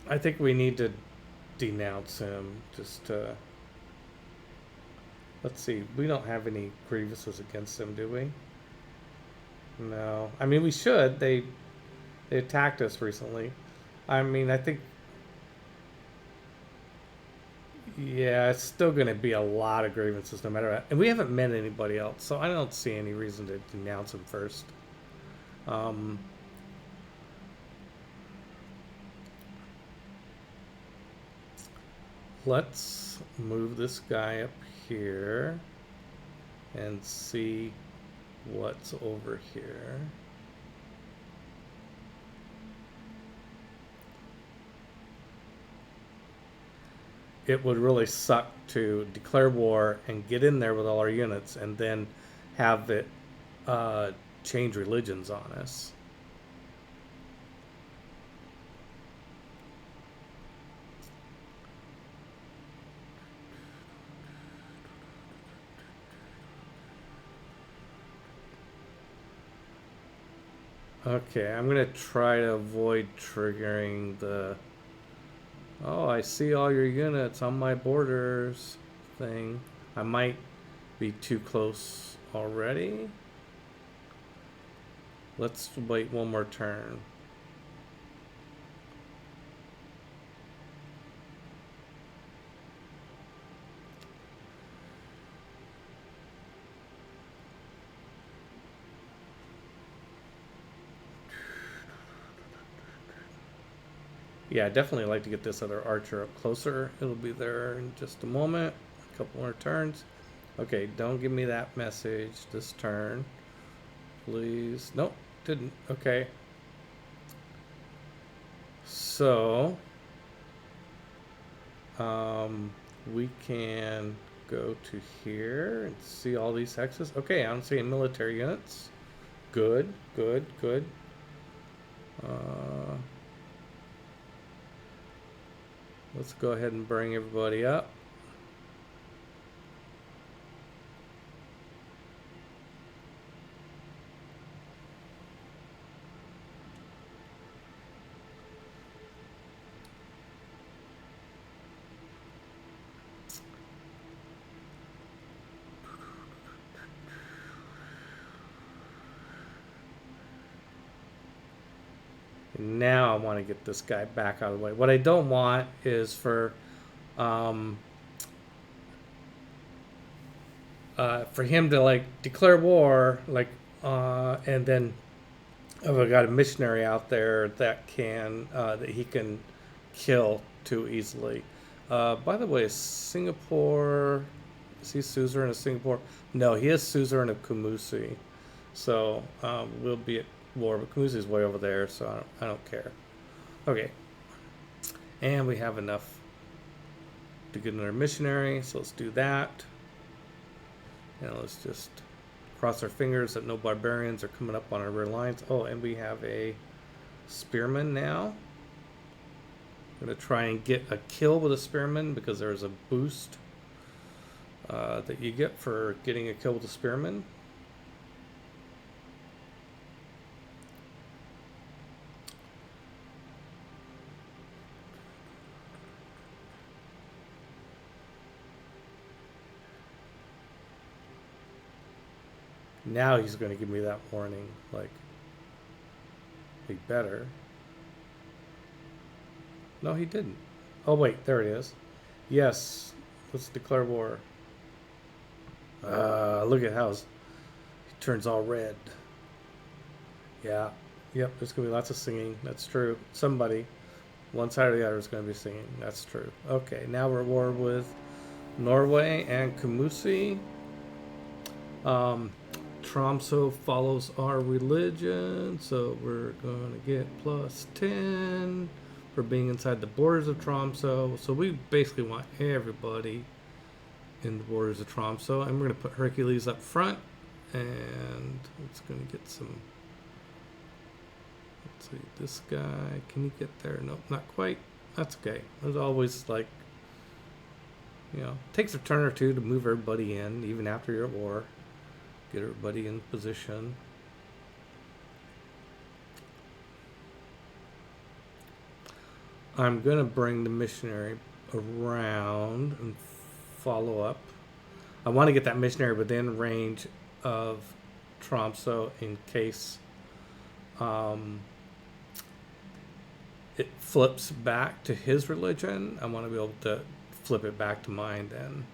I think we need to denounce him. Just let's see. We don't have any grievances against him, do we? No. I mean, we should. They attacked us recently. I mean, I think, yeah, it's still going to be a lot of grievances no matter what. And we haven't met anybody else, so I don't see any reason to denounce him first. Um, let's move this guy up here and see what's over here. It would really suck to declare war and get in there with all our units and then have it change religions on us. Okay, I'm gonna try to avoid triggering the "oh, I see all your units on my borders" thing. I might be too close already. Let's wait one more turn. Yeah, I'd definitely like to get this other archer up closer. It'll be there in just a moment. A couple more turns. Okay, don't give me that message this turn. Please. Nope, didn't. Okay. So, we can go to here and see all these hexes. Okay, I don't see any military units. Good, good, good. Let's go ahead and bring everybody up. Now I want to get this guy back out of the way. What I don't want is for him to like declare war, like, and then oh, I got a missionary out there that can that he can kill too easily. By the way, is Singapore? Is he suzerain of Singapore? No, he is suzerain of Kumusi. So we'll be at war, but Kumusi's way over there, so I don't care. Okay, and we have enough to get another missionary, so let's do that. And let's just cross our fingers that no barbarians are coming up on our rear lines. Oh, and we have a spearman now. I'm going to try and get a kill with a spearman because there's a boost that you get for getting a kill with a spearman. Now he's going to give me that warning, like, he better. No, he didn't. Oh, wait, there it is. Yes, let's declare war. Look at how he turns all red. Yeah, yep, there's going to be lots of singing. That's true. Somebody, one side or the other, is going to be singing. That's true. Okay, now we're at war with Norway and Kumusi. Tromso follows our religion, so we're going to get +10 for being inside the borders of Tromso. So we basically want everybody in the borders of Tromso, and we're going to put Hercules up front, and it's going to get some. Let's see, this guy, can he get there? Nope, not quite. That's okay. There's always, like, you know, it takes a turn or two to move everybody in, even after you're at war. Get everybody in position. I'm going to bring the missionary around and follow up. I want to get that missionary within range of Tromso in case it flips back to his religion, I want to be able to flip it back to mine then.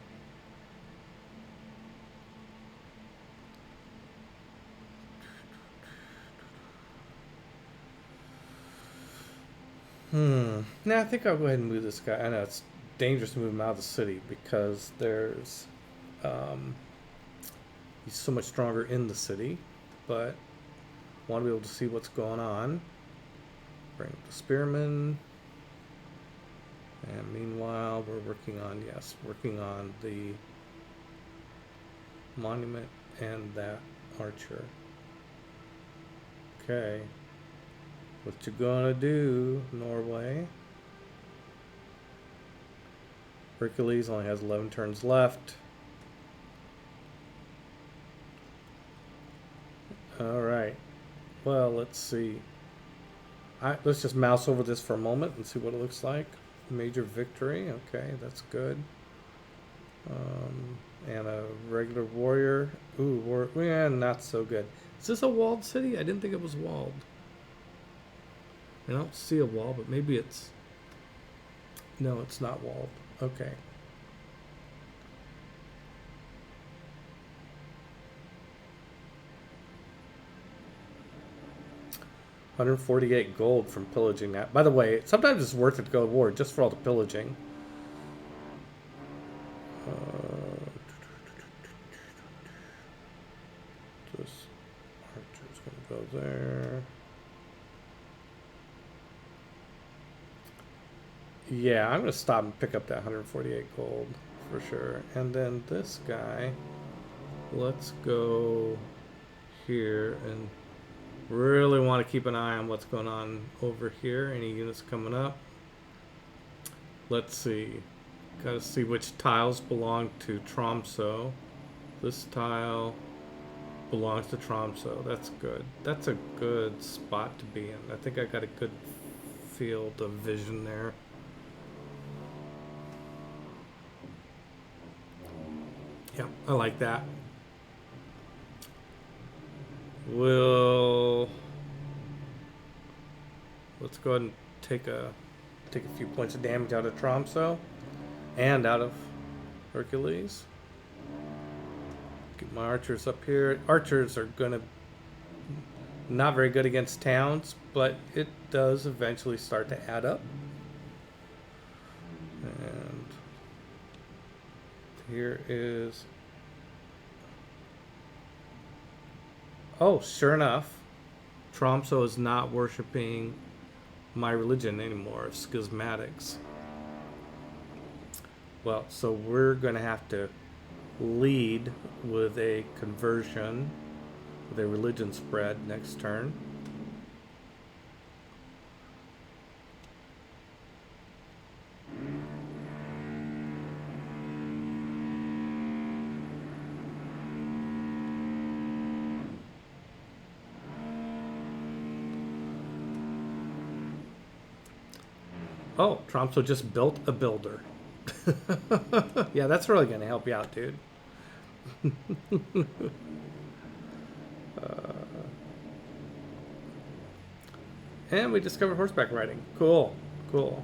Now I think I'll go ahead and move this guy. I know it's dangerous to move him out of the city because there's he's so much stronger in the city, but want to be able to see what's going on. Bring the spearmen, and meanwhile we're working on the monument and that archer. Okay. What you gonna do, Norway? Hercules only has 11 turns left. Alright. Well, let's see. Let's just mouse over this for a moment and see what it looks like. Major victory. Okay, that's good. And a regular warrior. Ooh, not so good. Is this a walled city? I didn't think it was walled. I don't see a wall, but maybe it's... No, it's not walled. Okay. $148 gold from pillaging that. By the way, sometimes it's worth it to go to war just for all the pillaging. This archer's going to go there. Yeah, I'm going to stop and pick up that 148 gold for sure. And then this guy, let's go here and really want to keep an eye on what's going on over here. Any units coming up? Let's see. Got to see which tiles belong to Tromsø. This tile belongs to Tromsø. That's good. That's a good spot to be in. I think I got a good field of vision there. Yeah, I like that. Let's go ahead and take a few points of damage out of Tromsø and out of Hercules. Get my archers up here. Archers are gonna not very good against towns, but it does eventually start to add up. And here is... Oh, sure enough, Tromsø is not worshiping my religion anymore, schismatics. Well, so we're going to have to lead with a conversion, with a religion spread next turn. Oh, Tromsø just built a builder. Yeah, that's really going to help you out, dude. And we discovered horseback riding. Cool, cool.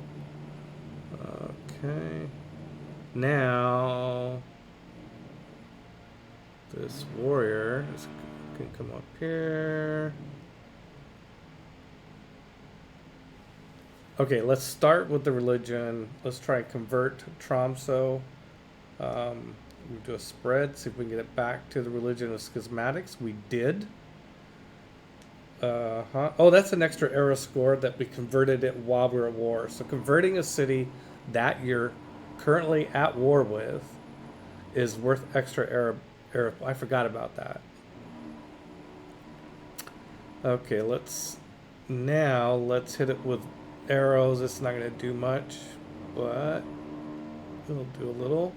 Okay. Now, this warrior can come up here. Okay, let's start with the religion. Let's try and convert Tromsø. We do a spread, see if we can get it back to the religion of schismatics. We did. Oh, that's an extra era score that we converted it while we were at war. So converting a city that you're currently at war with is worth extra era. I forgot about that. Okay, let's hit it with arrows. It's not going to do much, but it'll do a little.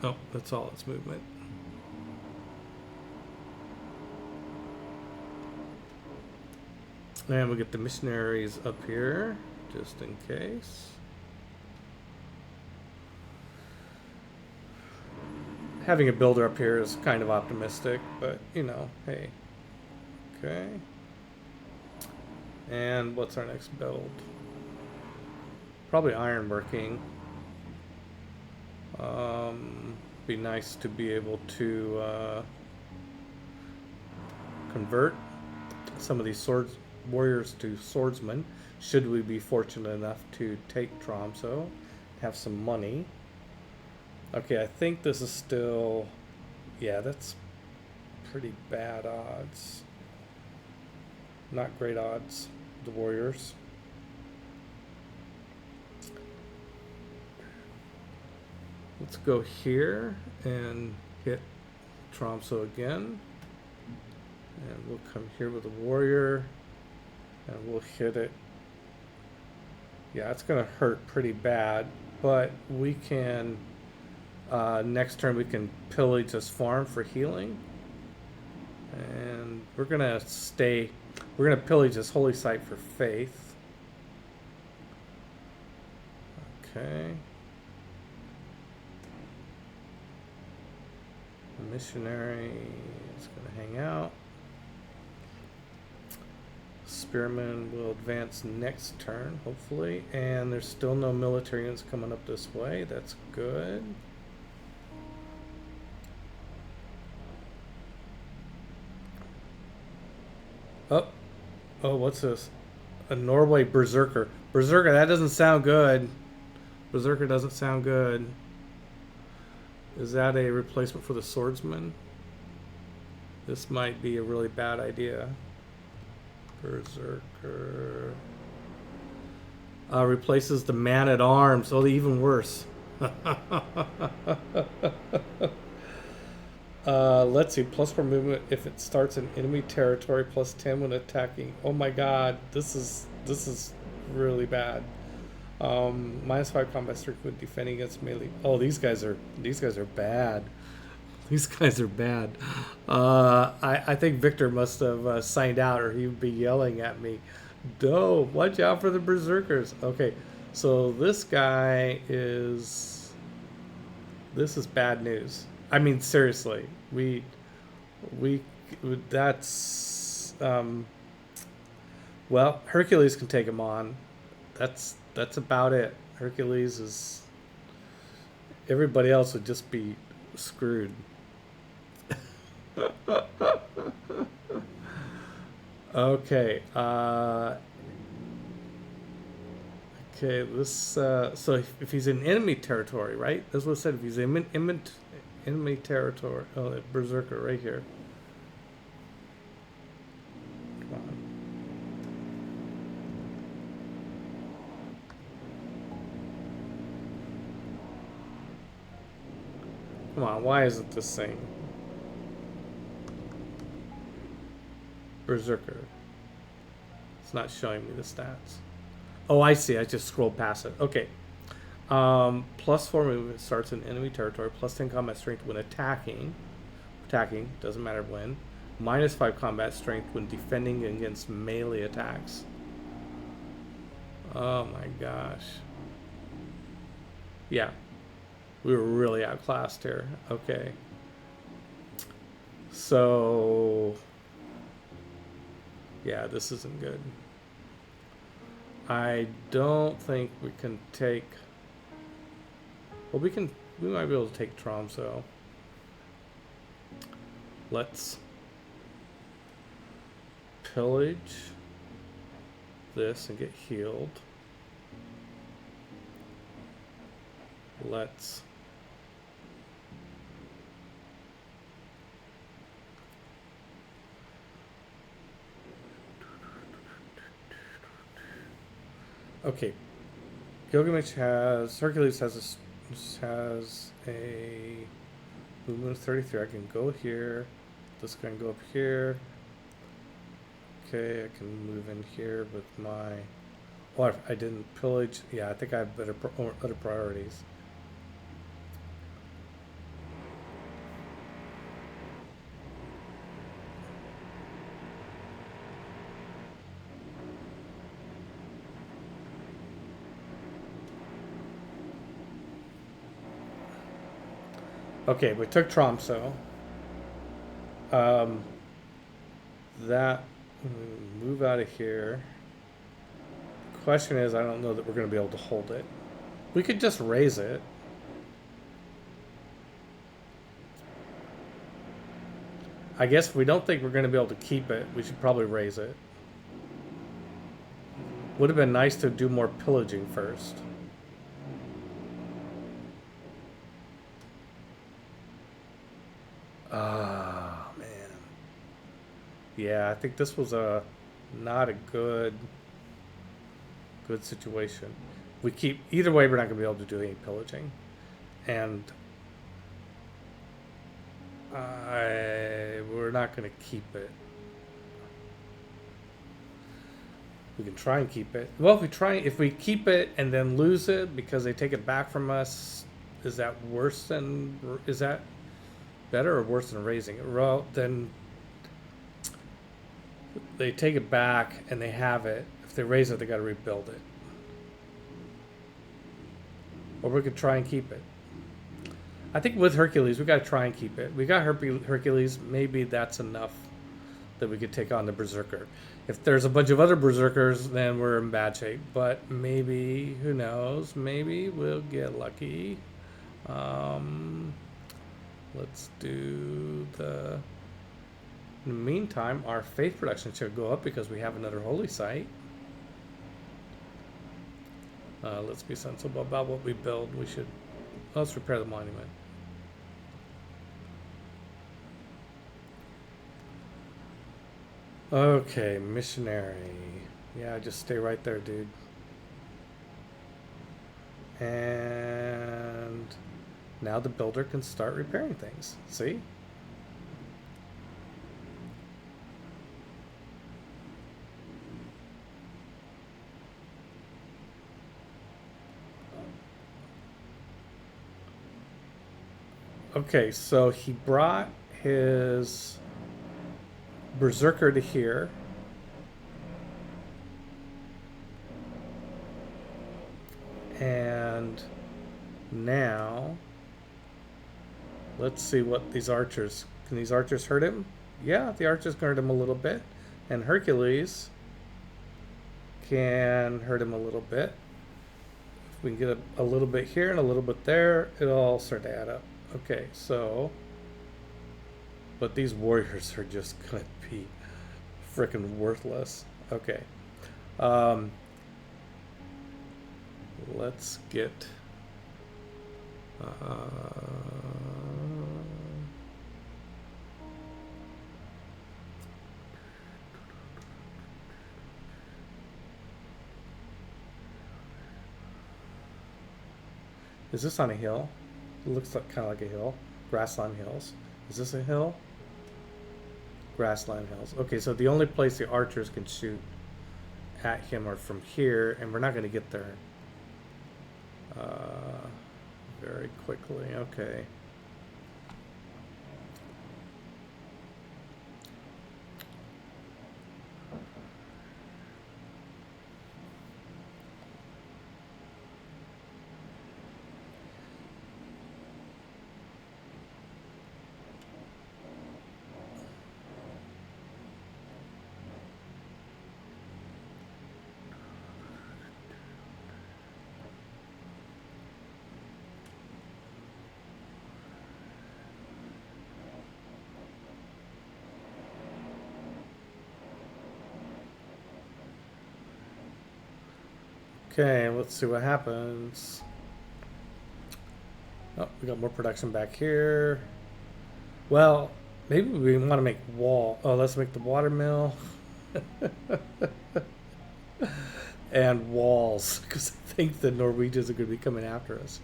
Oh, that's all its movement. And we get the missionaries up here, just in case. Having a builder up here is kind of optimistic, but you know, hey. Okay. And what's our next build? Probably ironworking. Be nice to be able to convert some of these swords warriors to swordsmen, should we be fortunate enough to take Tromso, have some money. Okay, I think this is still, yeah, that's pretty bad odds. Not great odds, the warriors. Let's go here and hit Tromso again. And we'll come here with a warrior. And we'll hit it. Yeah, it's going to hurt pretty bad. But we can, next turn we can pillage this farm for healing. And we're going to stay, we're going to pillage this holy site for faith. Okay. The missionary is going to hang out. Spearman will advance next turn, hopefully. And there's still no military units coming up this way. That's good. Oh, what's this? A Norway Berserker. Berserker, that doesn't sound good. Berserker doesn't sound good. Is that a replacement for the swordsman? This might be a really bad idea. Berserker. Replaces the man at arms. Oh, even worse. Let's see. +4 movement if it starts in enemy territory. +10 when attacking. Oh my god, this is really bad. -5 combat strength when defending against melee. Oh, these guys are bad. These guys are bad. I think Victor must have signed out, or he would be yelling at me. No, watch out for the berserkers. Okay, so this guy is. This is bad news. I mean, seriously, we that's well, Hercules can take him on. That's about it. Hercules is. Everybody else would just be screwed. Okay. Okay. This. So if he's in enemy territory, right? That's what it said. If he's in enemy territory. Oh, that berserker right here. Come on. Come on. Why isn't this thing? Berserker. It's not showing me the stats. Oh, I see. I just scrolled past it. Okay. +4 movement starts in enemy territory. +10 combat strength when attacking. Attacking, doesn't matter when. -5 combat strength when defending against melee attacks. Oh my gosh. Yeah. We were really outclassed here. Okay. So... yeah, this isn't good. I don't think we can take... well, we might be able to take Tromso. Let's pillage this and get healed. Let's... okay. Gilgamesh has... Hercules has a movement of 33. I can go here. This can go up here. Okay, I can move in here with my... oh, I didn't pillage. Yeah, I think I have better priorities. Okay, we took Tromso. That move out of here. Question is, I don't know that we're going to be able to hold it. We could just raise it. I guess if we don't think we're going to be able to keep it, we should probably raise it. Would have been nice to do more pillaging first. Ah, man. Yeah, I think this was a not a good situation. We keep either way, we're not going to be able to do any pillaging, and we're not going to keep it. We can try and keep it. Well, if we keep it and then lose it because they take it back from us, is that better or worse than raising it? Well, then they take it back and they have it. If they raise it, they got to rebuild it. Or we could try and keep it. I think with Hercules, we got to try and keep it. We got Hercules. Maybe that's enough that we could take on the Berserker. If there's a bunch of other Berserkers, then we're in bad shape. But maybe, who knows? Maybe we'll get lucky. Let's do the... In the meantime, our faith production should go up because we have another holy site. Let's be sensible about what we build. Let's repair the monument. Okay, missionary. Yeah, just stay right there, dude. And now the builder can start repairing things. See? Okay, so he brought his Berserker to here. And now, let's see what these archers... Can these archers hurt him? Yeah, the archers can hurt him a little bit. And Hercules can hurt him a little bit. If we can get a little bit here and a little bit there, it'll all start to add up. Okay, so... But these warriors are just going to be freaking worthless. Okay. Let's get... Is this on a hill? It looks like kind of like a hill. Grassland hills. Is this a hill? Grassland hills. Okay, so the only place the archers can shoot at him are from here, and we're not going to get there very quickly. Okay. Okay, let's see what happens. Oh, we got more production back here. Well, maybe we want to make wall. Oh, let's make the water mill. And walls, because I think the Norwegians are going to be coming after us.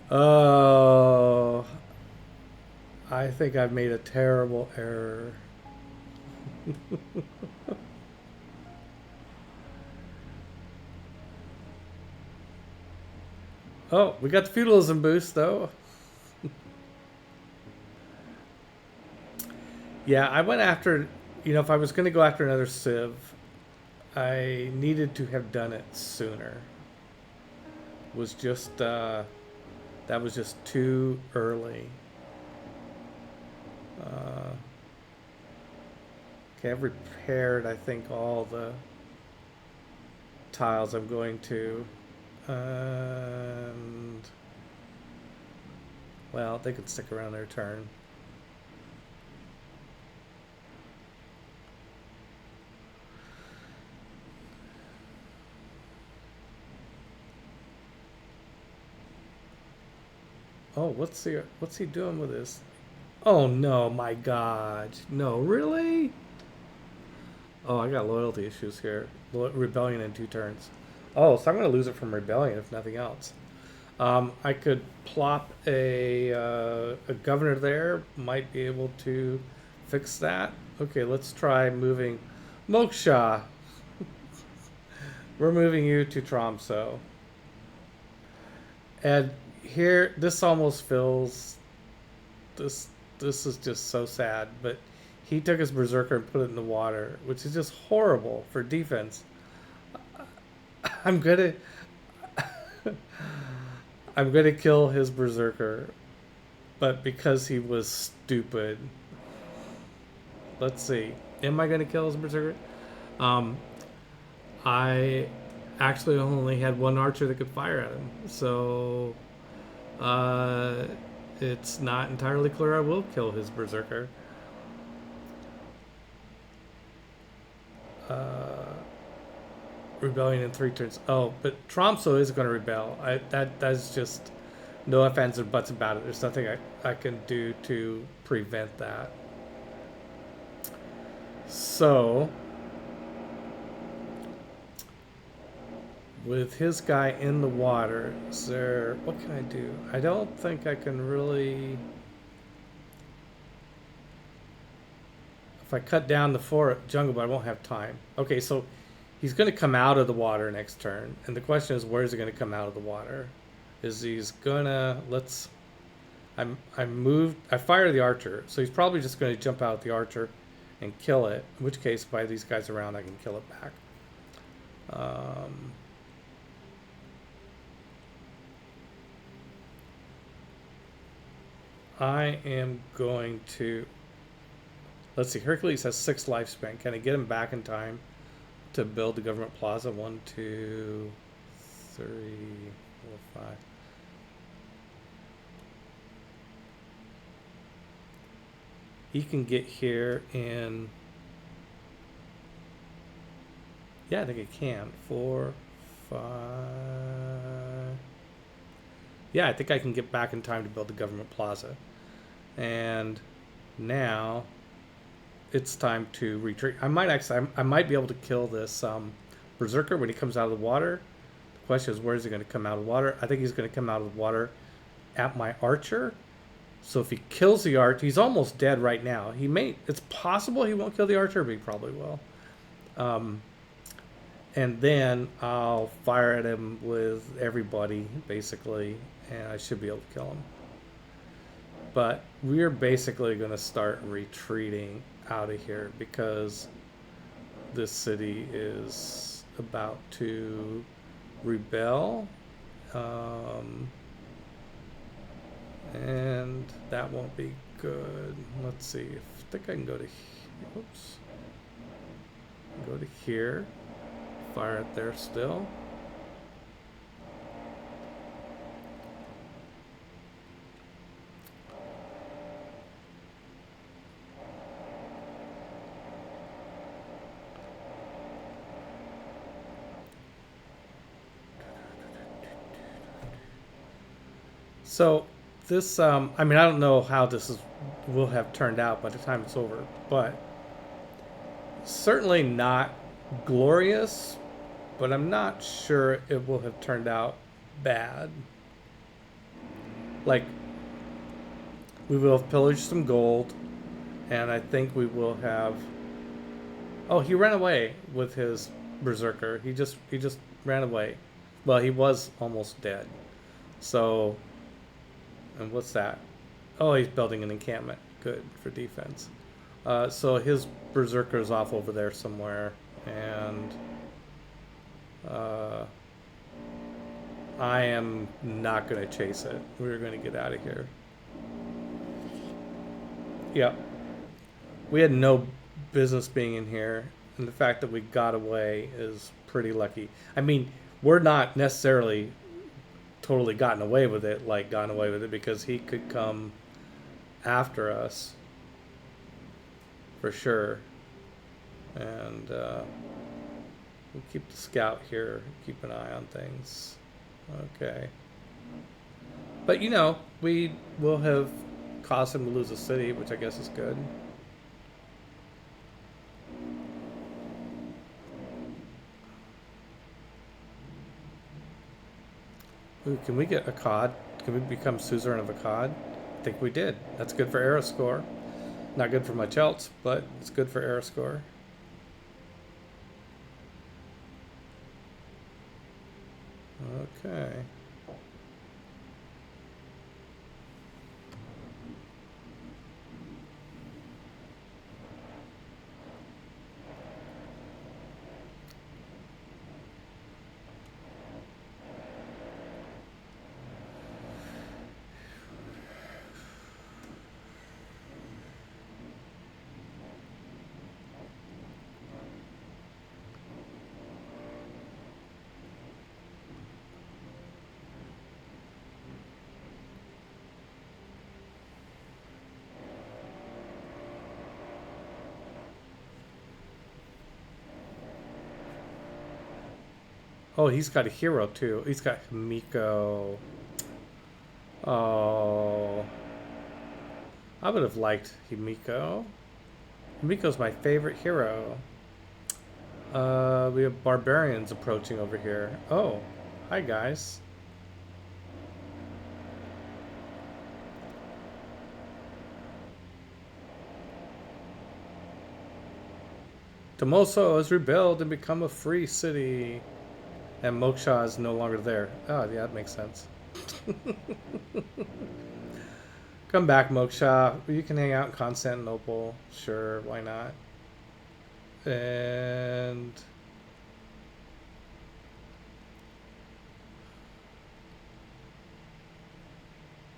Oh, I think I've made a terrible error. Oh, we got the feudalism boost, though. Yeah, I went after, if I was going to go after another Civ, I needed to have done it sooner. Was just, that was just too early. Okay, I've repaired, I think, all the tiles I'm going to. And well, they could stick around their turn. Oh, what's he doing with this? Oh no, my God. No, really? Oh, I got loyalty issues here. Rebellion in 2 turns. Oh, so I'm going to lose it from rebellion if nothing else. I could plop a governor there. Might be able to fix that. Okay, let's try moving Moksha. We're moving you to Tromso. And here, this almost feels this is just so sad. But he took his berserker and put it in the water, which is just horrible for defense. I'm gonna I'm gonna kill his berserker, but because he was stupid. Let's see. Am I gonna kill his berserker? I actually only had one archer that could fire at him, so it's not entirely clear I will kill his berserker. Rebellion in 3 turns. Oh, but Tromso is going to rebel. That's just no ifs, ands, or buts about it. There's nothing I can do to prevent that. So, with his guy in the water, is there, what can I do? I don't think I can really. If I cut down the jungle, but I won't have time. Okay, so he's going to come out of the water next turn, and the question is, where is he going to come out of the water? Is he's gonna I fire the archer, so he's probably just going to jump out the archer and kill it. In which case, by these guys around, I can kill it back. I am going to. Let's see. Hercules has 6 lifespan. Can I get him back in time to build the government plaza? 1, 2, 3, 4, 5. He can get here in. Yeah, I think it can. 4, 5. Yeah, I think I can get back in time to build the government plaza. And now it's time to retreat. I might be able to kill this berserker when he comes out of the water. The question is, where is he going to come out of the water? I think he's going to come out of the water at my archer. So if he kills the archer, he's almost dead right now. It's possible he won't kill the archer, but he probably will. And then I'll fire at him with everybody, basically, and I should be able to kill him. But we're basically going to start retreating out of here because this city is about to rebel. And that won't be good. Let's see. I think I can go to. Oops. Go to here. Fire it there still. So this, I mean, I don't know how will have turned out by the time it's over, but certainly not glorious, but I'm not sure it will have turned out bad. Like, we will have pillaged some gold, and I think we will have. Oh, he ran away with his berserker. He just ran away. Well, he was almost dead. So. And what's that? Oh, he's building an encampment. Good for defense. So his berserker's off over there somewhere, and I am not going to chase it. We're going to get out of here. Yep. We had no business being in here. And the fact that we got away is pretty lucky. I mean, we're not necessarily totally gotten away with it, because he could come after us for sure. And we'll keep the scout here, keep an eye on things. Okay. But you know, we will have caused him to lose a city, which I guess is good. Ooh, can we get Akkad? Can we become suzerain of Akkad? I think we did. That's good for arrow score. Not good for much else, but it's good for arrow score. Okay. Oh, he's got a hero too. He's got Himiko. Oh. I would have liked Himiko. Himiko's my favorite hero. We have barbarians approaching over here. Oh, hi guys. Tomoso has rebelled and become a free city. And Moksha is no longer there. Oh, yeah, that makes sense. Come back, Moksha. You can hang out in Constantinople. Sure, why not? And...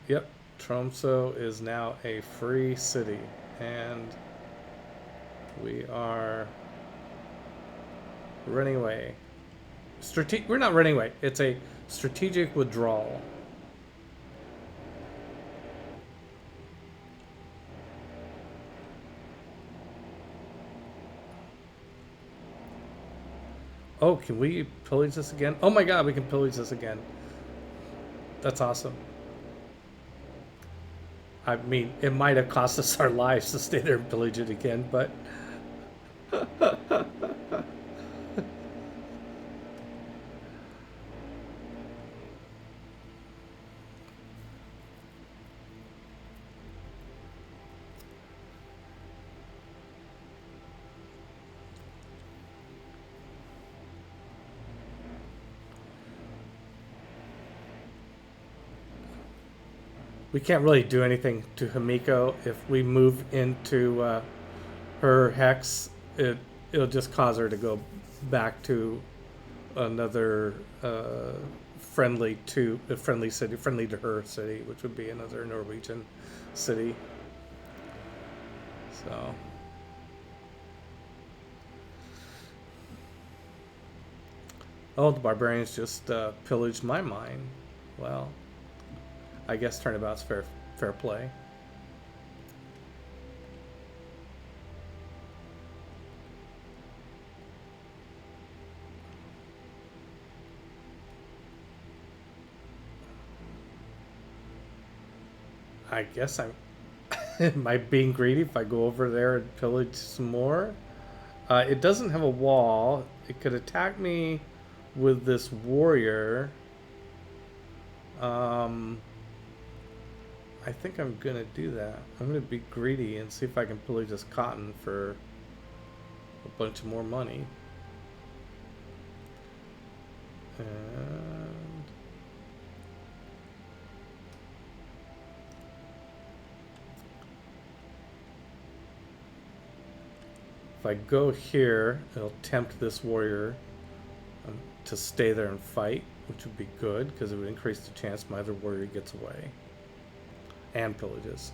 Yep, Tromso is now a free city. And we are running away. We're not running away. It's a strategic withdrawal. Oh, can we pillage this again? Oh my god, we can pillage this again. That's awesome. I mean, it might have cost us our lives to stay there and pillage it again, but... we can't really do anything to Himiko. If we move into her hex, it'll just cause her to go back to another friendly to her city, which would be another Norwegian city. So. Oh, the barbarians just pillaged my mine. Well, I guess turnabout's fair play. I guess I'm... Am I being greedy if I go over there and pillage some more? It doesn't have a wall. It could attack me with this warrior. I think I'm gonna do that. I'm gonna be greedy and see if I can pillage this cotton for a bunch of more money. And if I go here, it'll tempt this warrior to stay there and fight, which would be good because it would increase the chance my other warrior gets away and pillages.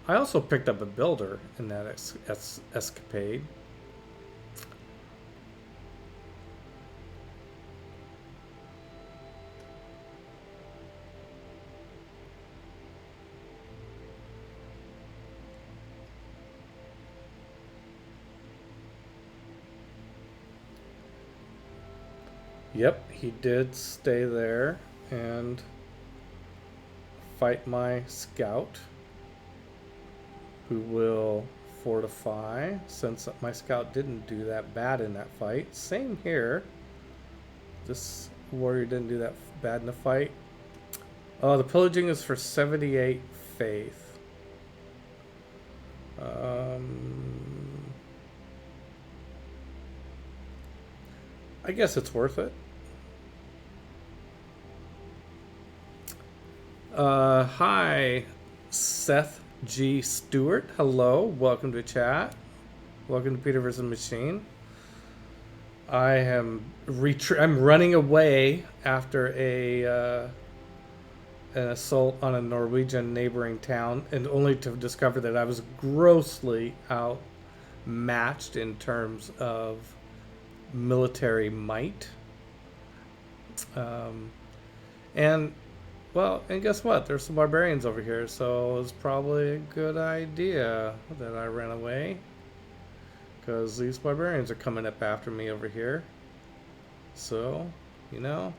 I also picked up a builder in that escapade. Yep, he did stay there and fight my scout, who will fortify, since my scout didn't do that bad in that fight. Same here. This warrior didn't do that bad in the fight. Oh, the pillaging is for 78 faith. I guess it's worth it. Hi, Seth G. Stewart. Hello, welcome to chat. Welcome to Peter vs. Machine. I am I'm running away after an assault on a Norwegian neighboring town, and only to discover that I was grossly outmatched in terms of military might. And guess what? There's some barbarians over here, so it's probably a good idea that I ran away, because these barbarians are coming up after me over here. So, you know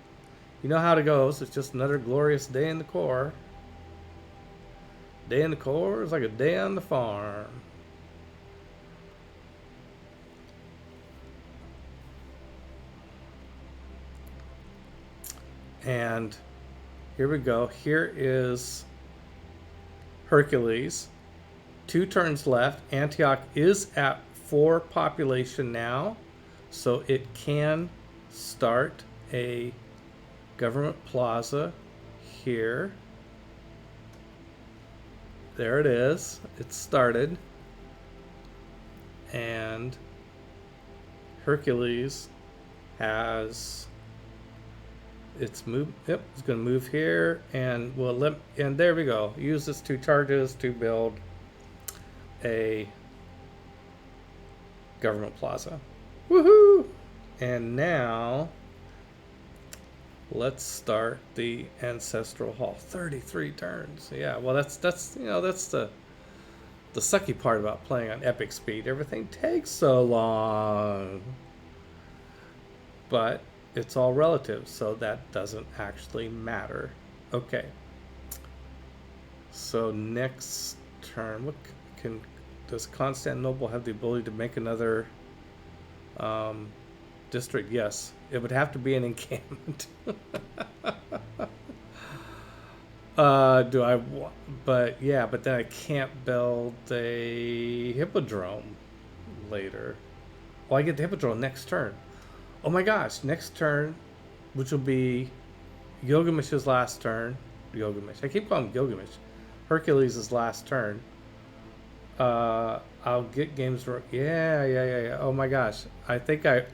how it goes. It's just another glorious day in the Corps. Day in the Corps is like a day on the farm. And here we go. Here is Hercules. 2 turns left. Antioch is at 4 population now, so it can start a government plaza here. There it is. It's started. And Hercules has it's moved. Yep, it's going to move here, and and there we go. Use this 2 charges to build a government plaza. Woohoo! And now let's start the ancestral hall. 33 turns. Yeah, well that's the sucky part about playing on epic speed. Everything takes so long. But it's all relative, so that doesn't actually matter. Okay. So next turn, does Constantinople have the ability to make another district? Yes, it would have to be an encampment. But then I can't build a hippodrome later. Well, I get the hippodrome next turn. Oh my gosh, next turn, which will be Gilgamesh's last turn. Gilgamesh. I keep calling him Gilgamesh. Hercules' last turn. I'll get games. Yeah. Oh my gosh. I think I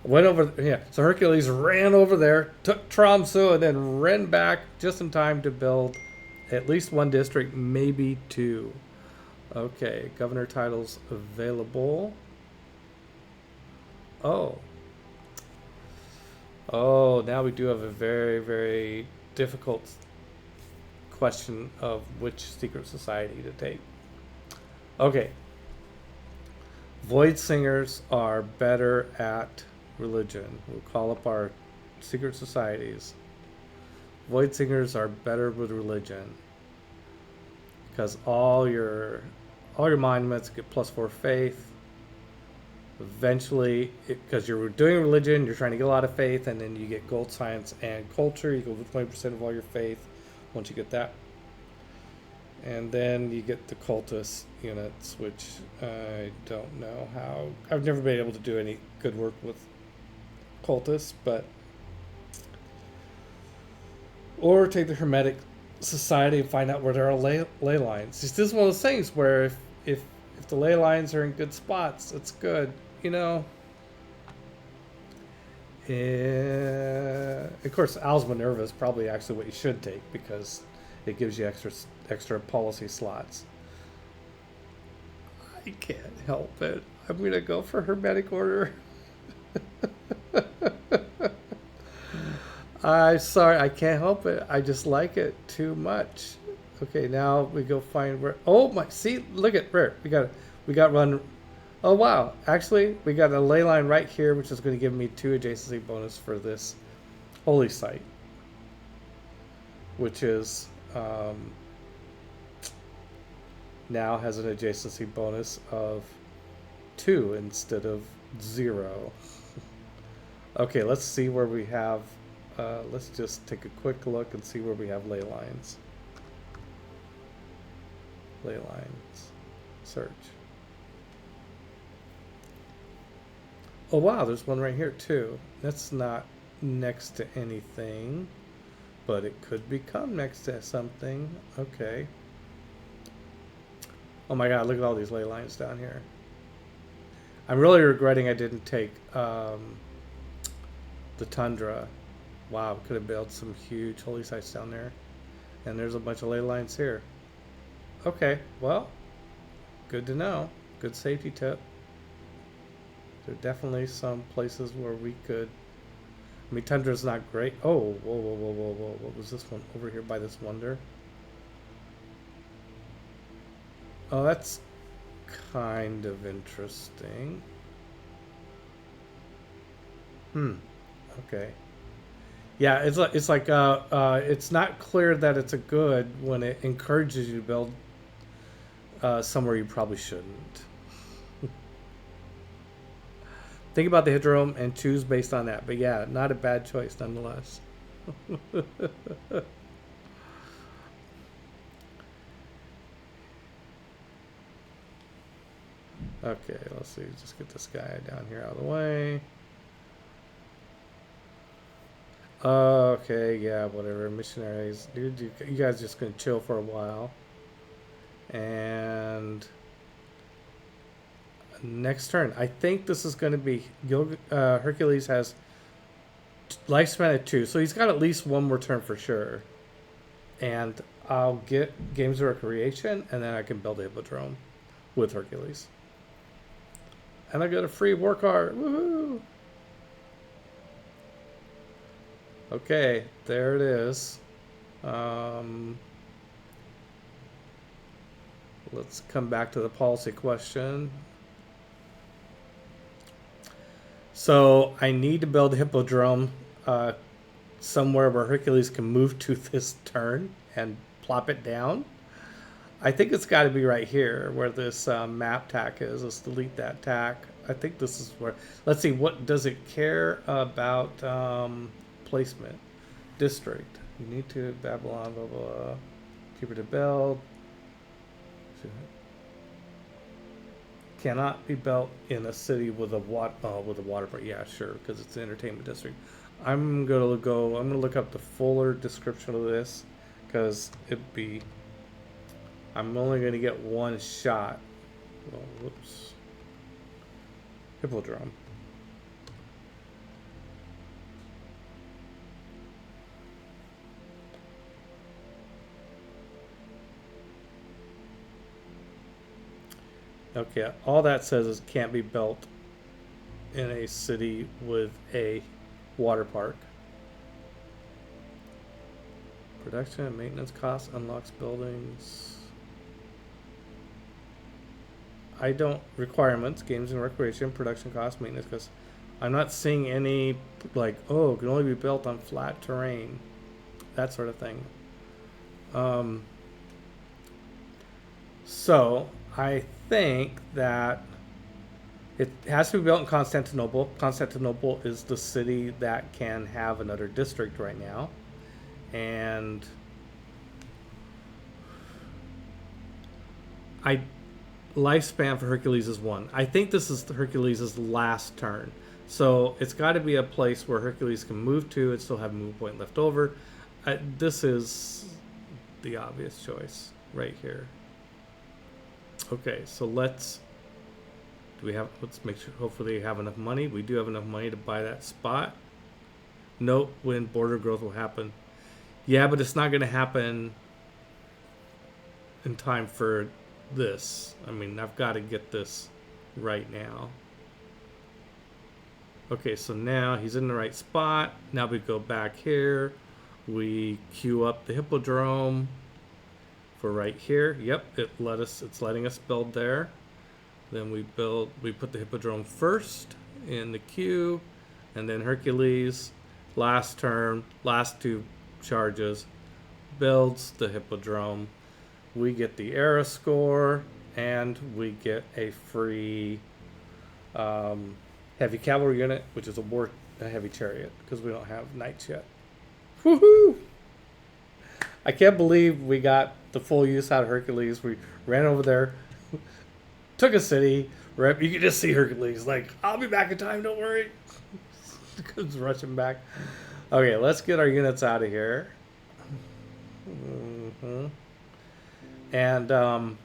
went over. Yeah. So Hercules ran over there, took Tromsø, and then ran back just in time to build at least 1 district, maybe 2. Okay. Governor titles available. Oh, now we do have a very, very difficult question of which secret society to take. Okay. Void Singers are better at religion. We'll call up our secret societies. Void Singers are better with religion, because all your monuments get +4 faith. Eventually, because you're doing religion, you're trying to get a lot of faith, and then you get gold, science, and culture. You go with 20% of all your faith once you get that. And then you get the cultist units, which I don't know how. I've never been able to do any good work with cultists, but. Or take the Hermetic Society and find out where there are ley lines. This is one of those things where if the ley lines are in good spots, it's good, Of course, Owls Minerva is probably actually what you should take, because it gives you extra policy slots. I can't help it. I'm gonna go for hermetic order. I'm sorry, I can't help it. I just like it too much. Okay, now we go find where. Oh my! See, look at where we got run. Oh wow! Actually, we got a ley line right here, which is going to give me 2 adjacency bonus for this holy site, which is now has an adjacency bonus of 2 instead of 0. Okay, let's see where we have. Let's just take a quick look and see where we have ley lines. Ley lines. Search. Oh wow, there's one right here too. That's not next to anything, but it could become next to something. Okay. Oh my god, look at all these ley lines down here. I'm really regretting I didn't take the tundra. Wow, could have built some huge holy sites down there. And there's a bunch of ley lines here. Okay, well, good to know. Good safety tip. There are definitely some places where we could. I mean, tundra's not great. Oh, whoa, whoa, whoa, whoa, whoa. What was this one over here by this wonder? Oh, that's kind of interesting. Okay. Yeah, it's like it's not clear that it's a good when it encourages you to build somewhere you probably shouldn't. Think about the hippodrome and choose based on that. But yeah, not a bad choice nonetheless. Okay, let's see. Just get this guy down here out of the way. Okay, yeah, whatever. Missionaries. Dude, you guys just gonna chill for a while. And next turn. I think this is gonna be Hercules has lifespan of 2, so he's got at least one more turn for sure. And I'll get Games of Recreation, and then I can build a hippodrome with Hercules. And I got a free war card. Woohoo! Okay, there it is. Let's come back to the policy question. So I need to build a hippodrome somewhere where Hercules can move to this turn and plop it down. I think it's got to be right here where this map tack is. Let's delete that tack. I think this is where. Let's see. What does it care about? Placement. District. You need to Babylon. Blah blah. Cheaper to build. Cannot be built in a city with a water park. Yeah, sure, because it's an entertainment district. I'm gonna look up the fuller description of this because I'm only gonna get one shot. Oh, whoops. Hippodrome. Okay, all that says is can't be built in a city with a water park. Production and maintenance costs unlocks buildings. I don't requirements, games and recreation, production costs, maintenance costs. I'm not seeing any like, oh, it can only be built on flat terrain. That sort of thing. So I think that it has to be built in Constantinople. Constantinople is the city that can have another district right now. And lifespan for Hercules is 1. I think this is Hercules' last turn. So it's got to be a place where Hercules can move to and still have a move point left over. This is the obvious choice right here. Okay, so let's make sure, hopefully we have enough money. We do have enough money to buy that spot. Note when border growth will happen. Yeah, but it's not going to happen in time for this. I mean, I've got to get this right now. Okay, so now he's in the right spot. Now we go back here. We queue up the hippodrome for right here. Yep, it's letting us build there. Then we put the hippodrome first in the queue, and then Hercules, last turn, last two charges, builds the hippodrome. We get the era score, and we get a free heavy cavalry unit, which is a heavy chariot, because we don't have knights yet. Woohoo! I can't believe we got the full use out of Hercules. We ran over there, took a city. Right, you can just see Hercules like, I'll be back in time, don't worry. Comes rushing back. Okay, let's get our units out of here. And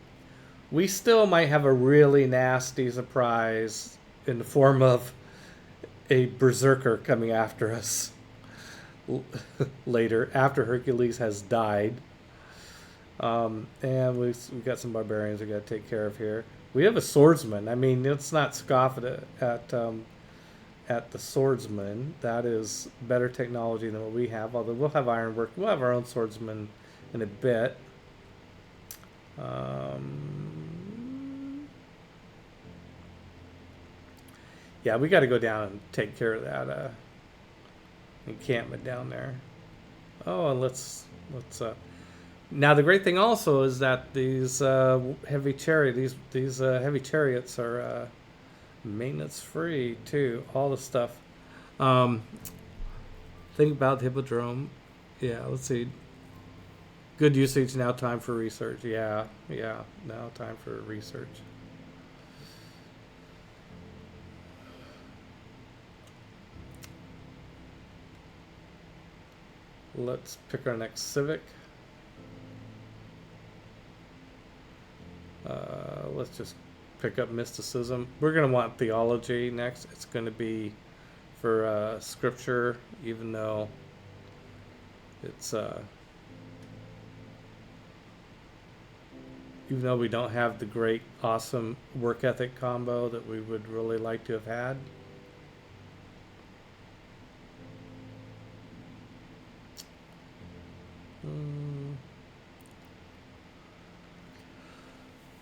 we still might have a really nasty surprise in the form of a berserker coming after us later, after Hercules has died. And we've got some barbarians we got to take care of here. We have a swordsman. I mean, let's not scoff at the swordsman. That is better technology than what we have. Although we'll have ironwork, we'll have our own swordsman in a bit. Yeah, we got to go down and take care of that encampment down there. Oh, and let's. Now the great thing also is that these heavy chariots are maintenance free too. All the stuff. Think about the hippodrome. Yeah, let's see. Good usage. Now time for research. Yeah. Now time for research. Let's pick our next civic. Let's just pick up mysticism. We're going to want theology next. It's going to be for scripture, even though it's even though we don't have the great, awesome work ethic combo that we would really like to have had.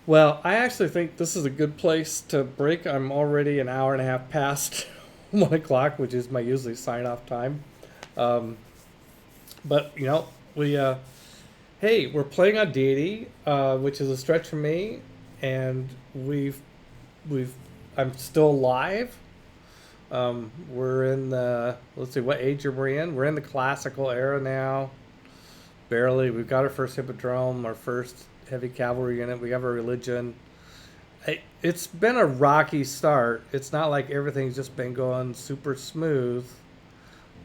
Well, I actually think this is a good place to break. I'm already an hour and a half past 1 o'clock, which is my usually sign-off time. But, you know, hey, we're playing on deity, which is a stretch for me, and I'm still alive. We're in let's see, what age are we in? We're in the classical era now. Barely. We've got our first hippodrome, our first heavy cavalry unit. We have a religion. It's been a rocky start. It's not like everything's just been going super smooth.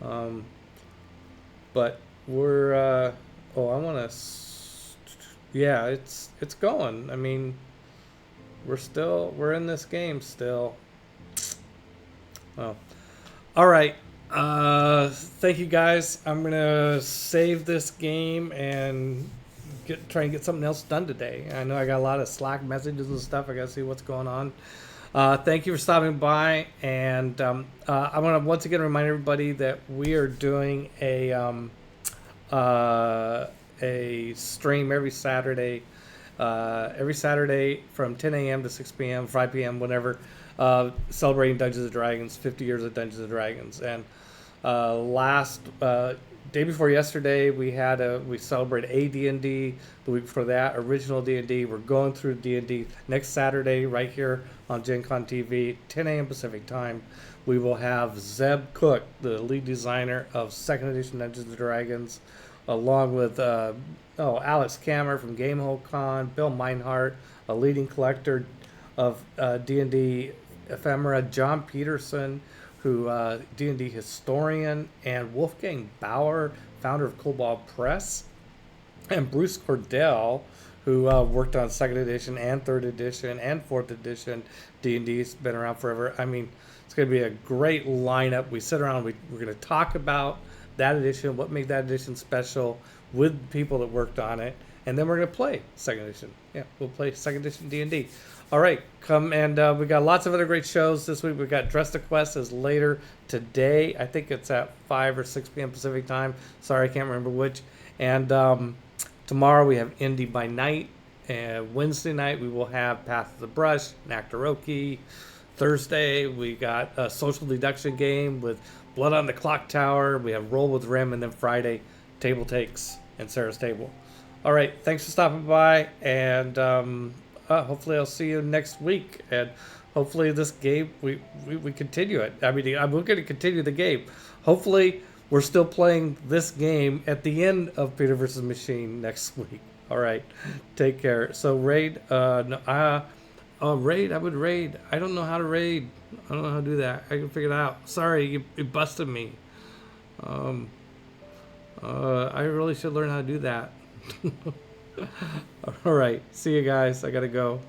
But we're yeah, it's going. I mean, we're in this game still. Oh. All right. Thank you guys. I'm gonna save this game and try and get something else done today. I know I got a lot of Slack messages and stuff. I gotta see what's going on. Thank you for stopping by, and I want to once again remind everybody that we are doing a stream every Saturday from 10 a.m. to 6 p.m., 5 p.m., whenever, celebrating Dungeons & Dragons, 50 years of Dungeons & Dragons. And day before yesterday, we celebrated D&D. The week before that, original D&D. We're going through D&D. Next Saturday, right here on Gen Con TV, 10 a.m. Pacific time, we will have Zeb Cook, the lead designer of 2nd Edition Dungeons & Dragons, along with Alex Kammer from Gamehole Con, Bill Meinhardt, a leading collector of D&D ephemera, John Peterson, who D&D historian, and Wolfgang Bauer, founder of Cobalt Press, and Bruce Cordell, who worked on 2nd edition and 3rd edition and 4th edition. D&D's been around forever. I mean, it's going to be a great lineup. We sit around, we're going to talk about that edition, what made that edition special with people that worked on it, and then we're gonna play second edition. Yeah, we'll play second edition D&D. All right, come and we got lots of other great shows this week. We got Dress to Quest is later today. I think it's at 5 or 6 p.m. Pacific time. Sorry, I can't remember which. And tomorrow we have Indie by Night. And Wednesday night we will have Path of the Brush, Nactaroki. Thursday we got a social deduction game with Blood on the Clock Tower. We have Roll with Rim, and then Friday Table Takes and Sarah's Table. All right, thanks for stopping by, and hopefully I'll see you next week. And hopefully this game we continue it. I mean, I'm going to continue the game. Hopefully we're still playing this game at the end of Peter versus Machine next week. All right, take care. So raid, raid. I would raid. I don't know how to raid. I don't know how to do that. I can figure it out. Sorry, you busted me. I really should learn how to do that. All right. See you guys. I gotta go.